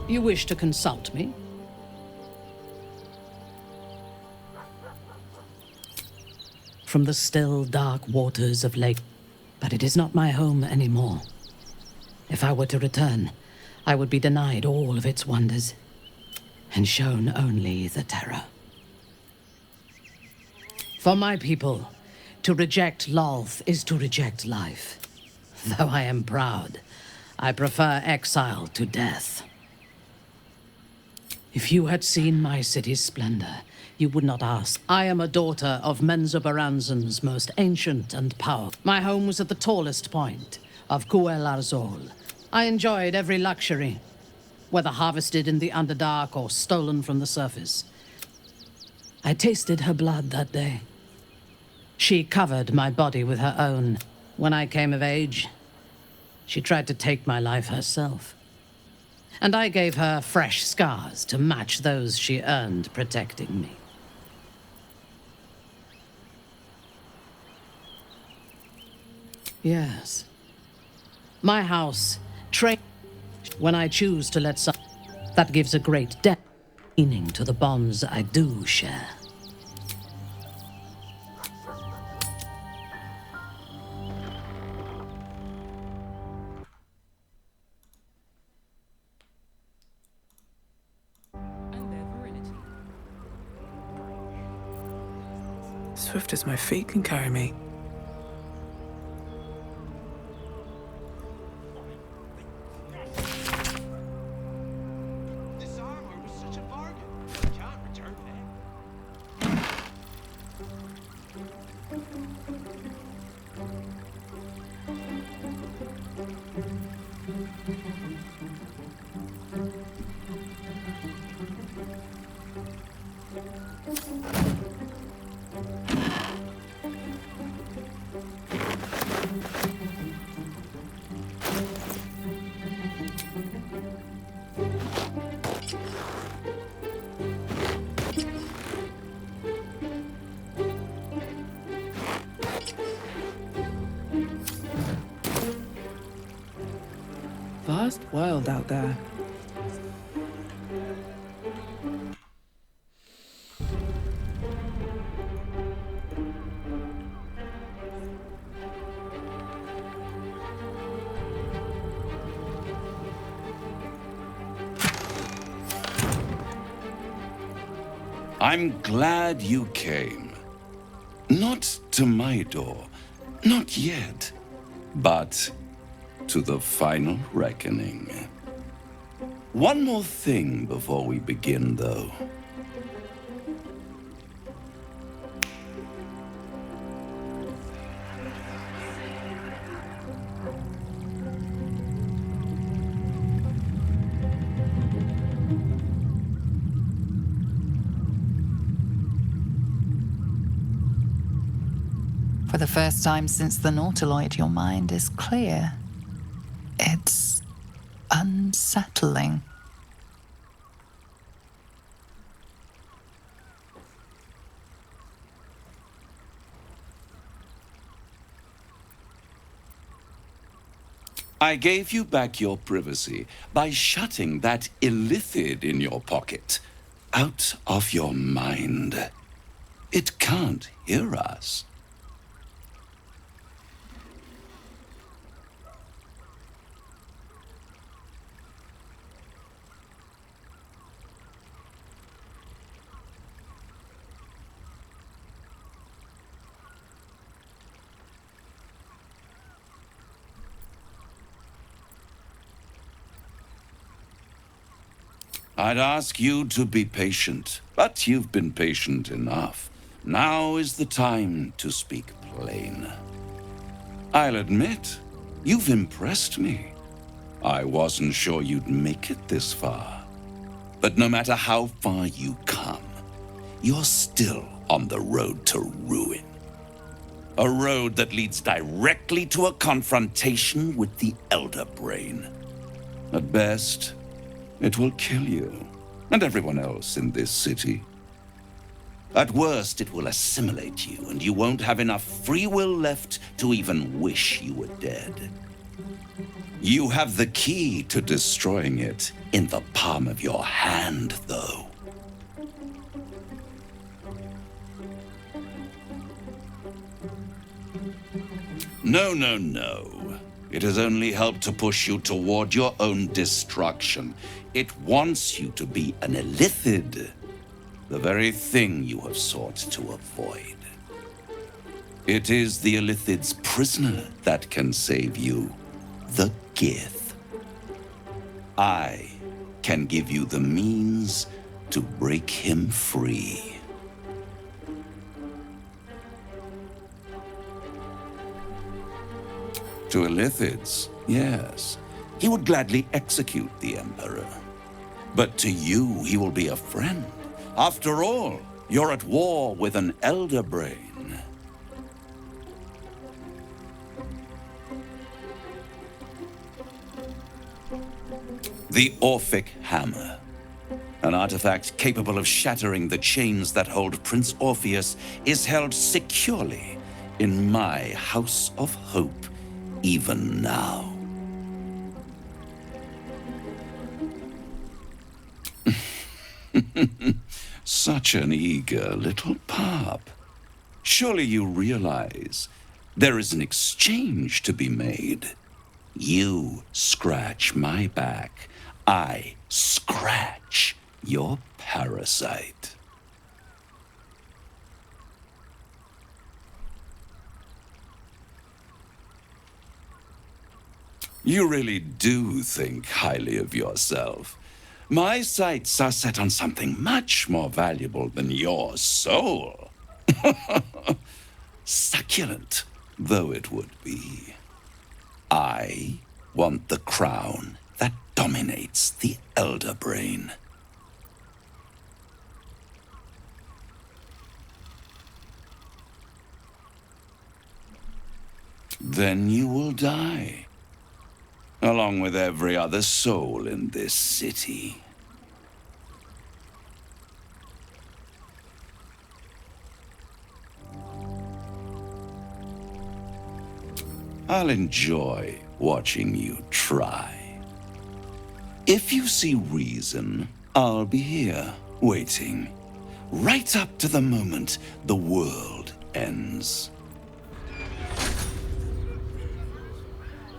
You wish to consult me? From the still, dark waters of Lake... But it is not my home anymore. If I were to return, I would be denied all of its wonders, and shown only the terror. For my people, to reject Lolth is to reject life. Though I am proud, I prefer exile to death. If you had seen my city's splendor, you would not ask. I am a daughter of Menzoberranzan's most ancient and powerful. My home was at the tallest point of Kuel Arzol. I enjoyed every luxury, whether harvested in the Underdark or stolen from the surface. I tasted her blood that day. She covered my body with her own. When I came of age, she tried to take my life herself. And I gave her fresh scars to match those she earned protecting me. Yes. My house, when I choose to let some... That gives a great depth, meaning to the bonds I do share. Swift as my feet can carry me. This armor was such a just wild out there. I'm glad you came. Not to my door, not yet, but to the final reckoning. One more thing before we begin, though. For the first time since the Nautiloid, your mind is clear. It's unsettling. I gave you back your privacy by shutting that ilithid in your pocket out of your mind. It can't hear us. I'd ask you to be patient, but you've been patient enough. Now is the time to speak plain. I'll admit, you've impressed me. I wasn't sure you'd make it this far. But no matter how far you come, you're still on the road to ruin. A road that leads directly to a confrontation with the Elder Brain. At best, it will kill you, and everyone else in this city. At worst, it will assimilate you, and you won't have enough free will left to even wish you were dead. You have the key to destroying it in the palm of your hand, though. No, no, no. It has only helped to push you toward your own destruction. It wants you to be an ilithid, the very thing you have sought to avoid. It is the illithid's prisoner that can save you, the Gith. I can give you the means to break him free. To illithids, yes, he would gladly execute the Emperor. But to you, he will be a friend. After all, you're at war with an Elder Brain. The Orphic Hammer. An artifact capable of shattering the chains that hold Prince Orpheus is held securely in my House of Hope, even now. Such an eager little pup. Surely you realize there is an exchange to be made. You scratch my back, I scratch your parasite. You really do think highly of yourself. My sights are set on something much more valuable than your soul. Succulent though it would be. I want the crown that dominates the Elder Brain. Then you will die, along with every other soul in this city. I'll enjoy watching you try. If you see reason, I'll be here, waiting. Right up to the moment the world ends.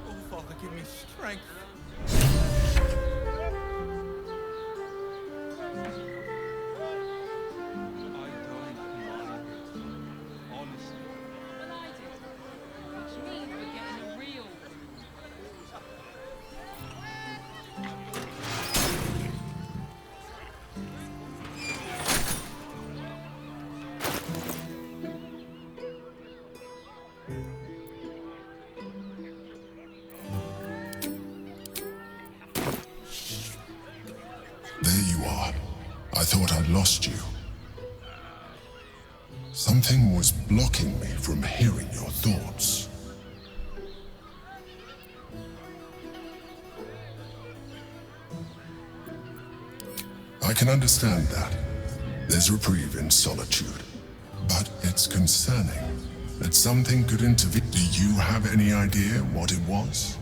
Oh, Father, give me strength. There you are. I thought I'd lost you. Something was blocking me from hearing your thoughts. I can understand that. There's reprieve in solitude. But it's concerning that something could intervene. Do you have any idea what it was?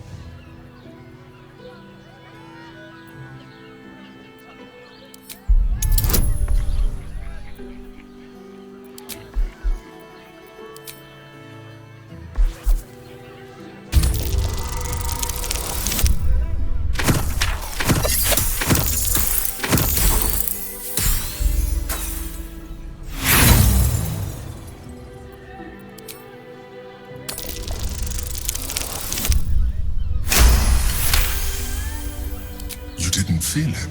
Feel it.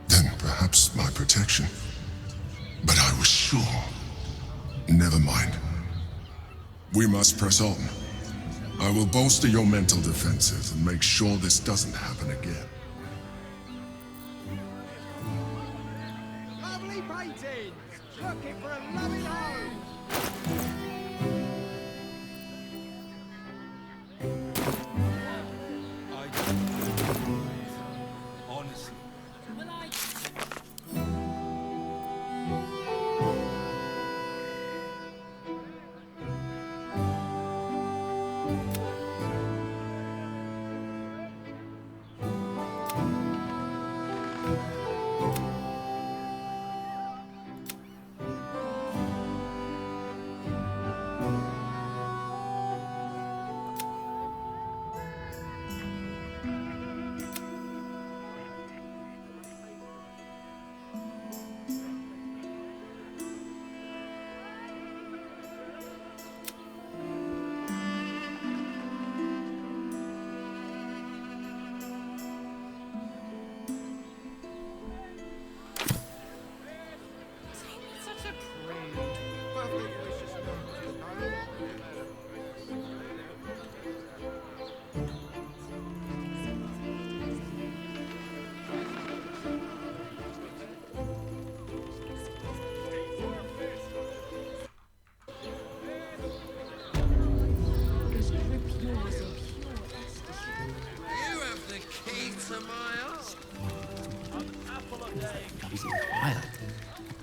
Then perhaps my protection. But I was sure. Never mind. We must press on. I will bolster your mental defenses and make sure this doesn't happen again. Lovely painting! Looking for a loving home!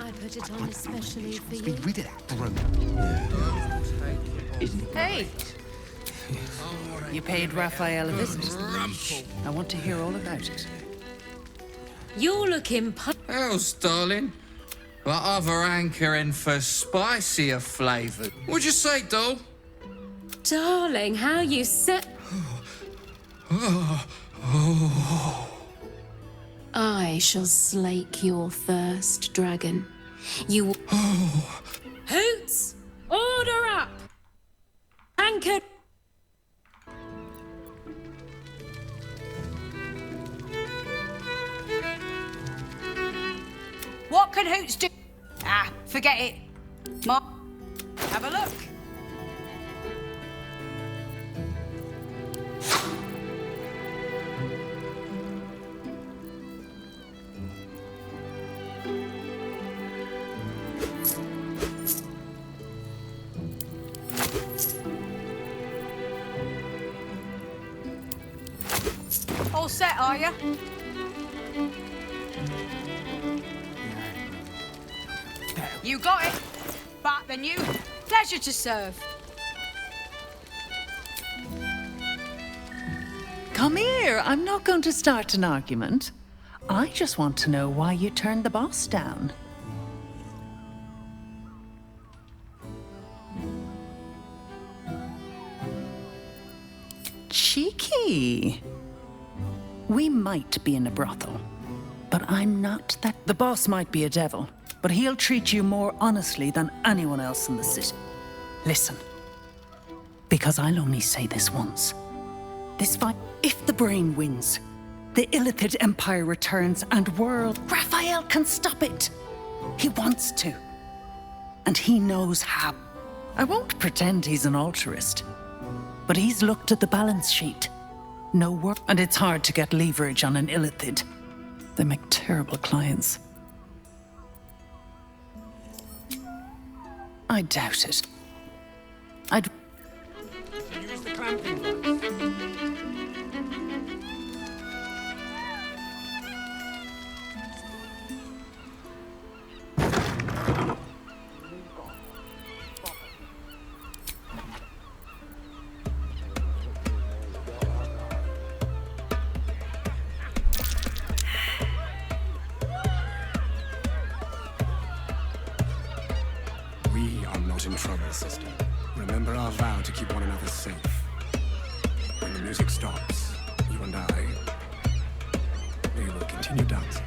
I put it on especially for you. Be rid of that broom. Hey! You paid Raphael a visit. I want to hear all about it. You're looking Else, darling. But other hankering for spicier flavours. What'd you say, doll? Darling, how you set... I shall slake your thirst, dragon. You... Hoots! Order up! Anchor... What can Hoots do? Ah, forget it. Mark, have a look. All set, are you? You got it. Back the new. Pleasure to serve. come here. I'm not going to start an argument. I just want to know why you turned the boss down. Cheeky. We might be in a brothel, but I'm not that. The boss might be a devil, but he'll treat you more honestly than anyone else in the city. Listen, because I'll only say this once. This fight, if the brain wins, the Illithid Empire returns and Raphael can stop it. He wants to. And he knows how. I won't pretend he's an altruist, but he's looked at the balance sheet. No work, and it's hard to get leverage on an Illithid. They make terrible clients. I doubt it. I'd... Use the clamping device. We are not in trouble, sister. Remember our vow to keep one another safe. When the music stops, you and I, we will continue dancing.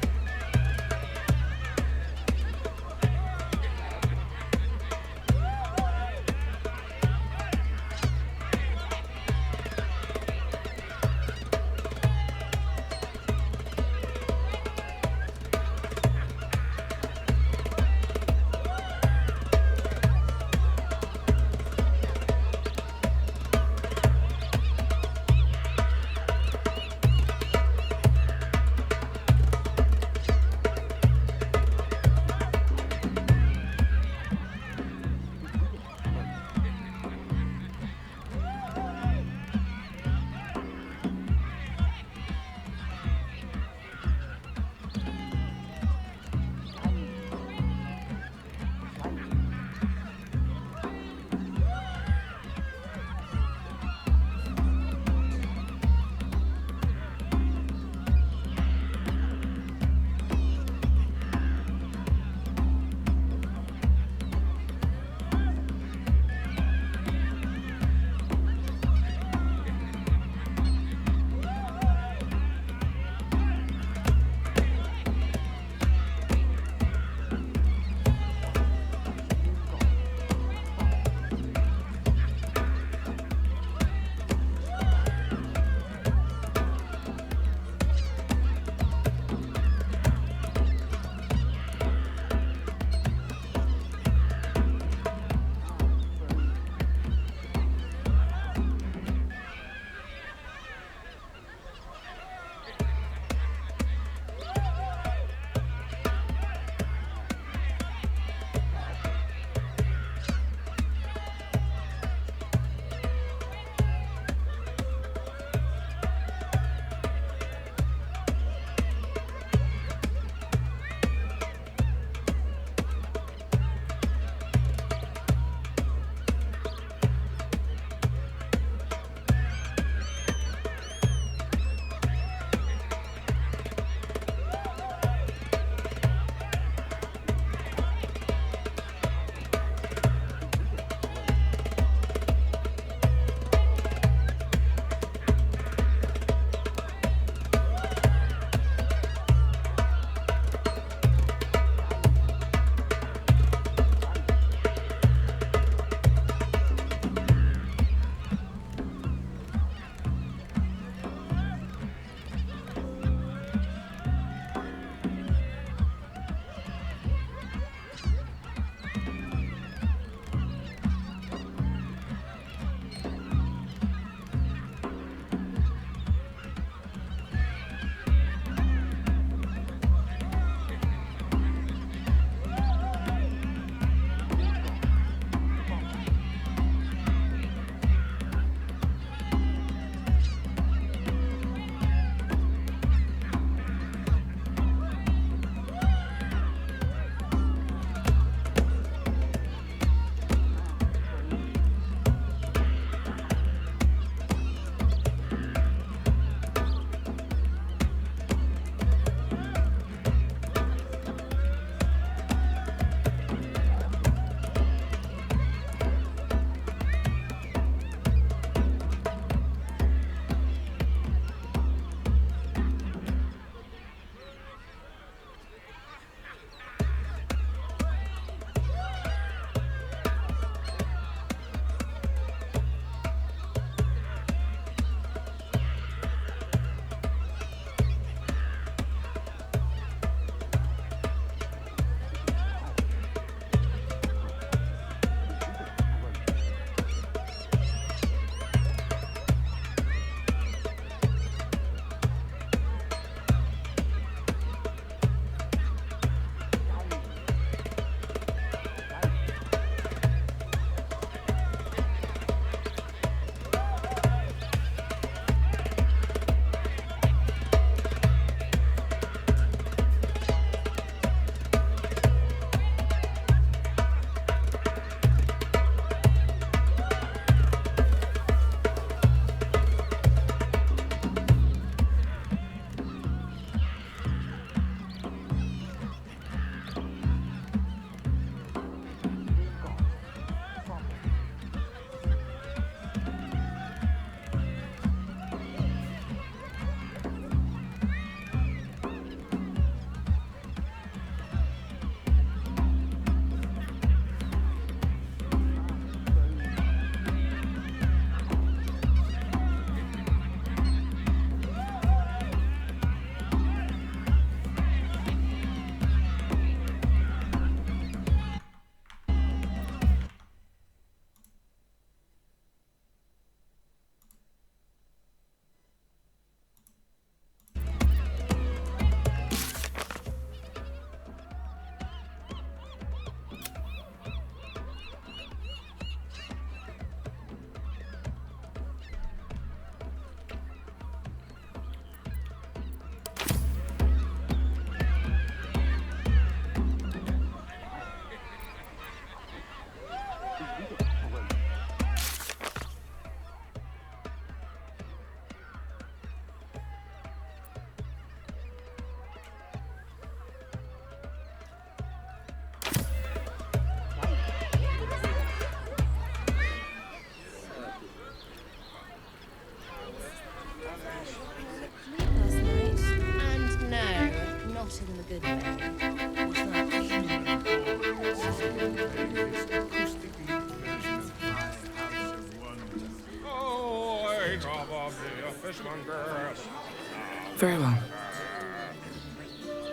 Very well.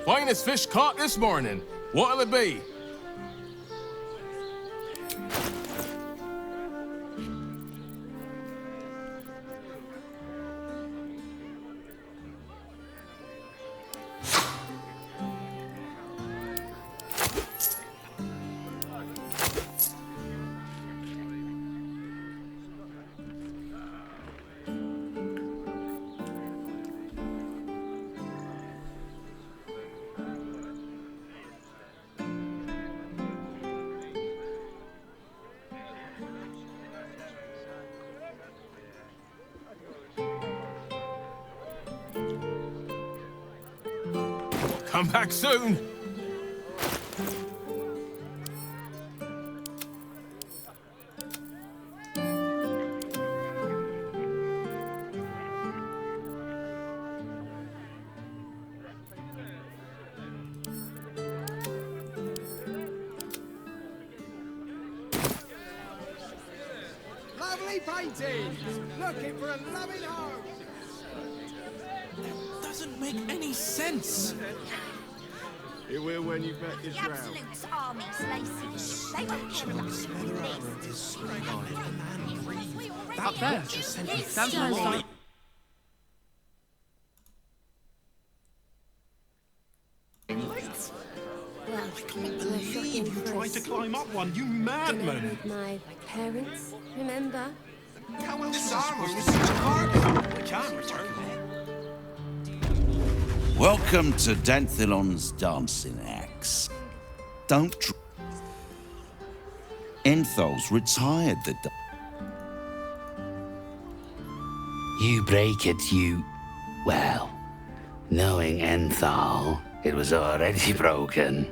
Finest fish caught this morning. What'll it be? Come back soon. Lovely paintings! Looking for a loving home! Doesn't make any sense. It will when you've met your The drown. Absolute's armies, Lacey. They won't care about this. Out there. That's the wall. Well, you tried to climb up one, you madman! My parents, remember? How well this armor was such a bargain. We can't return it. Welcome to Danthilon's dancing axe. Don't Enthal's retired the You break it, you... Well, knowing Enthal, it was already broken.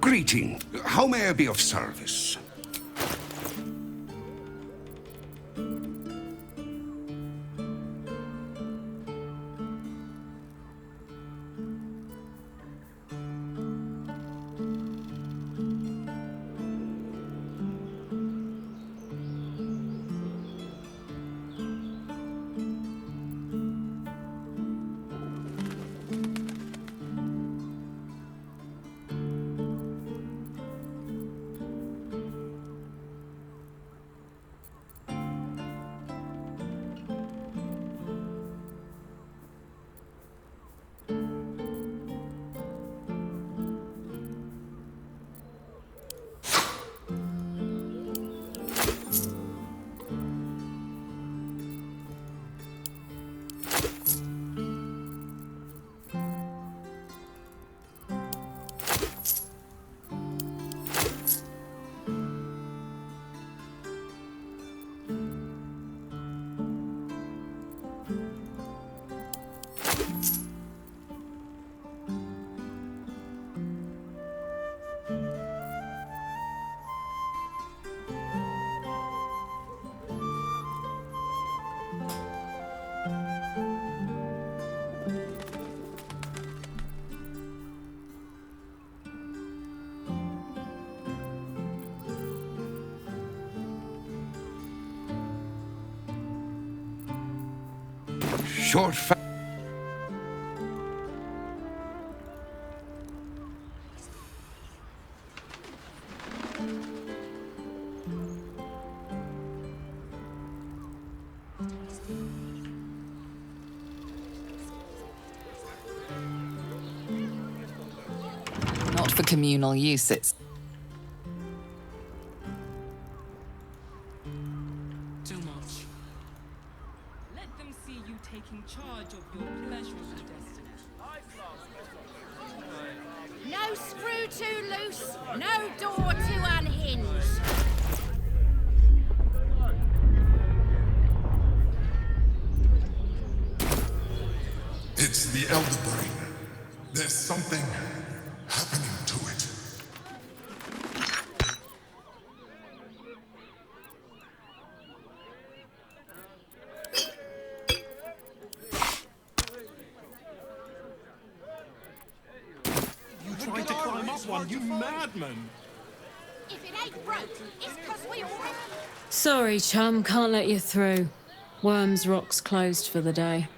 Greeting. How may I be of service? Short Not for communal use, it's... Too much. Let them see you taking charge of your pleasurable destiny. No screw too loose, no door too unhinged. It's the Elder Brain. There's something happening to it. You tried to climb up one, you madman! If it ain't broke, it's 'cause we already... Sorry, chum, can't let you through. Worms Rock's closed for the day.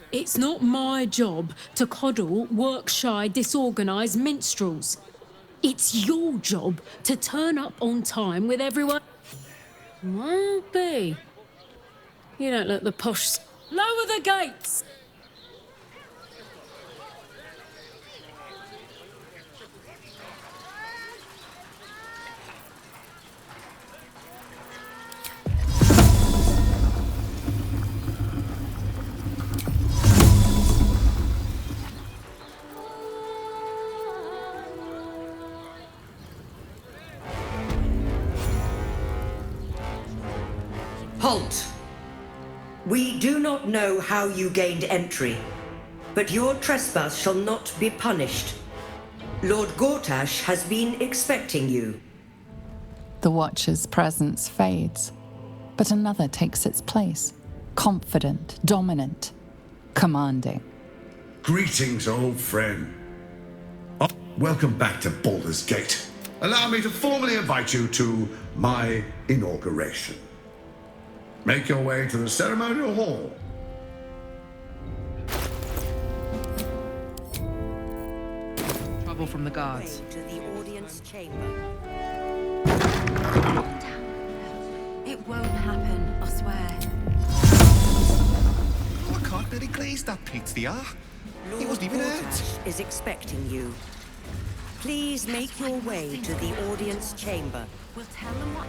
It's not my job to coddle work-shy, disorganised minstrels. It's your job to turn up on time with everyone. Well, B. You don't look the posh. Lower the gates! Halt! We do not know how you gained entry, but your trespass shall not be punished. Lord Gortash has been expecting you. The Watcher's presence fades, but another takes its place. Confident, dominant, commanding. Greetings, old friend. Welcome back to Baldur's Gate. Allow me to formally invite you to my inauguration. Make your way to the ceremonial hall. Trouble from the guards. To the audience chamber. It won't happen, I swear. Oh, I can't really glaze that pizza. He Lord wasn't even out. Gortash is expecting you. Please make your way to the audience chamber. We'll tell them what...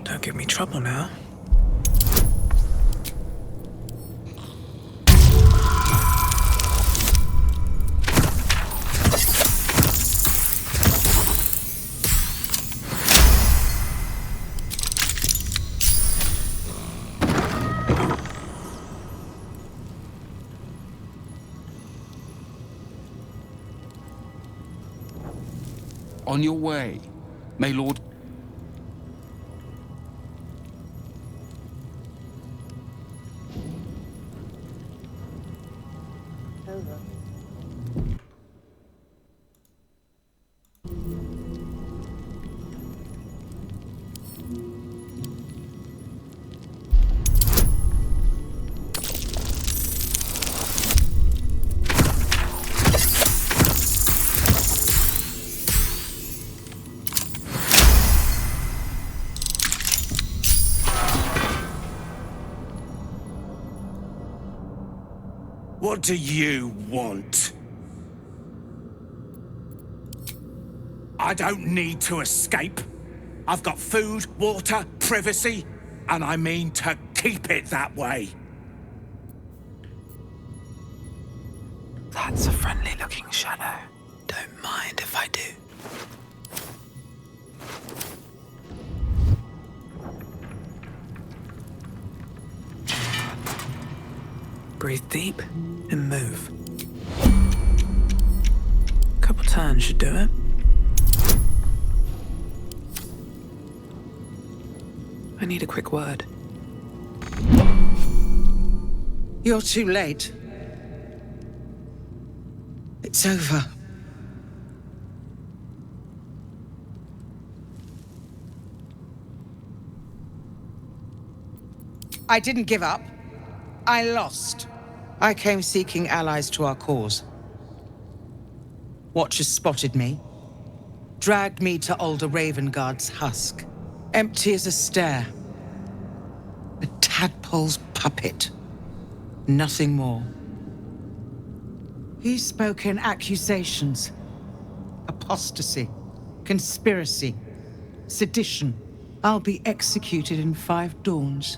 Don't give me trouble now. On your way, may Lord... What do you want? I don't need to escape. I've got food, water, privacy, and I mean to keep it that way. That's a friendly-looking shadow. Don't mind if I do. Breathe deep and move. Couple turns should do it. I need a quick word. You're too late. It's over. I didn't give up. I lost. I came seeking allies to our cause. Watchers spotted me, dragged me to Alder Ravengard's husk, empty as a stare. A tadpole's puppet. Nothing more. He spoke in accusations. Apostasy, conspiracy, sedition. I'll be executed in 5 dawns.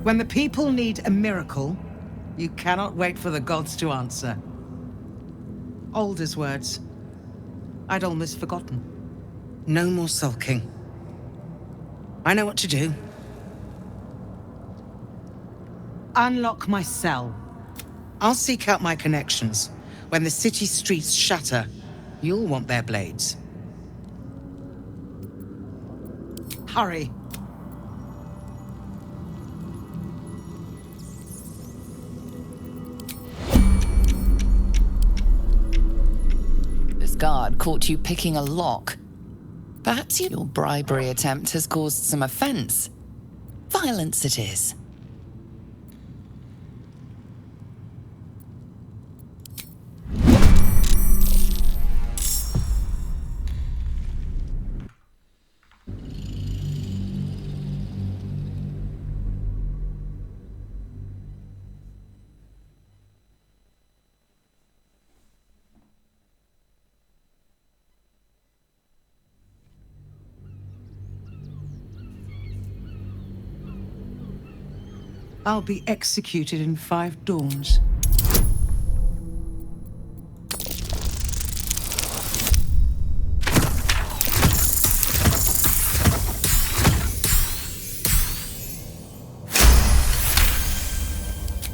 When the people need a miracle, you cannot wait for the gods to answer. Alder's words. I'd almost forgotten. No more sulking. I know what to do. Unlock my cell. I'll seek out my connections. When the city streets shatter, you'll want their blades. Hurry. This guard caught you picking a lock. Perhaps your bribery attempt has caused some offense. Violence it is. I'll be executed in 5 dawns.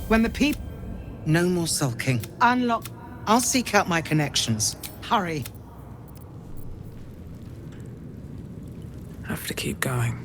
When the people... No more sulking. Unlock... I'll seek out my connections. Hurry. Have to keep going.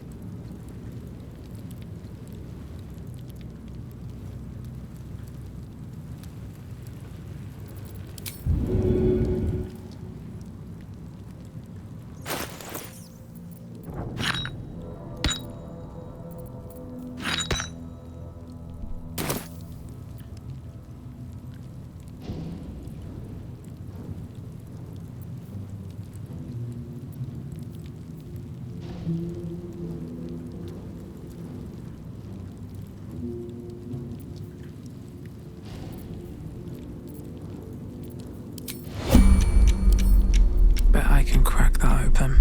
Bet I can crack that open.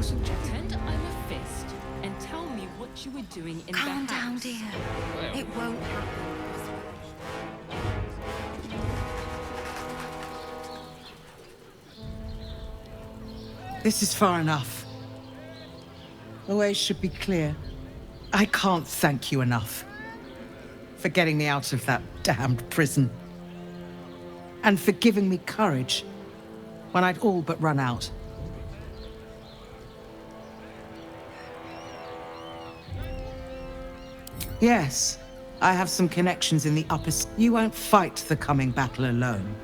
Pretend I'm a fist and tell me what you were doing in Calm the down, house. dear. It won't happen. This is far enough. The way should be clear. I can't thank you enough for getting me out of that damned prison. And for giving me courage when I'd all but run out. Yes, I have some connections in the upper... You won't fight the coming battle alone.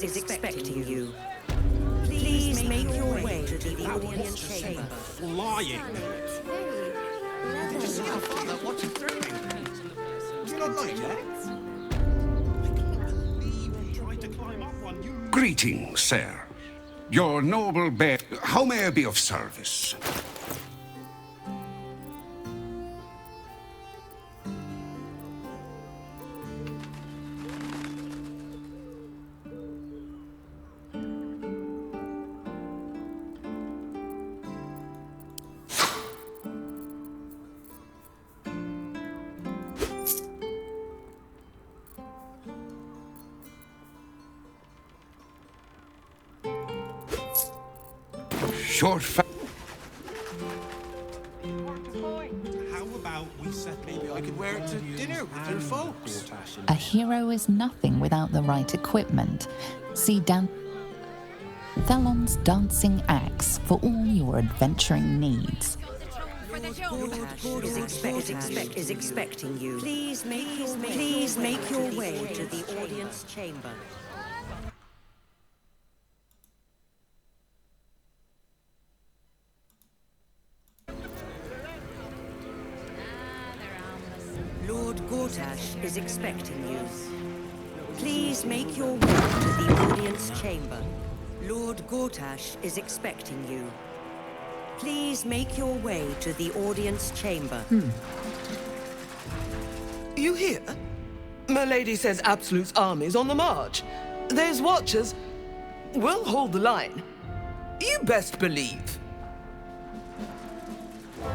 is expecting you. Please make your way to the audience chamber. Lying. Just have fun, watch it through. You're not like that. Greetings, sir. Your noble bear. How may I be of service? Short How about we set Maybe I could wear it to dinner with your folks. A hero is nothing without the right equipment. See Thelon's dancing axe for all your adventuring needs. Is expecting you. Please make your way to the audience chamber. Lord Gortash is expecting you. Please make your way to the audience chamber. Lord Gortash is expecting you. Please make your way to the audience chamber. You hear? My lady says Absolute's army's on the march. Those watchers will hold the line. You best believe.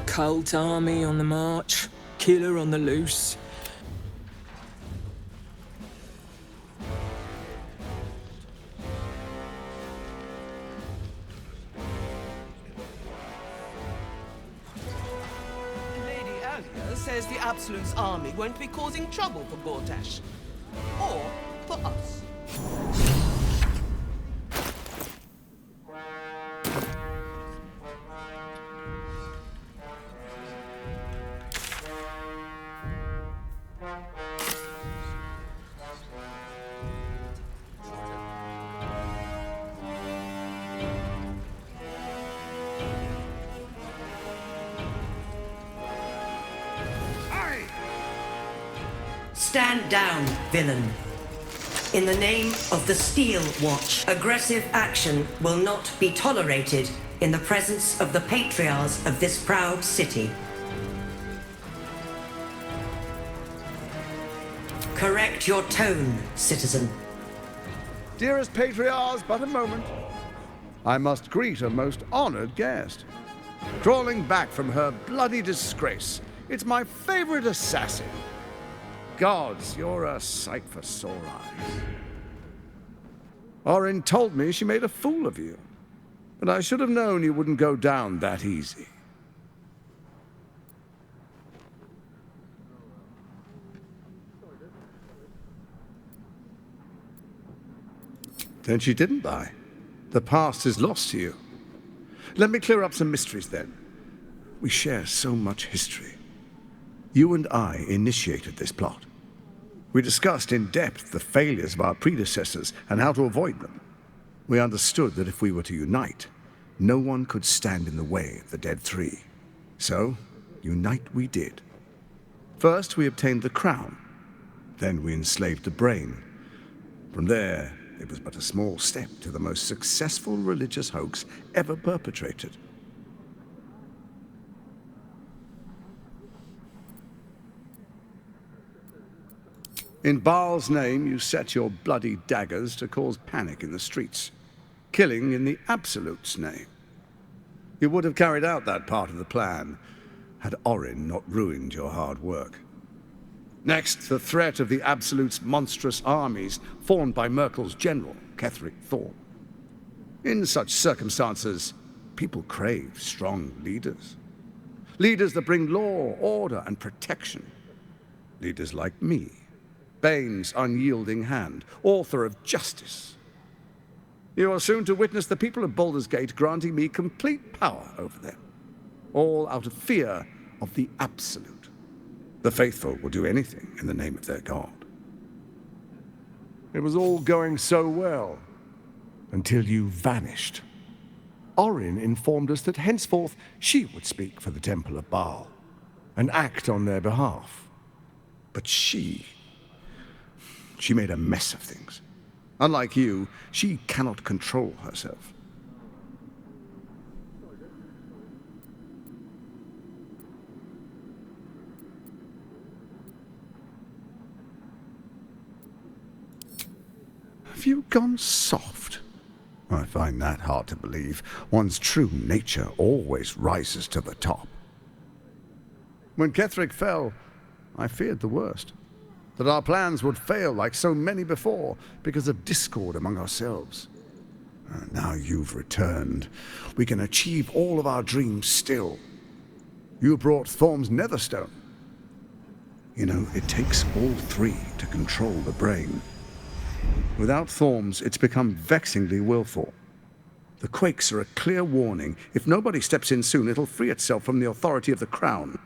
Cult army on the march, killer on the loose. Says the Absolute's army won't be causing trouble for Gortash. Or for us. Stand down, villain. In the name of the Steel Watch, aggressive action will not be tolerated in the presence of the patriarchs of this proud city. Correct your tone, citizen. Dearest patriarchs, but a moment. I must greet a most honored guest. Crawling back from her bloody disgrace, it's my favorite assassin. Gods, you're a sight for sore eyes. Orin told me she made a fool of you, but I should have known you wouldn't go down that easy. Then she didn't lie. The past is lost to you. Let me clear up some mysteries then. We share so much history. You and I initiated this plot. We discussed in depth the failures of our predecessors and how to avoid them. We understood that if we were to unite, no one could stand in the way of the Dead Three. So, unite we did. First, we obtained the crown. Then we enslaved the brain. From there, it was but a small step to the most successful religious hoax ever perpetrated. In Baal's name, you set your bloody daggers to cause panic in the streets, killing in the Absolute's name. You would have carried out that part of the plan had Orin not ruined your hard work. Next, the threat of the Absolute's monstrous armies formed by Merkel's general, Ketheric Thorn. In such circumstances, people crave strong leaders. Leaders that bring law, order, and protection. Leaders like me. Bane's unyielding hand, author of justice. You are soon to witness the people of Baldur's Gate granting me complete power over them, all out of fear of the Absolute. The faithful will do anything in the name of their god. It was all going so well, until you vanished. Orin informed us that henceforth she would speak for the Temple of Baal and act on their behalf. But she made a mess of things. Unlike you, she cannot control herself. Have you gone soft? I find that hard to believe. One's true nature always rises to the top. When Ketheric fell, I feared the worst. That our plans would fail like so many before because of discord among ourselves. Now you've returned. We can achieve all of our dreams still. You brought Thorm's Netherstone. You know, it takes all three to control the brain. Without Thorm's, it's become vexingly willful. The quakes are a clear warning. If nobody steps in soon, it'll free itself from the authority of the crown.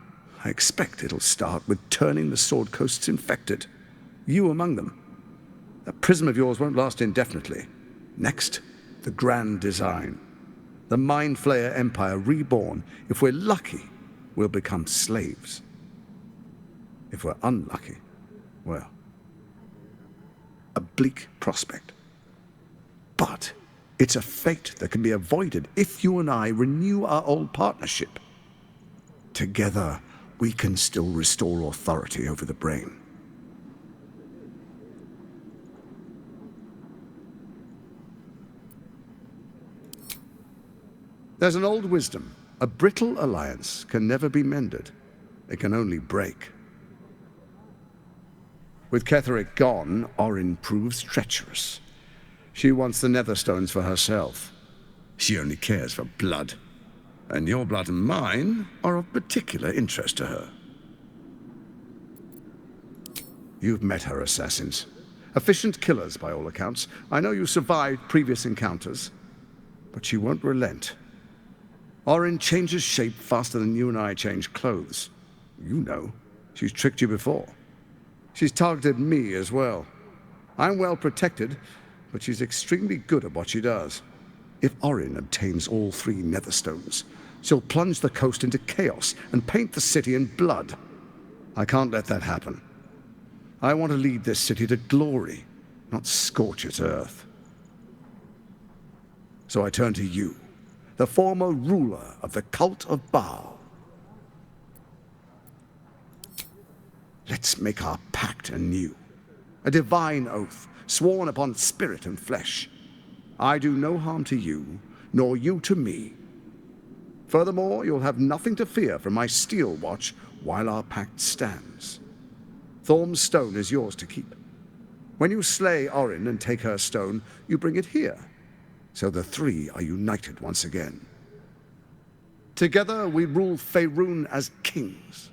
I expect it'll start with turning the Sword Coasts infected. You among them. That prism of yours won't last indefinitely. Next, the grand design. The Mind Flayer Empire reborn. If we're lucky, we'll become slaves. If we're unlucky, well, a bleak prospect. But it's a fate that can be avoided if you and I renew our old partnership. Together, we can still restore authority over the brain. There's an old wisdom. A brittle alliance can never be mended. It can only break. With Ketheric gone, Orin proves treacherous. She wants the Netherstones for herself. She only cares for blood. And your blood and mine are of particular interest to her. You've met her assassins. Efficient killers, by all accounts. I know you survived previous encounters. But she won't relent. Orin changes shape faster than you and I change clothes. You know, she's tricked you before. She's targeted me as well. I'm well protected, but she's extremely good at what she does. If Orin obtains all three Netherstones, she'll plunge the coast into chaos and paint the city in blood. I can't let that happen. I want to lead this city to glory, not scorch its earth. So I turn to you, the former ruler of the cult of Baal. Let's make our pact anew. A divine oath, sworn upon spirit and flesh. I do no harm to you, nor you to me. Furthermore, you'll have nothing to fear from my steel watch while our pact stands. Thorm's stone is yours to keep. When you slay Orin and take her stone, you bring it here, so the three are united once again. Together we rule Faerun as kings.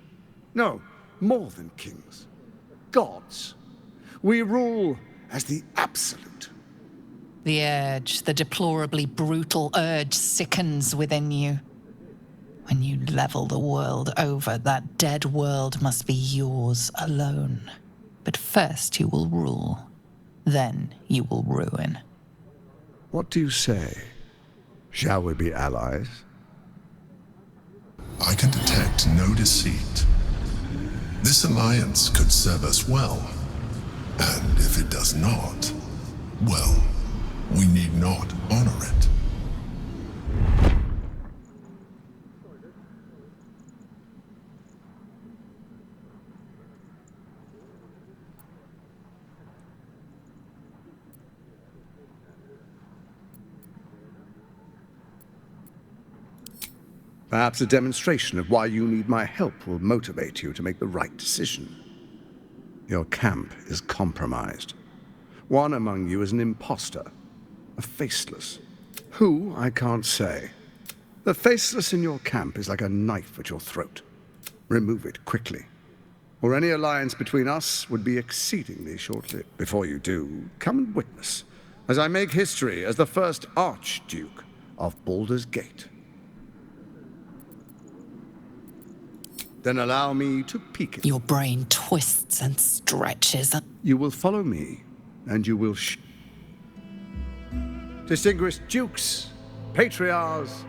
No, more than kings. Gods. We rule as the absolute. The urge, the deplorably brutal urge, sickens within you. When you level the world over, that dead world must be yours alone. But first you will rule. Then you will ruin. What do you say? Shall we be allies? I can detect no deceit. This alliance could serve us well. And if it does not, well, we need not honor it. Perhaps a demonstration of why you need my help will motivate you to make the right decision. Your camp is compromised. One among you is an imposter, a faceless. Who, I can't say. The faceless in your camp is like a knife at your throat. Remove it quickly, or any alliance between us would be exceedingly short-lived. Before you do, come and witness, as I make history as the first Archduke of Baldur's Gate. Then allow me to peek it. Your brain twists and stretches. You will follow me, and you will distinguished dukes, patriarchs,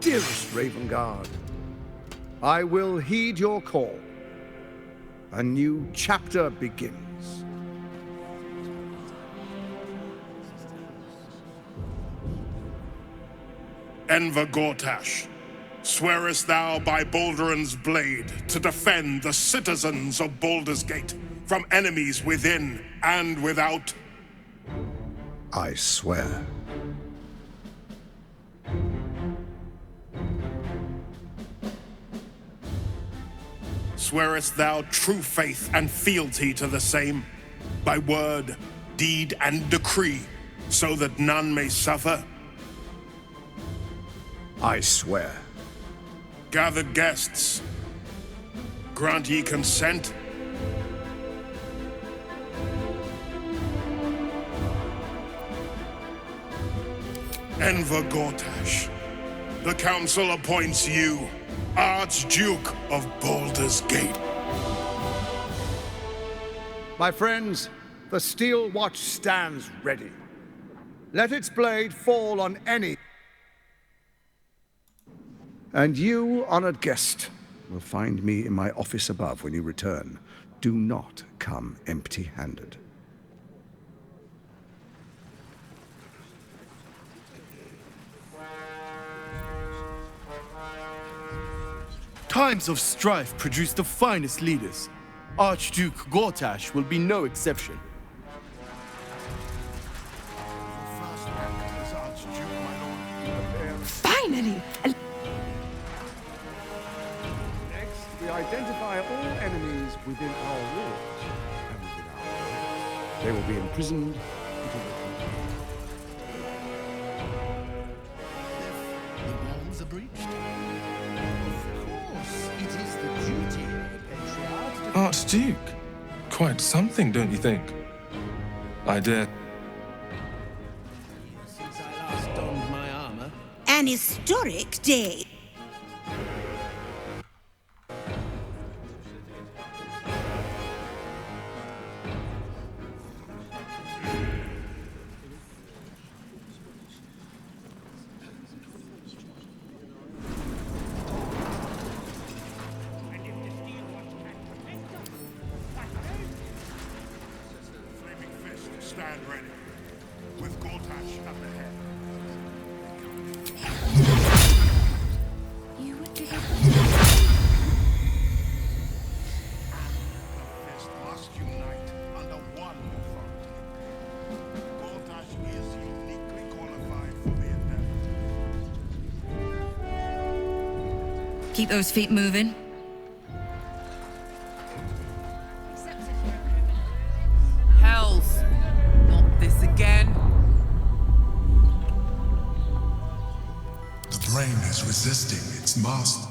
dearest Ravengard, I will heed your call. A new chapter begins. Enver Gortash, swearest thou by Balduran's blade to defend the citizens of Baldur's Gate from enemies within and without? I swear. Swearest thou true faith and fealty to the same, by word, deed, and decree, so that none may suffer? I swear. Gathered guests, grant ye consent? Enver Gortash, the Council appoints you Archduke of Baldur's Gate. My friends, the steel watch stands ready. Let its blade fall on any. And you, honored guest, will find me in my office above when you return. Do not come empty-handed. Times of strife produce the finest leaders. Archduke Gortash will be no exception. Finally! Next, we identify all enemies within our walls and within our world. They will be imprisoned until The realms are breached. Of course, it is the duty of the patriarch to... Archduke? Quite something, don't you think? I dare... Since I last donned my armor. An historic day. Stand ready, with Gortash at the head. You would be Fist must unite under one authority. Gortash is uniquely qualified for the endeavor. Keep those feet moving. Hells! Not this again. The brain is resisting its master.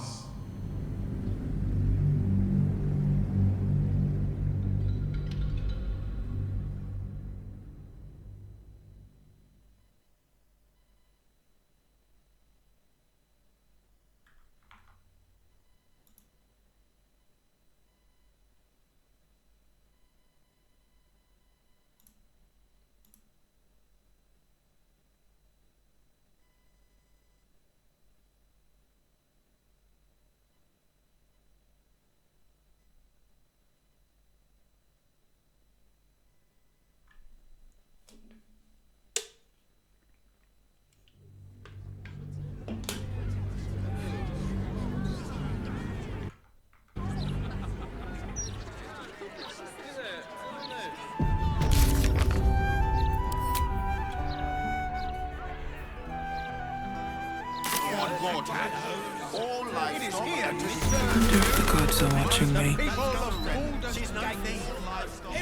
If the gods are watching me.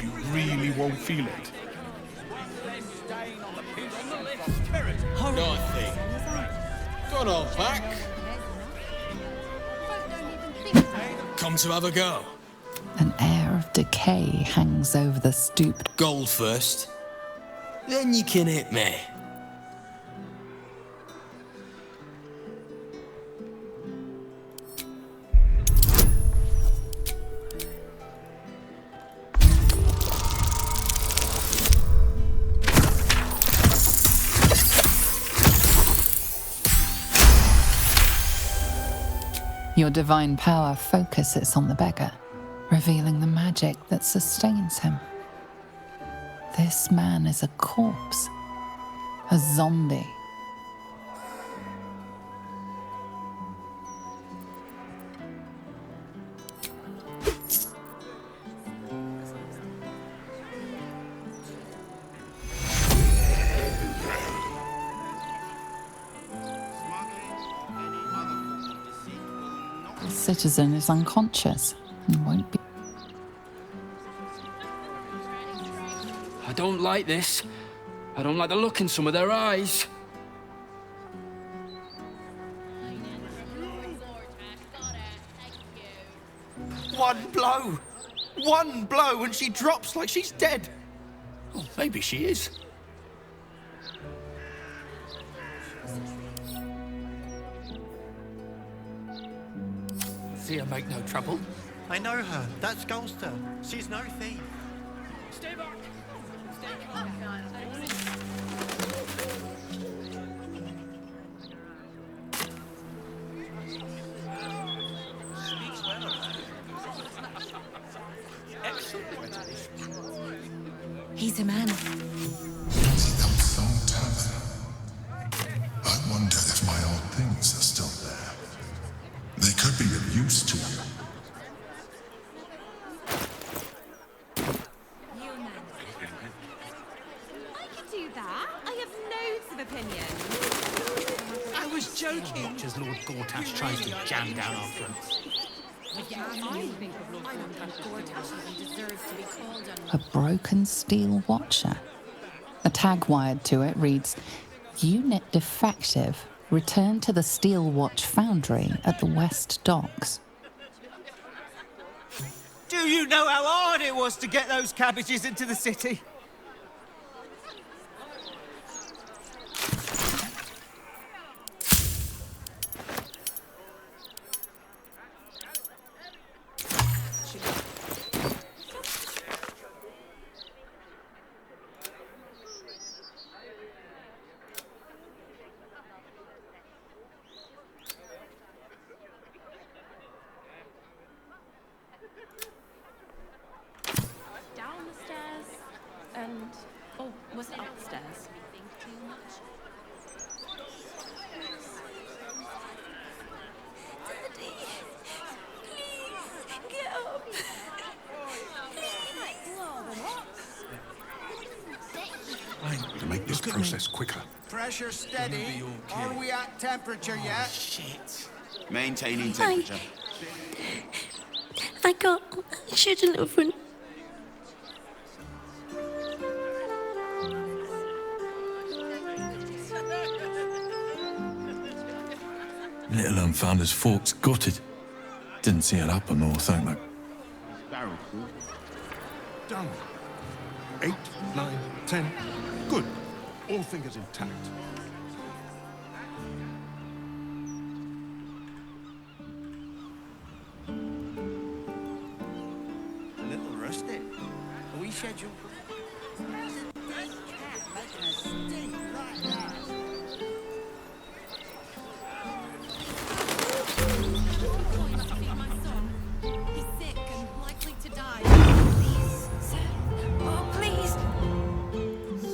You really won't feel it. Nothing. Got all back. Come to have a go. An air of decay hangs over the stooped. Gold first. Then you can hit me. Your divine power focuses on the beggar, revealing the magic that sustains him. This man is a corpse, a zombie. The citizen is unconscious and won't be. I don't like this. I don't like the look in some of their eyes. One blow and she drops like she's dead. Well, maybe she is. See her make no trouble. I know her. That's Golster. She's no thief. Stay back. He's a man. I wonder if my old things are still there. They could be of use to you. I could do that. I have loads of opinions. I was joking. Watch as Lord Gortash tries to jam down our throats. A broken steel watcher. A tag wired to it reads, "Unit defective. Return to the Steel Watch Foundry at the West Docks." Do you know how hard it was to get those cabbages into the city? Down the stairs and... Oh, was it upstairs? Daddy, please, get up. To make this process quicker. Pressure steady. Are we at temperature yet? Shit. Maintaining temperature. I shouldn't have run. Little unfounder's forks gutted. Didn't see it happen or thank that. Done. 8, 9, 10. Good. All fingers intact. A little rusty. Are we scheduled? He's sick and likely to die. Please, sir. Oh, please.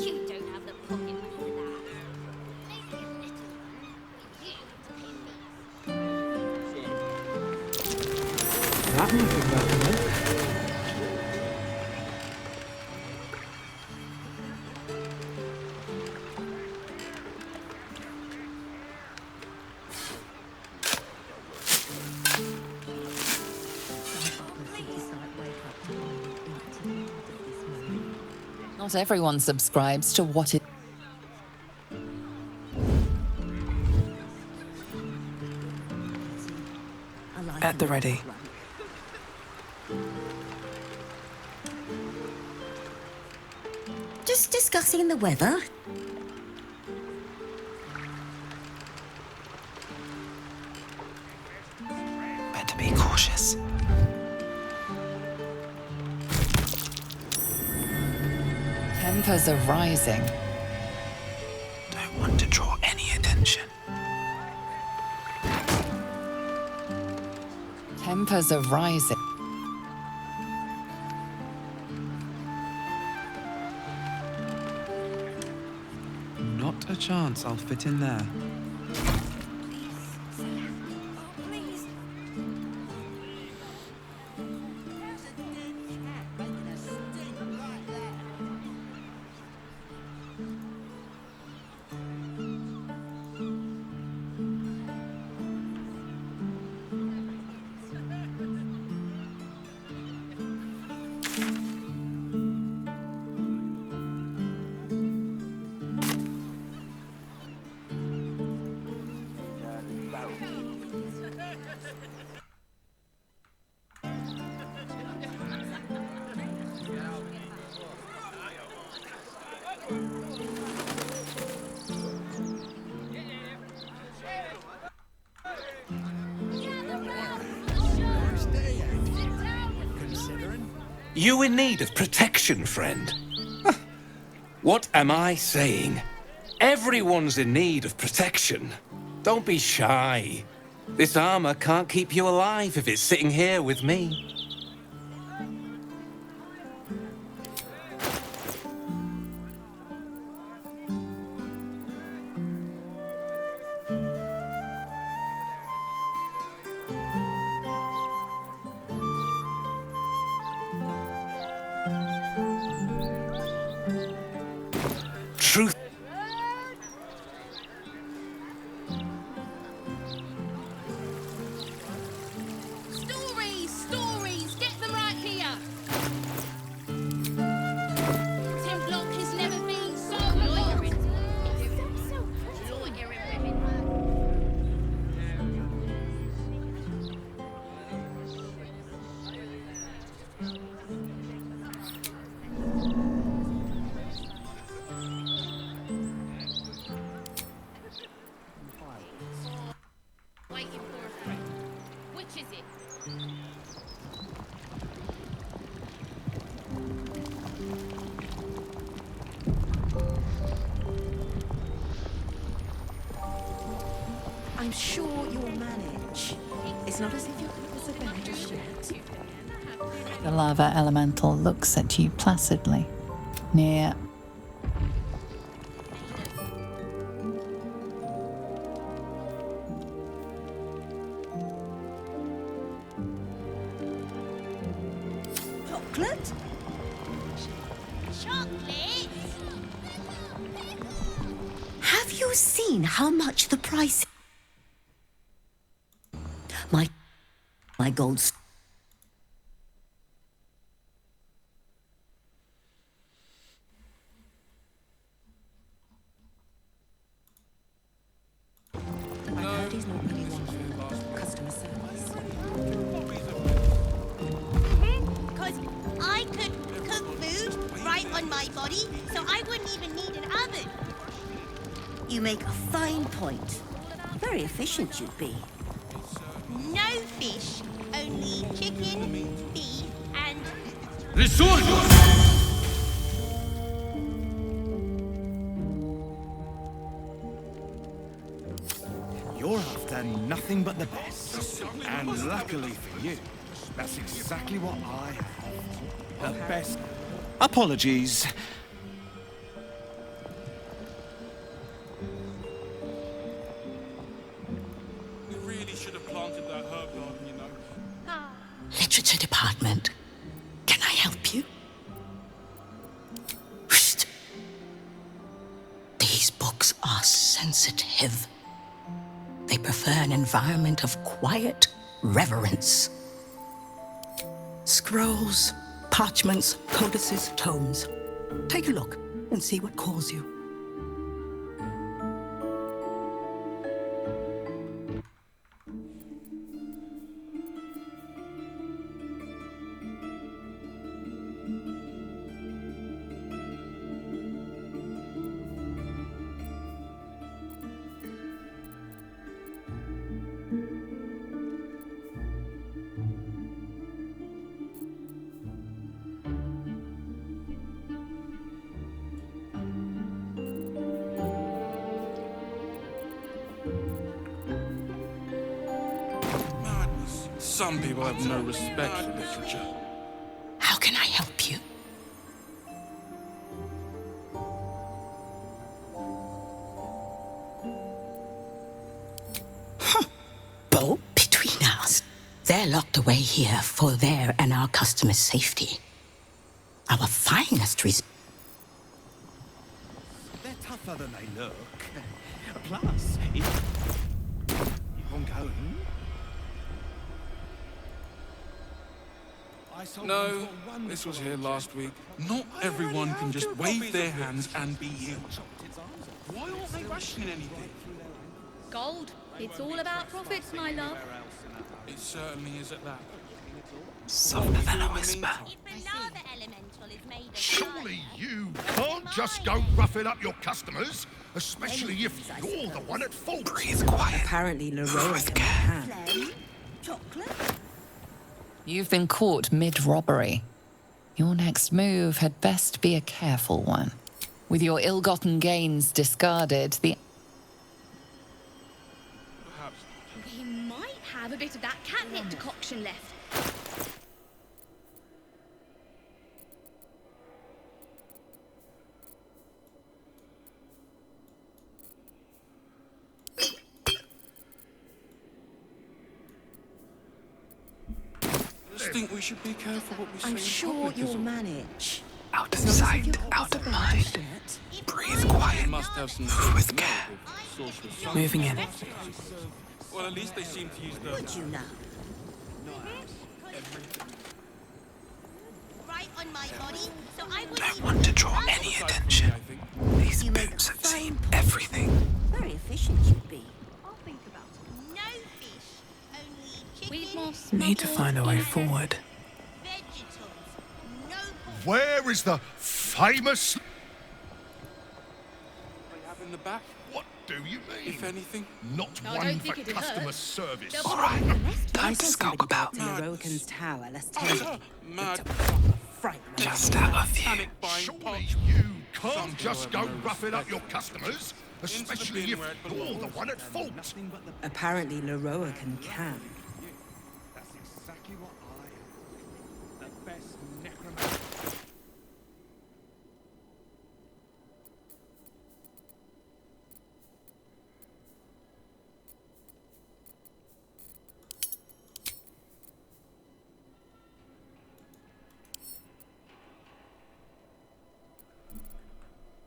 You don't have the pocket money for that. That might be better. Not everyone subscribes to what it... At the ready. Just discussing the weather. Better be cautious. Tempers are rising. Don't want to draw any attention. Tempers are rising. Not a chance I'll fit in there. You in need of protection, friend? What am I saying? Everyone's in need of protection. Don't be shy. This armor can't keep you alive if it's sitting here with me. Truth. Stories! Get them right here! Tim Block has never been so loyal. Waiting for a friend. Which is it? I'm sure you'll manage. It's not as if you're disadvantaged yet. The lava elemental looks at you placidly. Near. Chocolate? Chocolate? Have you seen how much the price? My gold. I heard he's not really one for customer service. Because I could cook food right on my body, so I wouldn't even need an oven. You make a fine point. Very efficient you'd be. No fish, only chicken, beef, and... You're after nothing but the best. And luckily for you, that's exactly what I have. The best. Apologies. We really should have planted that herb garden, you know. Literature department. Can I help you? Whoosh. These books are sensitive. They prefer an environment of quiet reverence. Scrolls, parchments, codices, tomes. Take a look and see what calls you. Some people have no respect for literature. How can I help you? Bo, between us, they're locked away here for their and our customers' safety. Our finest They're tougher than they look. Plus, if you want going. No, this was here last week. Not everyone can just wave their hands and be healed. Why aren't they rationing anything? Gold. It's all about profits, my love. It certainly is at that. Softer than a whisper. Surely you can't just go roughing up your customers, especially if you're the one at fault. Breathe quiet. Apparently, With care. Chocolate? You've been caught mid-robbery. Your next move had best be a careful one. With your ill-gotten gains discarded, We might have a bit of that catnip decoction left. I just think we should be careful what we say. I'm in sure public is you'll all. manage. Out of sight, out of mind. Breathe quiet. Must have some Move with care. Moving in. Well, at least they seem to use the... Would you know? Right on my body, so I wouldn't Don't even want to draw any attention. These boots have seen everything. Very efficient you'd be. I'll think about it. No fish, only chicken, Need to find a way forward. vegetables, no Where is the famous... They have in the back? What do you mean? If anything? Not No, I one don't for think it'd customer hurt. service. They'll All right, time to Somebody skulk about. to Leroican's tower, let's tell you. Mad. Just out of view. Panic buying Surely pots. you Some can't people just have go no roughing up respect. your customers, especially bin if where it you're the belongs. one at fault. Apparently, Leroican can. That's exactly what I am. The best necromancer.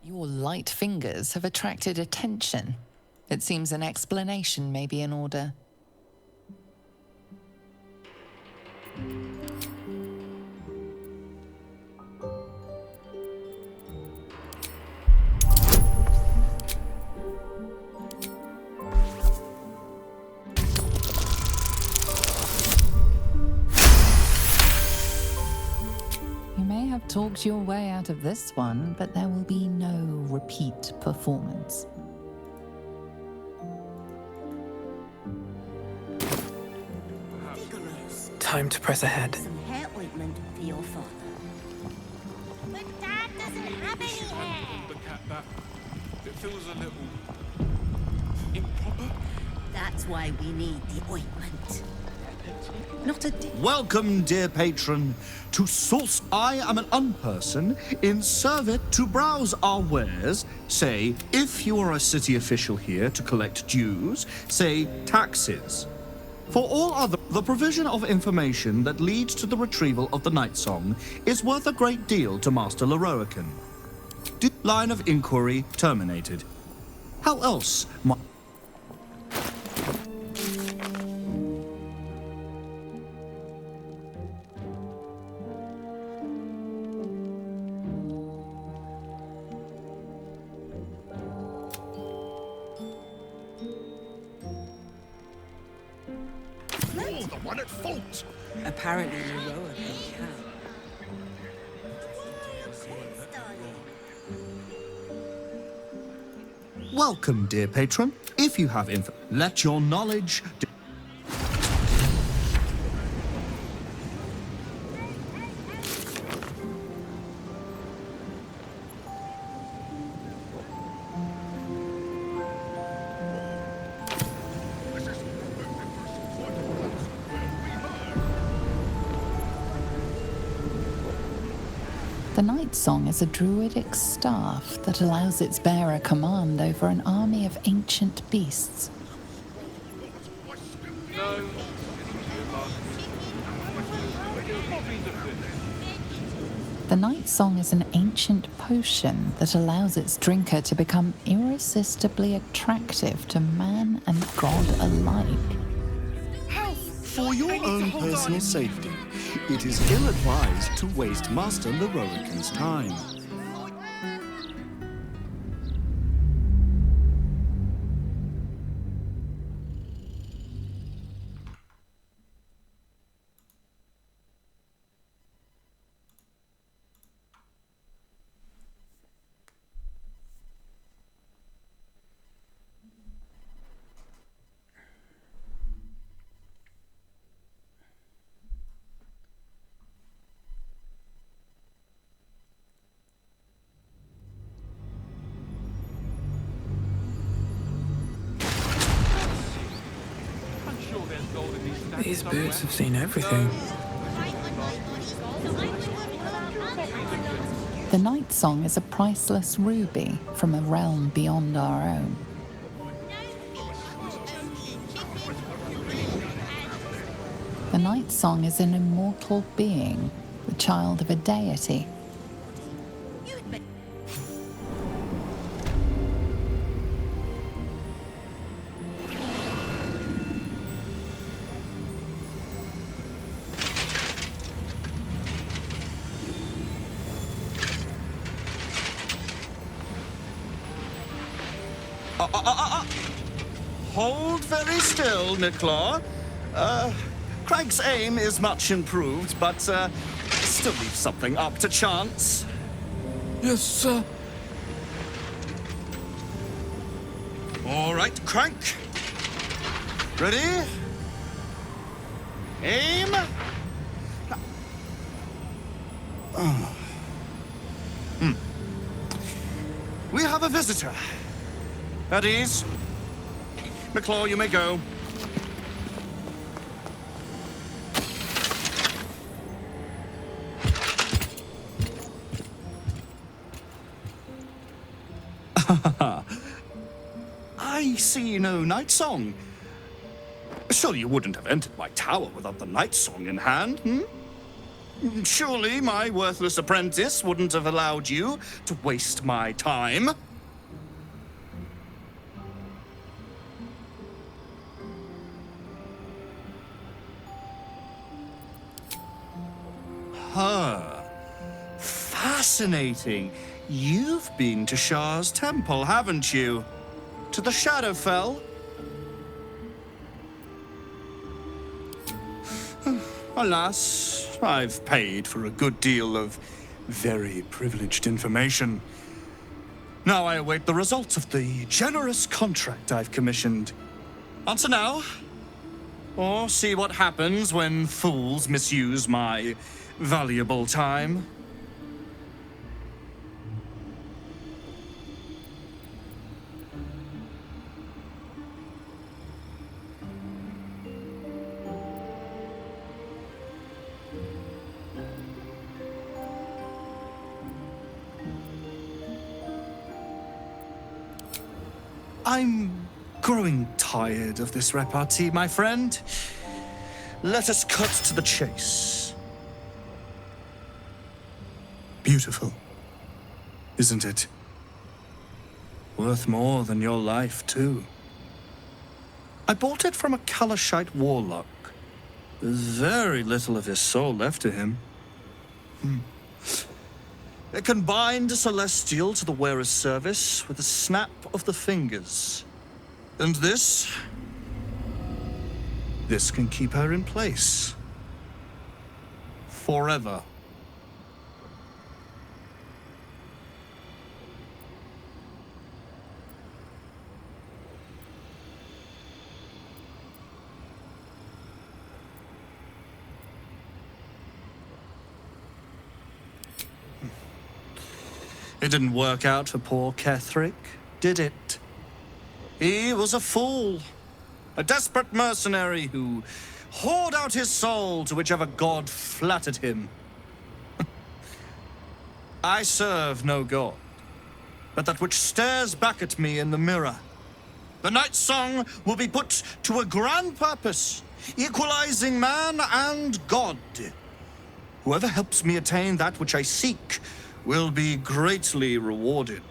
Your light fingers have attracted attention. It seems an explanation may be in order. You may have talked your way out of this one, but there will be no repeat performance. Time to press ahead. Some hair ointment for your father. But Dad doesn't have any hair. The cat that... It feels a little... improper. That's why we need the ointment. Not a Welcome, dear patron, to Source. I am an unperson in service to browse our wares. Say, if you are a city official here to collect dues, say taxes. For all other, the provision of information that leads to the retrieval of the night song is worth a great deal to Master Leroican. Line of inquiry terminated. How else might... You're the one at fault. Apparently, Leroican can. Welcome, dear patron. If you have info, let your knowledge... The Night Song is a druidic staff that allows its bearer command over an army of ancient beasts. The Night Song is an ancient potion that allows its drinker to become irresistibly attractive to man and god alike. For your own personal safety, it is ill-advised to waste Master Leroican's time. These boots have seen everything. The Night Song is a priceless ruby from a realm beyond our own. The Night Song is an immortal being, the child of a deity. Hold very still, Nicklaw. Craig's aim is much improved, but still leaves something up to chance. Yes, sir. All right, Crank. Ready? Aim. We have a visitor. At ease. McClaw, you may go. I see no Night Song. Surely you wouldn't have entered my tower without the Night Song in hand, hmm? Surely my worthless apprentice wouldn't have allowed you to waste my time. Huh. Fascinating. You've been to Shah's temple, haven't you? To the Shadowfell? Alas, I've paid for a good deal of very privileged information. Now I await the results of the generous contract I've commissioned. Answer now, or see what happens when fools misuse my valuable time. I'm growing tired of this repartee, my friend. Let us cut to the chase. Beautiful, isn't it? Worth more than your life, too. I bought it from a Kalashite warlock. There's very little of his soul left to him. It can bind a celestial to the wearer's service with a snap of the fingers. And this can keep her in place. Forever. It didn't work out for poor Ketherick, did it? He was a fool. A desperate mercenary who poured out his soul to whichever god flattered him. I serve no god, but that which stares back at me in the mirror. The night song will be put to a grand purpose, equalizing man and god. Whoever helps me attain that which I seek will be greatly rewarded.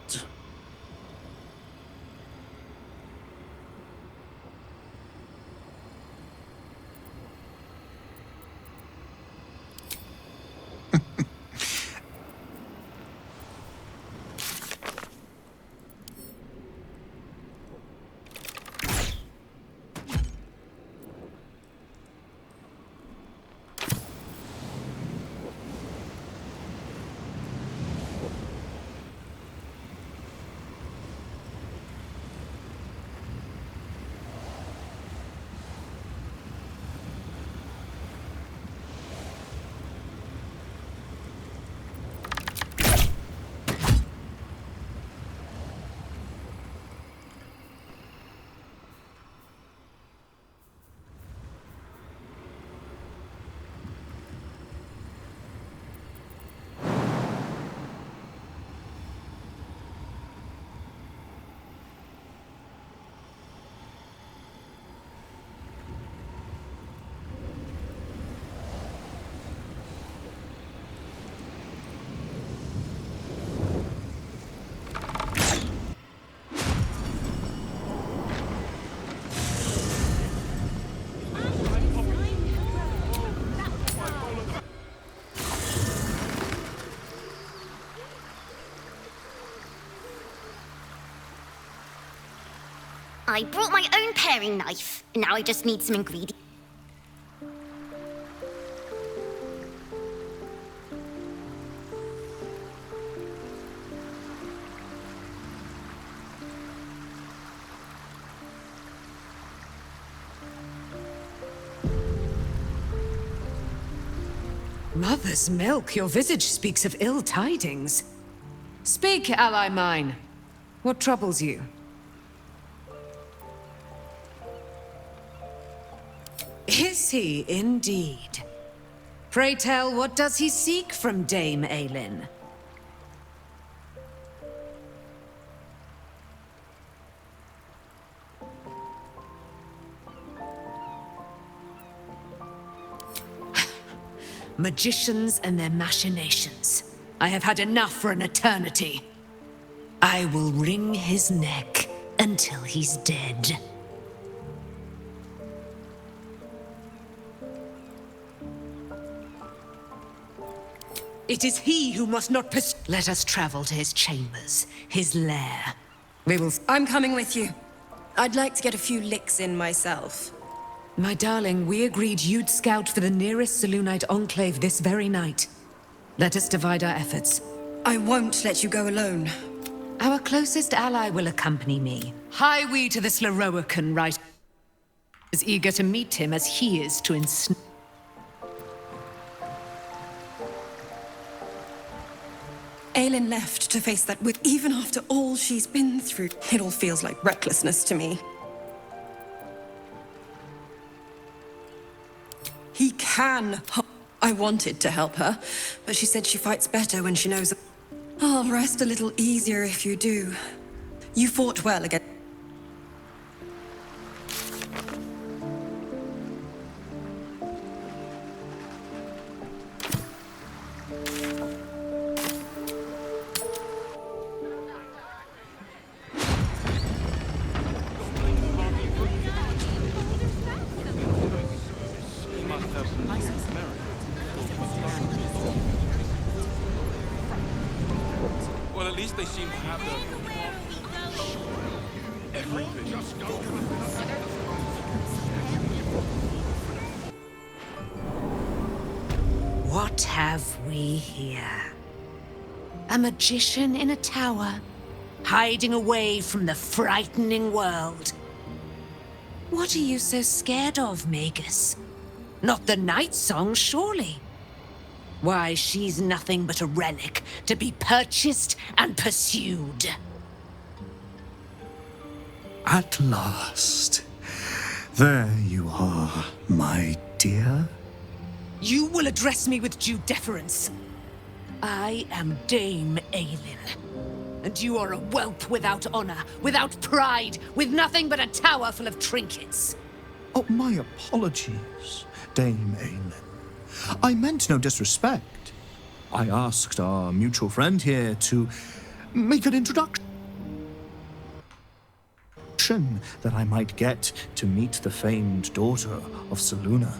I brought my own paring knife. Now I just need some ingredients. Mother's milk, your visage speaks of ill tidings. Speak, ally mine. What troubles you? Is he indeed? Pray tell, what does he seek from Dame Aelin? Magicians and their machinations. I have had enough for an eternity. I will wring his neck until he's dead. It is he who must not Let us travel to his chambers, his lair. We will... I'm coming with you. I'd like to get a few licks in myself. My darling, we agreed you'd scout for the nearest Selûnite enclave this very night. Let us divide our efforts. I won't let you go alone. Our closest ally will accompany me. Hie we to this Leroican right... as eager to meet him as he is to ensnare... Aelin left to face that with even after all she's been through. It all feels like recklessness to me. He can. I wanted to help her, but she said she fights better when she knows. I'll rest a little easier if you do. You fought well against. Well, at least they seem to have the... everything. What have we here? A magician in a tower, hiding away from the frightening world. What are you so scared of, Magus? Not the night song, surely? Why, she's nothing but a relic to be purchased and pursued. At last. There you are, my dear. You will address me with due deference. I am Dame Aelin. And you are a whelp without honor, without pride, with nothing but a tower full of trinkets. Oh, my apologies, Dame Aelin. I meant no disrespect. I asked our mutual friend here to make an introduction that I might get to meet the famed daughter of Selûne.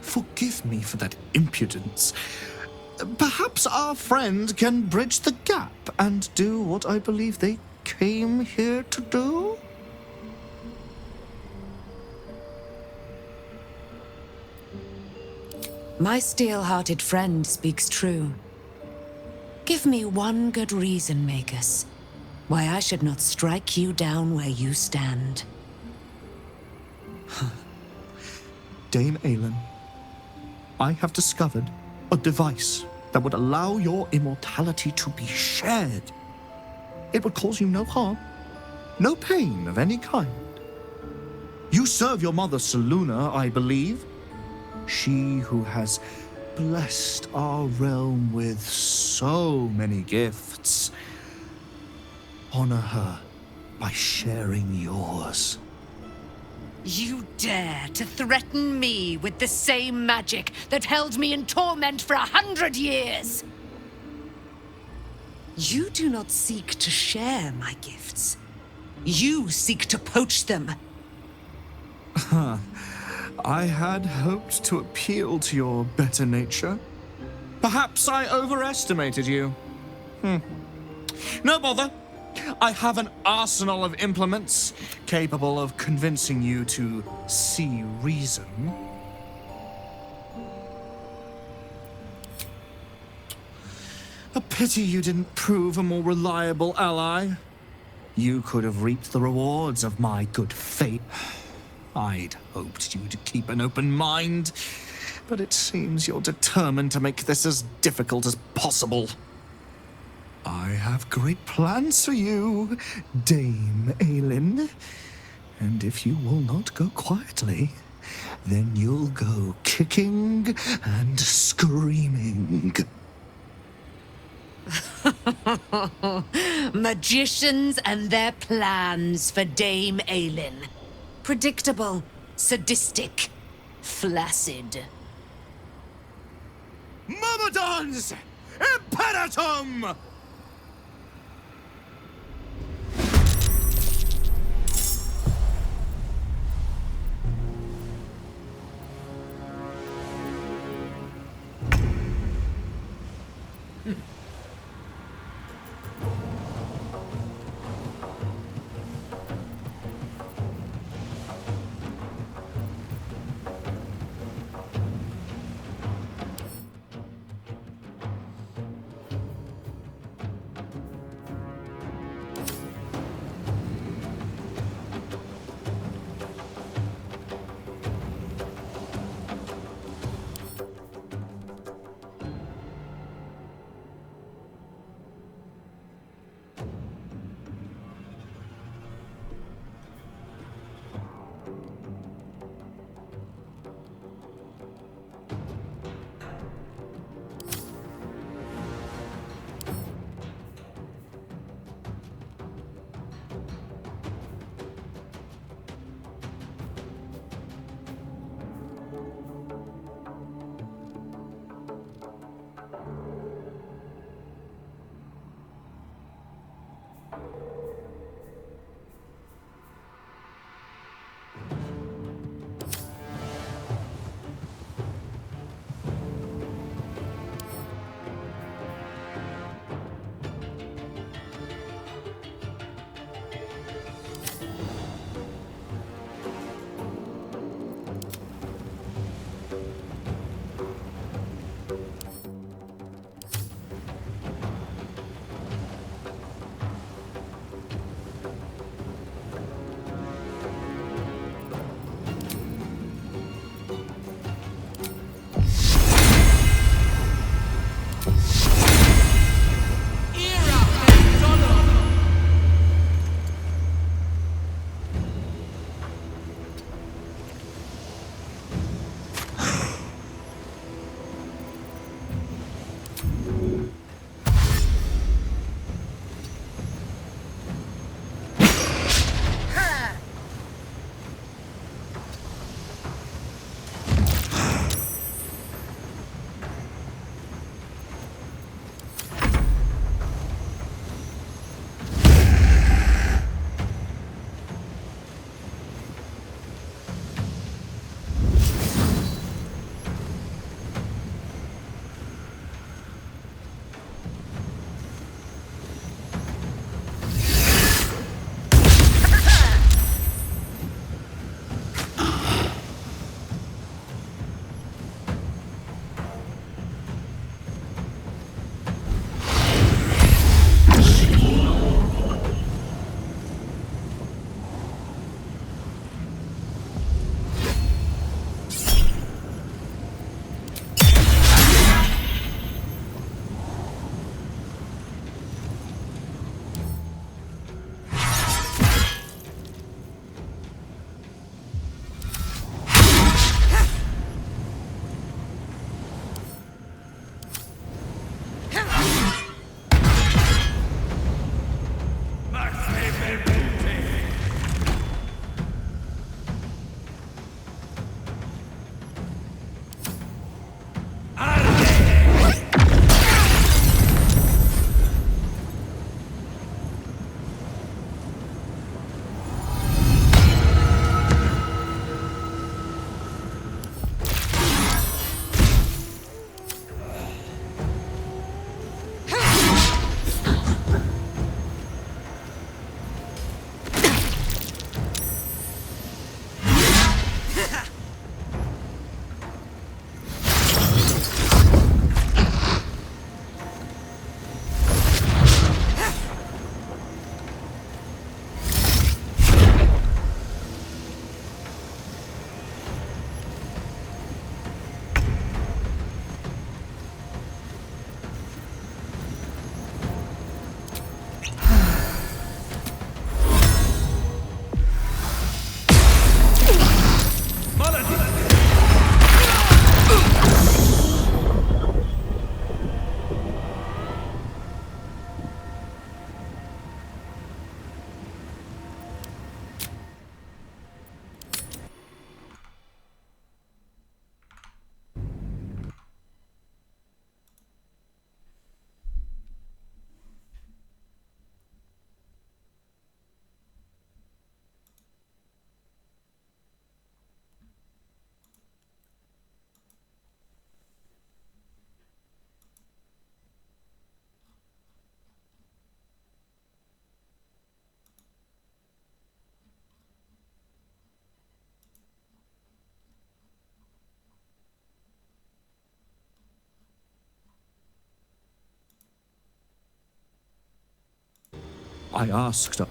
Forgive me for that impudence. Perhaps our friend can bridge the gap and do what I believe they came here to do? My steel-hearted friend speaks true. Give me one good reason, Magus, why I should not strike you down where you stand. Dame Aelin, I have discovered a device that would allow your immortality to be shared. It would cause you no harm, no pain of any kind. You serve your mother Selûne, I believe. She who has blessed our realm with so many gifts. Honor her by sharing yours. You dare to threaten me with the same magic that held me in torment for 100 years? You do not seek to share my gifts. You seek to poach them. I had hoped to appeal to your better nature. Perhaps I overestimated you. No bother. I have an arsenal of implements capable of convincing you to see reason. A pity you didn't prove a more reliable ally. You could have reaped the rewards of my good fate. I'd hoped you to keep an open mind, but it seems you're determined to make this as difficult as possible. I have great plans for you, Dame Aelin. And if you will not go quietly, then you'll go kicking and screaming. Magicians and their plans for Dame Aelin. Predictable, sadistic, flaccid. Myrmidons! Imperatum! I asked her.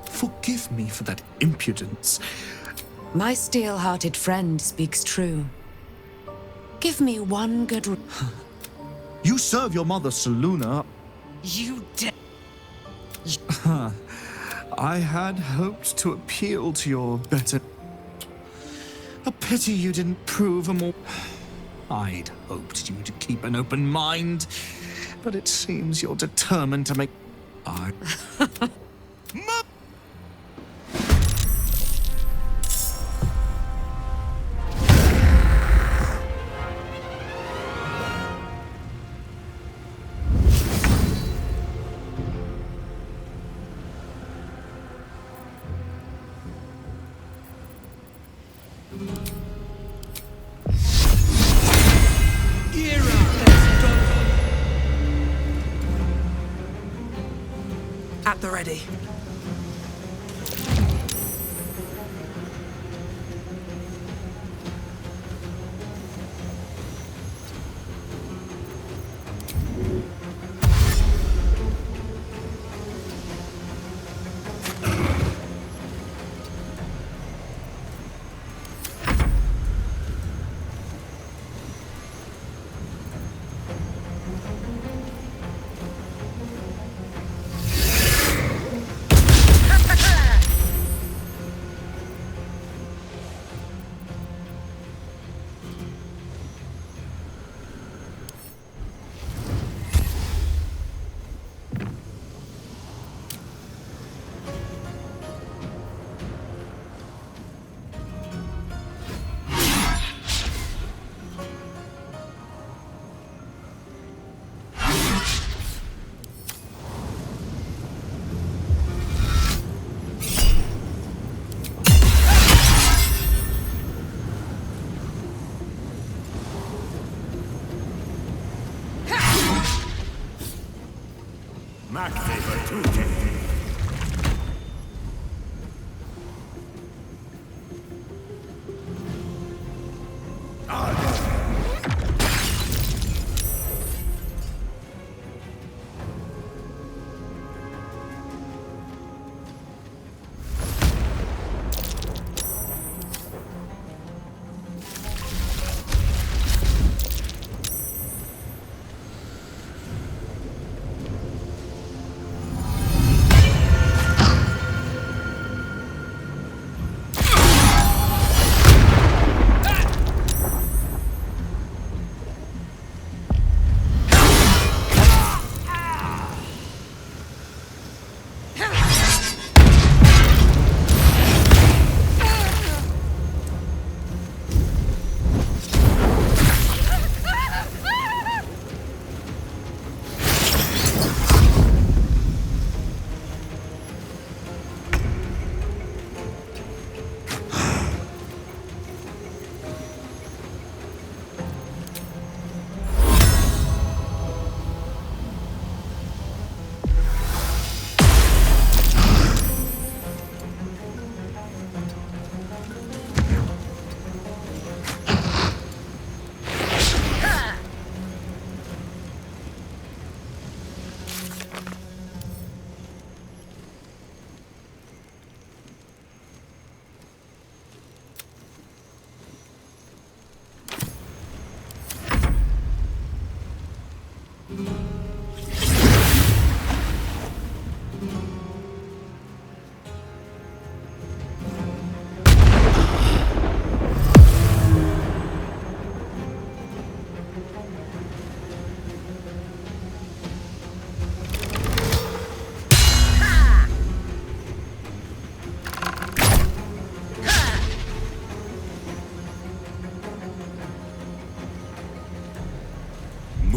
Forgive me for that impudence. My steel-hearted friend speaks true. Give me one good... You serve your mother, Seluna. You did. I had hoped to appeal to your better... A pity you didn't prove a more... I'd hoped you to keep an open mind, but it seems you're determined to make... At the ready.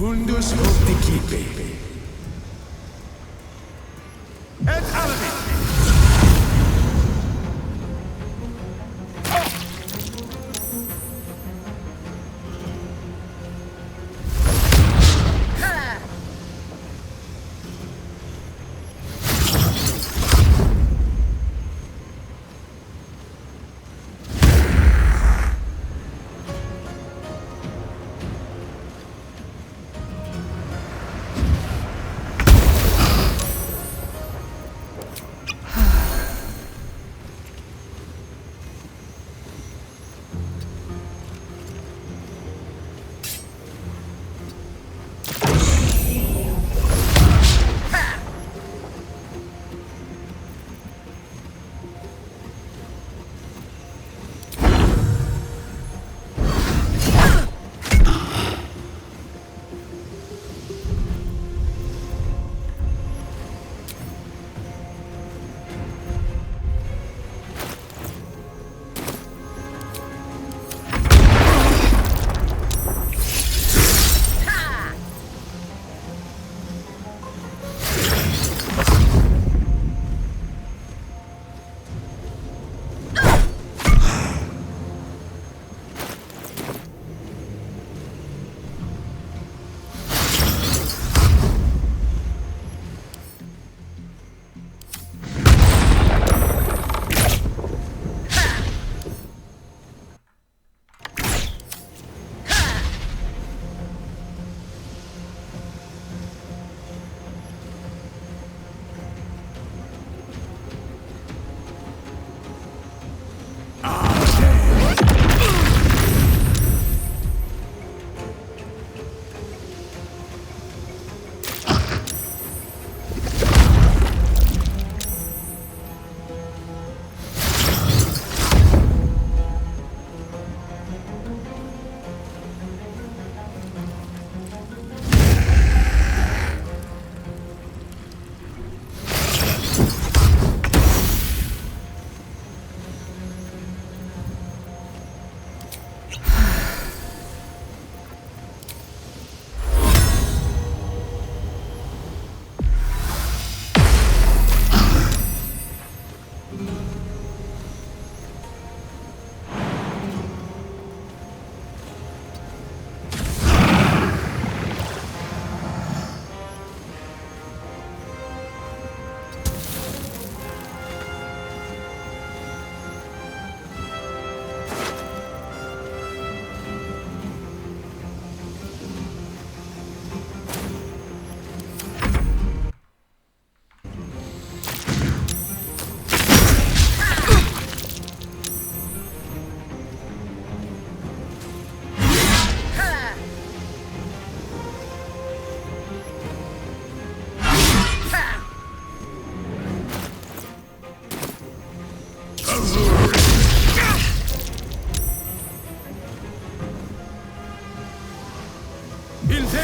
Mundus Opticipe. Et Aladdin!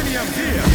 enemy up here!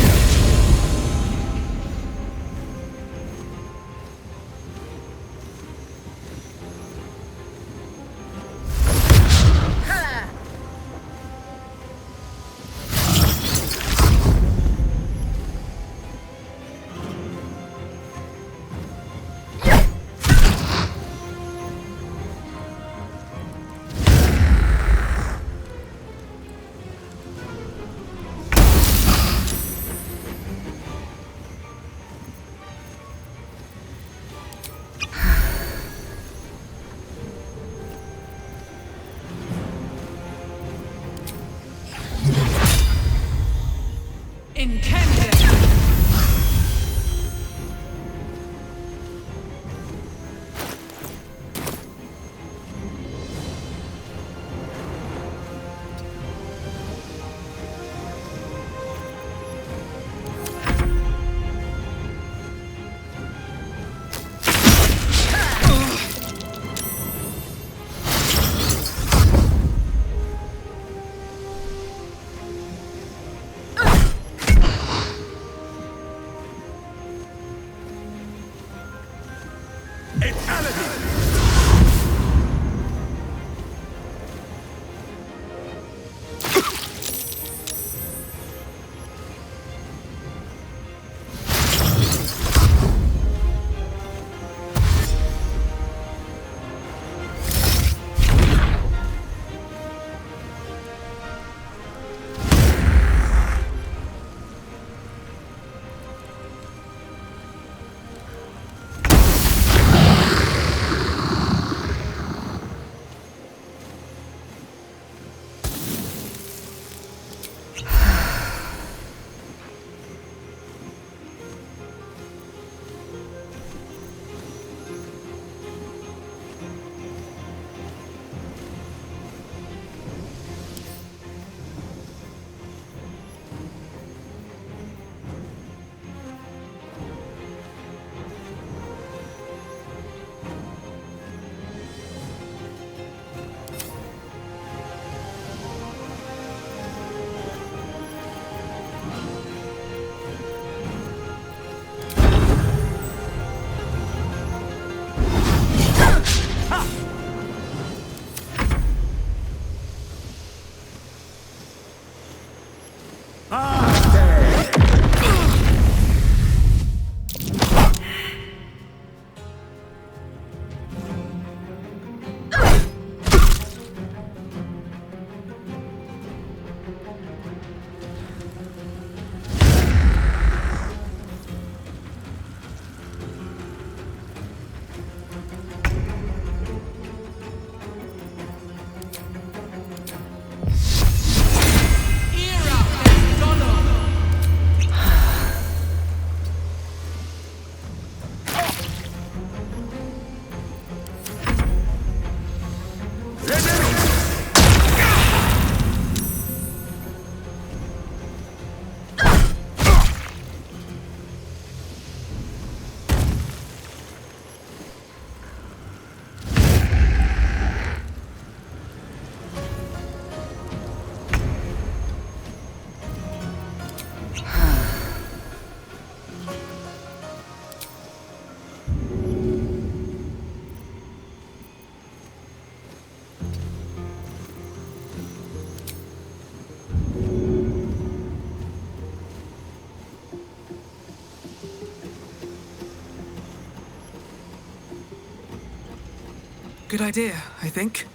Good idea, I think.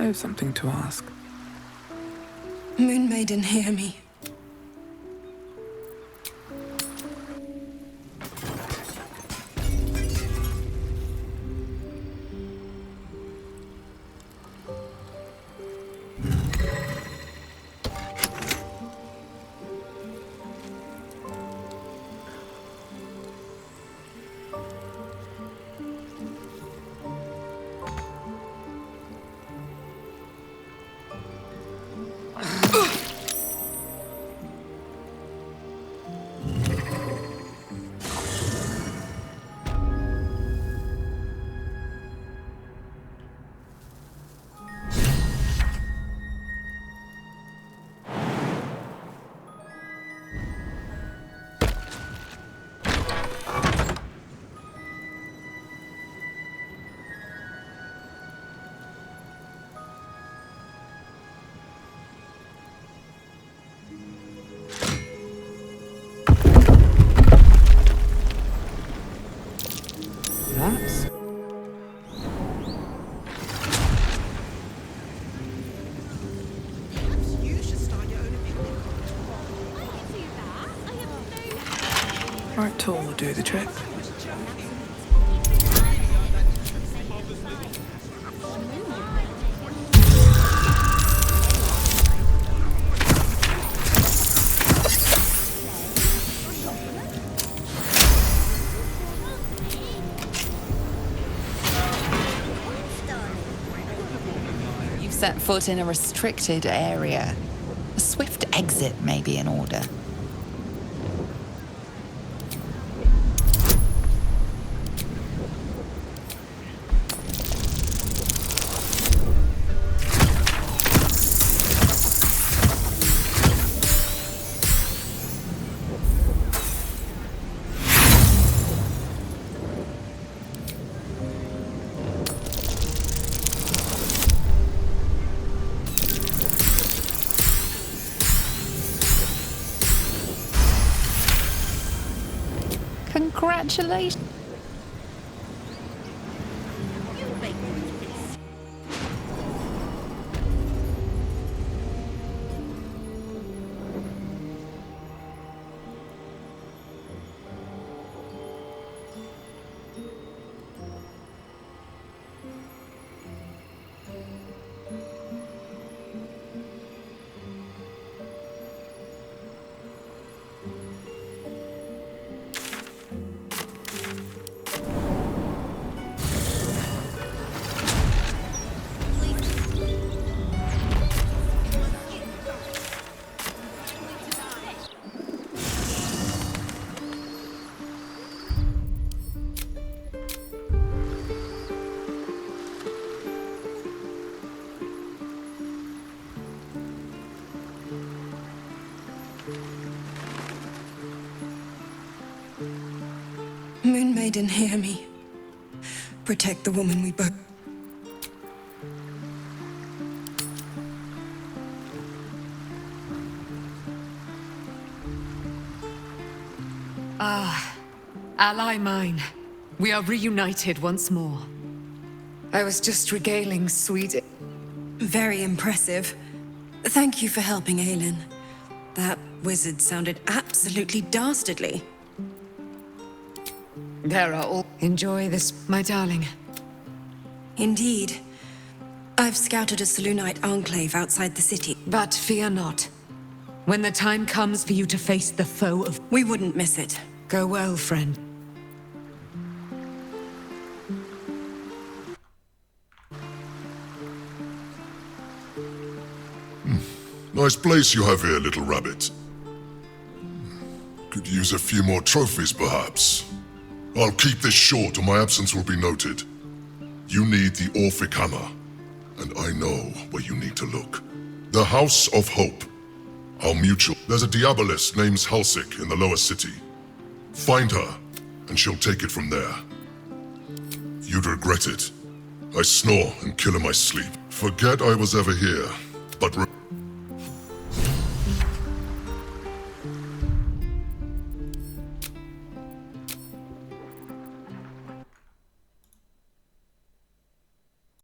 I have something to ask. Moon Maiden, hear me. That's... Right tool will do the trick. You've set foot in a restricted area. A swift exit may be in order. Congratulations. Moon Maiden, hear me. Protect the woman we both... Ah, ally mine. We are reunited once more. I was just regaling sweet... Very impressive. Thank you for helping Aelin. That wizard sounded absolutely dastardly. There are all... Enjoy this, my darling. Indeed. I've scouted a Selûnite enclave outside the city. But fear not. When the time comes for you to face the foe of... We wouldn't miss it. Go well, friend. Nice place you have here, little rabbit. Could use a few more trophies, perhaps. I'll keep this short, or my absence will be noted. You need the Orphic Hammer, and I know where you need to look. The House of Hope. Our mutual... There's a Diabolist named Halsik in the lower city. Find her, and she'll take it from there. You'd regret it. I snore and kill in my sleep. Forget I was ever here, but...